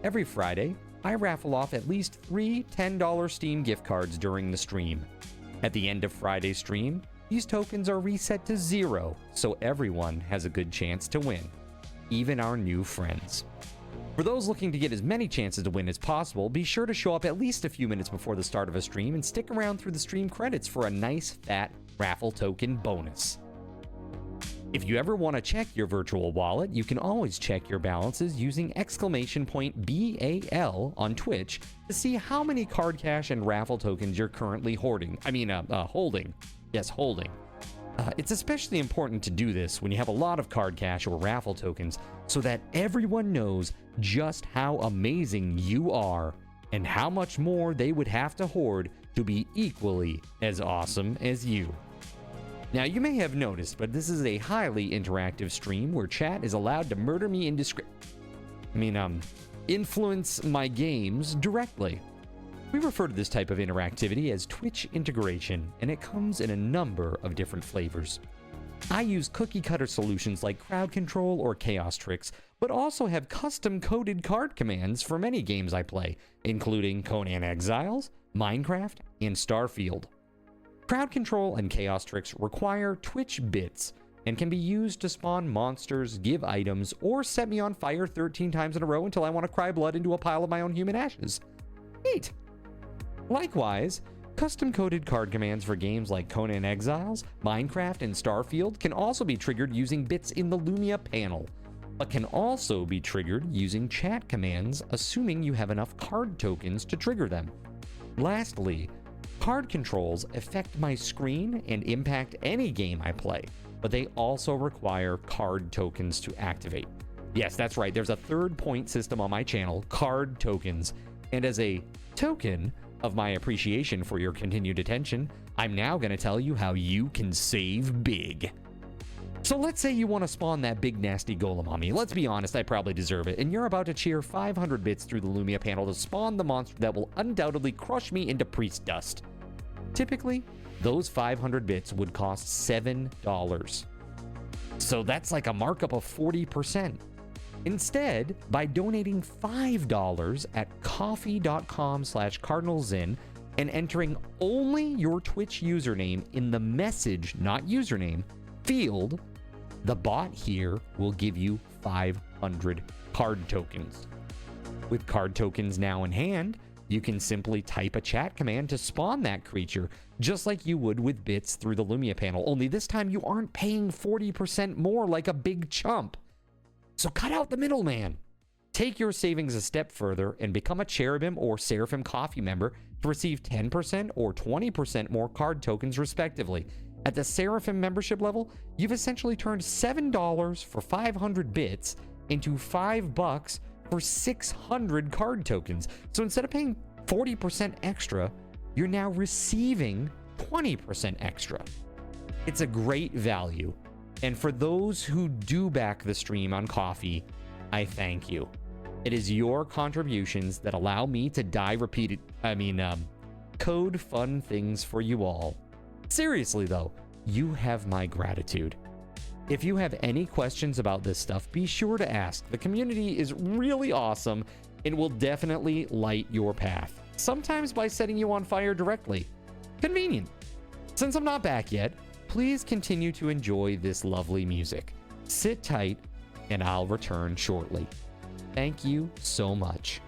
Every Friday, I raffle off at least 3 $10 Steam gift cards during the stream. At the end of Friday's stream, these tokens are reset to 0, so everyone has a good chance to win, even our new friends. For those looking to get as many chances to win as possible, be sure to show up at least a few minutes before the start of a stream and stick around through the stream credits for a nice fat raffle token bonus. If you ever want to check your virtual wallet, you can always check your balances using !BAL on Twitch to see how many card cash and raffle tokens you're currently holding. Yes, holding. It's especially important to do this when you have a lot of card cash or raffle tokens so that everyone knows just how amazing you are and how much more they would have to hoard to be equally as awesome as you. Now, you may have noticed, but this is a highly interactive stream where chat is allowed to murder me influence my games directly. We refer to this type of interactivity as Twitch integration, and it comes in a number of different flavors. I use cookie-cutter solutions like crowd control or chaos tricks, but also have custom-coded card commands for many games I play, including Conan Exiles, Minecraft, and Starfield. Crowd control and chaos tricks require Twitch bits and can be used to spawn monsters, give items, or set me on fire 13 times in a row until I want to cry blood into a pile of my own human ashes. Neat! Likewise, custom-coded card commands for games like Conan Exiles, Minecraft, and Starfield can also be triggered using bits in the Lumia panel, but can also be triggered using chat commands, assuming you have enough card tokens to trigger them. Lastly, card controls affect my screen and impact any game I play, but they also require card tokens to activate. Yes, that's right, there's a third point system on my channel, card tokens, and as a token of my appreciation for your continued attention, I'm now going to tell you how you can save big. So let's say you want to spawn that big nasty golem on me. Let's be honest, I probably deserve it, and you're about to cheer 500 bits through the Lumia panel to spawn the monster that will undoubtedly crush me into priest dust. Typically, those 500 bits would cost $7. So that's like a markup of 40%. Instead, by donating $5 at coffee.com/cardinalzin and entering only your Twitch username in the message, not username, field, the bot here will give you 500 card tokens. With card tokens now in hand, you can simply type a chat command to spawn that creature, just like you would with bits through the Lumia panel, only this time you aren't paying 40% more like a big chump. So cut out the middleman. Take your savings a step further and become a Cherubim or Seraphim Coffee member to receive 10% or 20% more card tokens respectively. At the Seraphim membership level, you've essentially turned $7 for 500 bits into $5 for 600 card tokens. So instead of paying 40% extra, you're now receiving 20% extra. It's a great value. And for those who do back the stream on Coffee, I thank you. It is your contributions that allow me to code fun things for you all. Seriously though, you have my gratitude. If you have any questions about this stuff, be sure to ask. The community is really awesome and will definitely light your path. Sometimes by setting you on fire directly. Convenient. Since I'm not back yet, please continue to enjoy this lovely music. Sit tight, and I'll return shortly. Thank you so much.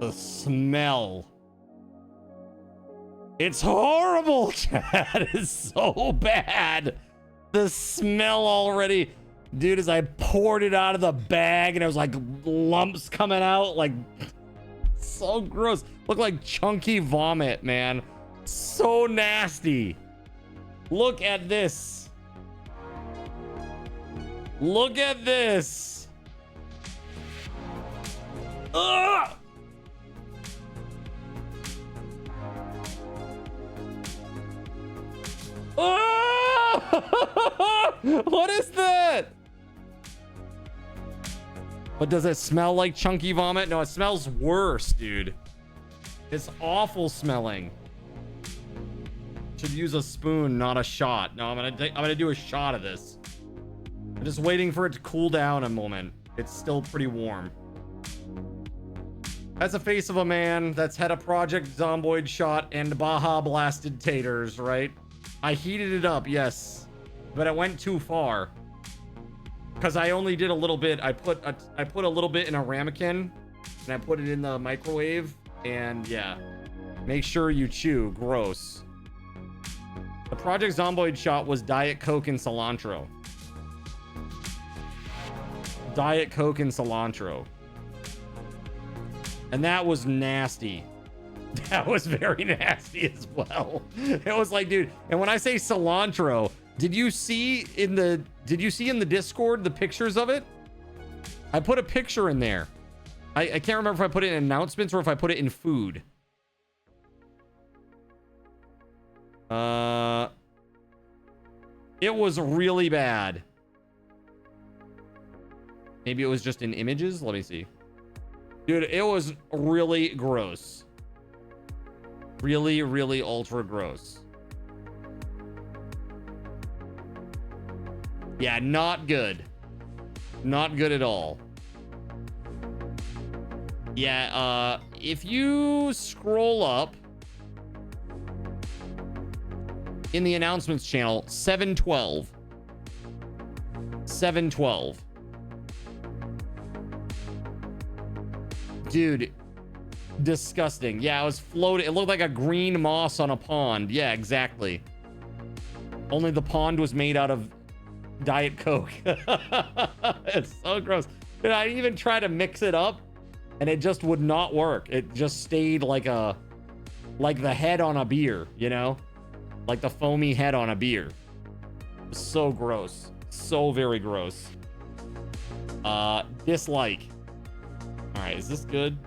The smell. It's horrible, Chad. It's so bad. The smell already. Dude, as I poured it out of the bag and it was like lumps coming out, like so gross. Looked like chunky vomit, man. So nasty. Look at this. Look at this. Ugh! Oh! What is that? But does it smell like chunky vomit? No, it smells worse, dude. It's awful smelling. Should use a spoon, not a shot. No, I'm gonna do a shot of this. I'm just waiting for it to cool down a moment. It's still pretty warm. That's a face of a man that's had a Project Zomboid shot and Baja blasted taters, right? I heated it up, yes, but it went too far because I only did a little bit. I put a little bit in a ramekin and I put it in the microwave, and yeah, make sure you chew. Gross. The Project Zomboid shot was Diet Coke and cilantro. Diet Coke and cilantro. And that was nasty. That was very nasty as well. It was like, dude, and when I say cilantro, did you see in the Discord the pictures of it? I put a picture in there. I can't remember if I put it in announcements or if I put it in food. It was really bad. Maybe it was just in images. Let me see. Dude, it was really gross. Really, really ultra gross. Yeah, not good. Not good at all. Yeah, if you scroll up in the announcements channel, 712. 712. Dude, disgusting. Yeah, it was floating. It looked like a green moss on a pond. Yeah, exactly. Only the pond was made out of Diet Coke. It's so gross. Dude, I even tried to mix it up and it just would not work. It just stayed like the head on a beer, you know? Like the foamy head on a beer. So gross. So very gross. Dislike. All right, is this good?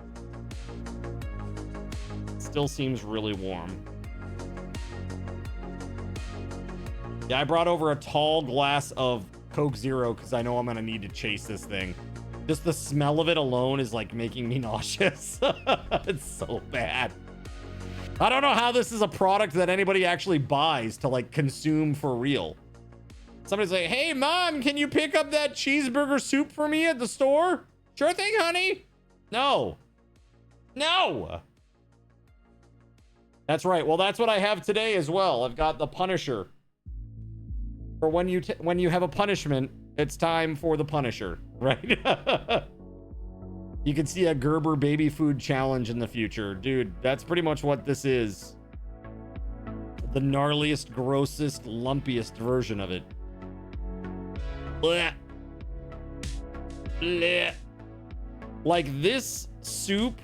Still seems really warm. Yeah, I brought over a tall glass of Coke Zero because I know I'm gonna need to chase this thing. Just the smell of it alone is like making me nauseous. It's so bad. I don't know how this is a product that anybody actually buys to like consume for real. Somebody's like, hey mom, can you pick up that cheeseburger soup for me at the store? Sure thing, honey. No. No. That's right. Well, that's what I have today as well. I've got the Punisher. For when you have a punishment, it's time for the Punisher, right? You can see a Gerber baby food challenge in the future. Dude, that's pretty much what this is. The gnarliest, grossest, lumpiest version of it. Blech. Blech. Like, this soup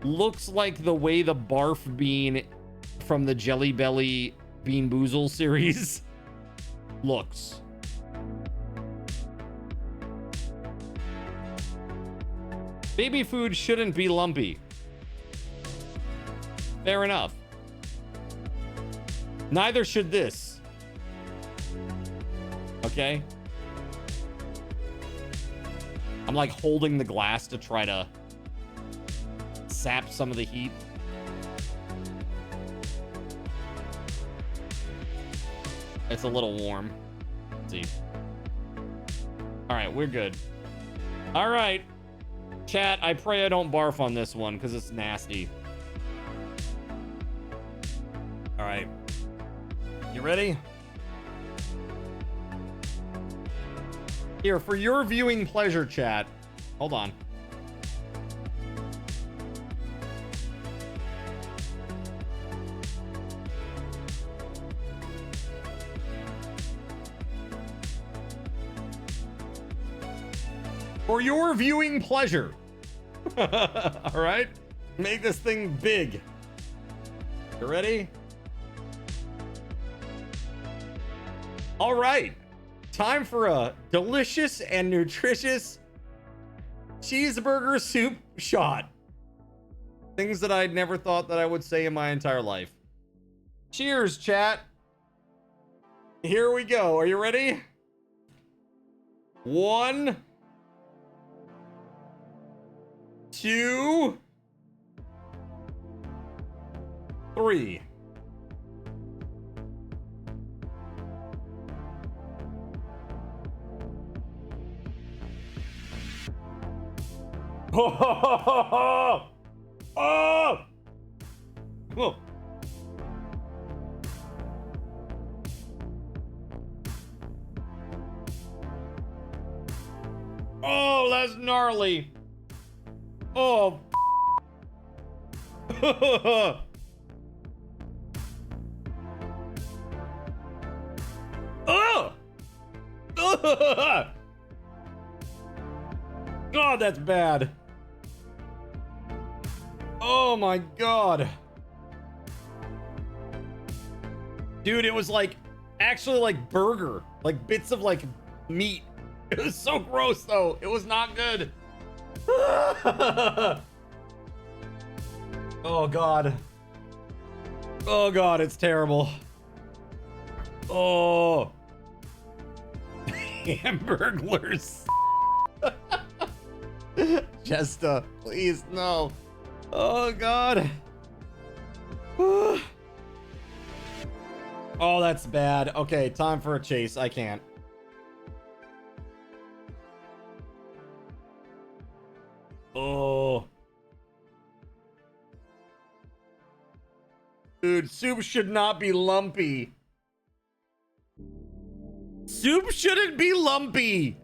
looks like the way the barf bean from the Jelly Belly Bean Boozle series looks. Baby food shouldn't be lumpy. Fair enough. Neither should this. Okay? I'm like holding the glass to try to sap some of the heat. It's a little warm. Let's see. All right, we're good. All right. Chat, I pray I don't barf on this one because it's nasty. All right. You ready? Here, for your viewing pleasure, chat. Hold on. for your viewing pleasure. All right, make this thing big. You ready? All right, time for a delicious and nutritious cheeseburger soup shot. Things that I'd never thought that I would say in my entire life. Cheers, chat. Here we go. Are you ready? 1, 2, 3. Oh! Oh! Oh! Oh, that's gnarly. Oh. Oh. God, that's bad. Oh my God. Dude, it was like actually like burger, like bits of like meat. It was so gross though. It was not good. Oh God. Oh God, it's terrible. Oh. Hamburglers. Jesta, please, no. Oh God. Oh, that's bad. Okay, time for a chase. I can't. Oh. Dude, soup should not be lumpy. Soup shouldn't be lumpy.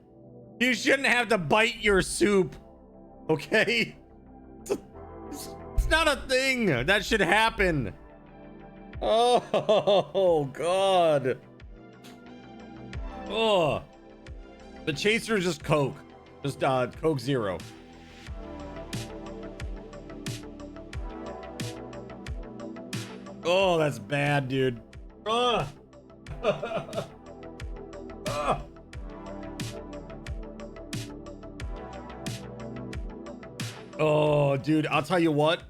You shouldn't have to bite your soup. Okay? It's not a thing that should happen. Oh, God. Oh. The chaser is just Coke. Just Coke Zero. Oh, that's bad, dude. Ugh. Ugh. Oh, dude, I'll tell you what.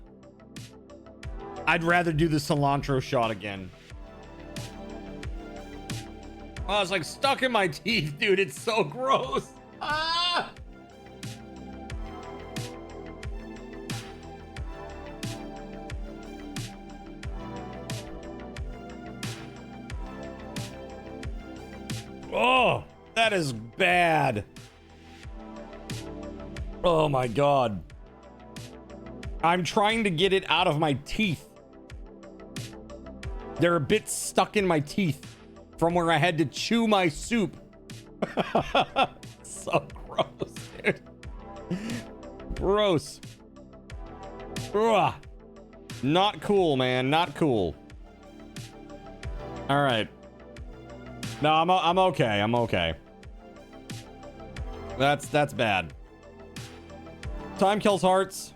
I'd rather do the cilantro shot again. Oh, it's like stuck in my teeth, dude. It's so gross. Ah! Oh, that is bad. Oh my God. I'm trying to get it out of my teeth. There are bits stuck in my teeth from where I had to chew my soup. So gross, dude. Gross. Ugh. Not cool, man. Not cool. All right. No, I'm okay. I'm okay. That's bad. Time kills hearts.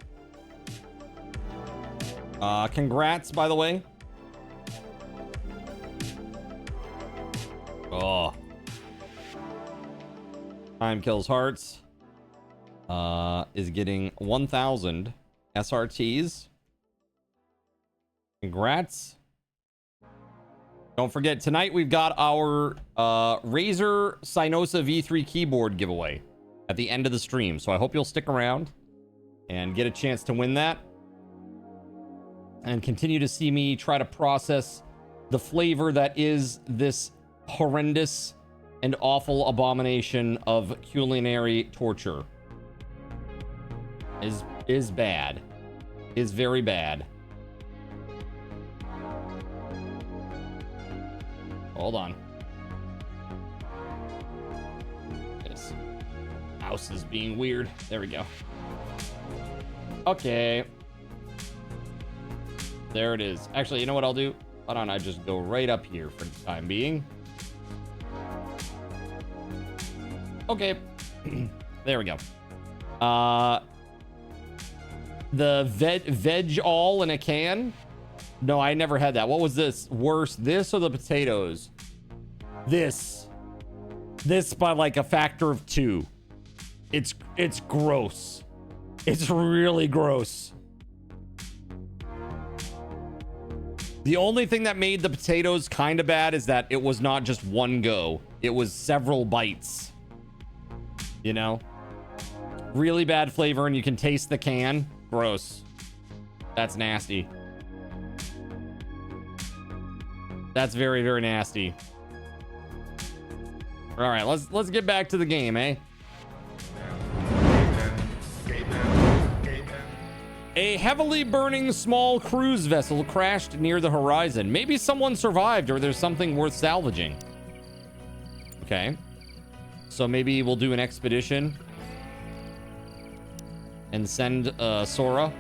Congrats, by the way. Oh. Time kills hearts. Is getting 1,000 SRTs. Congrats. Don't forget, tonight we've got our Razer Synosa V3 keyboard giveaway at the end of the stream. So I hope you'll stick around and get a chance to win that. And continue to see me try to process the flavor that is this horrendous and awful abomination of culinary torture. Is bad. Is very bad. Hold on. This mouse is being weird. There we go. Okay. There it is. Actually, you know what I'll do? Why don't I just go right up here for the time being? Okay. There we go. The veg all in a can. No, I never had that. What was this? Worse, this or the potatoes? This by like a factor of 2. It's gross. It's really gross. The only thing that made the potatoes kind of bad is that it was not just one go. It was several bites. You know? Really bad flavor, and you can taste the can. Gross. That's nasty. That's very, very nasty. All right, let's get back to the game, eh? A heavily burning small cruise vessel crashed near the horizon. Maybe someone survived, or there's something worth salvaging. Okay. So maybe we'll do an expedition and send Sora.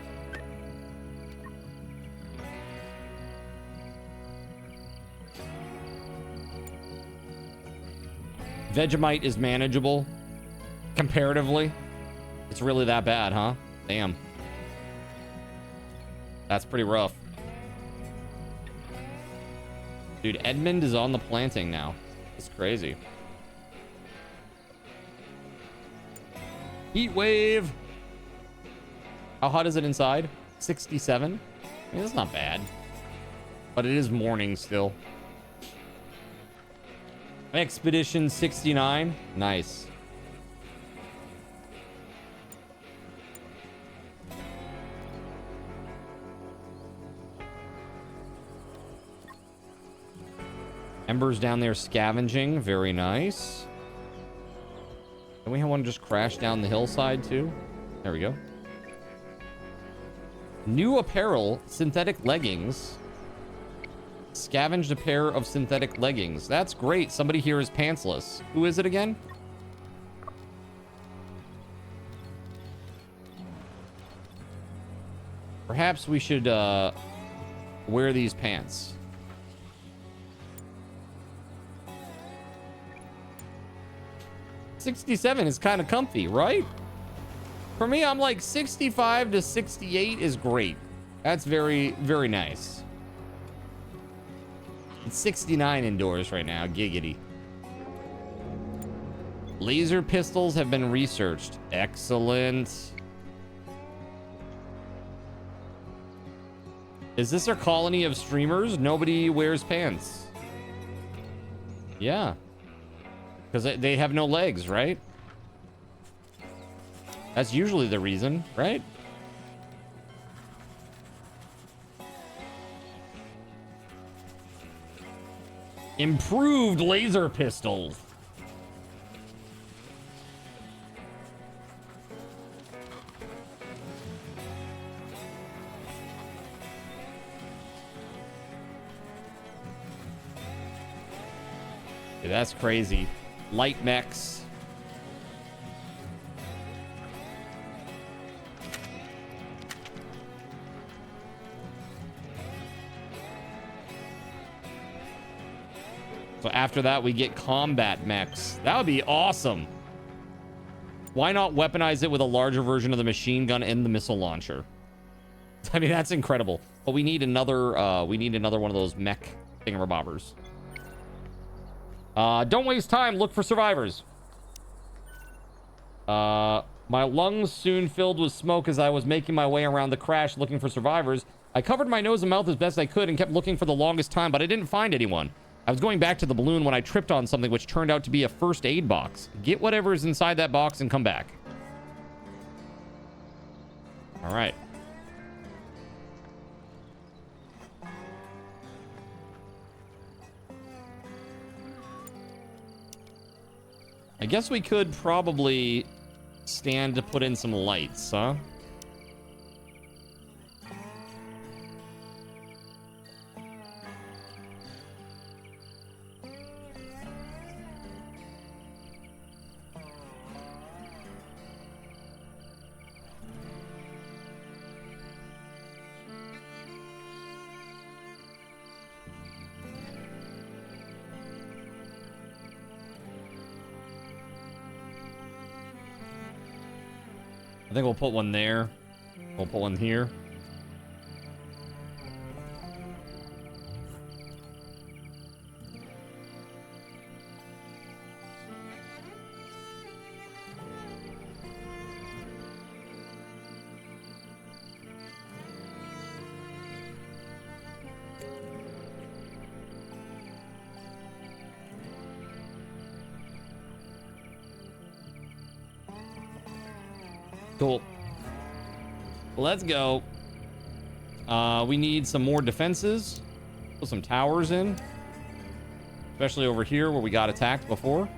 Vegemite is manageable comparatively. It's really that bad, huh? Damn. That's pretty rough. Dude, Edmund is on the planting now. It's crazy. Heat wave. How hot is it inside? 67? I mean, that's not bad. But it is morning still. Expedition 69. Nice. Ember's down there scavenging. Very nice. Don't we have one just crash down the hillside too? There we go. New apparel, synthetic leggings. Scavenged a pair of synthetic leggings. That's great. Somebody here is pantsless. Who is it again? Perhaps we should wear these pants. $67 is kind of comfy, right? For me, I'm like 65 to 68 is great. That's very, very nice. It's 69 indoors right now. Giggity. Laser pistols have been researched. Excellent. Is this our colony of streamers? Nobody wears pants. Yeah. Because they have no legs, right? That's usually the reason, right? Improved laser pistols. Yeah, that's crazy. Light mechs. So after that, we get combat mechs. That would be awesome. Why not weaponize it with a larger version of the machine gun and the missile launcher? I mean, that's incredible. But we need another one of those mech thingamabobbers. Don't waste time. Look for survivors. My lungs soon filled with smoke as I was making my way around the crash looking for survivors. I covered my nose and mouth as best I could and kept looking for the longest time, but I didn't find anyone. I was going back to the balloon when I tripped on something which turned out to be a first aid box. Get whatever is inside that box and come back. All right. I guess we could probably stand to put in some lights, huh? I think we'll put one there. We'll put one here. Cool. Let's go. We need some more defenses. Put some towers in. Especially over here where we got attacked before.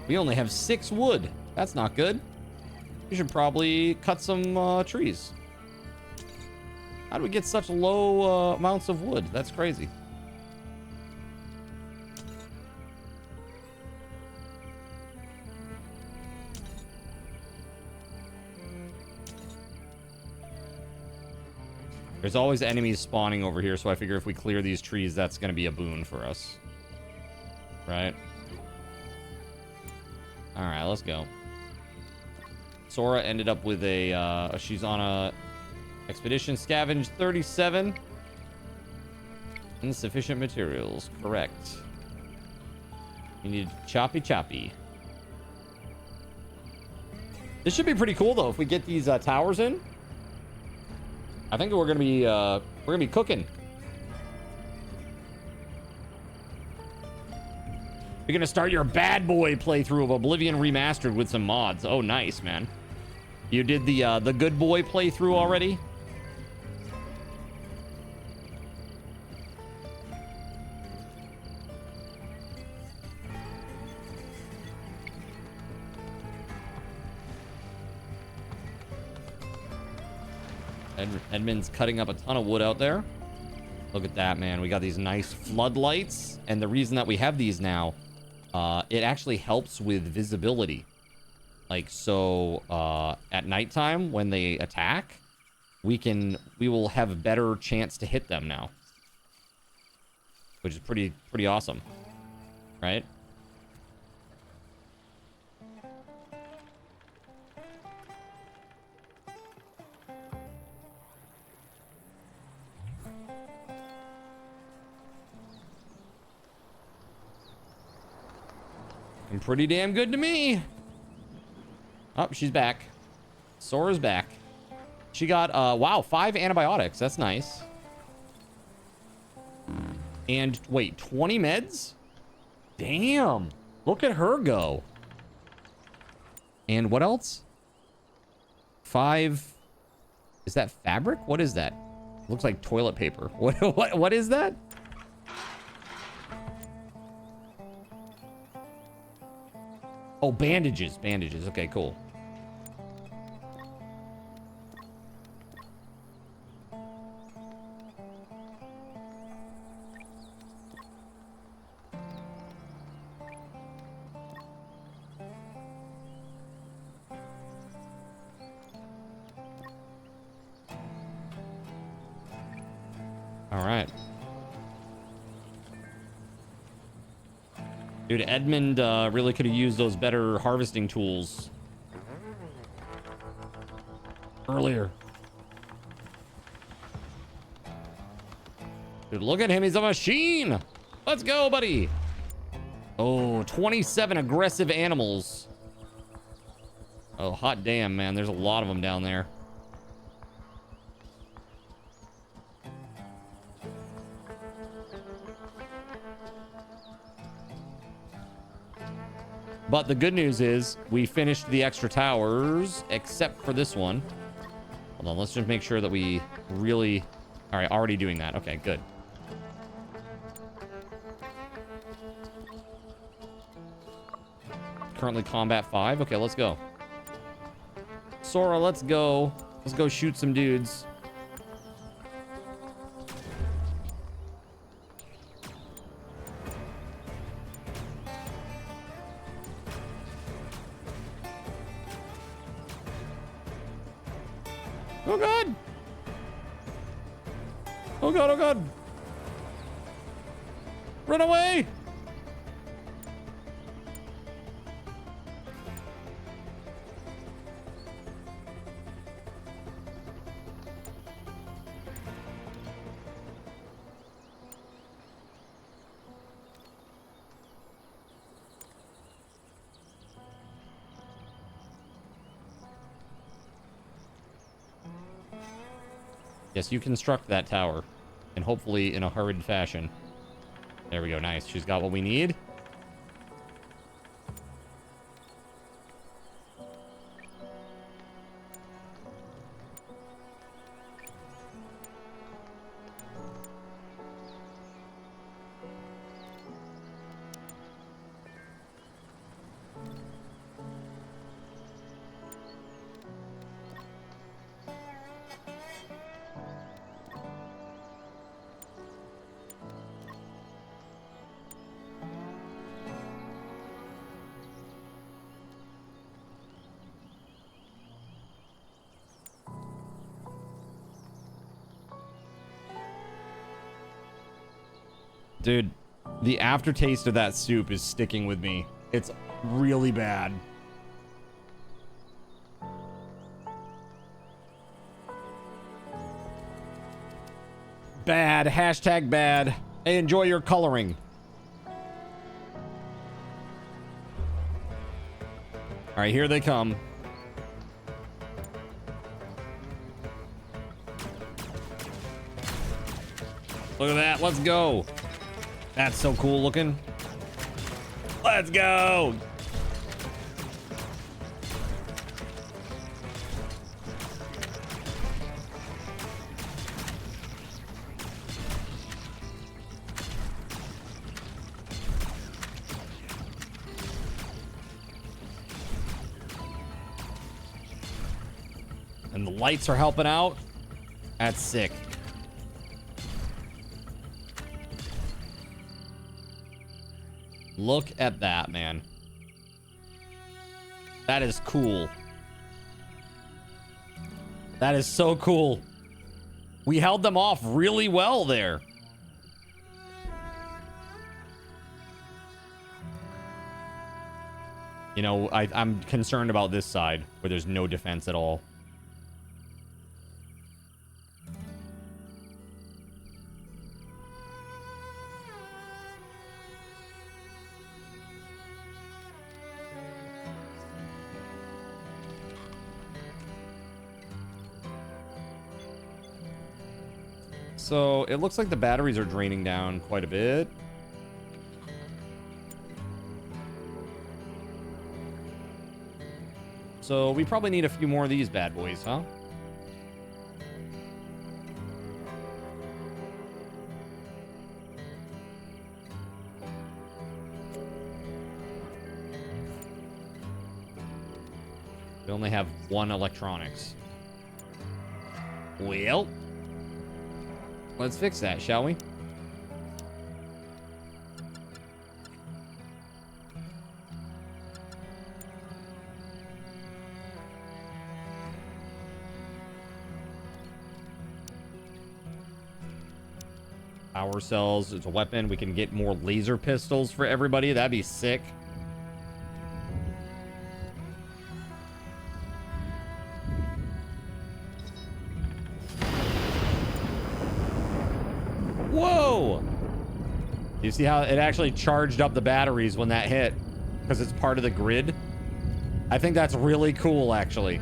We only have 6 wood. That's not good. We should probably cut some trees. How do we get such low amounts of wood? That's crazy. There's always enemies spawning over here, so I figure if we clear these trees, that's going to be a boon for us. Right? All right, let's go. Sora ended up with a, she's on a expedition scavenge 37. Insufficient materials, correct. You need choppy. This should be pretty cool though if we get these towers in. I think we're gonna be cooking. You're gonna start your bad boy playthrough of Oblivion Remastered with some mods. Oh, nice, man. You did the good boy playthrough already? Edmund's cutting up a ton of wood out there. Look at that, man. We got these nice floodlights, and the reason that we have these now, it actually helps with visibility. Like, so at nighttime when they attack, we will have a better chance to hit them now, which is pretty awesome, right? And pretty damn good to me. Oh, she's back. Sora's back. She got, wow, 5 antibiotics. That's nice. And, wait, 20 meds? Damn. Look at her go. And what else? 5... Is that fabric? What is that? Looks like toilet paper. What is that? Oh, bandages. Bandages. Okay, cool. All right. Dude, Edmund really could have used those better harvesting tools earlier. Dude, look at him. He's a machine. Let's go, buddy. Oh, 27 aggressive animals. Oh, hot damn, man. There's a lot of them down there. But the good news is we finished the extra towers, except for this one. Hold on, let's just make sure that we really... All right, already doing that. Okay, good. Currently combat 5. Okay, let's go. Sora, let's go. Let's go shoot some dudes. Oh god. Oh god, oh god. Run away. Yes, you construct that tower. And hopefully in a hurried fashion. There we go. Nice. She's got what we need. Dude, the aftertaste of that soup is sticking with me. It's really bad. Bad. Hashtag bad. Hey, enjoy your coloring. All right, here they come. Look at that. Let's go. That's so cool looking. Let's go. And the lights are helping out. That's sick. Look at that, man. That is cool. That is so cool. We held them off really well there. You know, I'm concerned about this side where there's no defense at all. So it looks like the batteries are draining down quite a bit. So we probably need a few more of these bad boys, huh? We only have one electronics. Well, let's fix that, shall we? Power cells, it's a weapon. We can get more laser pistols for everybody. That'd be sick. Whoa! You see how it actually charged up the batteries when that hit? Because it's part of the grid? I think that's really cool, actually.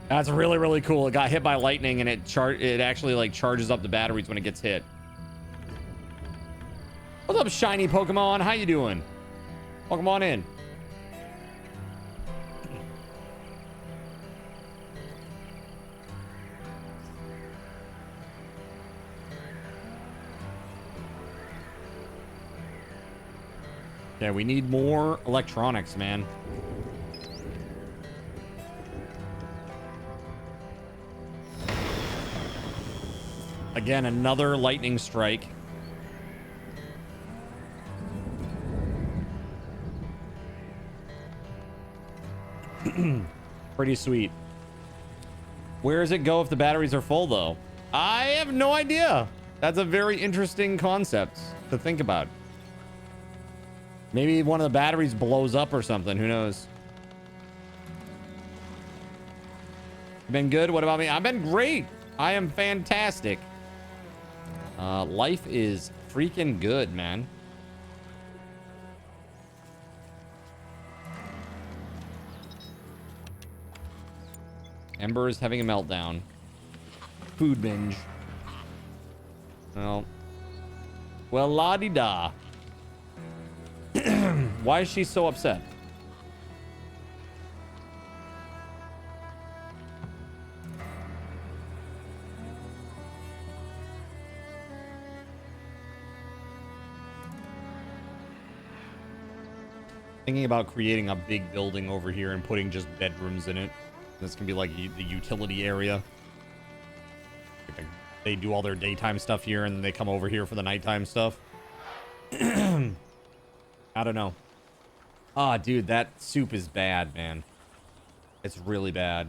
That's really, really cool. It got hit by lightning and it actually like charges up the batteries when it gets hit. What's up, shiny Pokemon? How you doing? Welcome on in. Yeah, we need more electronics, man. Again, another lightning strike. Pretty sweet. Where does it go if the batteries are full, though? I have no idea. That's a very interesting concept to think about. Maybe one of the batteries blows up or something. Who knows? Been good? What about me? I've been great. I am fantastic. Life is freaking good, man. Ember is having a meltdown. Food binge. Well, la-di-da. Why is she so upset? Thinking about creating a big building over here and putting just bedrooms in it. This can be like the utility area. They do all their daytime stuff here and they come over here for the nighttime stuff. I don't know. Ah, dude, that soup is bad, man. It's really bad.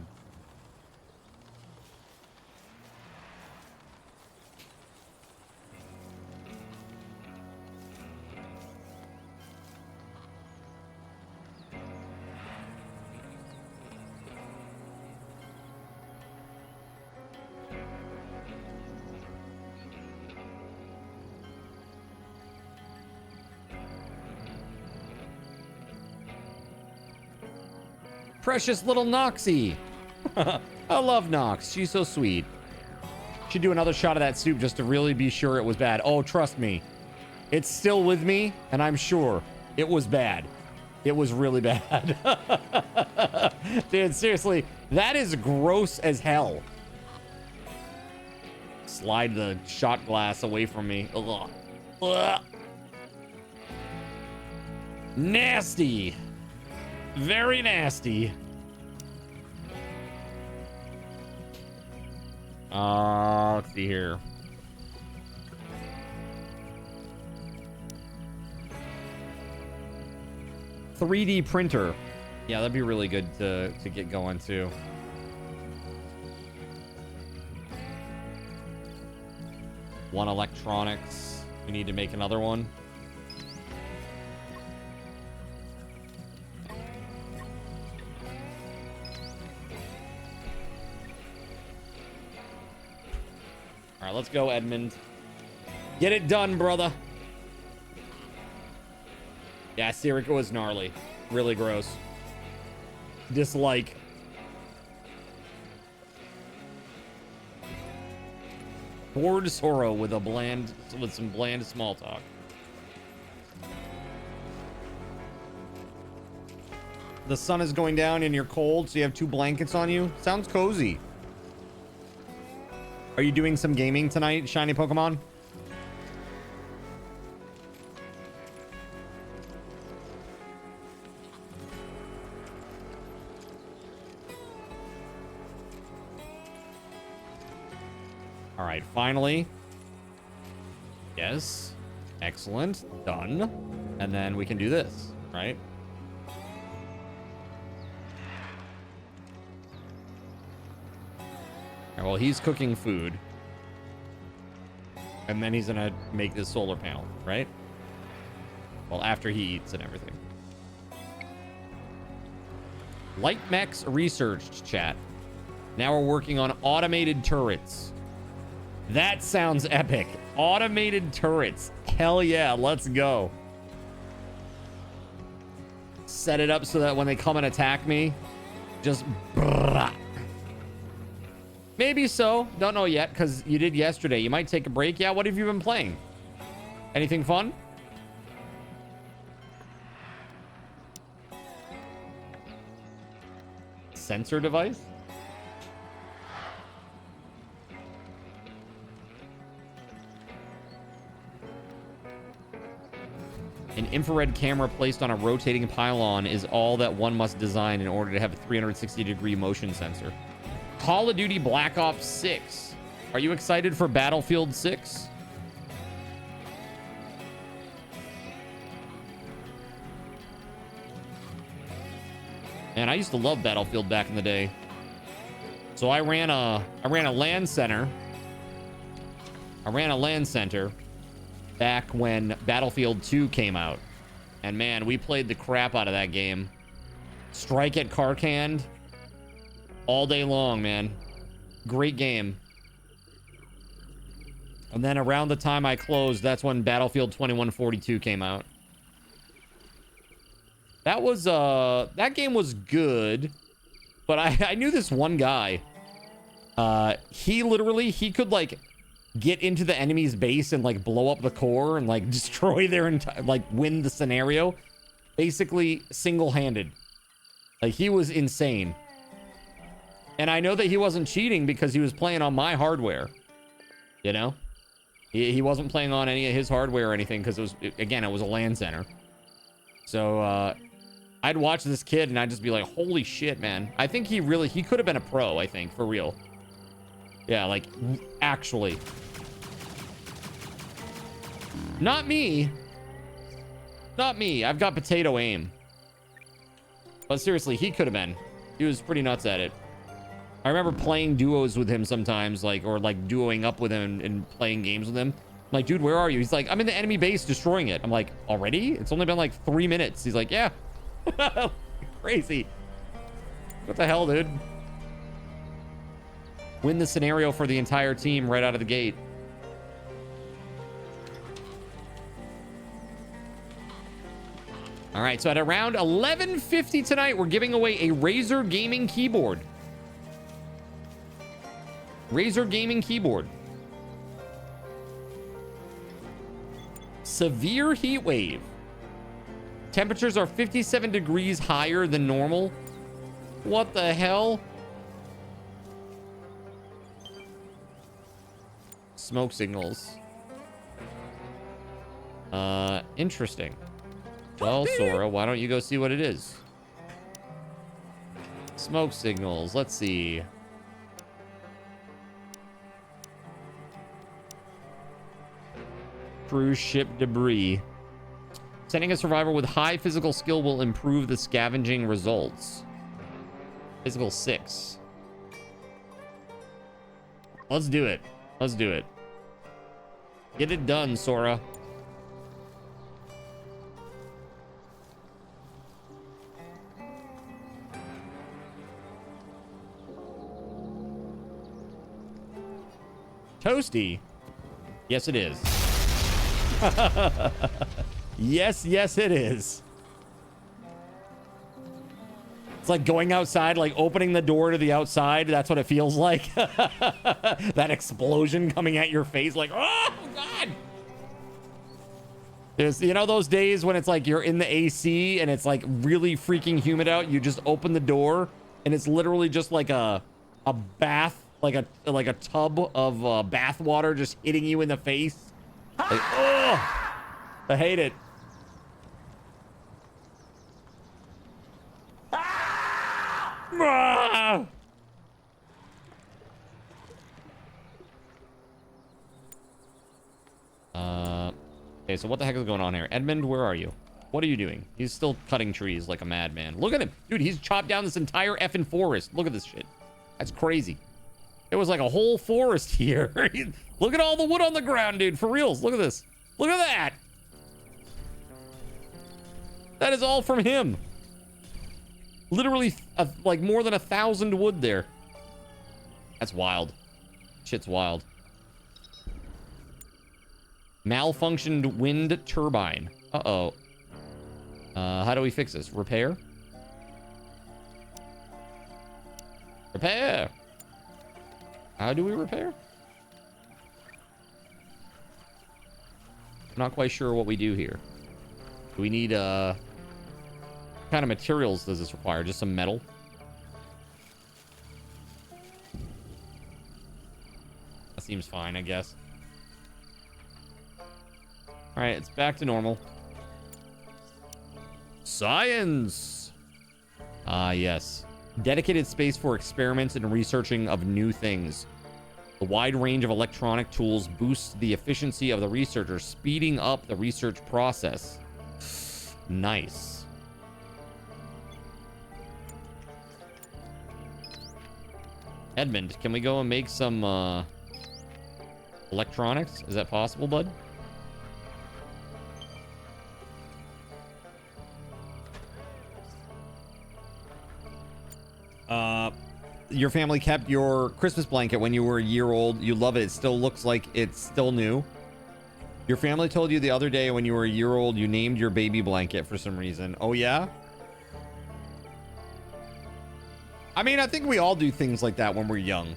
Precious little Noxie. I love Nox. She's so sweet. Should do another shot of that soup just to really be sure it was bad. Oh, trust me. It's still with me, and I'm sure it was bad. It was really bad. Dude, seriously, that is gross as hell. Slide the shot glass away from me. Ugh. Ugh. Nasty. Very nasty. Let's see here. $3D printer. Yeah, that'd be really good to get going too. One electronics. We need to make another one. All right, let's go, Edmund. Get it done, brother. Yeah, Sirica was gnarly. Really gross. Dislike. Bored Sorrow with some bland small talk. The sun is going down and you're cold, so you have 2 blankets on you. Sounds cozy. Are you doing some gaming tonight, Shiny Pokemon? All right, finally. Yes. Excellent. Done. And then we can do this, right? Well, he's cooking food. And then he's gonna make this solar panel, right? Well, after he eats and everything. Lightmex researched, chat. Now we're working on automated turrets. That sounds epic. Automated turrets. Hell yeah, let's go. Set it up so that when they come and attack me, just... Maybe so. Don't know yet, because you did yesterday. You might take a break. Yeah, what have you been playing? Anything fun? Sensor device? An infrared camera placed on a rotating pylon is all that one must design in order to have a 360-degree motion sensor. Call of Duty Black Ops 6. Are you excited for Battlefield 6? Man, I used to love Battlefield back in the day. So I ran a LAN center. I ran a LAN center back when Battlefield 2 came out. And man, we played the crap out of that game. Strike at Karkand all day long, man. Great game. And then around the time I closed, that's when Battlefield 2142 came out. That was that game was good, but I knew this one guy. He could like get into the enemy's base and like blow up the core and like destroy their entire, like win the scenario, basically single-handed. Like, he was insane. And I know that he wasn't cheating because he was playing on my hardware. You know? He wasn't playing on any of his hardware or anything because it was a LAN center. So, I'd watch this kid and I'd just be like, holy shit, man. I think he could have been a pro, I think, for real. Yeah, like, actually. Not me. Not me. I've got potato aim. But seriously, he could have been. He was pretty nuts at it. I remember playing duos with him sometimes, like, or like duoing up with him and playing games with him. I'm like, dude, where are you? He's like, I'm in the enemy base destroying it. I'm like, already? It's only been like 3 minutes. He's like, yeah. Crazy. What the hell, dude? Win the scenario for the entire team right out of the gate. All right, so at around 11:50 tonight, we're giving away a Razer gaming keyboard. Razer gaming keyboard. Severe heat wave. Temperatures are 57 degrees higher than normal. What the hell? Smoke signals. Interesting. Well, Sora, why don't you go see what it is? Smoke signals. Let's see. Cruise ship debris. Sending a survivor with high physical skill will improve the scavenging results. Physical 6. Let's do it. Let's do it. Get it done, Sora. Toasty? Yes, it is. Yes, it is. It's like going outside, like opening the door to the outside. That's what it feels like. That explosion coming at your face, like, oh, God. There's, you know, those days when it's like you're in the AC and it's like really freaking humid out. You just open the door and it's literally just like a bath. Like a tub of bath water just hitting you in the face. Like, oh, I hate it. Ah! Okay, so what the heck is going on here? Edmund, where are you? What are you doing? He's still cutting trees like a madman. Look at him. Dude, he's chopped down this entire effing forest. Look at this shit. That's crazy. It was like a whole forest here. Look at all the wood on the ground, dude. For reals. Look at this. Look at that. That is all from him. Literally, like more than 1,000 wood there. That's wild. Shit's wild. Malfunctioned wind turbine. Uh-oh. How do we fix this? Repair? Repair! How do we repair? I'm not quite sure what we do here. Do we need, what kind of materials does this require? Just some metal? That seems fine, I guess. Alright, it's back to normal. Science! Ah, yes. Dedicated space for experiments and researching of new things. The wide range of electronic tools boosts the efficiency of the researcher, speeding up the research process. Nice. Edmund, can we go and make some electronics? Is that possible, bud? Your family kept your Christmas blanket when you were a year old. You love it. It still looks like it's still new. Your family told you the other day when you were a year old, you named your baby blanket for some reason. Oh, yeah? I mean, I think we all do things like that when we're young.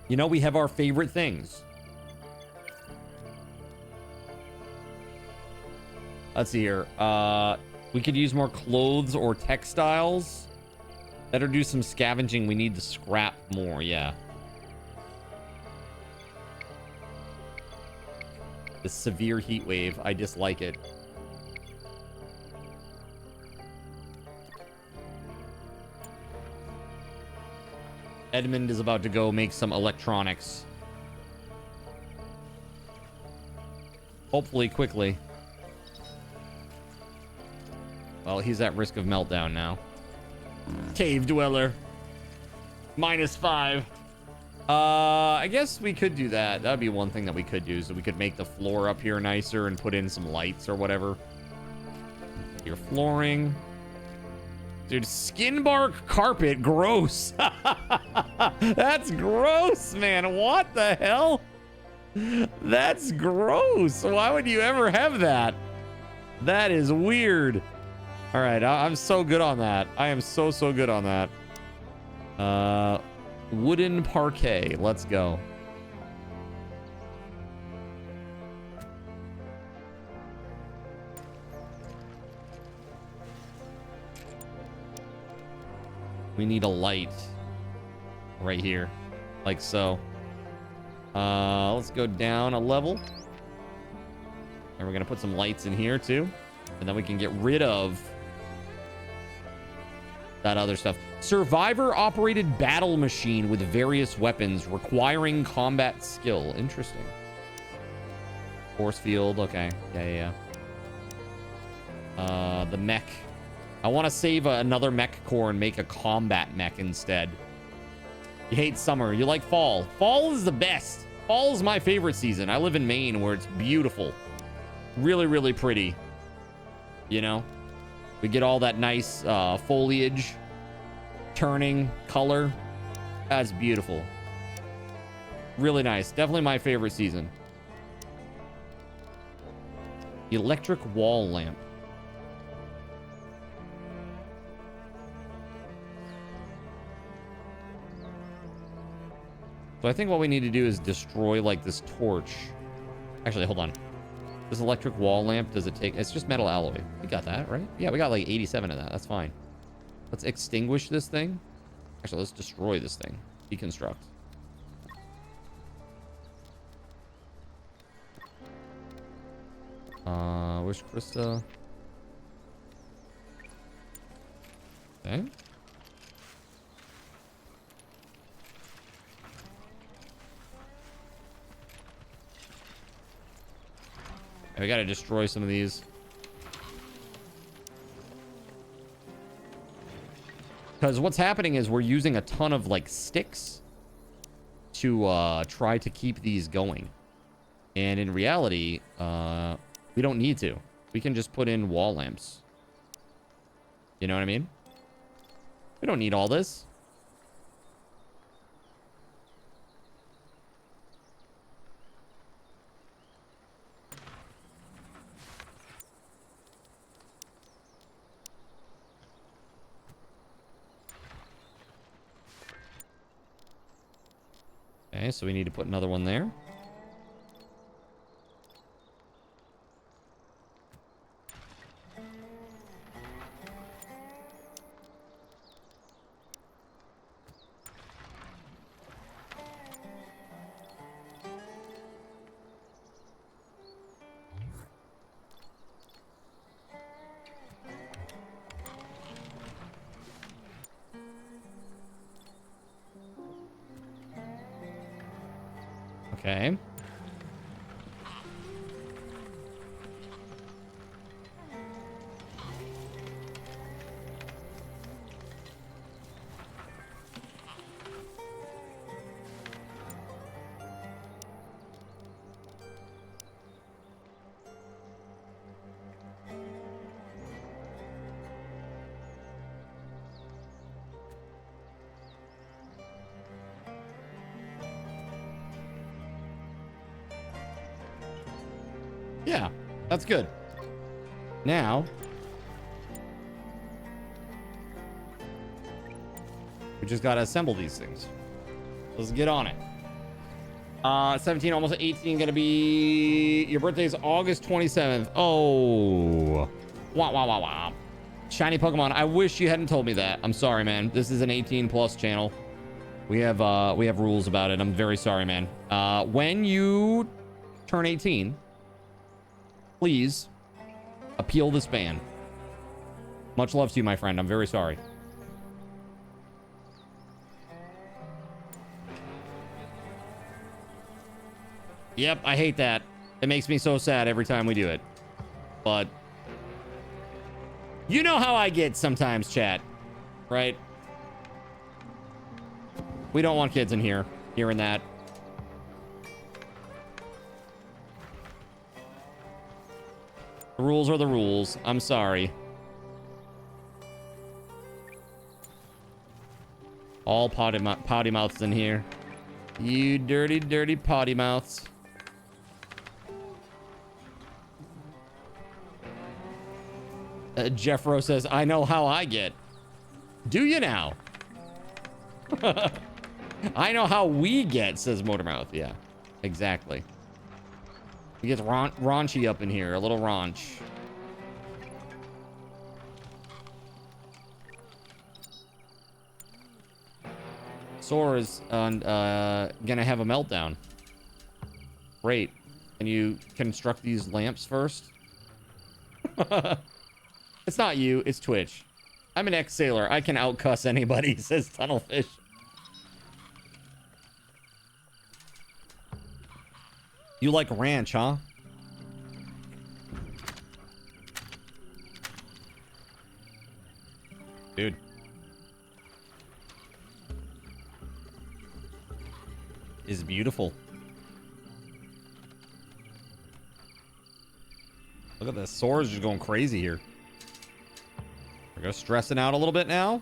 You know, we have our favorite things. Let's see here. We could use more clothes or textiles. Better do some scavenging. We need to scrap more, yeah. The severe heat wave. I dislike it. Edmund is about to go make some electronics. Hopefully quickly. Well, he's at risk of meltdown now. Cave dweller. -5. I guess we could do that. That'd be one thing that we could do. So we could make the floor up here nicer and put in some lights or whatever. Your flooring. Dude, skin bark carpet. Gross. That's gross, man. What the hell? That's gross. Why would you ever have that? That is weird. All right, I'm so good on that. I am so good on that. Wooden parquet. Let's go. We need a light right here, like so. Let's go down a level. And we're gonna put some lights in here too. And then we can get rid of that other stuff. Survivor operated battle machine with various weapons requiring combat skill. Interesting. Force field. Okay. Yeah. The mech. I want to save another mech core and make a combat mech instead. You hate summer. You like fall. Fall is the best. Fall is my favorite season. I live in Maine where it's beautiful. Really pretty. You know? We get all that nice foliage, turning color. That's beautiful. Really nice. Definitely my favorite season. Electric wall lamp. So I think what we need to do is destroy like this torch. Actually, hold on. This electric wall lamp, does it take... It's just metal alloy. We got that, right? Yeah, we got like 87 of that. That's fine. Let's extinguish this thing. Actually, let's destroy this thing. Deconstruct. Where's Krista? Okay. We gotta destroy some of these. Because what's happening is we're using a ton of like sticks to try to keep these going. And in reality, we don't need to. We can just put in wall lamps. You know what I mean? We don't need all this. Okay, so we need to put another one there. Okay. Yeah, that's good. Now, we just gotta assemble these things. Let's get on it. 17, almost 18, gonna be... Your birthday is August 27th. Oh. Wow, wow, wow, wow. Shiny Pokemon. I wish you hadn't told me that. I'm sorry, man. This is an 18+ channel. We have rules about it. I'm very sorry, man. When you turn 18, please appeal this ban. Much love to you, my friend. I'm very sorry. Yep, I hate that. It makes me so sad every time we do it. But you know how I get sometimes, chat, right? We don't want kids in here hearing that. The rules are the rules. I'm sorry. All potty mouths in here. You dirty, dirty potty mouths. Jeffro says, I know how I get. Do you now? I know how we get, says Motormouth. Yeah, exactly. He gets raunchy up in here. A little raunch. Sora is gonna have a meltdown. Great. Can you construct these lamps first? It's not you, it's Twitch. I'm an ex-sailor. I can outcuss anybody, says Tunnelfish. You like ranch, huh? Dude. Is beautiful. Look at this. Sora's just going crazy here. We're gonna stressing out a little bit now.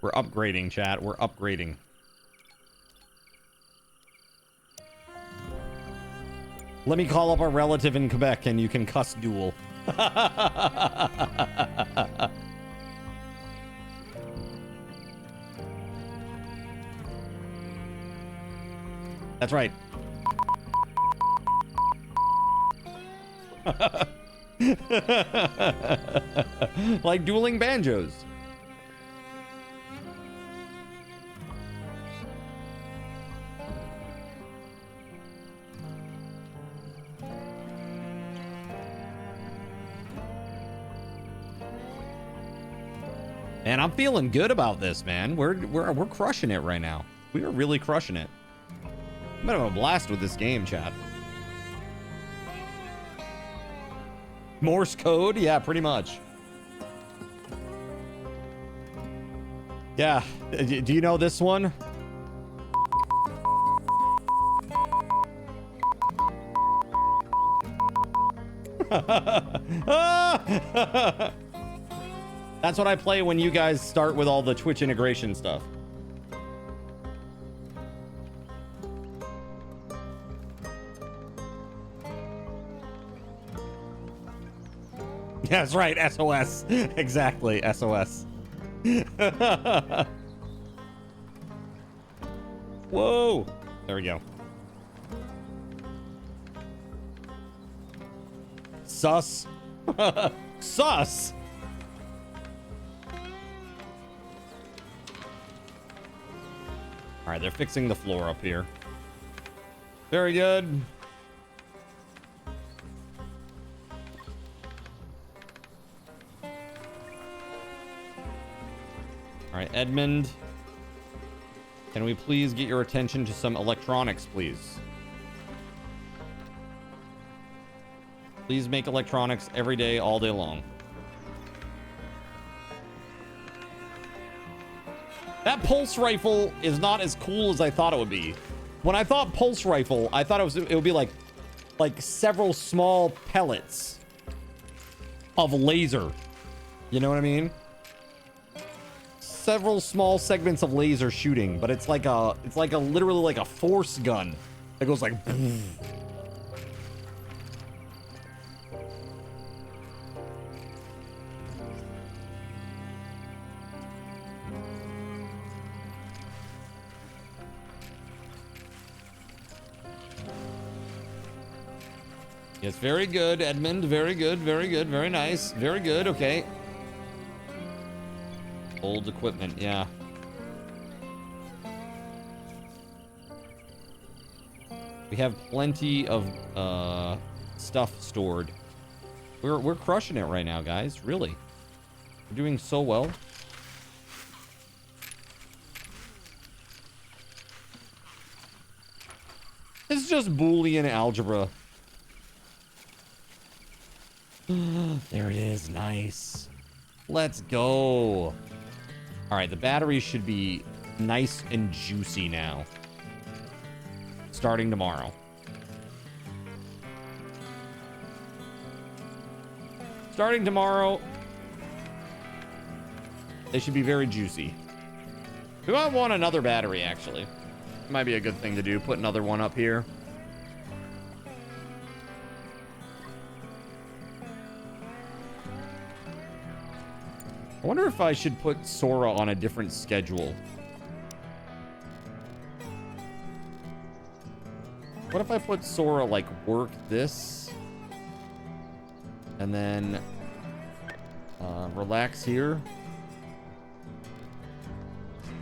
We're upgrading, chat. We're upgrading. Let me call up a relative in Quebec and you can cuss duel. That's right. Like dueling banjos. And I'm feeling good about this, man. We're crushing it right now. We are really crushing it. I'm gonna have a blast with this game, chat. Morse code? Yeah, pretty much. Yeah. Do you know this one? That's what I play when you guys start with all the Twitch integration stuff. Yeah, that's right. SOS. Exactly. SOS. Whoa. There we go. Sus. Sus. All right, they're fixing the floor up here. Very good. All right, Edmund. Can we please get your attention to some electronics, please? Please make electronics every day, all day long. That pulse rifle is not as cool as I thought it would be. When I thought pulse rifle, I thought it would be like several small pellets of laser. You know what I mean? Several small segments of laser shooting, but it's like a literally like a force gun that goes like. Yes, very good, Edmund. Very good, very good, very nice. Very good, okay. Old equipment, yeah. We have plenty of stuff stored. We're crushing it right now, guys. Really. We're doing so well. It's just Boolean algebra. There it is. Nice. Let's go. All right, the batteries should be nice and juicy now. Starting tomorrow. Starting tomorrow, they should be very juicy. We might want another battery, actually. It might be a good thing to do. Put another one up here. I wonder if I should put Sora on a different schedule. What if I put Sora, like, work this? And then relax here.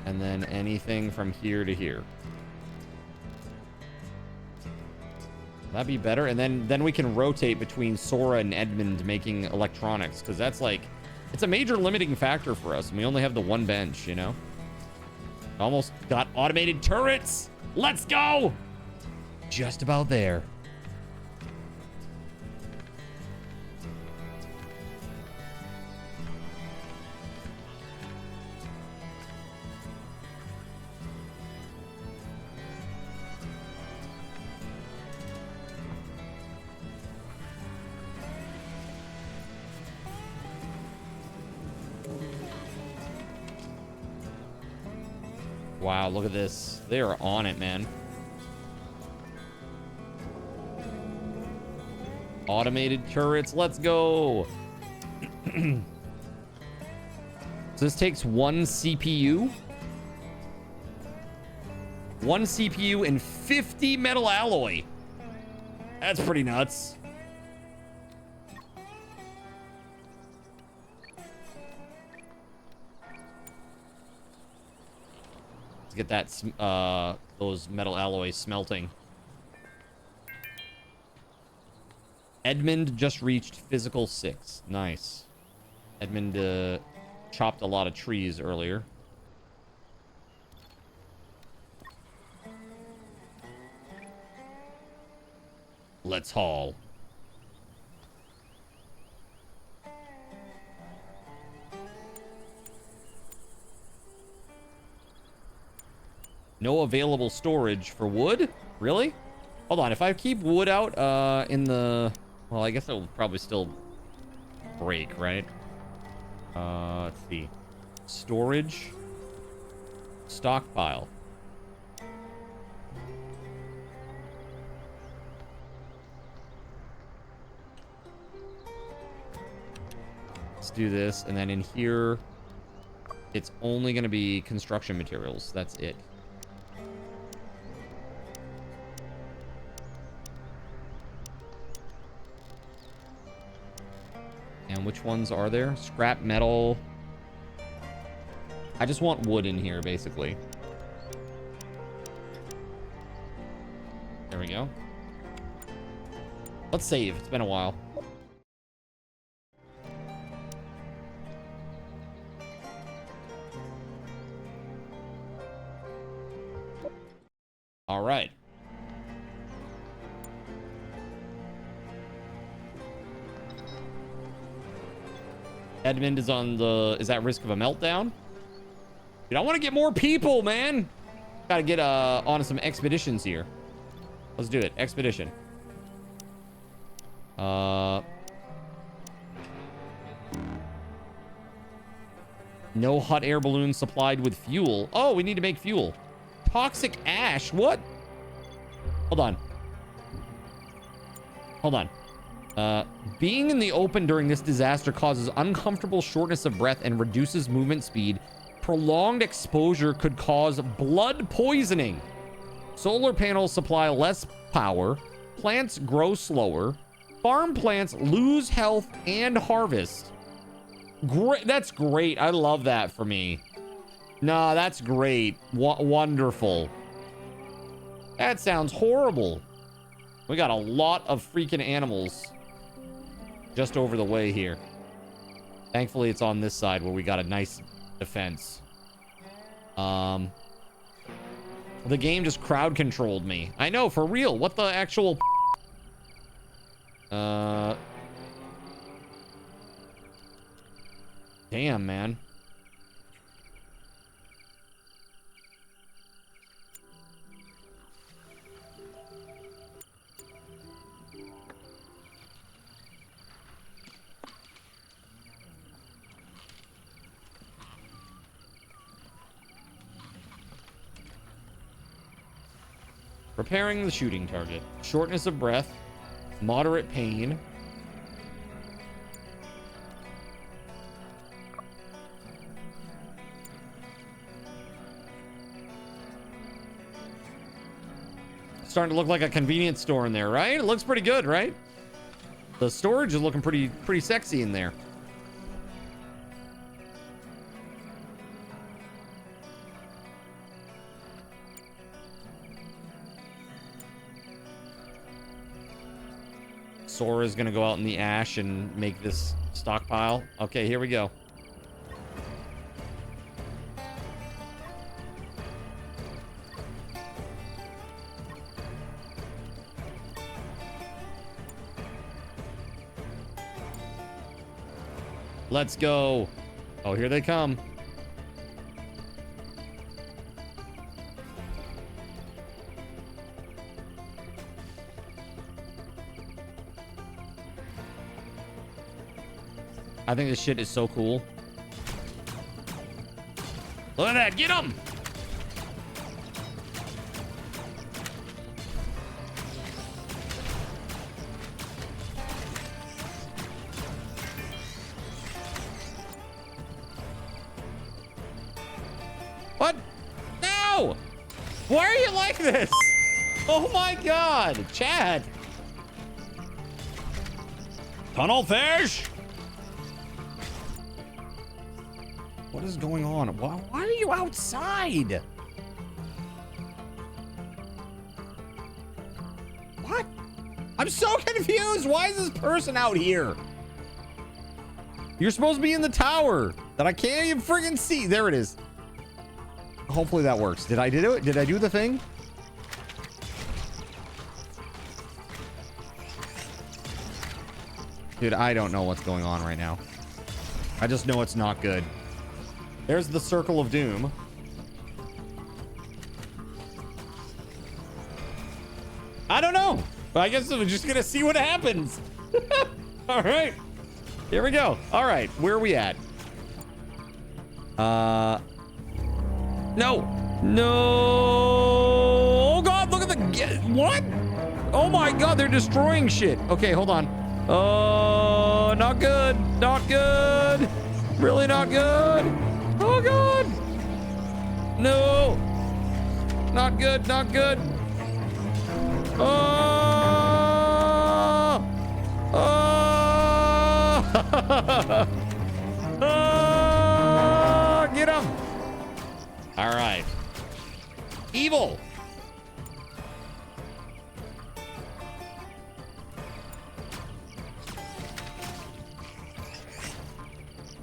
And then anything from here to here. That'd be better. And then we can rotate between Sora and Edmund making electronics. Because that's like... It's a major limiting factor for us. And we only have the one bench, you know? Almost got automated turrets. Let's go! Just about there. Wow, look at this. They are on it, man. Automated turrets, let's go. So this takes one CPU. One CPU and 50 metal alloy. That's pretty nuts. Get that those metal alloys smelting. Edmund just reached physical 6. Nice. Edmund chopped a lot of trees earlier. Let's haul. No available storage for wood? Really? Hold on. If I keep wood out in the... Well, I guess it will probably still break, right? Let's see. Storage. Stockpile. Let's do this. And then in here, it's only going to be construction materials. That's it. And which ones are there? Scrap metal. I just want wood in here, basically. There we go. Let's save. It's been a while. All right. Edmund is on the... Is at risk of a meltdown? Dude, I want to get more people, man. Gotta get on some expeditions here. Let's do it. Expedition. No hot air balloons supplied with fuel. Oh, we need to make fuel. Toxic ash. What? Hold on. Hold on. Being in the open during this disaster causes uncomfortable shortness of breath and reduces movement speed. Prolonged exposure could cause blood poisoning. Solar panels supply less power. Plants grow slower. Farm plants lose health and harvest. Great. That's great. I love that for me. Nah, that's great. Wonderful. That sounds horrible. We got a lot of freaking animals just over the way here. Thankfully, it's on this side where we got a nice defense. The game just crowd controlled me. I know, for real. What the actual... Damn, man. Preparing the shooting target. Shortness of breath. Moderate pain. Starting to look like a convenience store in there, right? It looks pretty good, right? The storage is looking pretty sexy in there. Sora's gonna go out in the ash and make this stockpile. Okay, here we go. Let's go. Oh, here they come. I think this shit is so cool. Look at that. Get him. What? No! Why are you like this? Oh my god. Chad. Tunnel fish. What is going on? Why are you outside? What? I'm so confused. Why is this person out here? You're supposed to be in the tower that I can't even friggin' see. There it is. Hopefully that works. Did I do it? Did I do the thing? Dude, I don't know what's going on right now. I just know it's not good. There's the circle of doom. I don't know. But I guess we're just gonna see what happens. All right. Here we go. All right. Where are we at? No. No. Oh, God. Look at the... What? Oh, my God. They're destroying shit. Okay, hold on. Oh, not good. Not good. Really not good. Oh, God. No. Not good. Not good. Oh. Oh. Oh. Get him. All right. Evil.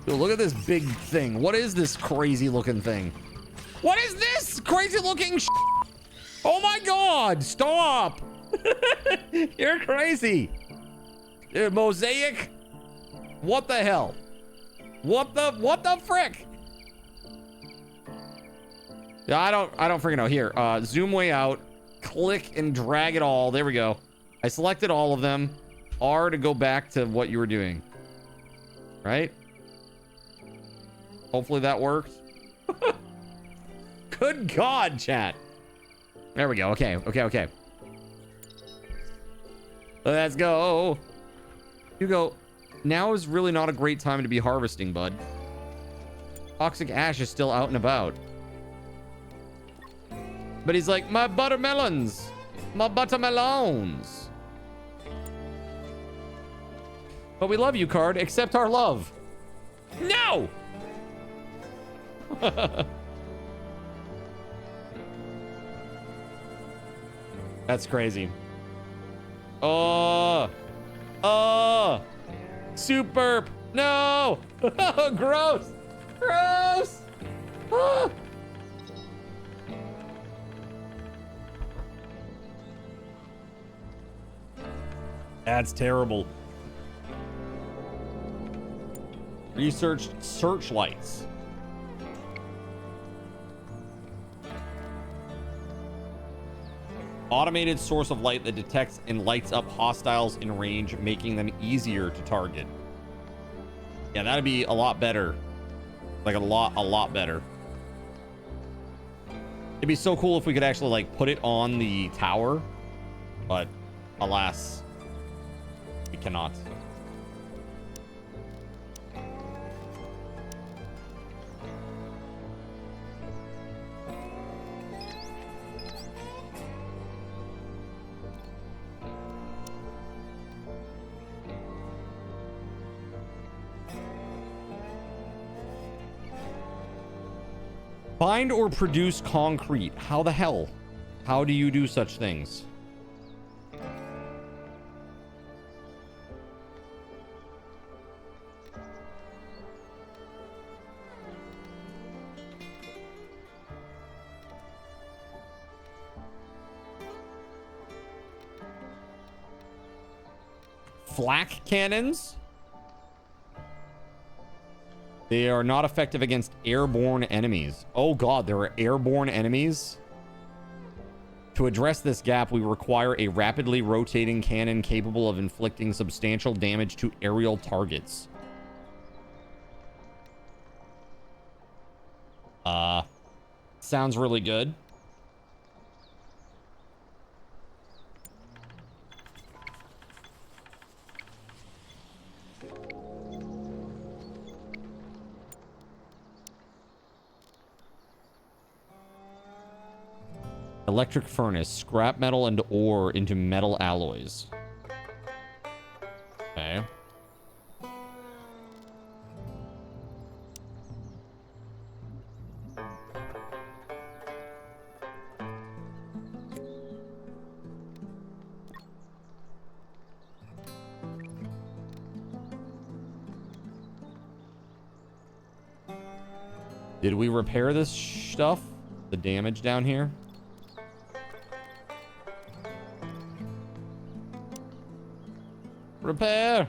Dude, look at this big thing. What is this crazy looking thing? What is this crazy looking sh? Oh my God, stop. You're crazy. Dude, mosaic. What the hell? What the frick? I don't freaking know. Here, zoom way out, click and drag it all. There we go. I selected all of them. R to go back to what you were doing. Right? Hopefully that worked. Good God, chat. There we go. Okay. Let's go. Hugo, now is really not a great time to be harvesting, bud. Toxic ash is still out and about. But he's like, my buttermelons. My buttermelons. But we love you, Card. Accept our love. No! That's crazy. Oh. Superb. No. Gross. Gross. Ah. That's terrible. Researched searchlights. Automated source of light that detects and lights up hostiles in range, making them easier to target. Yeah, that'd be a lot better. Like a lot better. It'd be so cool if we could actually like put it on the tower, but alas, we cannot. Find or produce concrete. How the hell? How do you do such things? Flak cannons? They are not effective against airborne enemies. Oh god, there are airborne enemies? To address this gap, we require a rapidly rotating cannon capable of inflicting substantial damage to aerial targets. Sounds really good. Electric furnace, scrap metal and ore into metal alloys. Okay. Did we repair this stuff? The damage down here? Repair.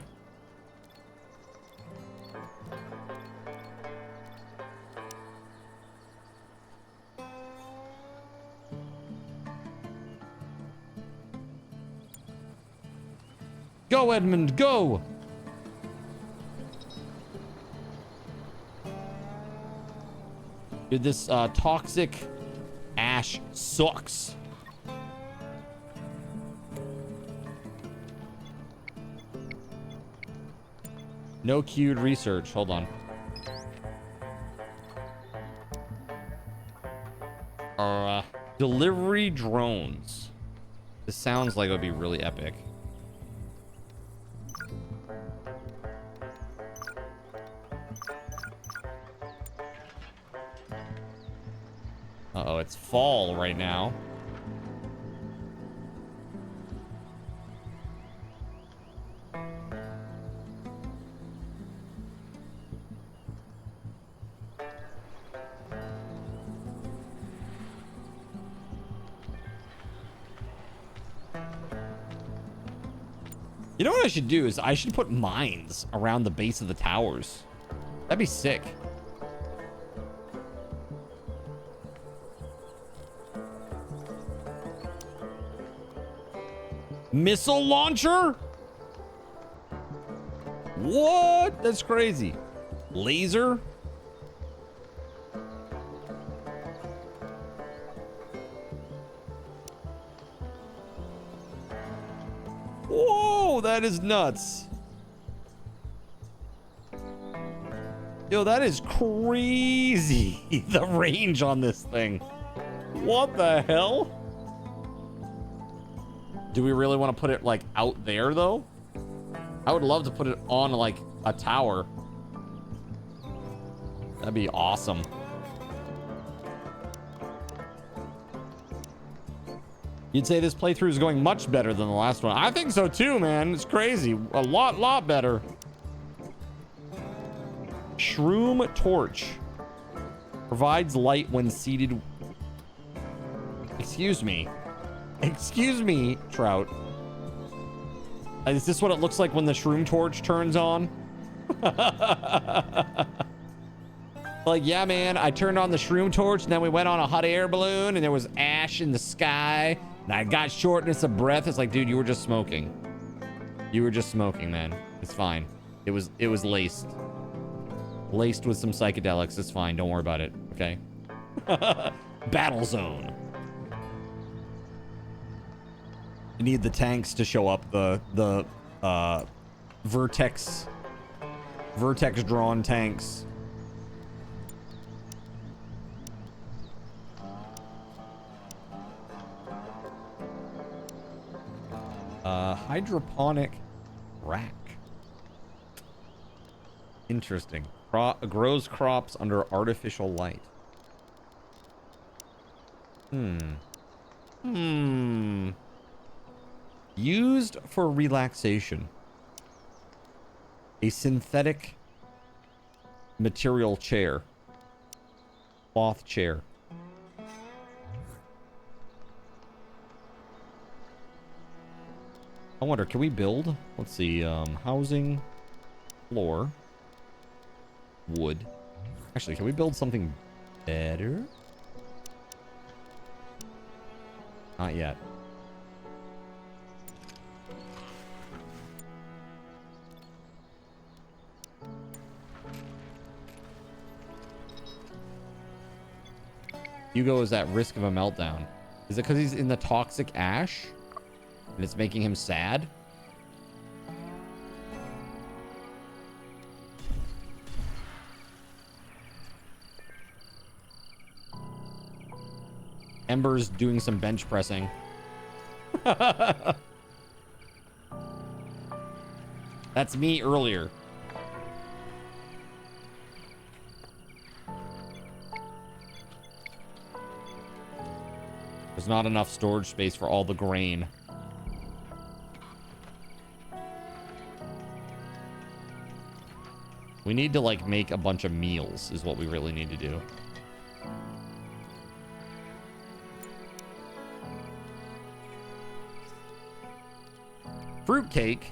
Go, Edmund, go. Dude, this toxic ash sucks. No queued research. Hold on. Delivery drones. This sounds like it would be really epic. Uh-oh, it's fall right now. You know what I should do is I should put mines around the base of the towers. That'd be sick. Missile launcher? What? That's crazy. Laser? Whoa, that is nuts. Yo, that is crazy. The range on this thing. What the hell? Do we really want to put it like out there though? I would love to put it on like a tower. That'd be awesome. You'd say this playthrough is going much better than the last one. I think so too, man. It's crazy. A lot better. Shroom torch. Provides light when seated. Excuse me. Excuse me, Trout. Is this what it looks like when the shroom torch turns on? Like, yeah, man, I turned on the shroom torch and then we went on a hot air balloon and there was ash in the sky and I got shortness of breath. It's like, dude, you were just smoking. You were just smoking, man. It's fine. It was laced. Laced with some psychedelics. It's fine. Don't worry about it. Okay. Battle zone. You need the tanks to show up. The vertex drawn tanks. Hydroponic rack. Interesting. Grows crops under artificial light. Used for relaxation. A synthetic material chair. Cloth chair. I wonder, can we build? Let's see, housing, floor, wood. Actually, can we build something better? Not yet. Hugo is at risk of a meltdown. Is it because he's in the toxic ash? And it's making him sad? Ember's doing some bench pressing. That's me earlier. There's not enough storage space for all the grain. We need to, like, make a bunch of meals is what we really need to do. Fruitcake?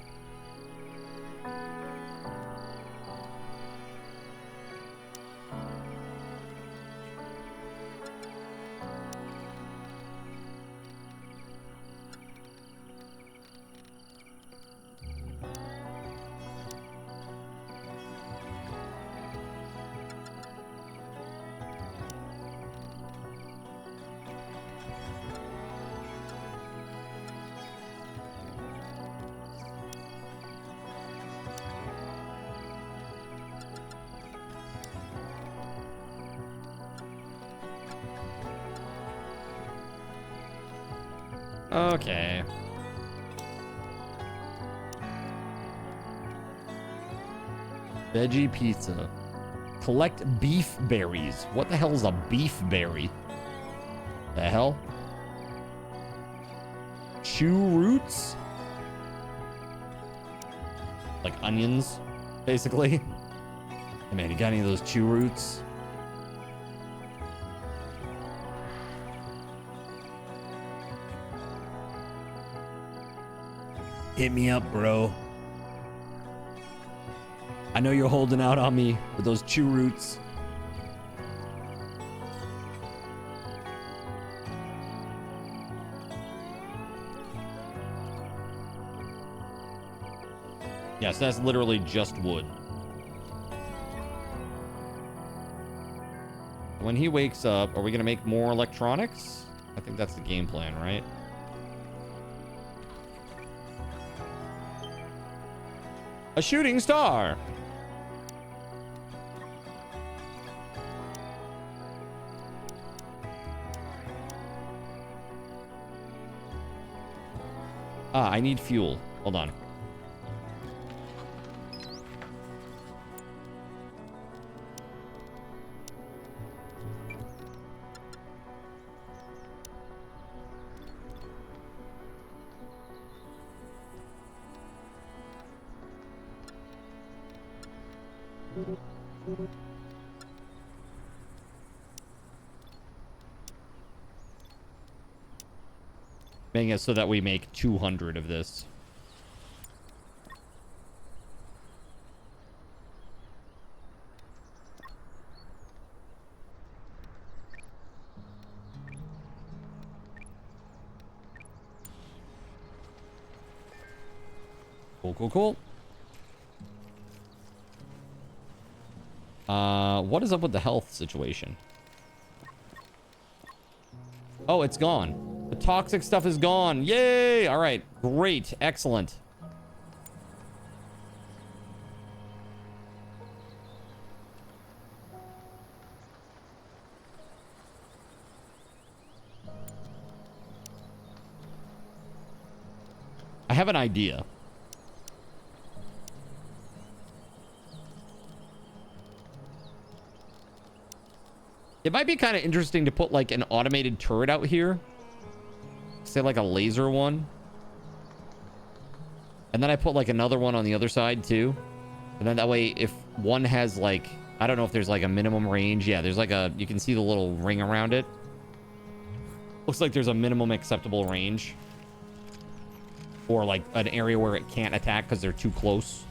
Okay. Veggie pizza. Collect beef berries. What the hell is a beef berry? The hell? Chew roots? Like onions, basically. Hey man, you got any of those chew roots? Hit me up, bro. I know you're holding out on me with those chew roots. Yes, that's literally just wood. When he wakes up, are we going to make more electronics? I think that's the game plan, right? A shooting star. Ah, I need fuel. Hold on. Making it so that we make 200 of this. Cool, cool, cool. What is up with the health situation? Oh, it's gone. The toxic stuff is gone. Yay! All right. Great. Excellent. I have an idea. It might be kind of interesting to put like an automated turret out here. Say like a laser one. And then I put like another one on the other side too. And then that way if one has like, I don't know if there's like a minimum range. Yeah, there's like a, you can see the little ring around it. Looks like there's a minimum acceptable range. Or like an area where it can't attack because they're too close.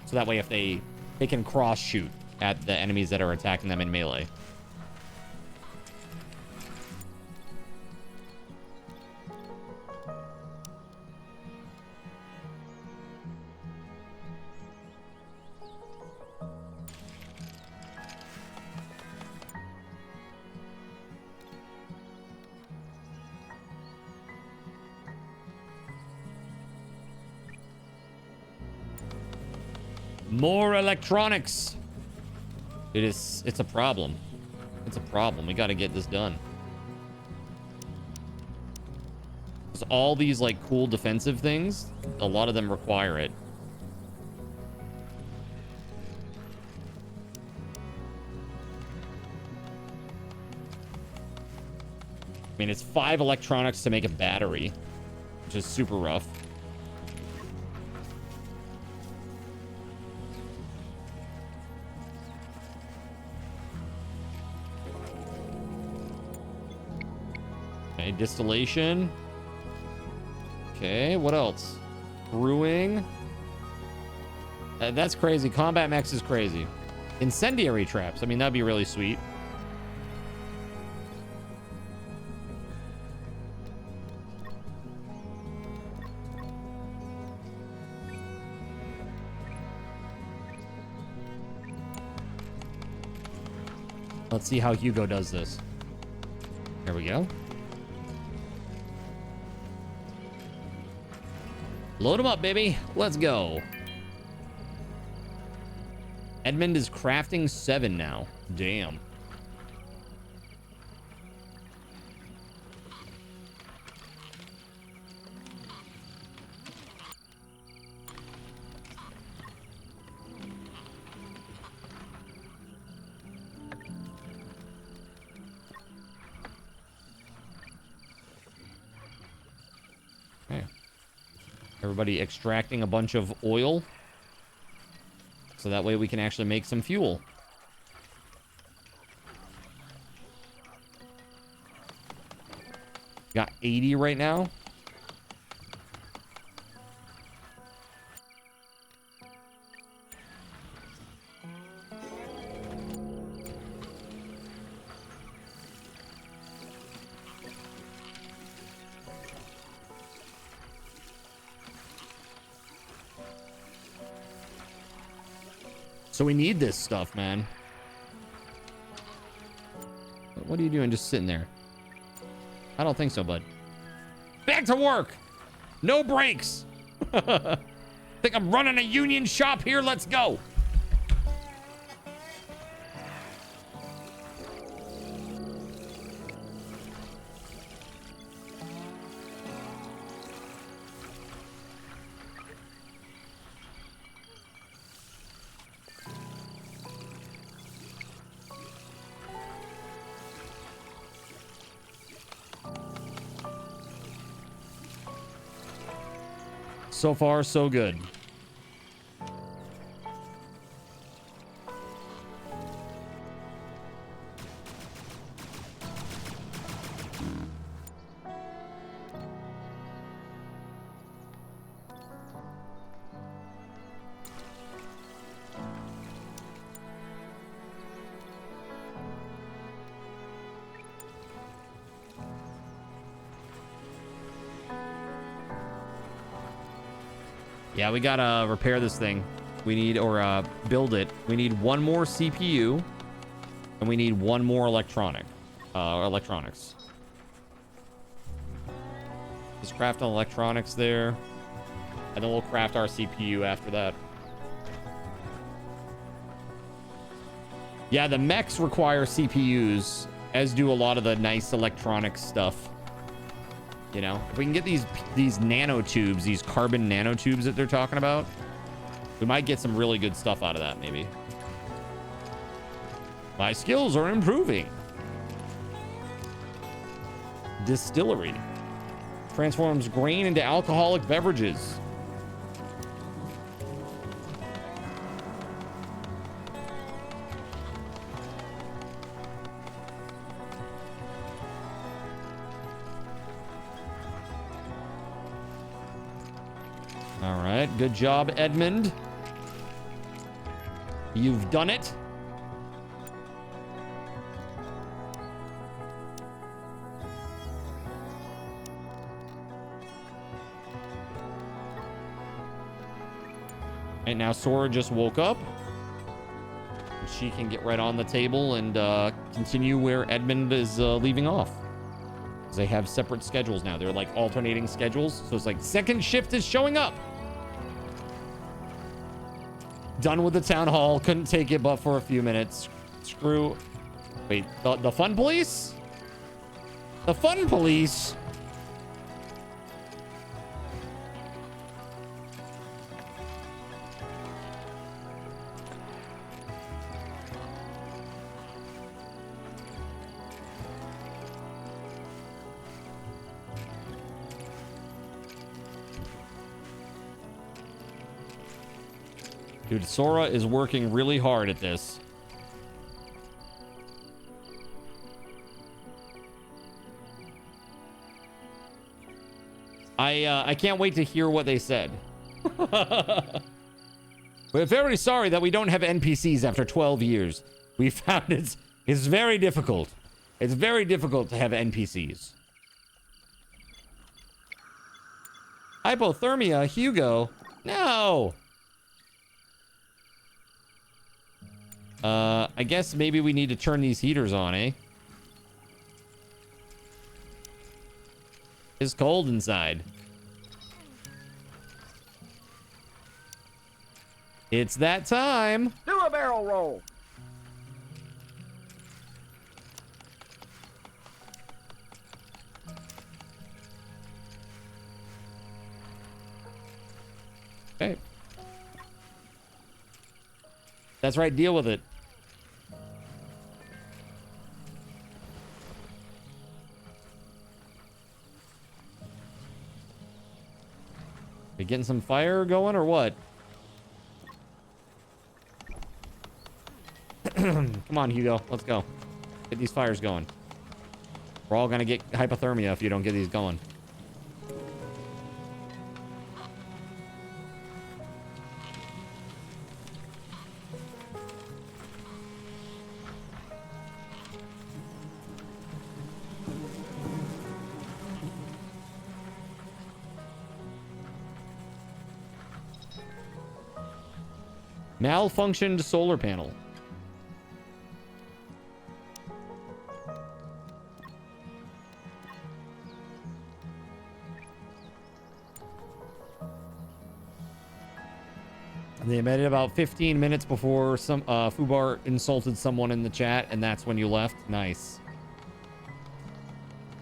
So that way if they can cross shoot at the enemies that are attacking them in melee. More electronics. It's a problem. It's a problem. We got to get this done. Because all these like cool defensive things, a lot of them require it. I mean, it's 5 electronics to make a battery, which is super rough. Okay, distillation. Okay, what else? Brewing. That's crazy. Combat mechs is crazy. Incendiary traps. I mean, that'd be really sweet. Let's see how Hugo does this. There we go. Load them up, baby. Let's go. Edmund is crafting 7 now. Damn. Everybody extracting a bunch of oil. So that way we can actually make some fuel. Got 80 right now. So we need this stuff, man. What are you doing just sitting there? I don't think so, bud. Back to work. No breaks. Think I'm running a union shop here? Let's go. So far, so good. Yeah, we gotta repair this thing. We need, or build it. We need one more CPU, and we need one more electronics. Just craft an electronics there, and then we'll craft our CPU after that. Yeah, the mechs require CPUs, as do a lot of the nice electronic stuff. You know, if we can get these nanotubes, these carbon nanotubes that they're talking about, we might get some really good stuff out of that, maybe. My skills are improving. Distillery. Transforms grain into alcoholic beverages. All right, good job, Edmund. You've done it. And now Sora just woke up. She can get right on the table and continue where Edmund is leaving off. They have separate schedules now. They're like alternating schedules. So it's like second shift is showing up. Done with the town hall. Couldn't take it but for a few minutes. Screw. Wait, the fun police? The fun police? Dude, Sora is working really hard at this. I can't wait to hear what they said. We're very sorry that we don't have NPCs after 12 years. We found it's very difficult. It's very difficult to have NPCs. Hypothermia, Hugo. No. I guess maybe we need to turn these heaters on, eh? It's cold inside. It's that time. Do a barrel roll. Okay. That's right, deal with it. We getting some fire going or what? Come on, Hugo. Let's go. Get these fires going. We're all gonna get hypothermia if you don't get these going. Malfunctioned solar panel. They made it about 15 minutes before some Fubar insulted someone in the chat, and that's when you left. Nice.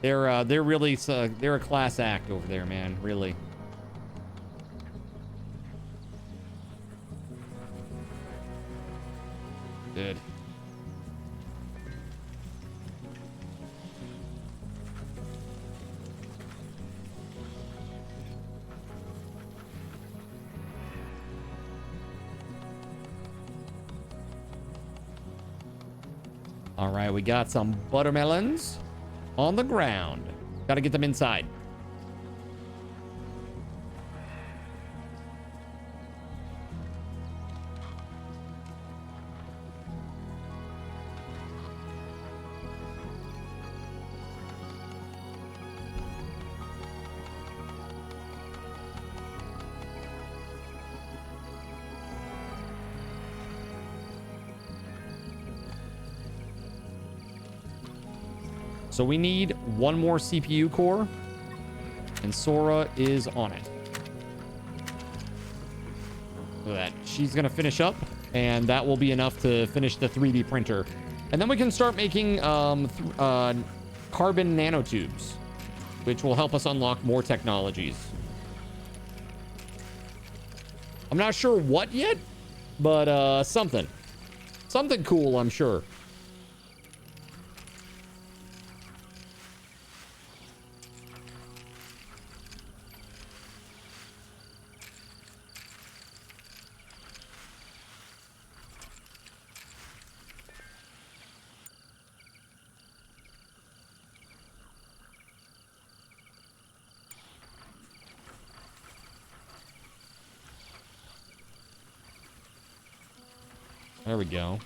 They're really they're a class act over there, man. Really. Good. All right, we got some buttermelons on the ground. Got to get them inside. So we need one more CPU core, and Sora is on it. Look at that. She's gonna finish up, and that will be enough to finish the 3D printer. And then we can start making carbon nanotubes, which will help us unlock more technologies. I'm not sure what yet, but something cool, I'm sure. There we go.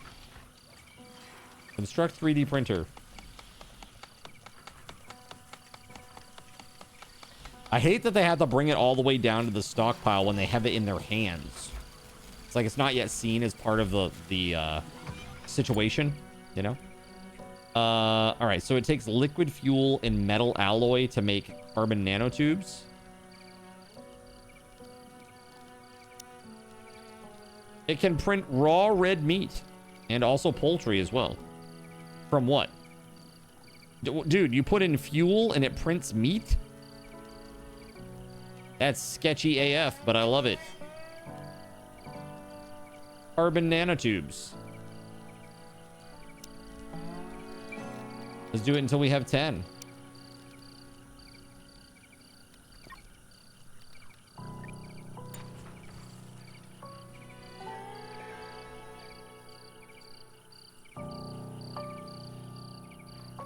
Construct 3D printer. I hate that they have to bring it all the way down to the stockpile when they have it in their hands. It's like it's not yet seen as part of the situation, you know? All right, so it takes liquid fuel and metal alloy to make carbon nanotubes. It can print raw red meat and also poultry as well. From what? Dude, you put in fuel and it prints meat? That's sketchy AF, but I love it. Carbon nanotubes. Let's do it until we have 10.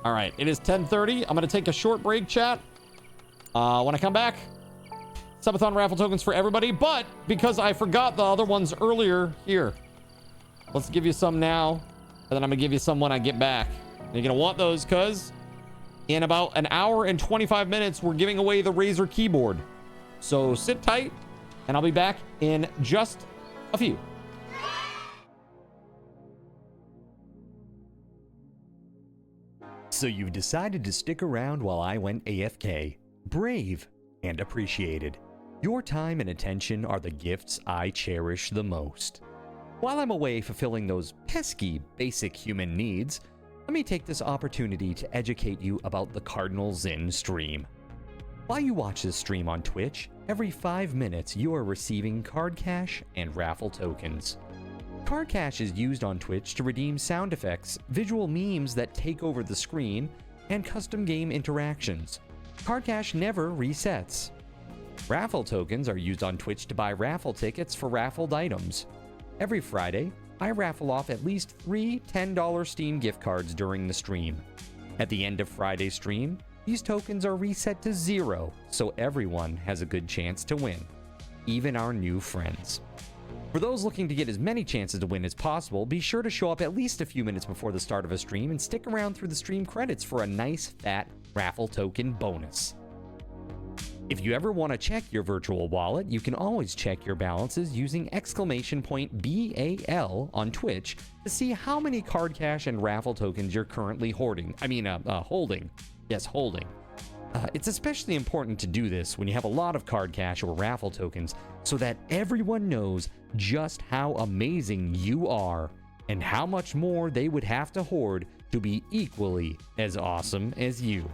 All right, it is 10:30. I'm going to take a short break, chat. When I come back, Subathon raffle tokens for everybody, but because I forgot the other ones earlier, here. Let's give you some now, and then I'm going to give you some when I get back. And you're going to want those because in about an hour and 25 minutes, we're giving away the Razer keyboard. So sit tight, and I'll be back in just a few. So you've decided to stick around while I went AFK. Brave and appreciated. Your time and attention are the gifts I cherish the most. While I'm away fulfilling those pesky basic human needs, let me take this opportunity to educate you about the Cardinal Zin stream. While you watch this stream on Twitch, every 5 minutes you are receiving card cash and raffle tokens. Card cash is used on Twitch to redeem sound effects, visual memes that take over the screen, and custom game interactions. Card cash never resets. Raffle tokens are used on Twitch to buy raffle tickets for raffled items. Every Friday, I raffle off at least 3 $10 Steam gift cards during the stream. At the end of Friday's stream, these tokens are reset to 0, so everyone has a good chance to win, even our new friends. For those looking to get as many chances to win as possible, be sure to show up at least a few minutes before the start of a stream and stick around through the stream credits for a nice fat raffle token bonus. If you ever want to check your virtual wallet, you can always check your balances using !BAL on Twitch to see how many card cash and raffle tokens you're currently holding. Yes, holding. It's especially important to do this when you have a lot of card cash or raffle tokens so that everyone knows just how amazing you are and how much more they would have to hoard to be equally as awesome as you.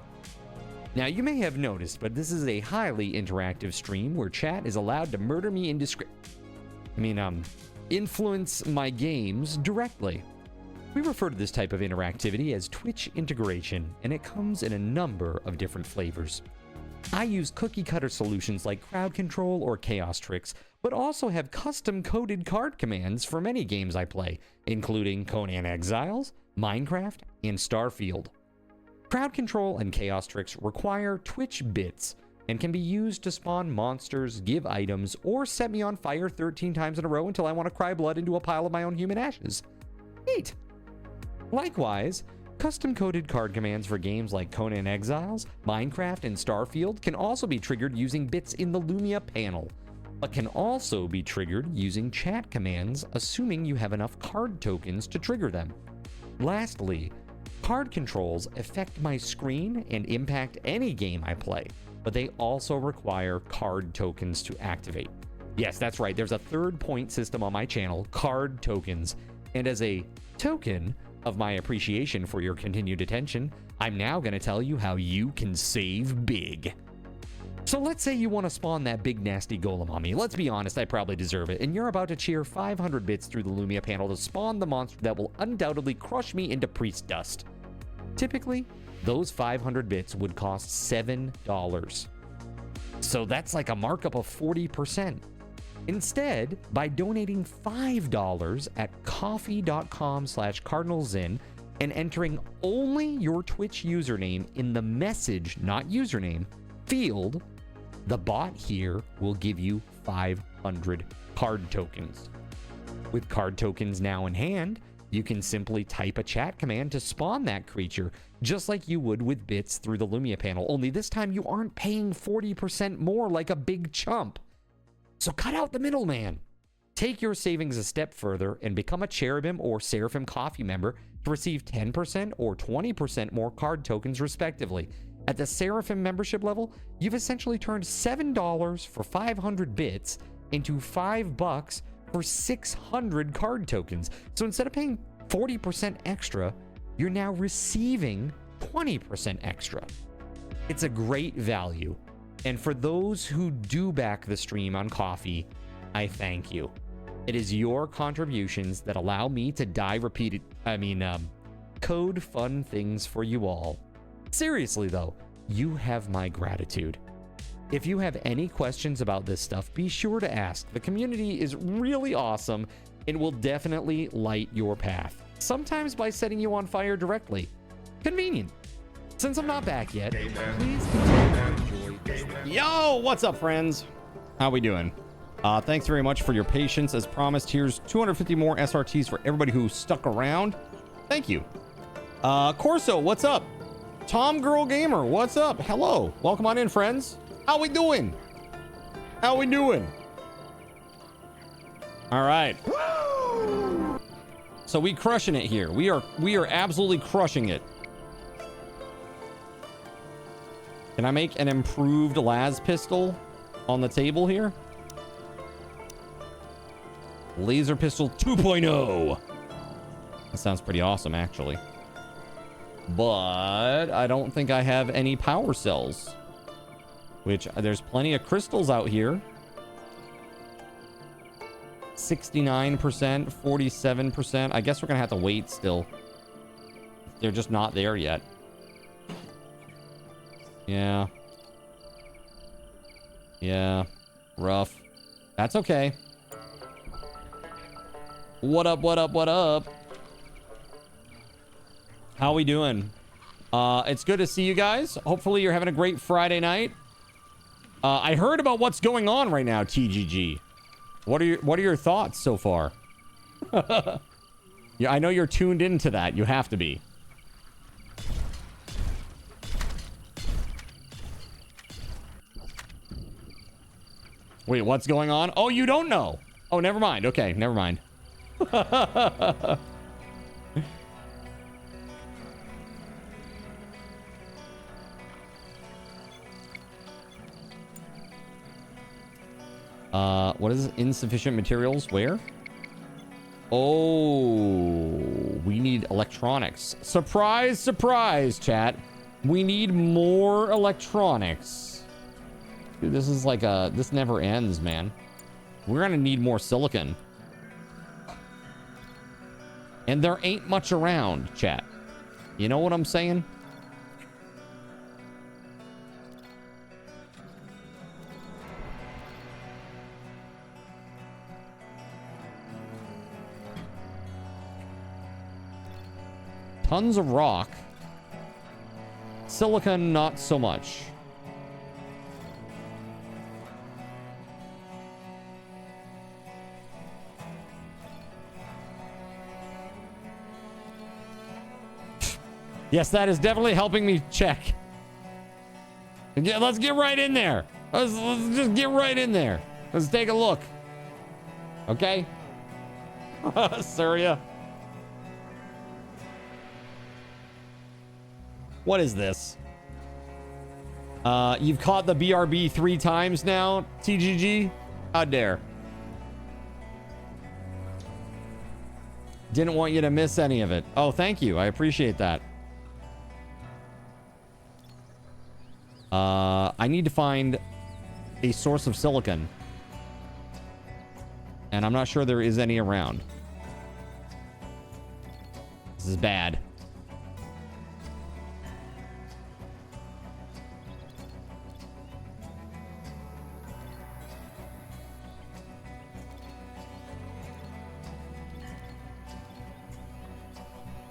Now, you may have noticed, but this is a highly interactive stream where chat is allowed to murder me influence my games directly. We refer to this type of interactivity as Twitch integration, and it comes in a number of different flavors. I use cookie-cutter solutions like crowd control or chaos tricks, but also have custom-coded card commands for many games I play, including Conan Exiles, Minecraft, and Starfield. Crowd control and chaos tricks require Twitch bits and can be used to spawn monsters, give items, or set me on fire 13 times in a row until I want to cry blood into a pile of my own human ashes. Neat! Likewise, custom-coded card commands for games like Conan Exiles, Minecraft, and Starfield can also be triggered using bits in the Lumia panel, but can also be triggered using chat commands, assuming you have enough card tokens to trigger them. Lastly, card controls affect my screen and impact any game I play, but they also require card tokens to activate. Yes, that's right, there's a third point system on my channel, card tokens, and as a token of my appreciation for your continued attention, I'm now going to tell you how you can save big. So let's say you want to spawn that big nasty golem on me. Let's be honest, I probably deserve it, and you're about to cheer 500 bits through the Lumia panel to spawn the monster that will undoubtedly crush me into priest dust. Typically, those 500 bits would cost $7. So that's like a markup of 40%. Instead, by donating $5 at coffee.com/cardinalzin and entering only your Twitch username in the message, not username, field, the bot here will give you 500 card tokens. With card tokens now in hand, you can simply type a chat command to spawn that creature, just like you would with bits through the Lumia panel, only this time you aren't paying 40% more like a big chump. So cut out the middleman. Take your savings a step further and become a Cherubim or Seraphim Coffee member to receive 10% or 20% more card tokens respectively. At the Seraphim membership level, you've essentially turned $7 for 500 bits into $5 for 600 card tokens. So instead of paying 40% extra, you're now receiving 20% extra. It's a great value. And for those who do back the stream on Coffee, I thank you. It is your contributions that allow me to code fun things for you all. Seriously though, you have my gratitude. If you have any questions about this stuff, be sure to ask. The community is really awesome and will definitely light your path. Sometimes by setting you on fire directly. Convenient. Since I'm not back yet, please continue to enjoy. Yo, what's up, friends? How we doing? Thanks very much for your patience. As promised, here's 250 more SRTs for everybody who stuck around. Thank you. Corso, what's up? Tom Girl Gamer, what's up? Hello. Welcome on in, friends. How we doing? How we doing? All right. So we crushing it here. We are absolutely crushing it. Can I make an improved las pistol on the table here? Laser pistol 2.0. That sounds pretty awesome, actually. But I don't think I have any power cells. Which, there's plenty of crystals out here. 69%, 47%. I guess we're gonna have to wait still. They're just not there yet. Yeah. Yeah. Rough. That's okay. What up, what up, what up? How we doing? It's good to see you guys. Hopefully you're having a great Friday night. I heard about what's going on right now, TGG. What are your thoughts so far? Yeah, I know you're tuned into that. You have to be. Wait, what's going on? Oh, you don't know. Oh, never mind. Okay, never mind. What is insufficient materials? Where? Oh, we need electronics. Surprise, surprise, chat. We need more electronics. Dude, this is like this never ends, man. We're gonna need more silicon. And there ain't much around, chat. You know what I'm saying? Tons of rock. Silicon, not so much. Yes, that is definitely helping me check. Let's get right in there. Let's just get right in there. Let's take a look. Okay? Syria. What is this? You've caught the BRB 3 times now, TGG? How dare. Didn't want you to miss any of it. Oh, thank you. I appreciate that. I need to find a source of silicon. And I'm not sure there is any around. This is bad.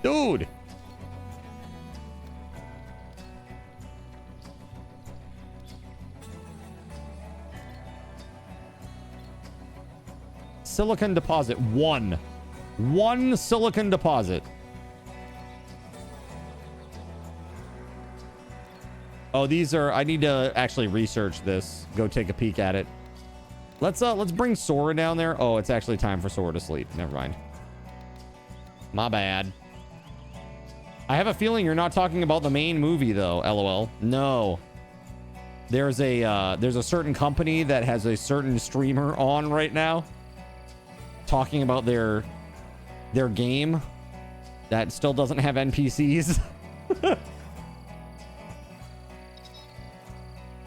Dude! Silicon deposit. One silicon deposit. Oh, these are... I need to actually research this. Go take a peek at it. Let's bring Sora down there. Oh, it's actually time for Sora to sleep. Never mind. My bad. I have a feeling you're not talking about the main movie, though, LOL. No. There's a certain company that has a certain streamer on right now talking about their game that still doesn't have NPCs.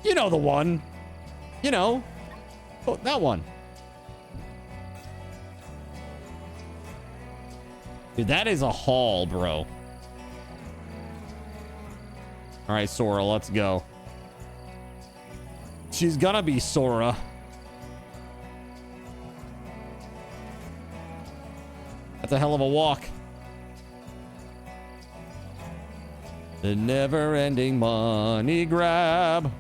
You know the one. You know. Oh, that one. Dude, that is a haul, bro. All right, Sora, let's go. She's gonna be Sora. That's a hell of a walk. The never-ending money grab.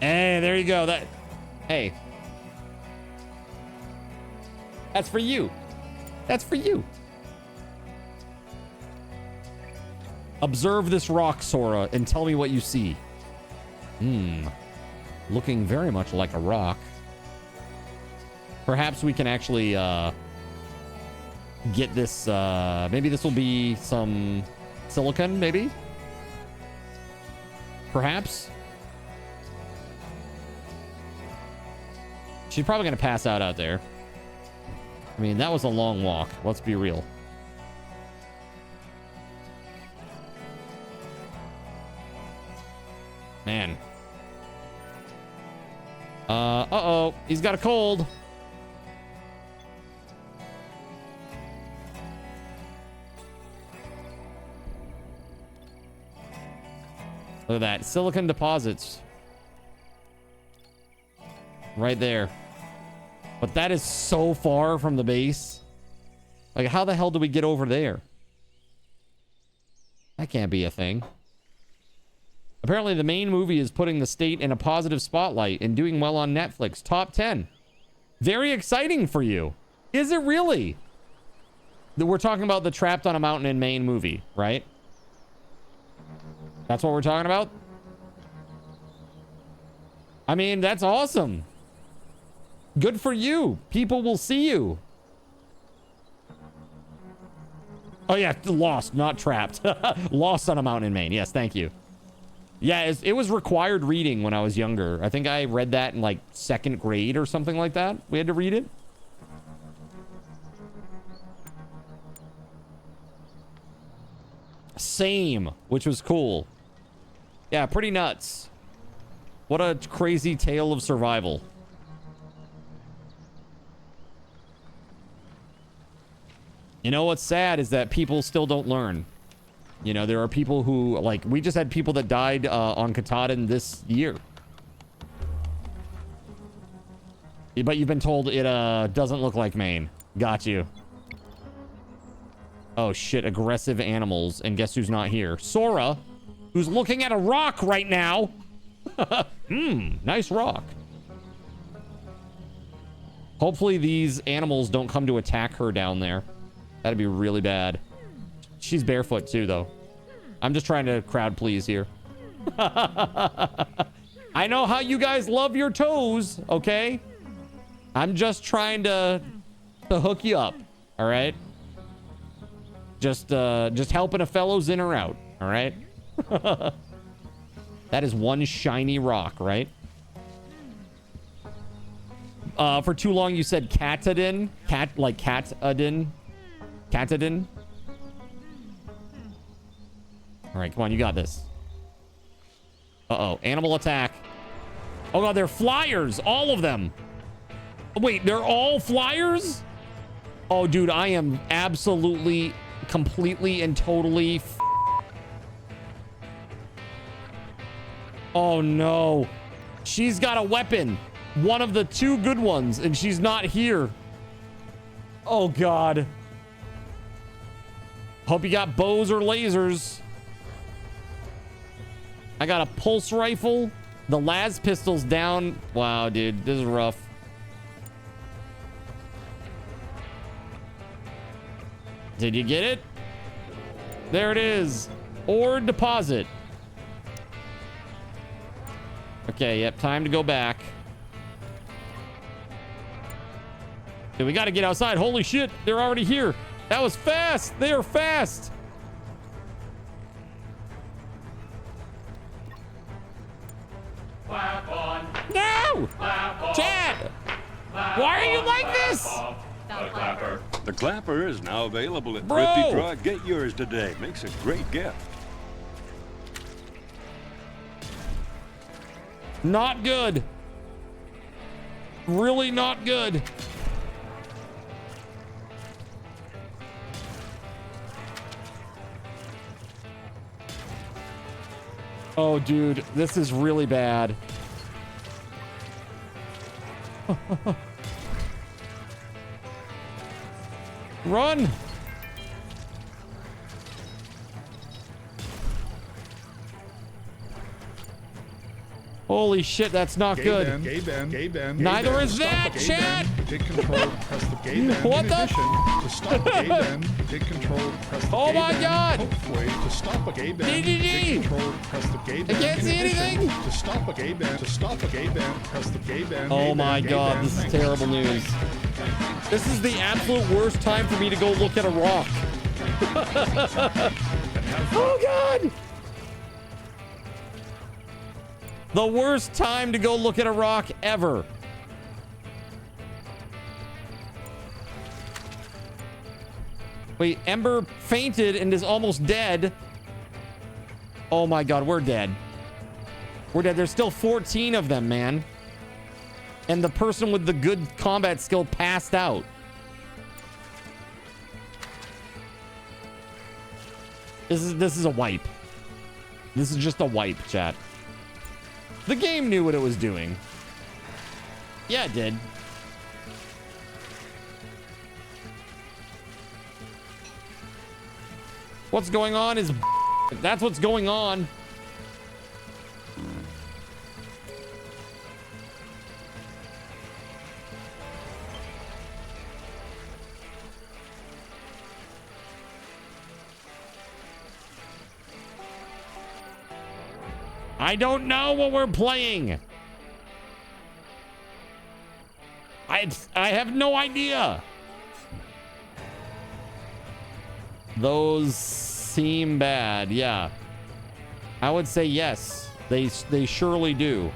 Hey, there you go. Hey. That's for you. That's for you. Observe this rock, Sora, and tell me what you see. Looking very much like a rock. Perhaps we can actually get this. Maybe this will be some silicon, maybe? Perhaps? She's probably going to pass out there. I mean, that was a long walk. Let's be real. Man. Uh-oh. He's got a cold. Look at that. Silicon deposits. Right there. But that is so far from the base. Like, how the hell do we get over there? That can't be a thing. Apparently, the main movie is putting the state in a positive spotlight and doing well on Netflix. Top 10. Very exciting for you. Is it really? We're talking about the Trapped on a Mountain in Maine movie, right? That's what we're talking about? I mean, that's awesome. Good for you. People will see you. Oh, yeah. Lost, not trapped. Lost on a mountain in Maine. Yes, thank you. Yeah, it was required reading when I was younger. I think I read that in like 2nd grade or something like that. We had to read it. Same, which was cool. Yeah, pretty nuts. What a crazy tale of survival. You know what's sad is that people still don't learn. You know, there are people who, like, we just had people that died on Katahdin this year. But you've been told it doesn't look like Maine. Got you. Oh, shit. Aggressive animals. And guess who's not here? Sora, who's looking at a rock right now. Nice rock. Hopefully these animals don't come to attack her down there. That'd be really bad. She's barefoot too, though. I'm just trying to crowd please here. I know how you guys love your toes, okay? I'm just trying to hook you up, all right? Just helping a fellow's in or out, all right? That is one shiny rock, right? For too long you said Katadin, like Katadin. Katadin. All right, come on, you got this. Uh-oh, animal attack. Oh god, they're flyers, all of them. Wait, they're all flyers? Oh, dude, I am absolutely, completely, and totally Oh no. She's got a weapon. One of the 2 good ones, and she's not here. Oh god. Hope you got bows or lasers. I got a pulse rifle. The las pistol's down. Wow, dude, this is rough. Did you get it? There it is. Ore deposit. Okay, yep, time to go back. Okay, we got to get outside. Holy shit, they're already here. That was fast. They are fast. Clap on. No! Clap on. Chad! Clap Why are you on, like clap this? off. The clapper. The clapper is now available at Bro. Thrifty Drug. Get yours today. Makes a great gift. Not good. Really not good. Oh, dude, this is really bad. Run! Holy shit, that's not good. Neither is that, chat! What the? Oh my god! DDD! I can't see anything! Oh my god, this is terrible news. This is the absolute worst time for me to go look at a rock. Oh god! The worst time to go look at a rock ever. Wait, Ember fainted and is almost dead. Oh my god, we're dead. We're dead. There's still 14 of them, man. And the person with the good combat skill passed out. This is a wipe. This is just a wipe, chat. The game knew what it was doing. Yeah, it did. What's going on is that's what's going on. I don't know what we're playing. I have no idea. Those seem bad. Yeah. I would say yes. They surely do.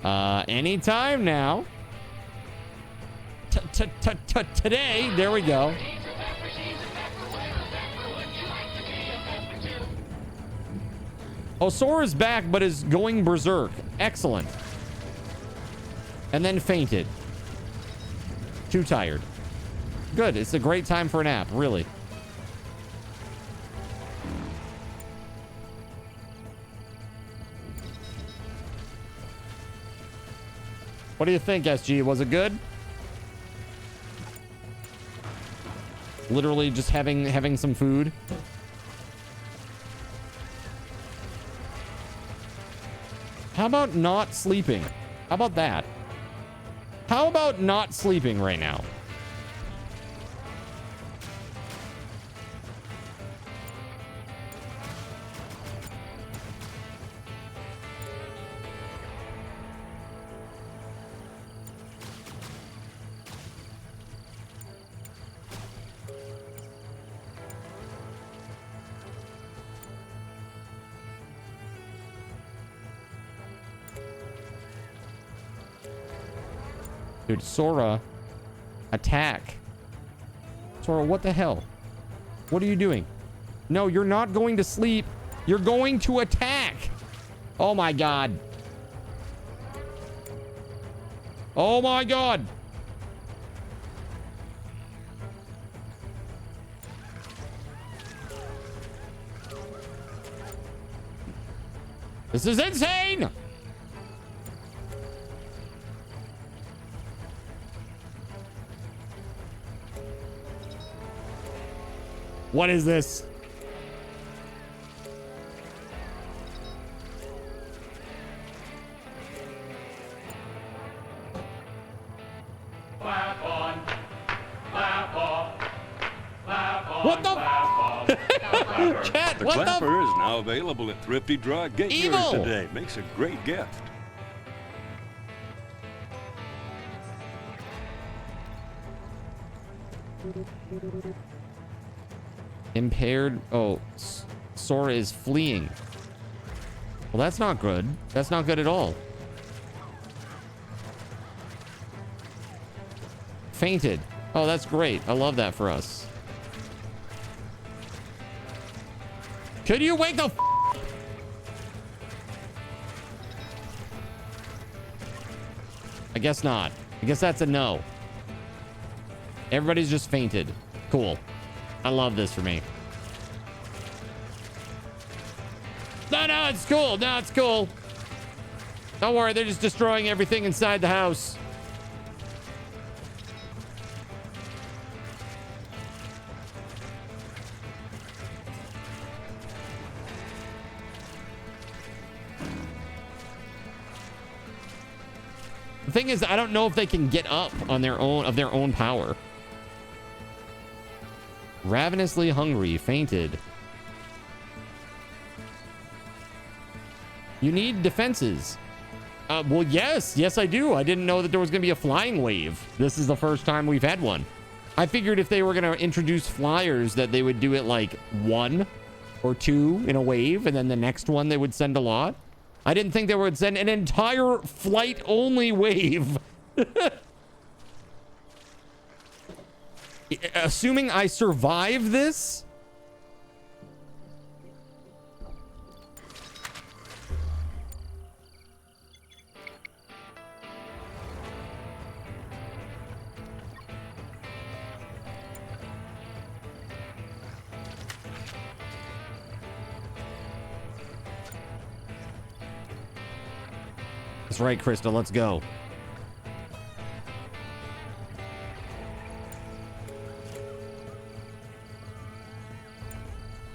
Anytime now. Today. There we go. Oh, Sora's back, but is going berserk. Excellent. And then fainted. Too tired. Good. It's a great time for a nap, really. What do you think, SG? Was it good? Literally just having some food. How about not sleeping? How about that? How about not sleeping right now? Dude, Sora, attack. Sora, what the hell? What are you doing? No, you're not going to sleep. You're going to attack. Oh my God. Oh my God. This is insane. What is this? Clap on, clap off, clap on, What the? clap off. Chat, The what the? clapper is now available at Thrifty Drug. Get yours Evil. today. Makes a great gift. Impaired. Oh, Sora is fleeing. Well, that's not good. That's not good at all. Fainted. Oh, that's great. I love that for us. Could you wake the f I guess not. I guess that's a no. Everybody's just fainted. Cool. I love this for me. No, it's cool. No, it's cool. Don't worry. They're just destroying everything inside the house. The thing is, I don't know if they can get up on their own, of their own power. Ravenously hungry, fainted. You need defenses. Well, yes, I do. I didn't know that there was going to be a flying wave. This is the first time we've had one. I figured if they were going to introduce flyers that they would do it like 1 or 2 in a wave, and then the next one they would send a lot. I didn't think they would send an entire flight-only wave. Assuming I survive this? That's right, Krista. Let's go.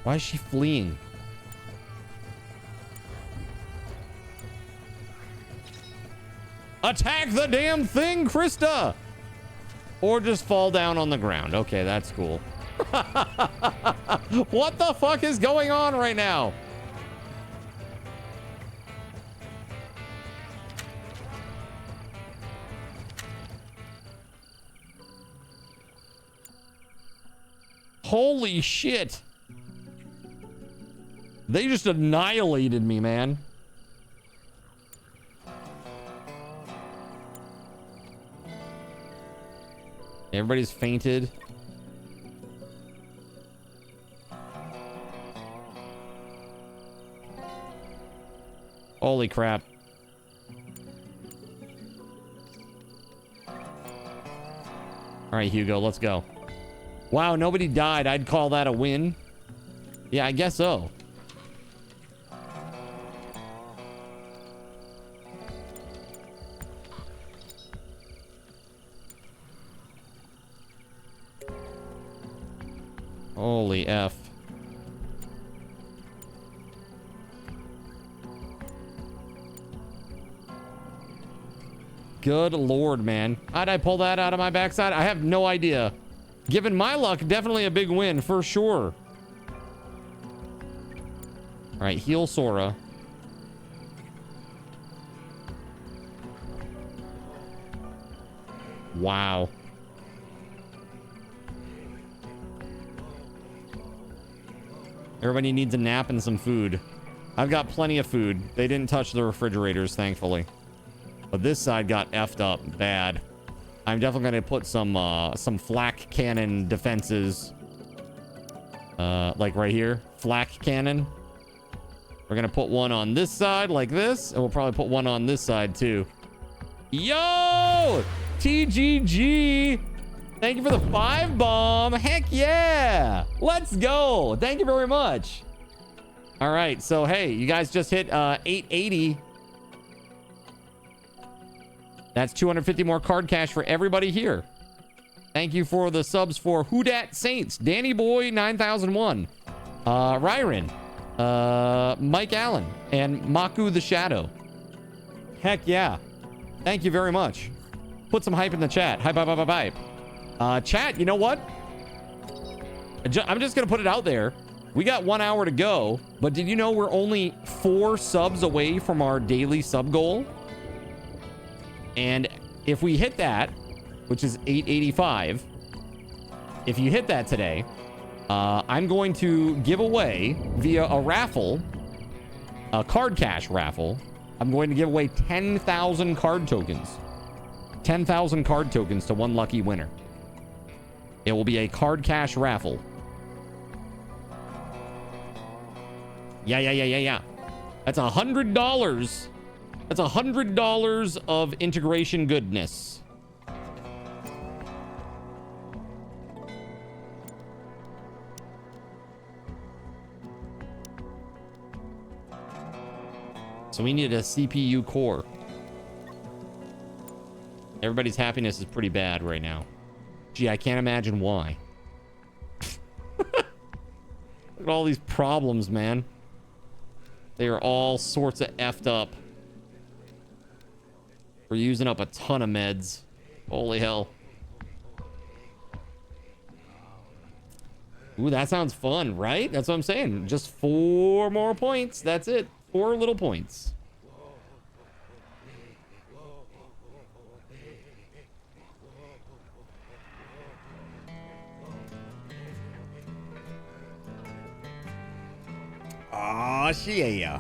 Why is she fleeing? Attack the damn thing, Krista! Or just fall down on the ground. Okay, that's cool. What the fuck is going on right now? Holy shit. They just annihilated me, man. Everybody's fainted. Holy crap. All right, Hugo, let's go. Wow, nobody died. I'd call that a win. Yeah, I guess so. Holy F. Good Lord, man. How'd I pull that out of my backside? I have no idea. Given my luck, definitely a big win for sure. All right, heal Sora. Wow. Everybody needs a nap and some food. I've got plenty of food. They didn't touch the refrigerators, thankfully. But this side got effed up bad. I'm definitely going to put some flak cannon defenses. Like right here. Flak cannon. We're going to put one on this side like this. And we'll probably put one on this side too. Yo! TGG! Thank you for the 5 bomb. Heck yeah! Let's go. Thank you very much. All right. So, hey, you guys just hit 880. That's 250 more card cash for everybody here. Thank you for the subs for Whodat Saints, Danny Boy 9001, Ryron, Mike Allen, and Maku the Shadow. Heck yeah. Thank you very much. Put some hype in the chat. Hype, hype, hype, hype, hype. Chat, you know what? I'm just going to put it out there. We got 1 hour to go, but did you know we're only 4 subs away from our daily sub goal? And if we hit that, which is 885, if you hit that today, I'm going to give away via a raffle, a card cash raffle. I'm going to give away 10,000 card tokens. 10,000 card tokens to one lucky winner. It will be a card cash raffle. Yeah. That's $100. That's $100 of integration goodness. So we need a CPU core. Everybody's happiness is pretty bad right now. Gee, I can't imagine why. Look at all these problems, man. They are all sorts of effed up. We're using up a ton of meds. Holy hell. Ooh, that sounds fun, right? That's what I'm saying. Just 4 more points. That's it. 4 little points. Aw, yeah.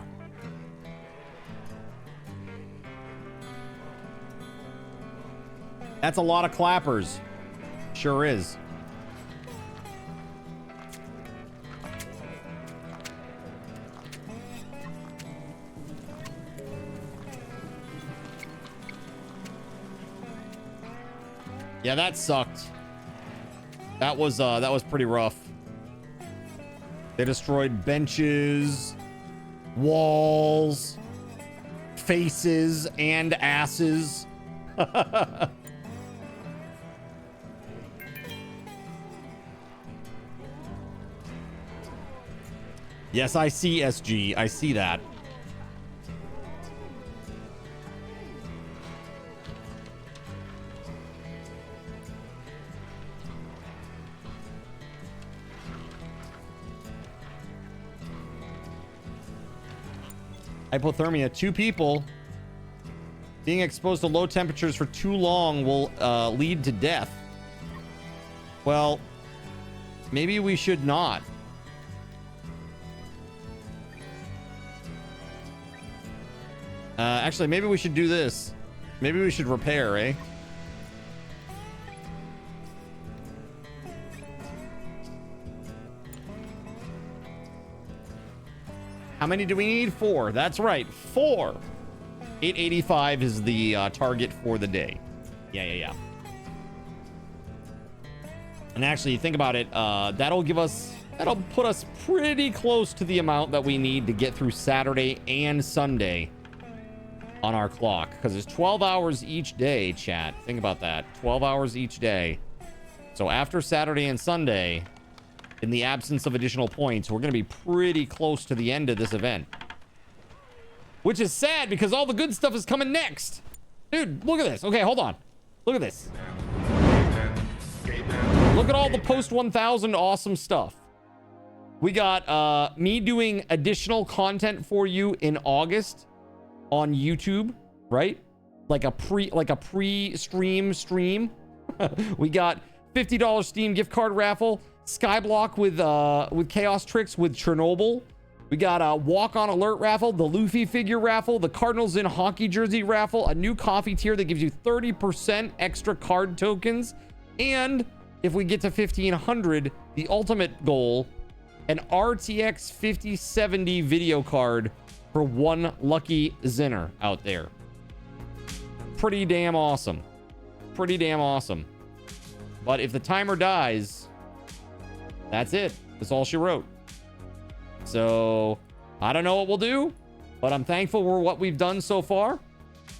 That's a lot of clappers. Sure is. Yeah, that sucked. That was pretty rough. They destroyed benches, walls, faces, and asses. Yes, I see, SG. I see that. Hypothermia. 2 people. Being exposed to low temperatures for too long will lead to death. Well, Maybe we should not. Actually, maybe we should do this. Maybe we should repair, eh? How many do we need? 4. That's right. 4. 885 is the target for the day. Yeah. And actually, think about it. That'll put us pretty close to the amount that we need to get through Saturday and Sunday on our clock. Because it's 12 hours each day, chat. Think about that. 12 hours each day. So after Saturday and Sunday, in the absence of additional points, we're going to be pretty close to the end of this event. Which is sad because all the good stuff is coming next. Dude, look at this. Okay, hold on. Look at this. Look at all the post 1000 awesome stuff. We got me doing additional content for you in August on YouTube, right? Like a pre-stream stream. We got $50 Steam gift card raffle, Skyblock with Chaos Tricks with Chernobyl. We got a Walk on Alert raffle, the Luffy figure raffle, the Cardinals in hockey jersey raffle, a new coffee tier that gives you 30% extra card tokens, and if we get to 1500, the ultimate goal, an RTX 5070 video card for one lucky Zinner out there. Pretty damn awesome. Pretty damn awesome. But if the timer dies, that's it. That's all she wrote. So I don't know what we'll do, but I'm thankful for what we've done so far.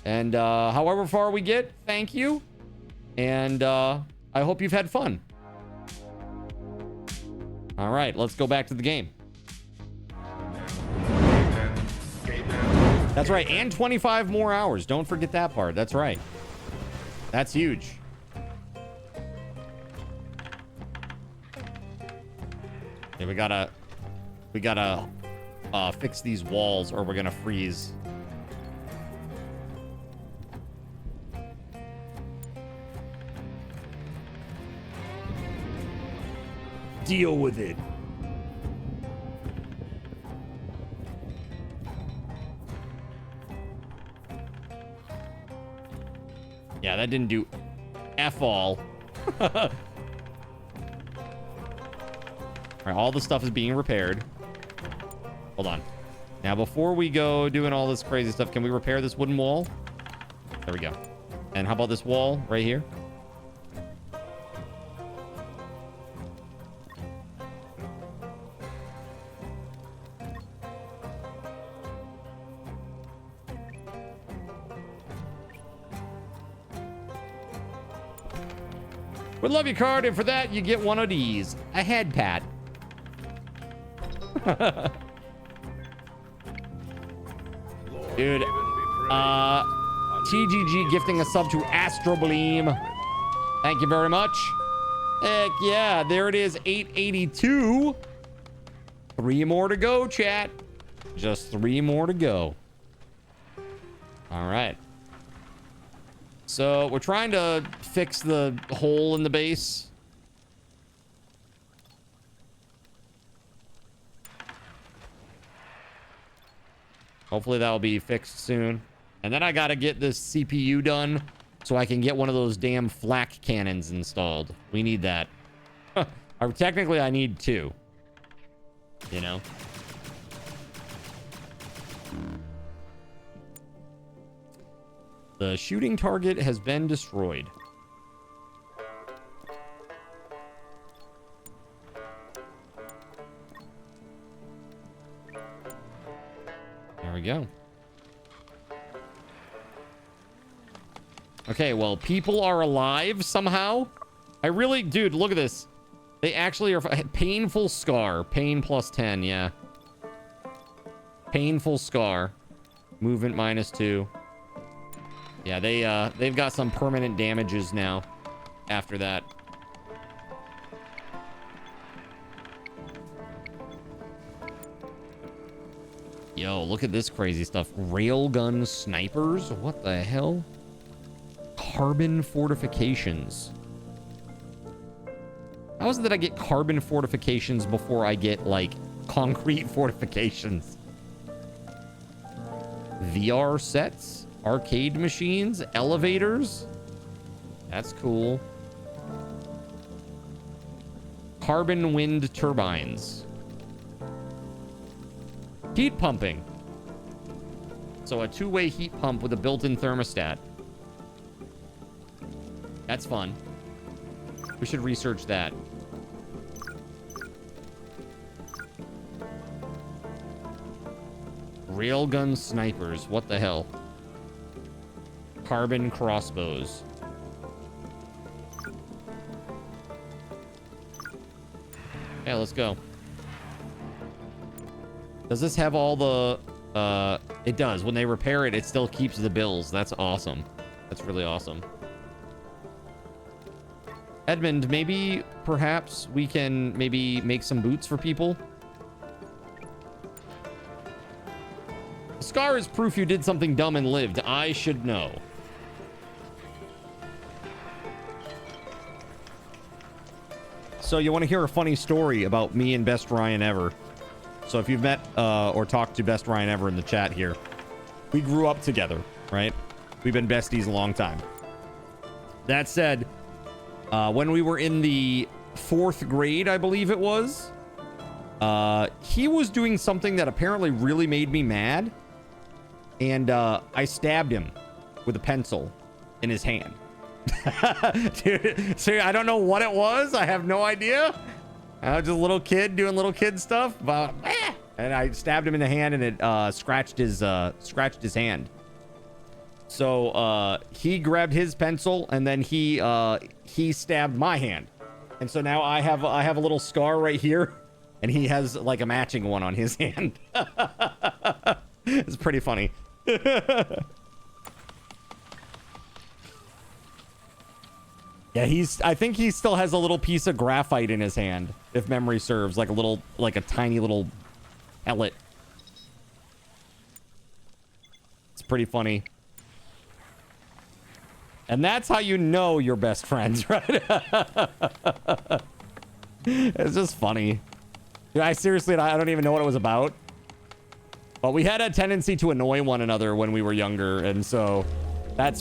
And however far we get, thank you. And I hope you've had fun. All right, let's go back to the game. That's right, and 25 more hours. Don't forget that part. That's right. That's huge. Yeah, we gotta fix these walls or we're gonna freeze. Deal with it. Yeah, that didn't do F all. All right, all the stuff is being repaired. Hold on. Now, before we go doing all this crazy stuff, can we repair this wooden wall? There we go. And how about this wall right here? We love your card, and for that, you get one of these. A head pat. Dude, TGG gifting a sub to Astrobleem. Thank you very much. Heck yeah, there it is, 882. 3 more to go, chat. Just 3 more to go. All right. So we're trying to fix the hole in the base. Hopefully that'll be fixed soon. And then I gotta get this CPU done so I can get one of those damn flak cannons installed. We need that. Technically, I need 2. You know? The shooting target has been destroyed. There we go. Okay, well, people are alive somehow. I really, dude, look at this. They actually are painful scar. Pain plus 10, yeah. Painful scar. Movement -2. Yeah, they've got some permanent damages now after that. Yo, look at this crazy stuff. Railgun snipers? What the hell? Carbon fortifications. How is it that I get carbon fortifications before I get, like, concrete fortifications? VR sets, arcade machines, elevators. That's cool. Carbon wind turbines. Heat pumping. So a two-way heat pump with a built-in thermostat. That's fun. We should research that. Railgun snipers. What the hell? Carbon crossbows. Yeah, let's go. Does this have all the... it does. When they repair it, it still keeps the bills. That's awesome. That's really awesome. Edmund, maybe, perhaps, we can maybe make some boots for people? A scar is proof you did something dumb and lived. I should know. So you want to hear a funny story about me and Best Ryan Ever. So if you've met or talked to Best Ryan Ever in the chat here, we grew up together, right? We've been besties a long time. That said, when we were in the 4th grade, I believe it was, he was doing something that apparently really made me mad. And I stabbed him with a pencil in his hand. Dude, seriously, I don't know what it was. I have no idea. I was just a little kid doing little kid stuff. But, and I stabbed him in the hand, and it scratched his hand. So he grabbed his pencil, and then he stabbed my hand. And so now I have a little scar right here, and he has like a matching one on his hand. It's pretty funny. Yeah, I think he still has a little piece of graphite in his hand, if memory serves, like a tiny little pellet. It's pretty funny. And that's how you know you're best friends, right? It's just funny. Dude, I don't even know what it was about. But we had a tendency to annoy one another when we were younger, and so I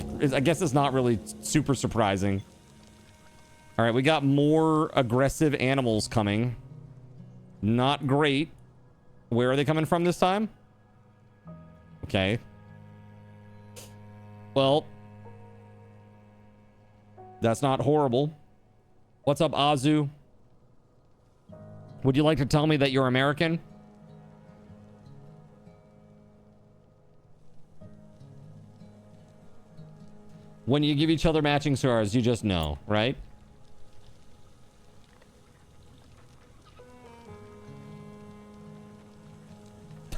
guess it's not really super surprising. All right, we got more aggressive animals coming. Not great. Where are they coming from this time? Okay. Well, that's not horrible. What's up, Azu? Would you like to tell me that you're American? When you give each other matching scars, you just know, right?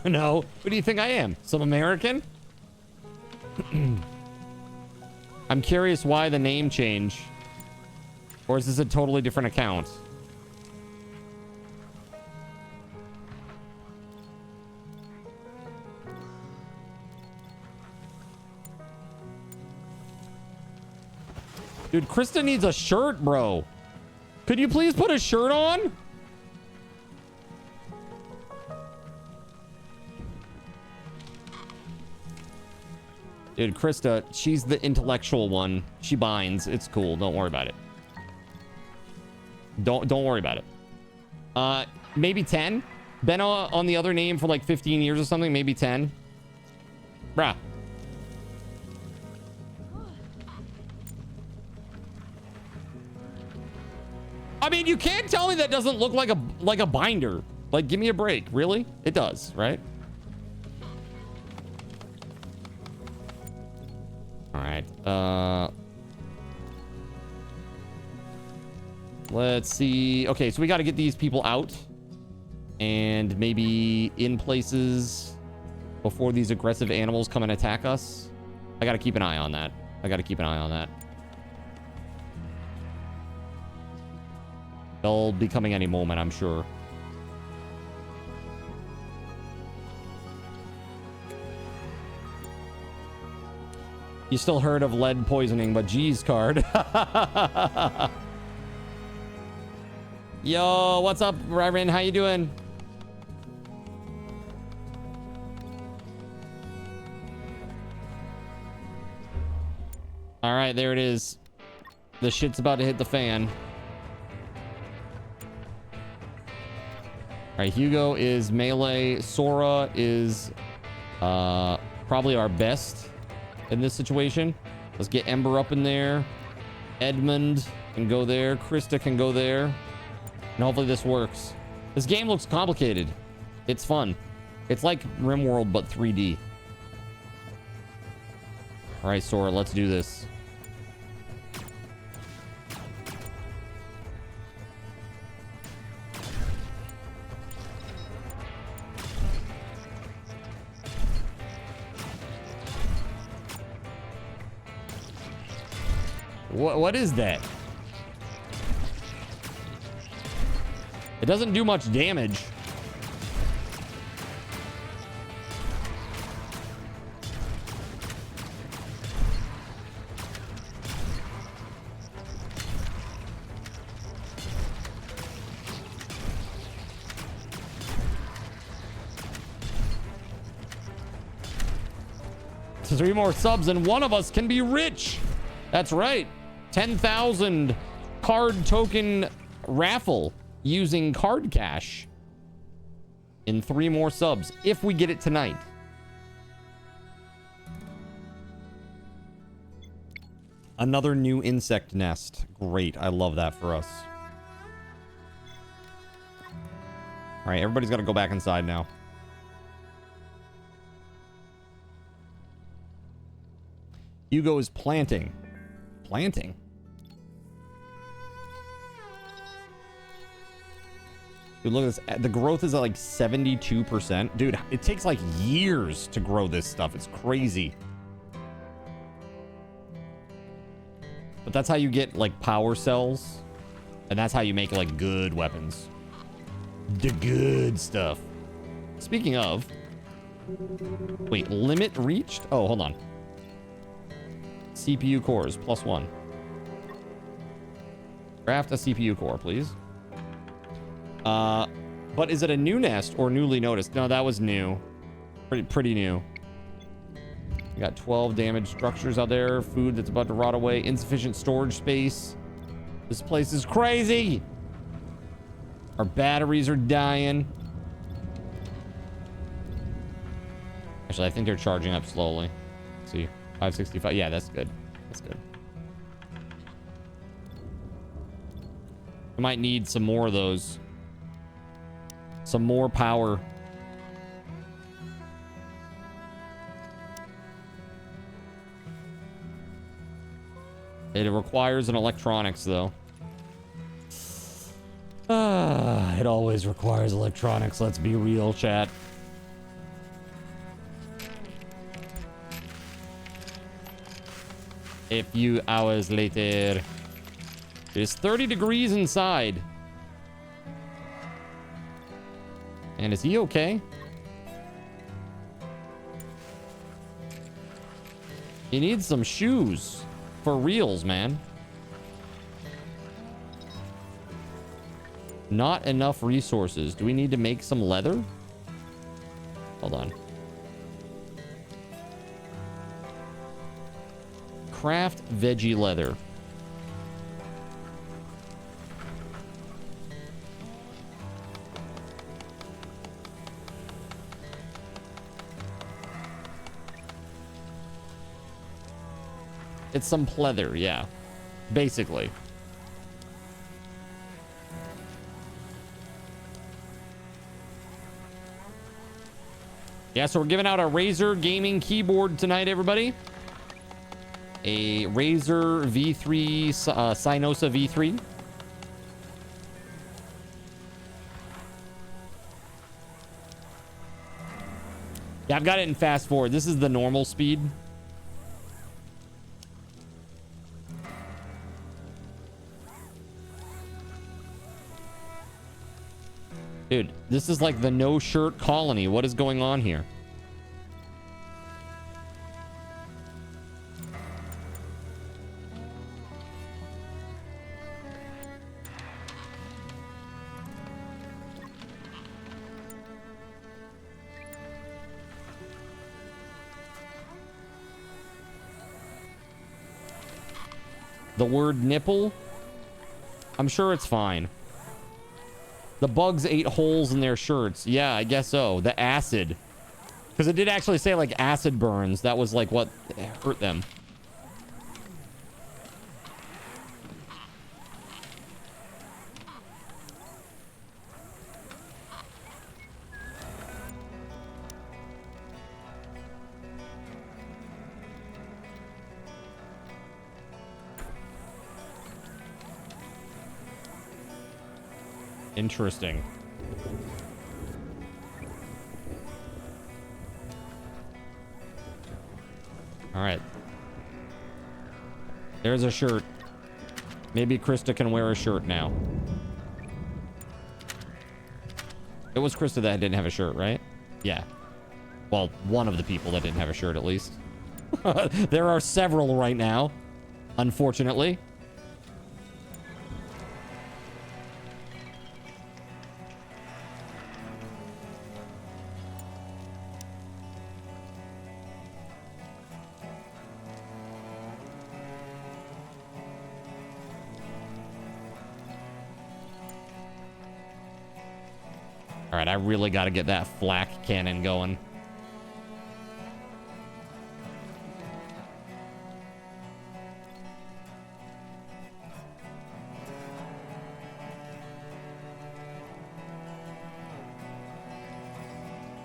No. Who do you think I am? Some American? I'm curious why the name change. Or is this a totally different account? Dude, Krista needs a shirt, bro. Could you please put a shirt on? Dude, Krista, she's the intellectual one. She binds. It's cool. Don't worry about it. Don't worry about it. Maybe 10. Been on the other name for like 15 years or something. Maybe 10. Bruh. I mean, you can't tell me that doesn't look like a binder. Like, give me a break. Really? It does, right? All right. Let's see. Okay, so we got to get these people out and maybe in places before these aggressive animals come and attack us. I got to keep an eye on that. They'll be coming any moment, I'm sure. You still heard of lead poisoning, but G's card. Yo, what's up, Reverend? How you doing? All right, there it is. The shit's about to hit the fan. All right, Hugo is melee. Sora is probably our best in this situation. Let's get Ember up in there. Edmund can go there. Krista can go there. And hopefully this works. This game looks complicated. It's fun. It's like RimWorld, but 3D. All right, Sora, let's do this. What is that? It doesn't do much damage. Three more subs and one of us can be rich. That's right. 10,000 card token raffle using card cash in 3 more subs if we get it tonight. Another new insect nest. Great. I love that for us. All right, everybody's got to go back inside now. Hugo is planting. Planting? Dude, look at this. The growth is at like 72%. Dude, it takes like years to grow this stuff. It's crazy. But that's how you get like power cells. And that's how you make like good weapons. The good stuff. Speaking of. Wait, limit reached? Oh, hold on. CPU cores, +1. Craft a CPU core, please. But is it a new nest or newly noticed? No, that was new. Pretty new. We got 12 damaged structures out there. Food that's about to rot away. Insufficient storage space. This place is crazy. Our batteries are dying. Actually, I think they're charging up slowly. Let's see. 565. Yeah, that's good. That's good. We might need some more of those. Some more power. It requires an electronics, though. It always requires electronics. Let's be real, chat. A few hours later. It's 30 degrees inside. And is he okay? He needs some shoes. For reals, man. Not enough resources. Do we need to make some leather? Hold on. Craft veggie leather. It's some pleather, yeah. Basically. Yeah, so we're giving out a Razer gaming keyboard tonight, everybody. A Razer V3, Synosa V3. Yeah, I've got it in fast forward. This is the normal speed. Dude, this is like the no shirt colony. What is going on here? The word nipple? I'm sure it's fine. The bugs ate holes in their shirts. Yeah, I guess so. The acid. Because it did actually say, like, acid burns. That was, like, what hurt them. Interesting. All right. There's a shirt. Maybe Krista can wear a shirt now. It was Krista that didn't have a shirt, right? Yeah. Well, one of the people that didn't have a shirt, at least. There are several right now, unfortunately. All right, I really got to get that flak cannon going.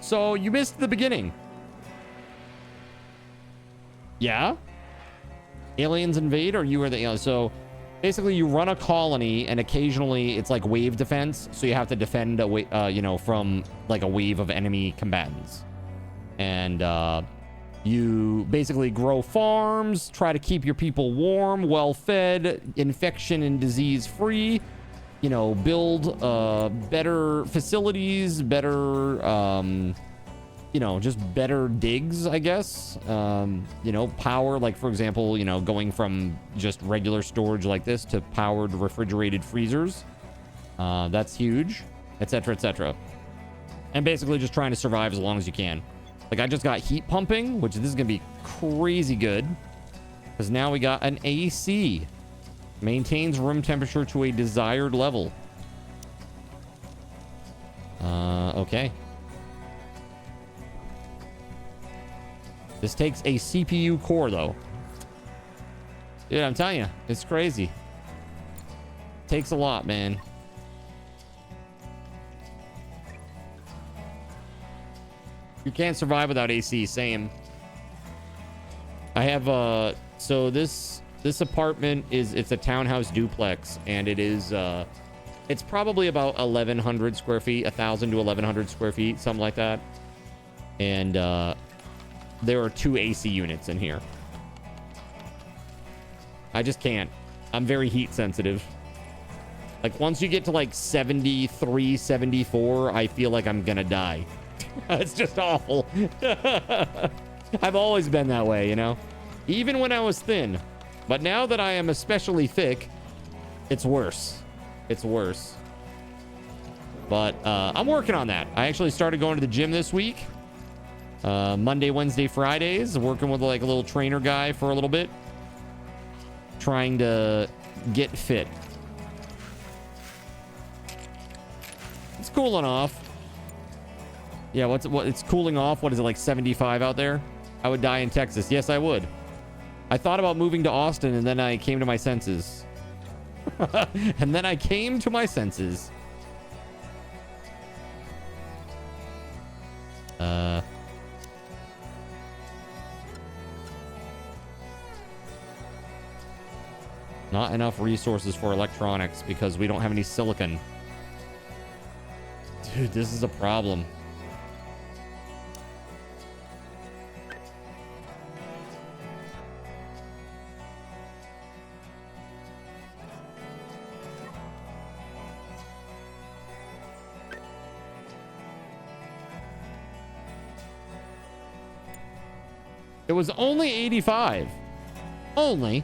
So you missed the beginning. Yeah? Aliens invade, or you were the... You know, so basically you run a colony, and occasionally it's like wave defense, so you have to defend you know, from like a wave of enemy combatants. And you basically grow farms, try to keep your people warm, well fed, infection and disease free. You know, build better facilities, better you know, just better digs, I guess. You know, power, like, for example, you know, going from just regular storage like this to powered refrigerated freezers. That's huge, etc., etc. And basically just trying to survive as long as you can. Like, I just got heat pumping, which this is going to be crazy good. Because now we got an AC. Maintains room temperature to a desired level. Okay. This takes a CPU core, though. Dude, I'm telling you, it's crazy. Takes a lot, man. You can't survive without AC, same. I have, so this apartment it's a townhouse duplex, and it is, it's probably about 1,100 square feet, 1,000 to 1,100 square feet, something like that. And, there are 2 AC units in here. I just can't. I'm very heat sensitive. Like, once you get to like 73, 74, I feel like I'm gonna die. It's just awful. I've always been that way, you know? Even when I was thin. But now that I am especially thick, it's worse. It's worse. But I'm working on that. I actually started going to the gym this week. Monday, Wednesday, Fridays, working with like a little trainer guy for a little bit, trying to get fit. It's cooling off. Yeah, it's cooling off. What is it, like 75 out there? I would die in Texas. Yes, I would. I thought about moving to Austin, and then I came to my senses. And then I came to my senses. Not enough resources for electronics because we don't have any silicon. Dude, this is a problem. It was only 85. Only.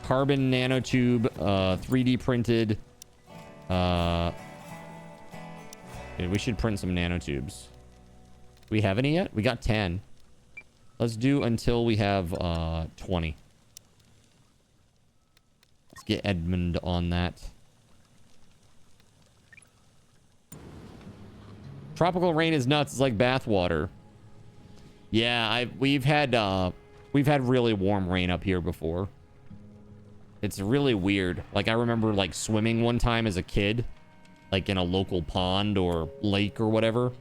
Carbon nanotube, 3D printed. Dude, we should print some nanotubes. Do we have any yet? We got 10. Let's do until we have 20. Let's get Edmund on that. Tropical rain is nuts. It's like bath water. Yeah, we've had really warm rain up here before. It's really weird. Like, I remember like swimming one time as a kid, like in a local pond or lake or whatever,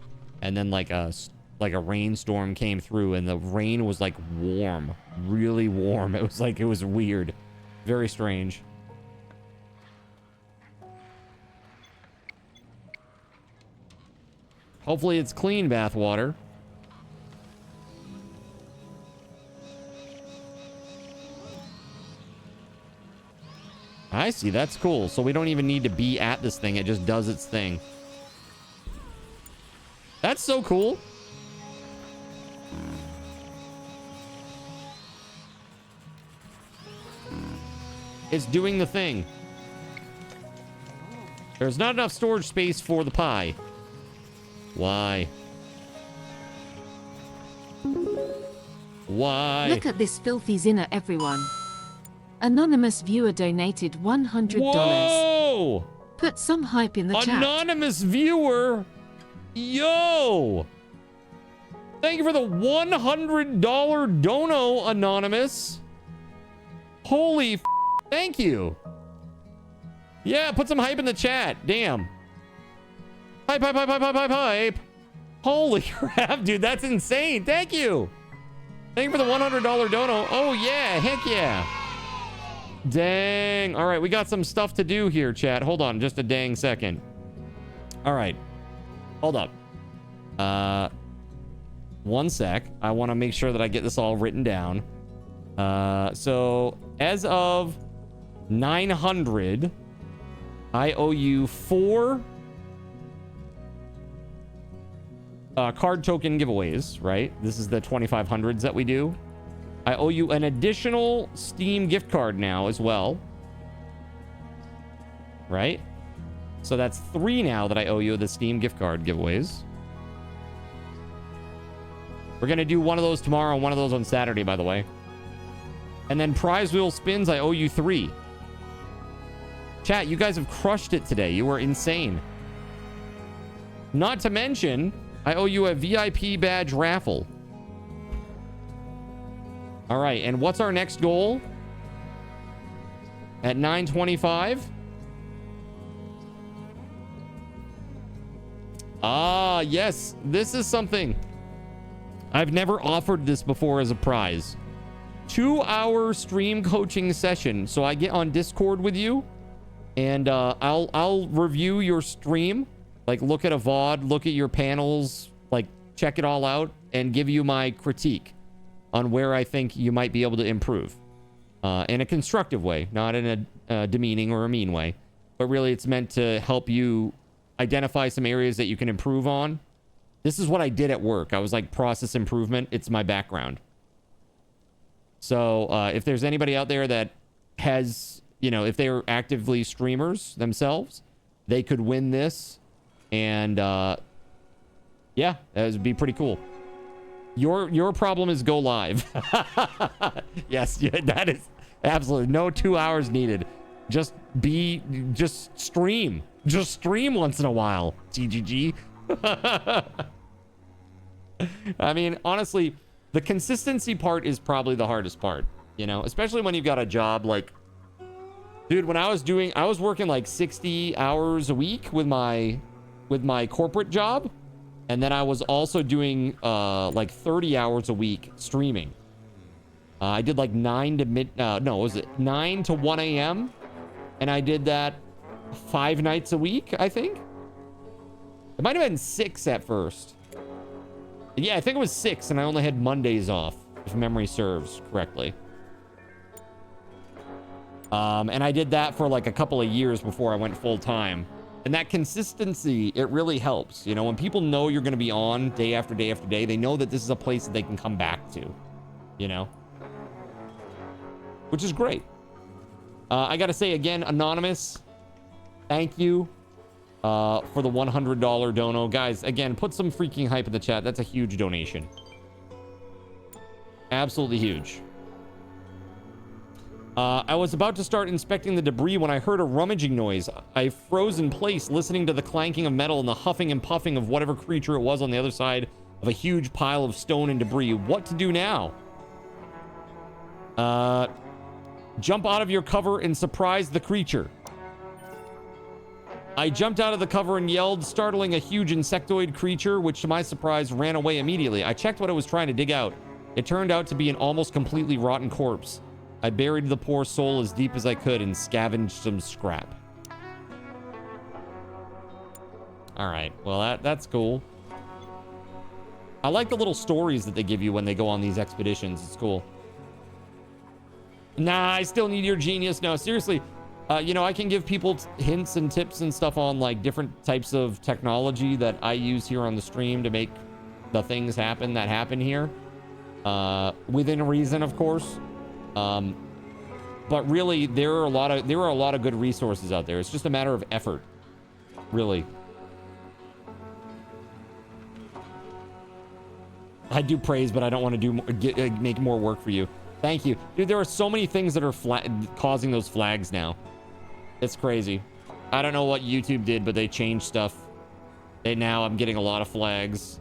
and then like a rainstorm came through and the rain was like warm, really warm. It was weird, very strange. Hopefully it's clean bath water. I see, that's cool. So we don't even need to be at this thing. It just does its thing. That's so cool. It's doing the thing. There's not enough storage space for the pie. Why? Why? Look at this filthy zinner, everyone. Anonymous viewer donated $100. Whoa! Put some hype in the chat. Anonymous viewer. Yo! Thank you for the $100 dono, Anonymous. Holy f***. Thank you. Yeah, put some hype in the chat. Damn. Hype, hype, hype, hype, hype, hype, hype. Holy crap, dude. That's insane. Thank you. Thank you for the $100 dono. Oh, yeah. Heck yeah. Dang. All right, we got some stuff to do here, chat. Hold on just a dang second. All right. Hold up. One sec. I want to make sure that I get this all written down. So as of 900, I owe you 4 card token giveaways, right? This is the 2500s that we do. I owe you an additional Steam gift card now as well. Right? So that's 3 now that I owe you the Steam gift card giveaways. We're going to do one of those tomorrow and one of those on Saturday, by the way. And then prize wheel spins, I owe you 3. Chat, you guys have crushed it today. You were insane. Not to mention, I owe you a VIP badge raffle. All right, and what's our next goal? At 9:25? Ah, yes. This is something. I've never offered this before as a prize. 2-hour stream coaching session. So I get on Discord with you, and I'll review your stream. Like, look at a VOD, look at your panels, like, check it all out, and give you my critique on where I think you might be able to improve. In a constructive way, not in a demeaning or a mean way. But really, it's meant to help you identify some areas that you can improve on. This is what I did at work. I was like, process improvement. It's my background. So if there's anybody out there that has, you know, if they're actively streamers themselves, they could win this. And yeah, that would be pretty cool. Your problem is go live. Yes, yeah, that is absolutely no 2 hours needed. Just stream. Just stream once in a while. GGG. I mean, honestly, the consistency part is probably the hardest part, you know, especially when you've got a job like, dude, when I was working like 60 hours a week with my corporate job. And then I was also doing like 30 hours a week streaming. I did like 9 to 1 a.m. And I did that 5 nights a week, I think. It might have been 6 at first. Yeah, I think it was 6, and I only had Mondays off, if memory serves correctly. And I did that for like a couple of years before I went full time. And that consistency, it really helps. You know, when people know you're going to be on day after day after day, they know that this is a place that they can come back to, you know, which is great. I got to say again, Anonymous, thank you for the $100 dono. Guys, again, put some freaking hype in the chat. That's a huge donation. Absolutely huge. I was about to start inspecting the debris when I heard a rummaging noise. I froze in place, listening to the clanking of metal and the huffing and puffing of whatever creature it was on the other side of a huge pile of stone and debris. What to do now? Jump out of your cover and surprise the creature. I jumped out of the cover and yelled, startling a huge insectoid creature, which to my surprise ran away immediately. I checked what it was trying to dig out. It turned out to be an almost completely rotten corpse. I buried the poor soul as deep as I could and scavenged some scrap. All right, well, that's cool. I like the little stories that they give you when they go on these expeditions. It's cool. Nah, I still need your genius. No, seriously. You know, I can give people hints and tips and stuff on like different types of technology that I use here on the stream to make the things happen that happen here. Within reason, of course. But really, there are a lot of good resources out there. It's just a matter of effort, really. I do praise, but I don't want to make more work for you. Thank you, dude. There are so many things that are causing those flags now. It's crazy. I don't know what YouTube did, but they changed stuff. And now I'm getting a lot of flags,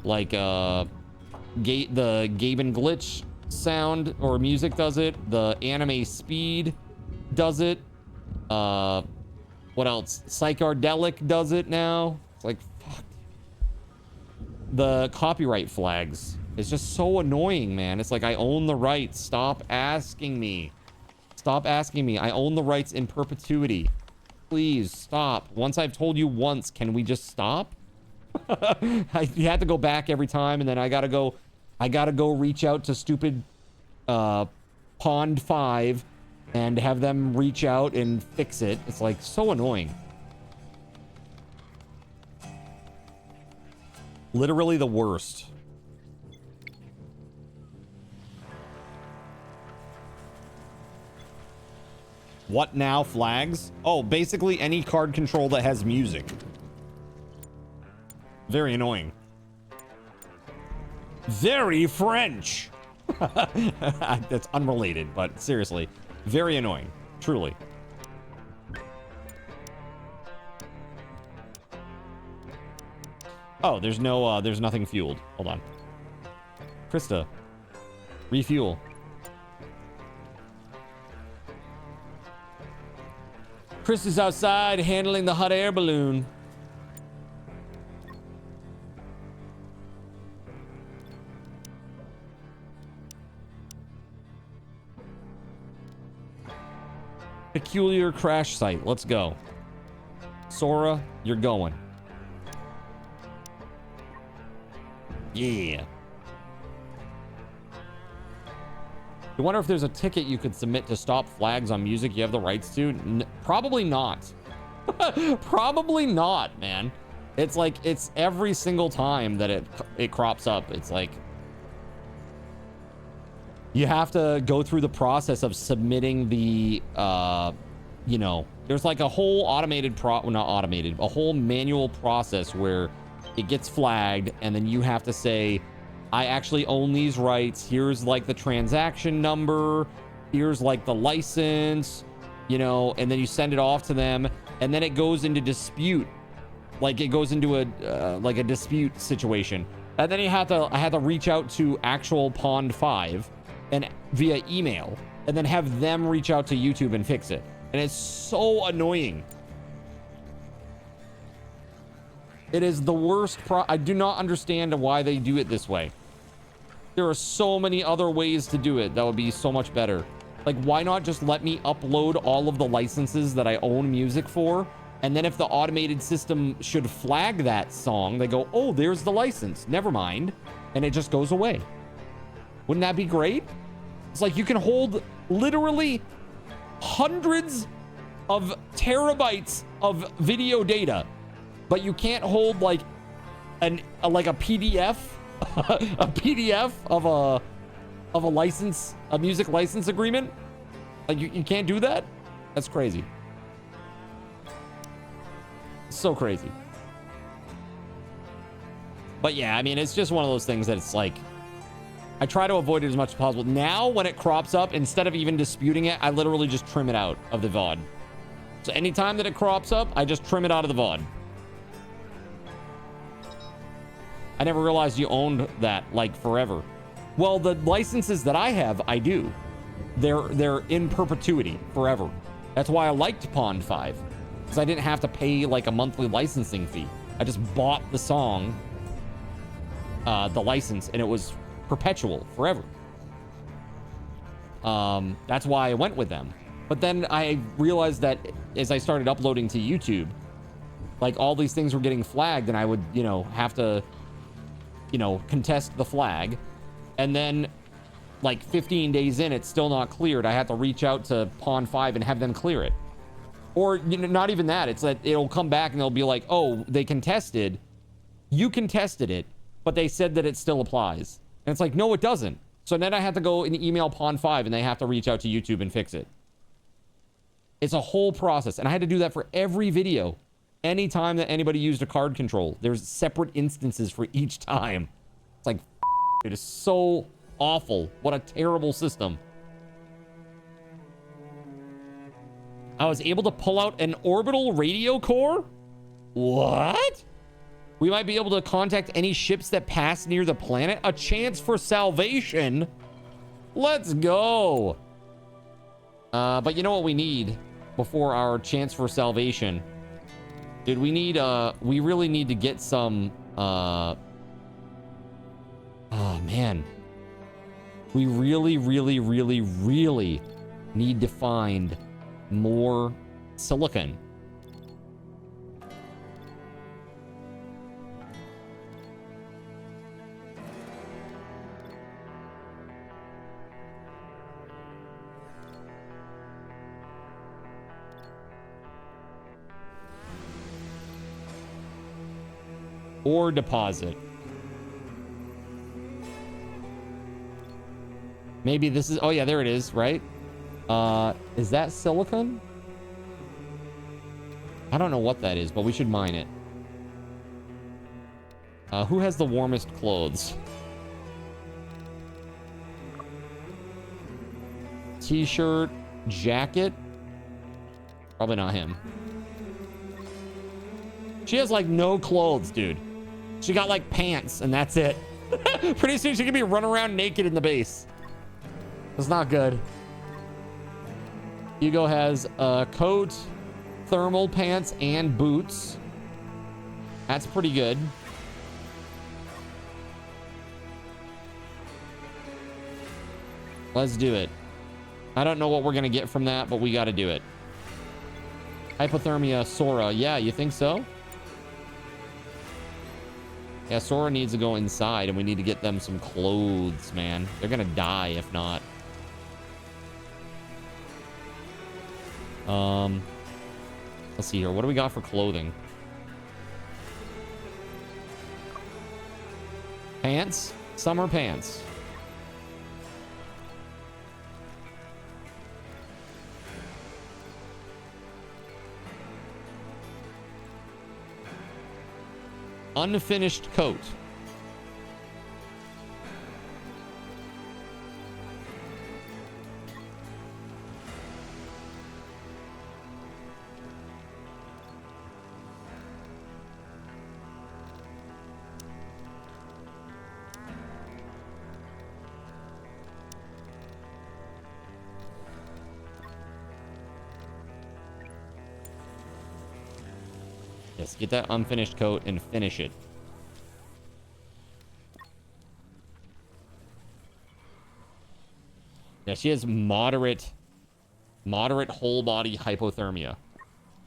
like the Gaben glitch sound or music does it. The anime speed does it. What else? Psychardelic does it now. It's like, fuck. The copyright flags. It's just so annoying, man. It's like, I own the rights. Stop asking me. Stop asking me. I own the rights in perpetuity. Please stop. Once I've told you once, can we just stop? You have to go back every time, and then I gotta go reach out to stupid Pond 5 and have them reach out and fix it. It's like so annoying. Literally the worst. What now flags? Oh, basically any card control that has music. Very annoying. Very French. That's unrelated, but seriously, very annoying. Truly. Oh, there's nothing fueled. Hold on. Krista, refuel. Krista's outside handling the hot air balloon. Peculiar crash site. Let's go. Sora, you're going. Yeah. I wonder if there's a ticket you could submit to stop flags on music you have the rights to. Probably not. Probably not, man. It's like, it's every single time that it crops up. It's like, you have to go through the process of submitting the, you know, there's like a whole automated a whole manual process where it gets flagged, and then you have to say, I actually own these rights. Here's like the transaction number. Here's like the license, you know, and then you send it off to them, and then it goes into dispute. Like it goes into a dispute situation. And then I had to reach out to actual Pond 5 and via email, and then have them reach out to YouTube and fix it. And it's so annoying. It is the worst. I do not understand why they do it this way. There are so many other ways to do it that would be so much better. Like, why not just let me upload all of the licenses that I own music for? And then if the automated system should flag that song, they go, oh, there's the license. Never mind. And it just goes away. Wouldn't that be great? It's like you can hold literally hundreds of terabytes of video data, but you can't hold like a PDF, a PDF of a license, a music license agreement. Like you can't do that. That's crazy. So crazy. But yeah, I mean, it's just one of those things that it's like, I try to avoid it as much as possible. Now, when it crops up, instead of even disputing it, I literally just trim it out of the VOD. So anytime that it crops up, I just trim it out of the VOD. I never realized you owned that, like, forever. Well, the licenses that I have, I do. They're in perpetuity, forever. That's why I liked Pond 5. Because I didn't have to pay, like, a monthly licensing fee. I just bought the song, the license, and it was perpetual, forever. That's why I went with them. But then I realized that as I started uploading to YouTube, like, all these things were getting flagged, and I would, you know, have to, you know, contest the flag. And then, like, 15 days in, it's still not cleared. I have to reach out to Pond 5 and have them clear it. Or, you know, not even that. It's that it'll come back and they'll be like, oh, they contested. You contested it, but they said that it still applies. And it's like, no, it doesn't. So then I have to go and email Pond 5 and they have to reach out to YouTube and fix it. It's a whole process. And I had to do that for every video. Anytime that anybody used a card control, there's separate instances for each time. It's like, it is so awful. What a terrible system. I was able to pull out an orbital radio core? What? We might be able to contact any ships that pass near the planet. A chance for salvation? Let's go. But you know what we need before our chance for salvation? Dude, we need, we really need to get some, oh man. We really, really, really, really need to find more silicon. Ore deposit. Maybe this is, oh yeah, there it is, right? Is that silicon? I don't know what that is, but we should mine it. Who has the warmest clothes? T-shirt, jacket. Probably not him. She has like no clothes, dude. She got like pants and that's it. Pretty soon she could be running around naked in the base. It's not good. Hugo has a coat, thermal pants, and boots. That's pretty good. Let's do it. I don't know what we're gonna get from that, but we gotta do it. Hypothermia, Sora. Yeah, you think so? Yeah, Sora needs to go inside, and we need to get them some clothes, man. They're gonna die if not. Let's see here. What do we got for clothing? Pants? Summer pants. Unfinished coat. Yes, get that unfinished coat and finish it. Yeah, she has moderate whole body hypothermia.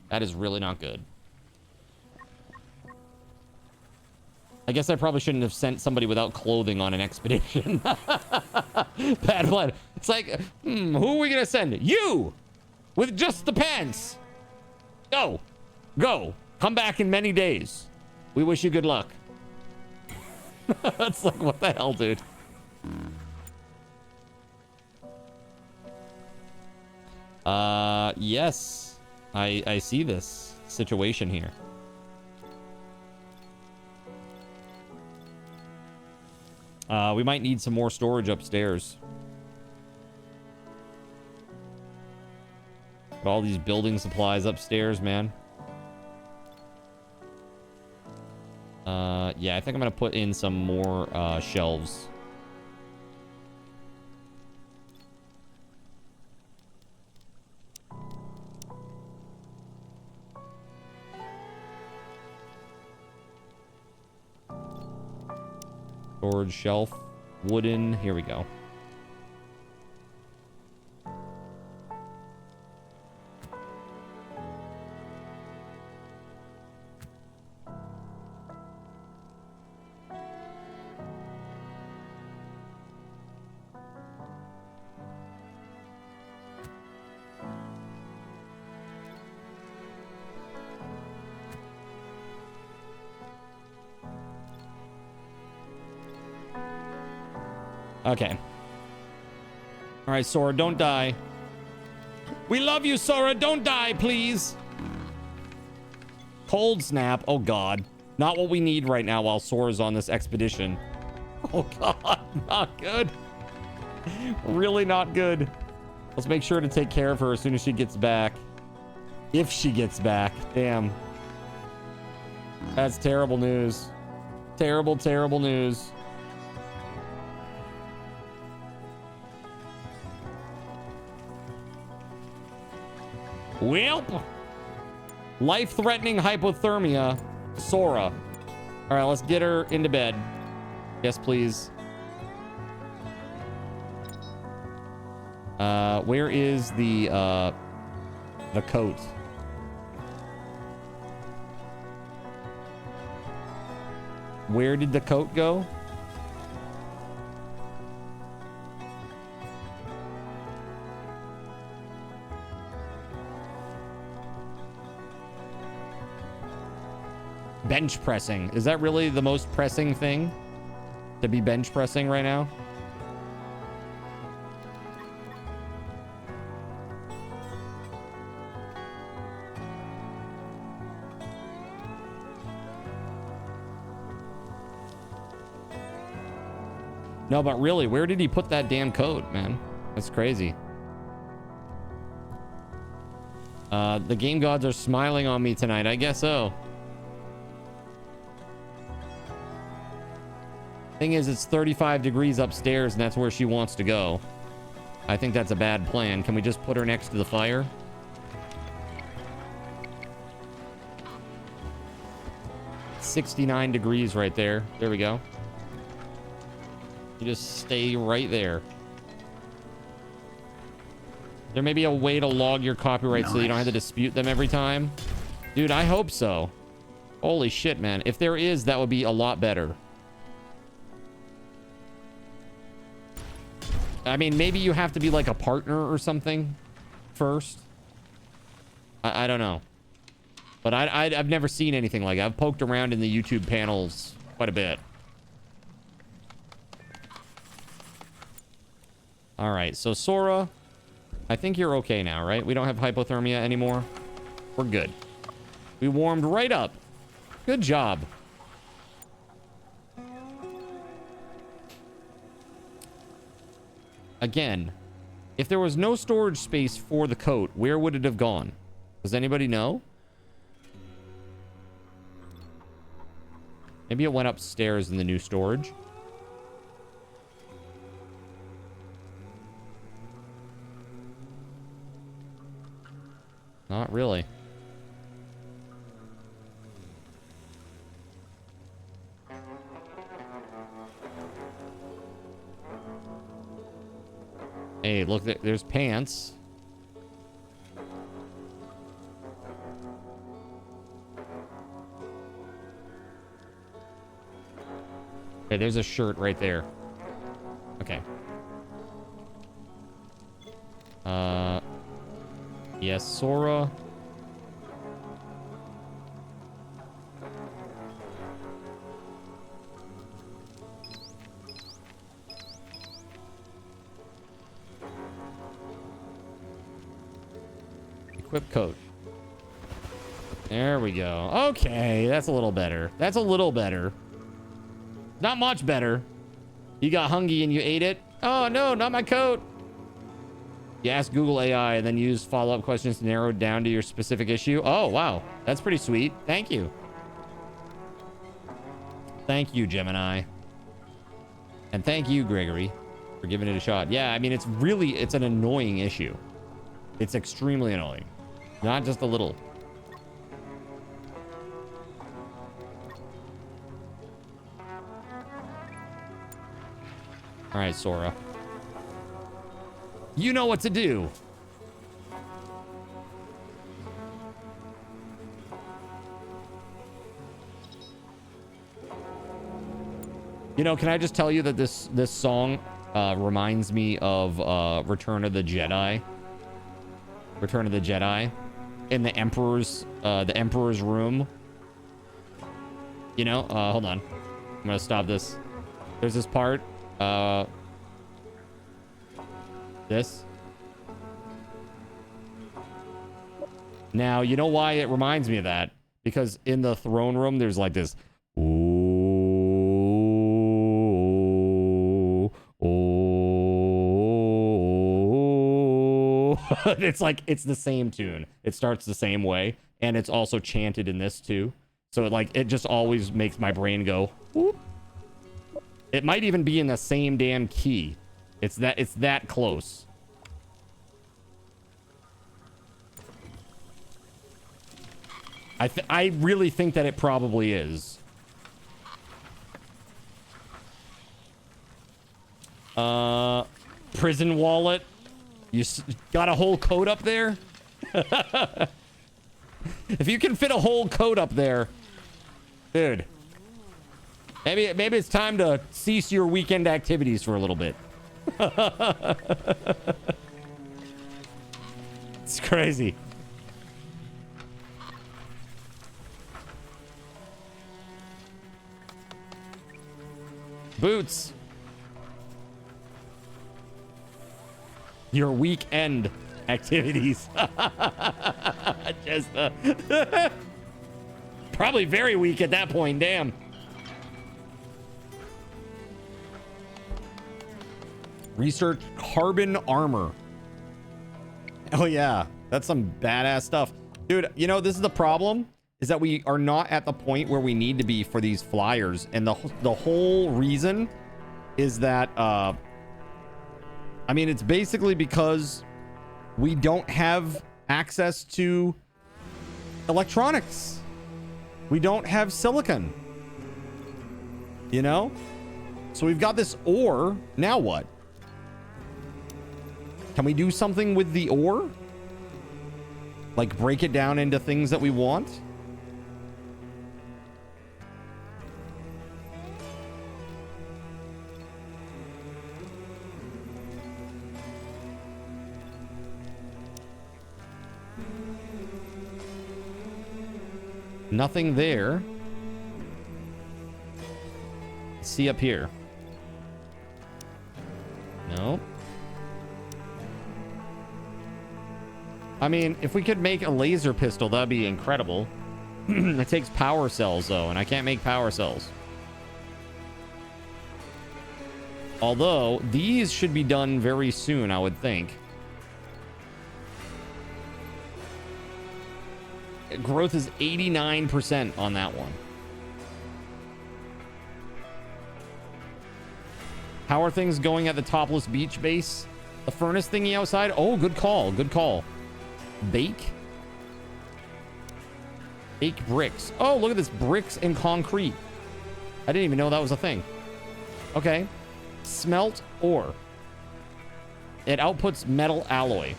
That is really not good. I guess I probably shouldn't have sent somebody without clothing on an expedition. Bad blood. It's like, who are we gonna send? You! With just the pants! Go! Go! Come back in many days. We wish you good luck. It's like, what the hell, dude? Yes. I see this situation here. We might need some more storage upstairs. Got all these building supplies upstairs, man. Yeah, I think I'm gonna put in some more shelves. Storage shelf, wooden. Here we go. Okay. All right, Sora, don't die. We love you, Sora. Don't die, please. Cold snap. Oh, God. Not what we need right now while Sora's on this expedition. Oh, God. Not good. Really not good. Let's make sure to take care of her as soon as she gets back. If she gets back. Damn. That's terrible news. Terrible, terrible news. Welp. Life-threatening hypothermia. Sora. All right, let's get her into bed. Yes, please. Where is the coat? Where did the coat go? Bench pressing. Is that really the most pressing thing to be bench pressing right now? No, but really, where did he put that damn coat, man? That's crazy. The game gods are smiling on me tonight. I guess so. Thing is, it's 35 degrees upstairs, and that's where she wants to go. I think that's a bad plan. Can we just put her next to the fire? $69 degrees right there. There we go. You just stay right there. There may be a way to log your copyrights so you don't have to dispute them every time. Dude, I hope so. Holy shit, man. If there is, that would be a lot better. I mean, maybe you have to be like a partner or something first. I don't know. But I've never seen anything like it. I've poked around in the YouTube panels quite a bit. All right, so Sora, I think you're okay now, right? We don't have hypothermia anymore. We're good. We warmed right up. Good job. Again, if there was no storage space for the coat, where would it have gone? Does anybody know? Maybe it went upstairs in the new storage. Not really. Hey, look, there's pants. Okay, there's a shirt right there. Okay. Yes, Sora. Equip coat. There we go. Okay, that's a little better. That's a little better. Not much better. You got hungry and you ate it? Oh, no, not my coat. You ask Google AI and then use follow-up questions to narrow it down to your specific issue. Oh, wow. That's pretty sweet. Thank you. Thank you, Gemini. And thank you, Gregory, for giving it a shot. Yeah, I mean, it's an annoying issue. It's extremely annoying. Not just a little. All right, Sora. You know what to do. You know, can I just tell you that this song reminds me of Return of the Jedi? Return of the Jedi in the Emperor's room. You know, hold on. I'm gonna stop this. There's this part. This. Now, you know why it reminds me of that? Because in the throne room, there's like this. It's like, it's the same tune. It starts the same way. And it's also chanted in this too. So it just always makes my brain go, whoop. It might even be in the same damn key. It's that close. I really think that it probably is. Prison wallet. You got a whole coat up there? If you can fit a whole coat up there, dude. Maybe it's time to cease your weekend activities for a little bit. It's crazy. Boots. Your weekend activities. Just probably very weak at that point. Damn. Research carbon armor. Oh yeah, that's some badass stuff, dude. You know, this is the problem, is that we are not at the point where we need to be for these flyers, and the whole reason is that I mean, it's basically because we don't have access to electronics. We don't have silicon, you know? So we've got this ore. Now what? Can we do something with the ore? Like break it down into things that we want? Nothing there. See up here. No. I mean, if we could make a laser pistol, that'd be incredible. It takes power cells, though, and I can't make power cells. Although, these should be done very soon, I would think. Growth is 89% on that one. How are things going at the topless beach base? The furnace thingy outside? Oh, good call. Good call. Bake bricks. Oh, look at this. Bricks and concrete. I didn't even know that was a thing. Okay. Smelt ore. It outputs metal alloy.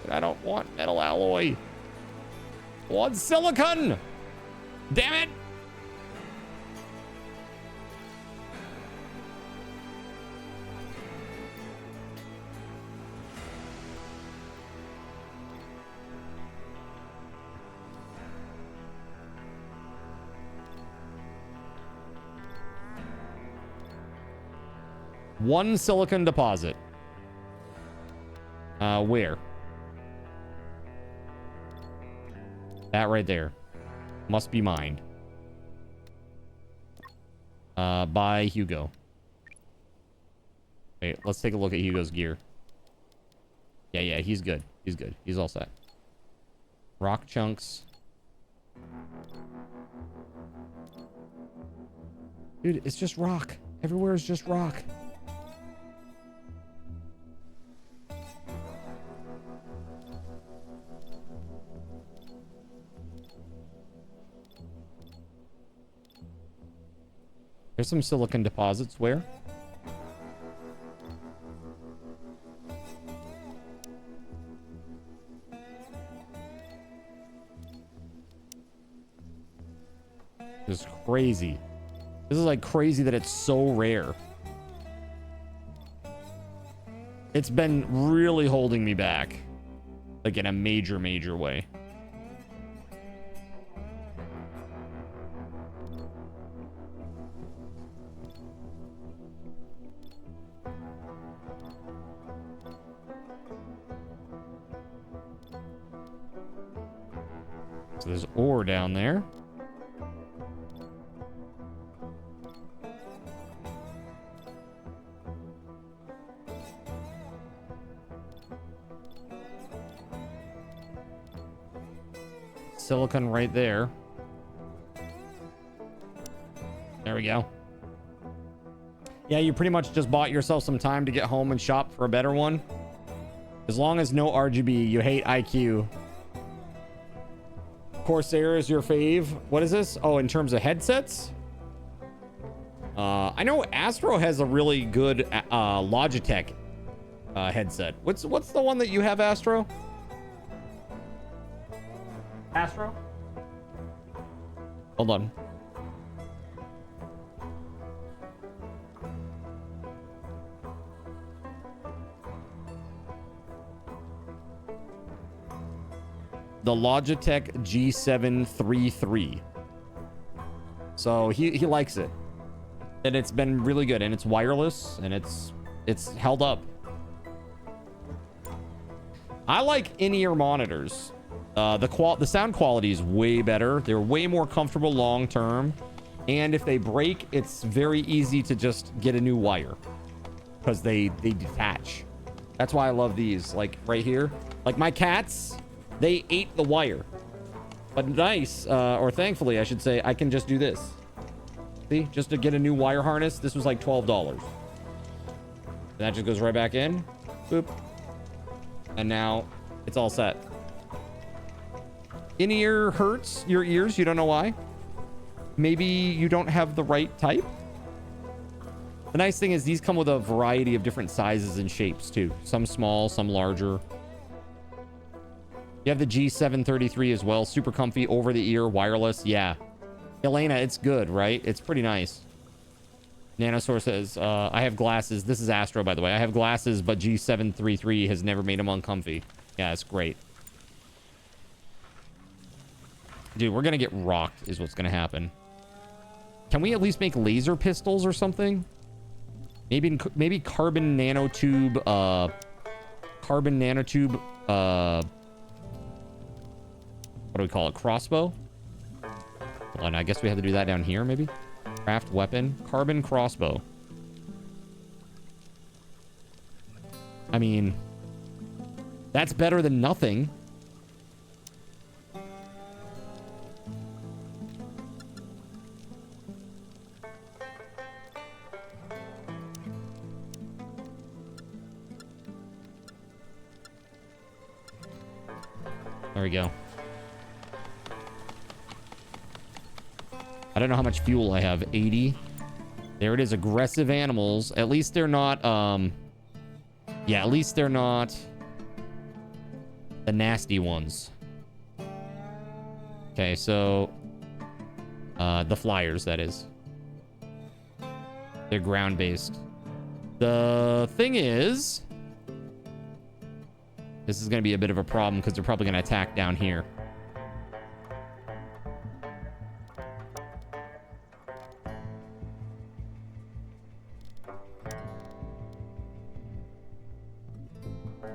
But I don't want metal alloy. I want silicon. Damn it. One silicon deposit. Where? That right there. Must be mined. By Hugo. Wait, let's take a look at Hugo's gear. Yeah, he's good. He's good. He's all set. Rock chunks. Dude, it's just rock. Everywhere is just rock. There's some silicon deposits. Where? This is crazy. This is like crazy that it's so rare. It's been really holding me back. Like in a major, major way. So there's ore down there. Silicon right there. There we go. Yeah, you pretty much just bought yourself some time to get home and shop for a better one. As long as no RGB, you hate IQ. Corsair is your fave. What is this? Oh, in terms of headsets? I know Astro has a really good Logitech headset. What's the one that you have, Astro? Astro? Hold on. The Logitech G733. So he likes it. And it's been really good. And it's wireless. And it's held up. I like in-ear monitors. The sound quality is way better. They're way more comfortable long term. And if they break, it's very easy to just get a new wire. Because they detach. That's why I love these. Like right here. Like my cats, they ate the wire. But nice, or thankfully I should say, I can just do this. See, just to get a new wire harness, this was like $12. And that just goes right back in. Boop. And now it's all set. In-ear hurts your ears. You don't know why. Maybe you don't have the right type. The nice thing is these come with a variety of different sizes and shapes too. Some small, some larger. You have the G733 as well. Super comfy, over the ear, wireless. Yeah. Elena, it's good, right? It's pretty nice. Nanosaur says, I have glasses. This is Astro, by the way. I have glasses, but G733 has never made them uncomfy. Yeah, it's great. Dude, we're gonna get rocked is what's gonna happen. Can we at least make laser pistols or something? Maybe carbon nanotube, what do we call it? Crossbow? Hold on, I guess we have to do that down here, maybe? Craft weapon. Carbon crossbow. I mean, that's better than nothing. There we go. I don't know how much fuel I have. 80. There it is. Aggressive animals. At least they're not, yeah, at least they're not the nasty ones. Okay, so the flyers, that is. They're ground-based. The thing is, this is going to be a bit of a problem because they're probably going to attack down here.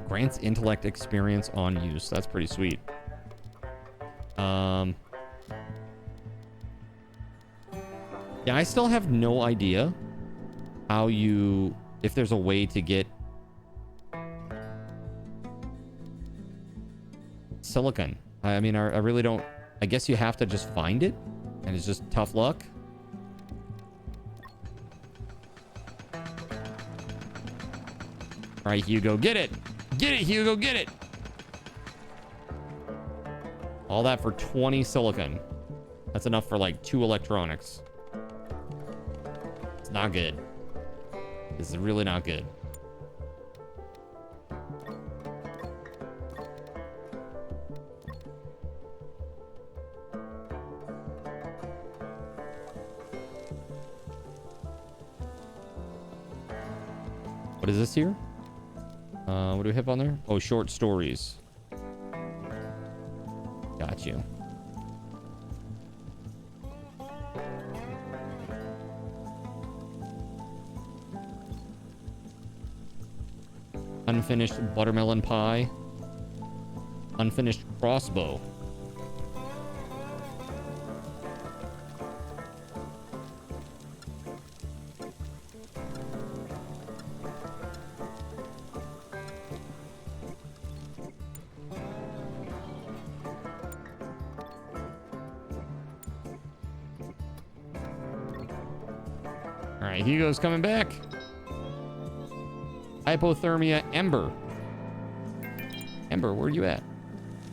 Grants intellect experience on use. That's pretty sweet. Yeah, I still have no idea how you if there's a way to get silicon. I mean, I really don't. I guess you have to just find it, and it's just tough luck. All right, Hugo, get it. Get it, Hugo, get it. All that for 20 silicon. That's enough for like 2 electronics. It's not good. This is really not good. What is this here? What do we have on there? Oh, short stories. Got you. Unfinished buttermelon pie. Unfinished crossbow. All right, Hugo's coming back. Hypothermia Ember. Ember, where are you at?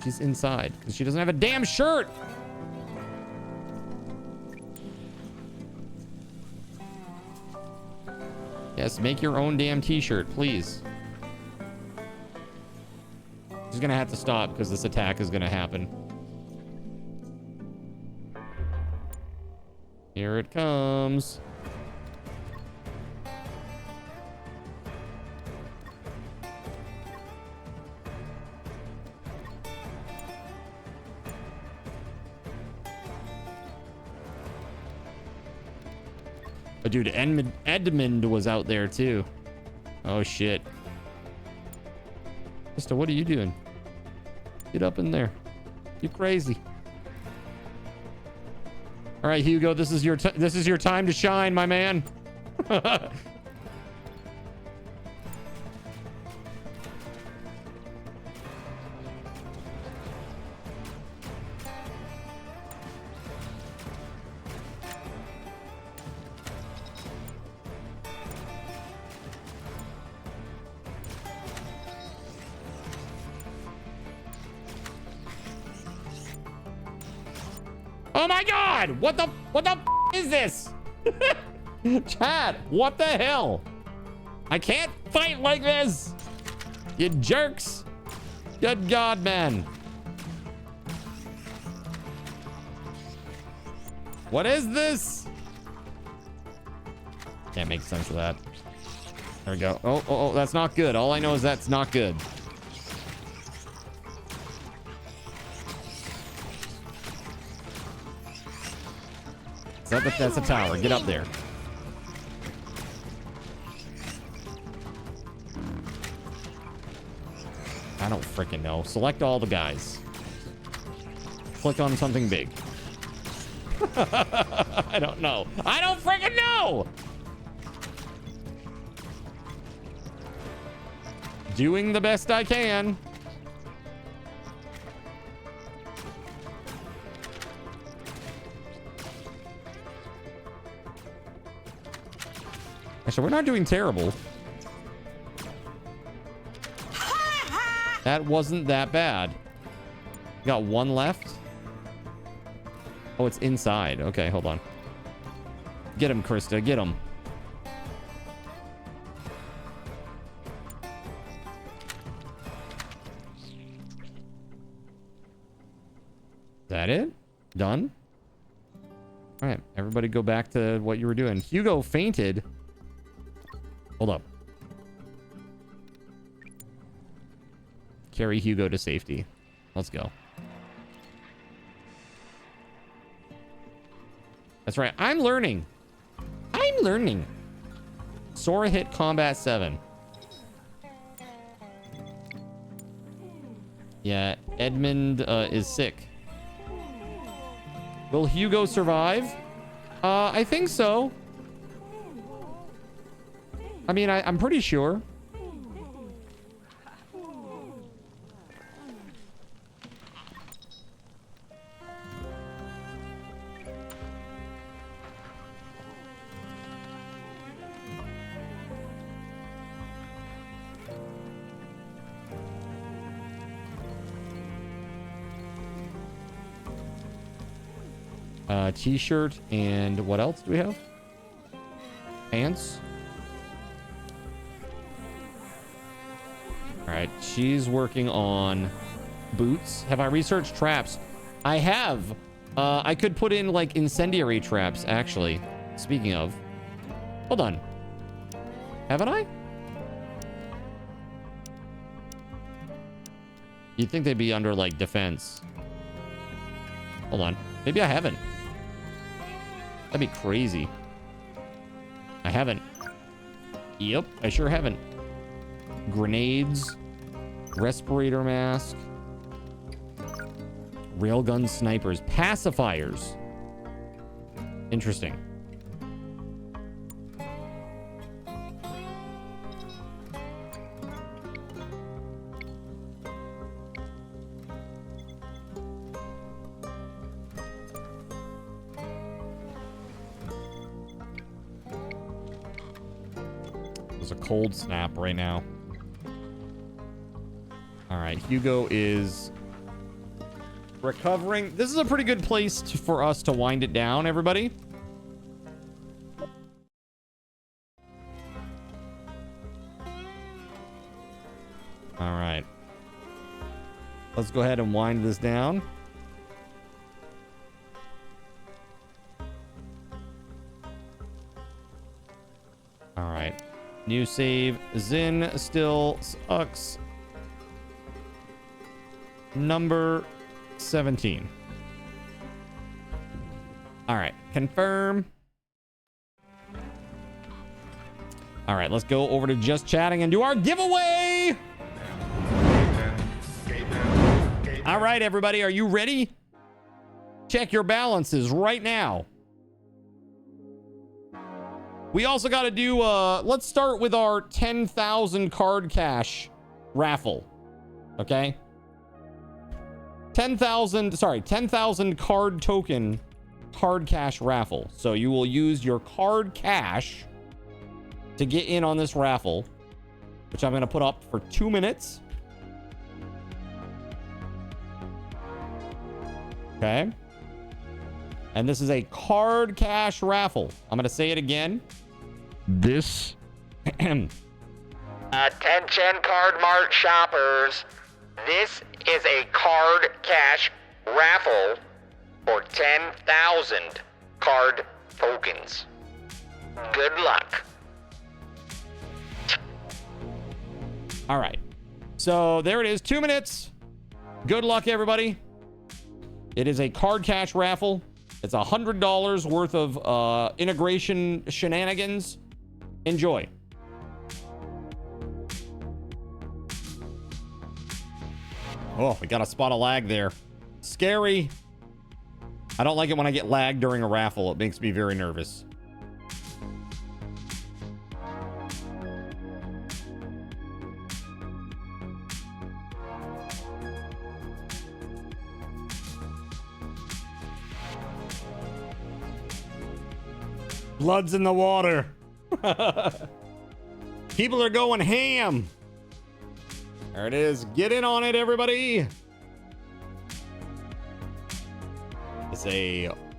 She's inside because she doesn't have a damn shirt. Yes, make your own damn t-shirt, please. She's gonna have to stop because this attack is gonna happen. Here it comes. Oh, dude, Edmund was out there too. Oh shit. Mister, what are you doing? Get up in there. You crazy. All right, Hugo, this is your time to shine, my man. Oh my god! What the is this? Chad, what the hell? I can't fight like this! You jerks! Good god, man. What is this? Can't make sense of that. There we go. Oh, that's not good. All I know is that's not good. That's a tower. Get up there. I don't freaking know. Select all the guys. Click on something big. I don't know. I don't freaking know! Doing the best I can. So we're not doing terrible. That wasn't that bad. Got one left. Oh, it's inside. Okay, hold on. Get him, Krista. Get him. Is that it? Done? All right, everybody go back to what you were doing. Hugo fainted. Hold up. Carry Hugo to safety. Let's go. That's right. I'm learning. I'm learning. Sora hit combat 7. Yeah, Edmund is sick. Will Hugo survive? I think so. I mean, I'm pretty sure. T-shirt, and what else do we have? Pants. All right, she's working on boots. Have I researched traps? I have. I could put in like incendiary traps, actually. Speaking of, hold on. Haven't I? You'd think they'd be under like defense. Hold on. Maybe I haven't. That'd be crazy. I haven't. Yep, I sure haven't. Grenades. Respirator mask. Railgun snipers. Pacifiers. Interesting. A cold snap right now. All right, Hugo is recovering. This is a pretty good place for us to wind it down, everybody. All right, let's go ahead and wind this down. All right. New save. Zin still sucks. Number 17. All right. Confirm. All right. Let's go over to just chatting and do our giveaway. All right, everybody. Are you ready? Check your balances right now. We also got to do, let's start with our 10,000 card cash raffle. Okay? 10,000 card token card cash raffle. So you will use your card cash to get in on this raffle, which I'm going to put up for 2 minutes. Okay? And this is a card cash raffle. I'm going to say it again. This. Attention Card Mart shoppers. This is a card cash raffle for 10,000 card tokens. Good luck. All right. So there it is. 2 minutes. Good luck, everybody. It is a card cash raffle. It's $100 worth of integration shenanigans. Enjoy. Oh, we got a spot of lag there. Scary. I don't like it when I get lag during a raffle. It makes me very nervous. Blood's in the water. People are going ham. There it is. Get in on it, everybody. It's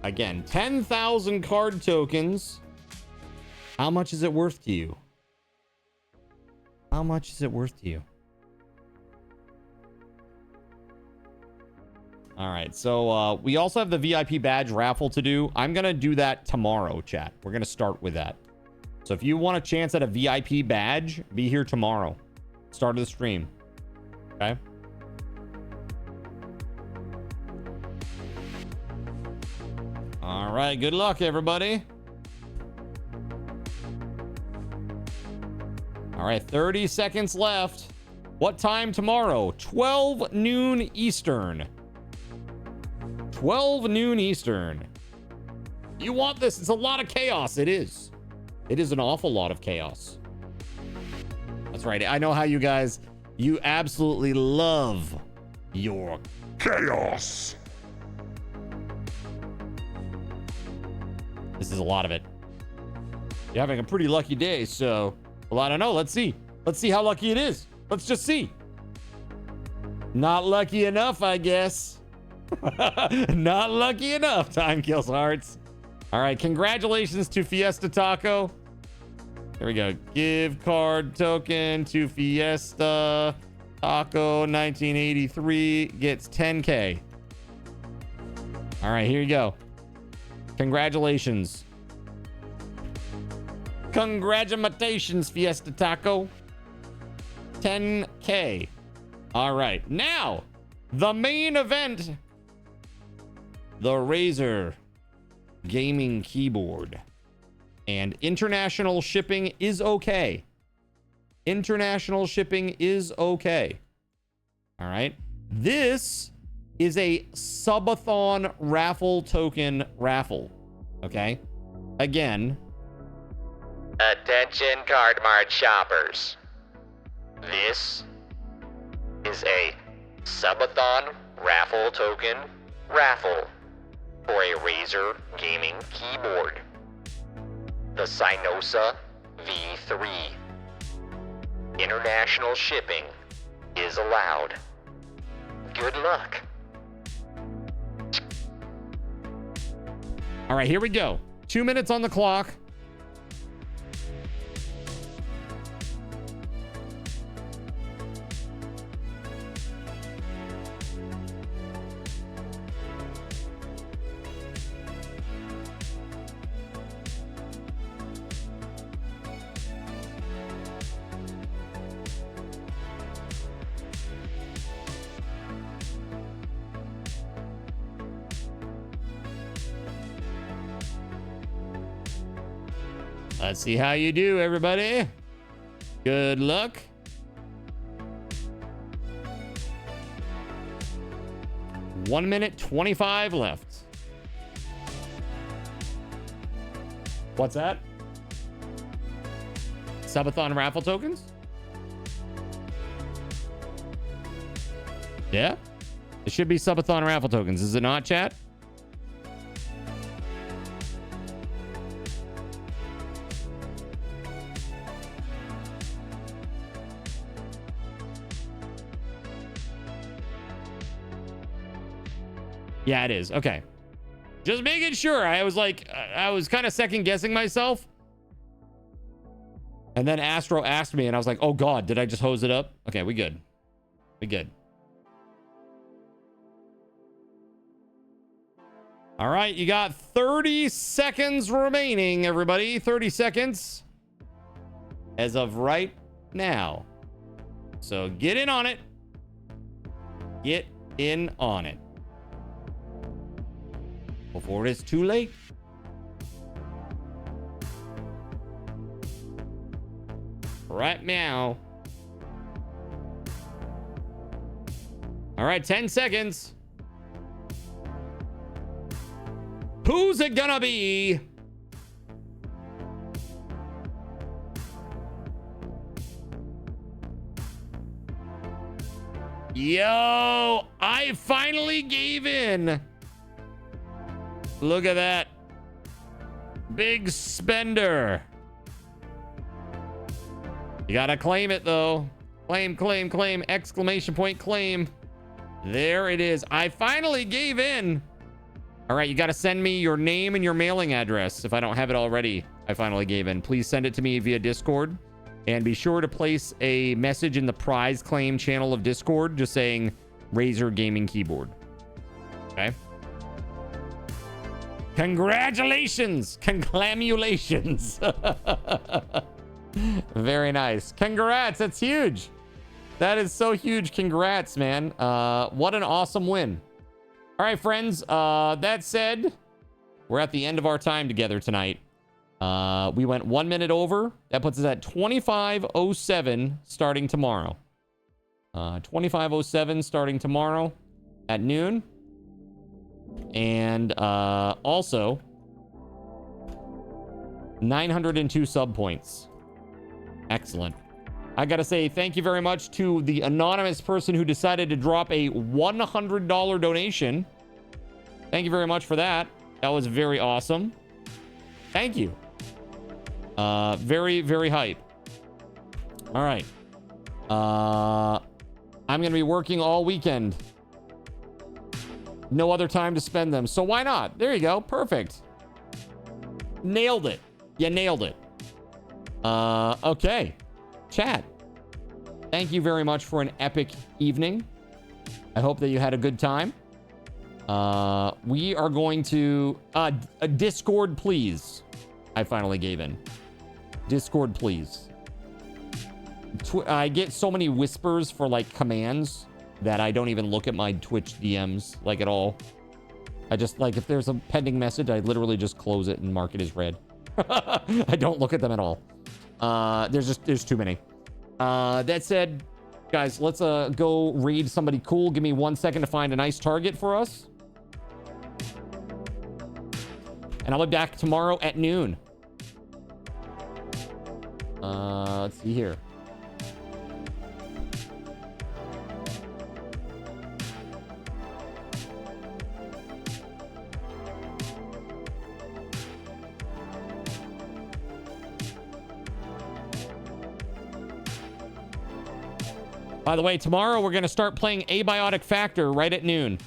again, 10,000 card tokens. How much is it worth to you? How much is it worth to you? All right, so we also have the VIP badge raffle to do. I'm going to do that tomorrow, chat. We're going to start with that. So if you want a chance at a VIP badge, be here tomorrow. Start of the stream. Okay? All right, good luck, everybody. All right, 30 seconds left. What time tomorrow? 12 noon Eastern. 12 noon Eastern. You want this? It's a lot of chaos. It is. It is an awful lot of chaos. That's right. I know how you guys, you absolutely love your chaos. This is a lot of it. You're having a pretty lucky day, so, well, I don't know. Let's see. Let's see how lucky it is. Let's just see. Not lucky enough, I guess. Not lucky enough. Time kills hearts. All right. Congratulations to Fiesta Taco. Here we go. Give card token to Fiesta Taco 1983 gets 10K. All right. Here you go. Congratulations. Congratulations, Fiesta Taco. 10K. All right. Now, the main event. The Razer gaming keyboard. And international shipping is okay. International shipping is okay. All right. This is a Subathon raffle token raffle. Okay. Again. Attention Card Mart shoppers. This is a Subathon raffle token raffle for a Razer gaming keyboard. The Synosa V3. International shipping is allowed. Good luck. All right, here we go. 2 minutes on the clock. Let's see how you do, everybody. Good luck. One minute 25 left. What's that? Subathon raffle tokens? Yeah. It should be Subathon raffle tokens. Is it not, chat? Yeah, it is. Okay. Just making sure. I was like, I was kind of second guessing myself. And then Astro asked me and I was like, oh God, did I just hose it up? Okay, we good. We good. All right, you got 30 seconds remaining, everybody. 30 seconds as of right now. So get in on it. Get in on it. Before it's too late. Right now. All right, 10 seconds. Who's it gonna be? Yo, I finally gave in. Look at that. Big spender. You gotta claim it though. Claim, claim, claim. Exclamation point, claim. There it is. I finally gave in. All right, you gotta send me your name and your mailing address. If I don't have it already, I finally gave in. Please send it to me via Discord. And be sure to place a message in the prize claim channel of Discord just saying Razer Gaming Keyboard. Okay? Congratulations! Conclamulations! Very nice. Congrats! That's huge! That is so huge. Congrats, man. What an awesome win. All right, friends. That said, we're at the end of our time together tonight. We went 1 minute over. That puts us at 25:07 starting tomorrow. 25:07 starting tomorrow at noon. And also 902 sub points. Excellent. I gotta say thank you very much to the anonymous person who decided to drop a $100 donation. Thank you very much for that. That was very awesome. Thank you. Very, very hype. All right. I'm gonna be working all weekend. No other time to spend them. So why not? There you go. Perfect. Nailed it. You nailed it. Okay. Chat. Thank you very much for an epic evening. I hope that you had a good time. We are going to... a Discord, please. I finally gave in. Discord, please. I get so many whispers for, like, commands that I don't even look at my Twitch DMs, like, at all. I just, like, if there's a pending message, I literally just close it and mark it as read. I don't look at them at all. There's too many. That said, guys, let's go raid somebody cool. Give me 1 second to find a nice target for us. And I'll be back tomorrow at noon. Let's see here. By the way, tomorrow we're going to start playing Abiotic Factor right at noon.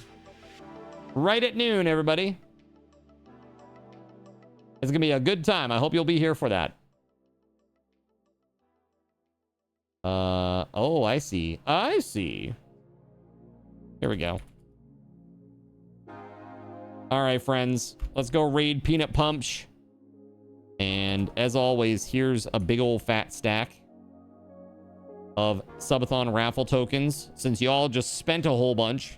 Right at noon, everybody. It's going to be a good time. I hope you'll be here for that. Oh, I see. I see. Here we go. All right, friends. Let's go raid Peanut Punch. And as always, here's a big old fat stack of Subathon raffle tokens. Since y'all just spent a whole bunch,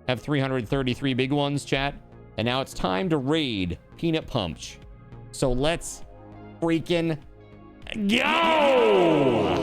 have 333 big ones, chat. And now it's time to raid Peanut Punch. So let's freaking go!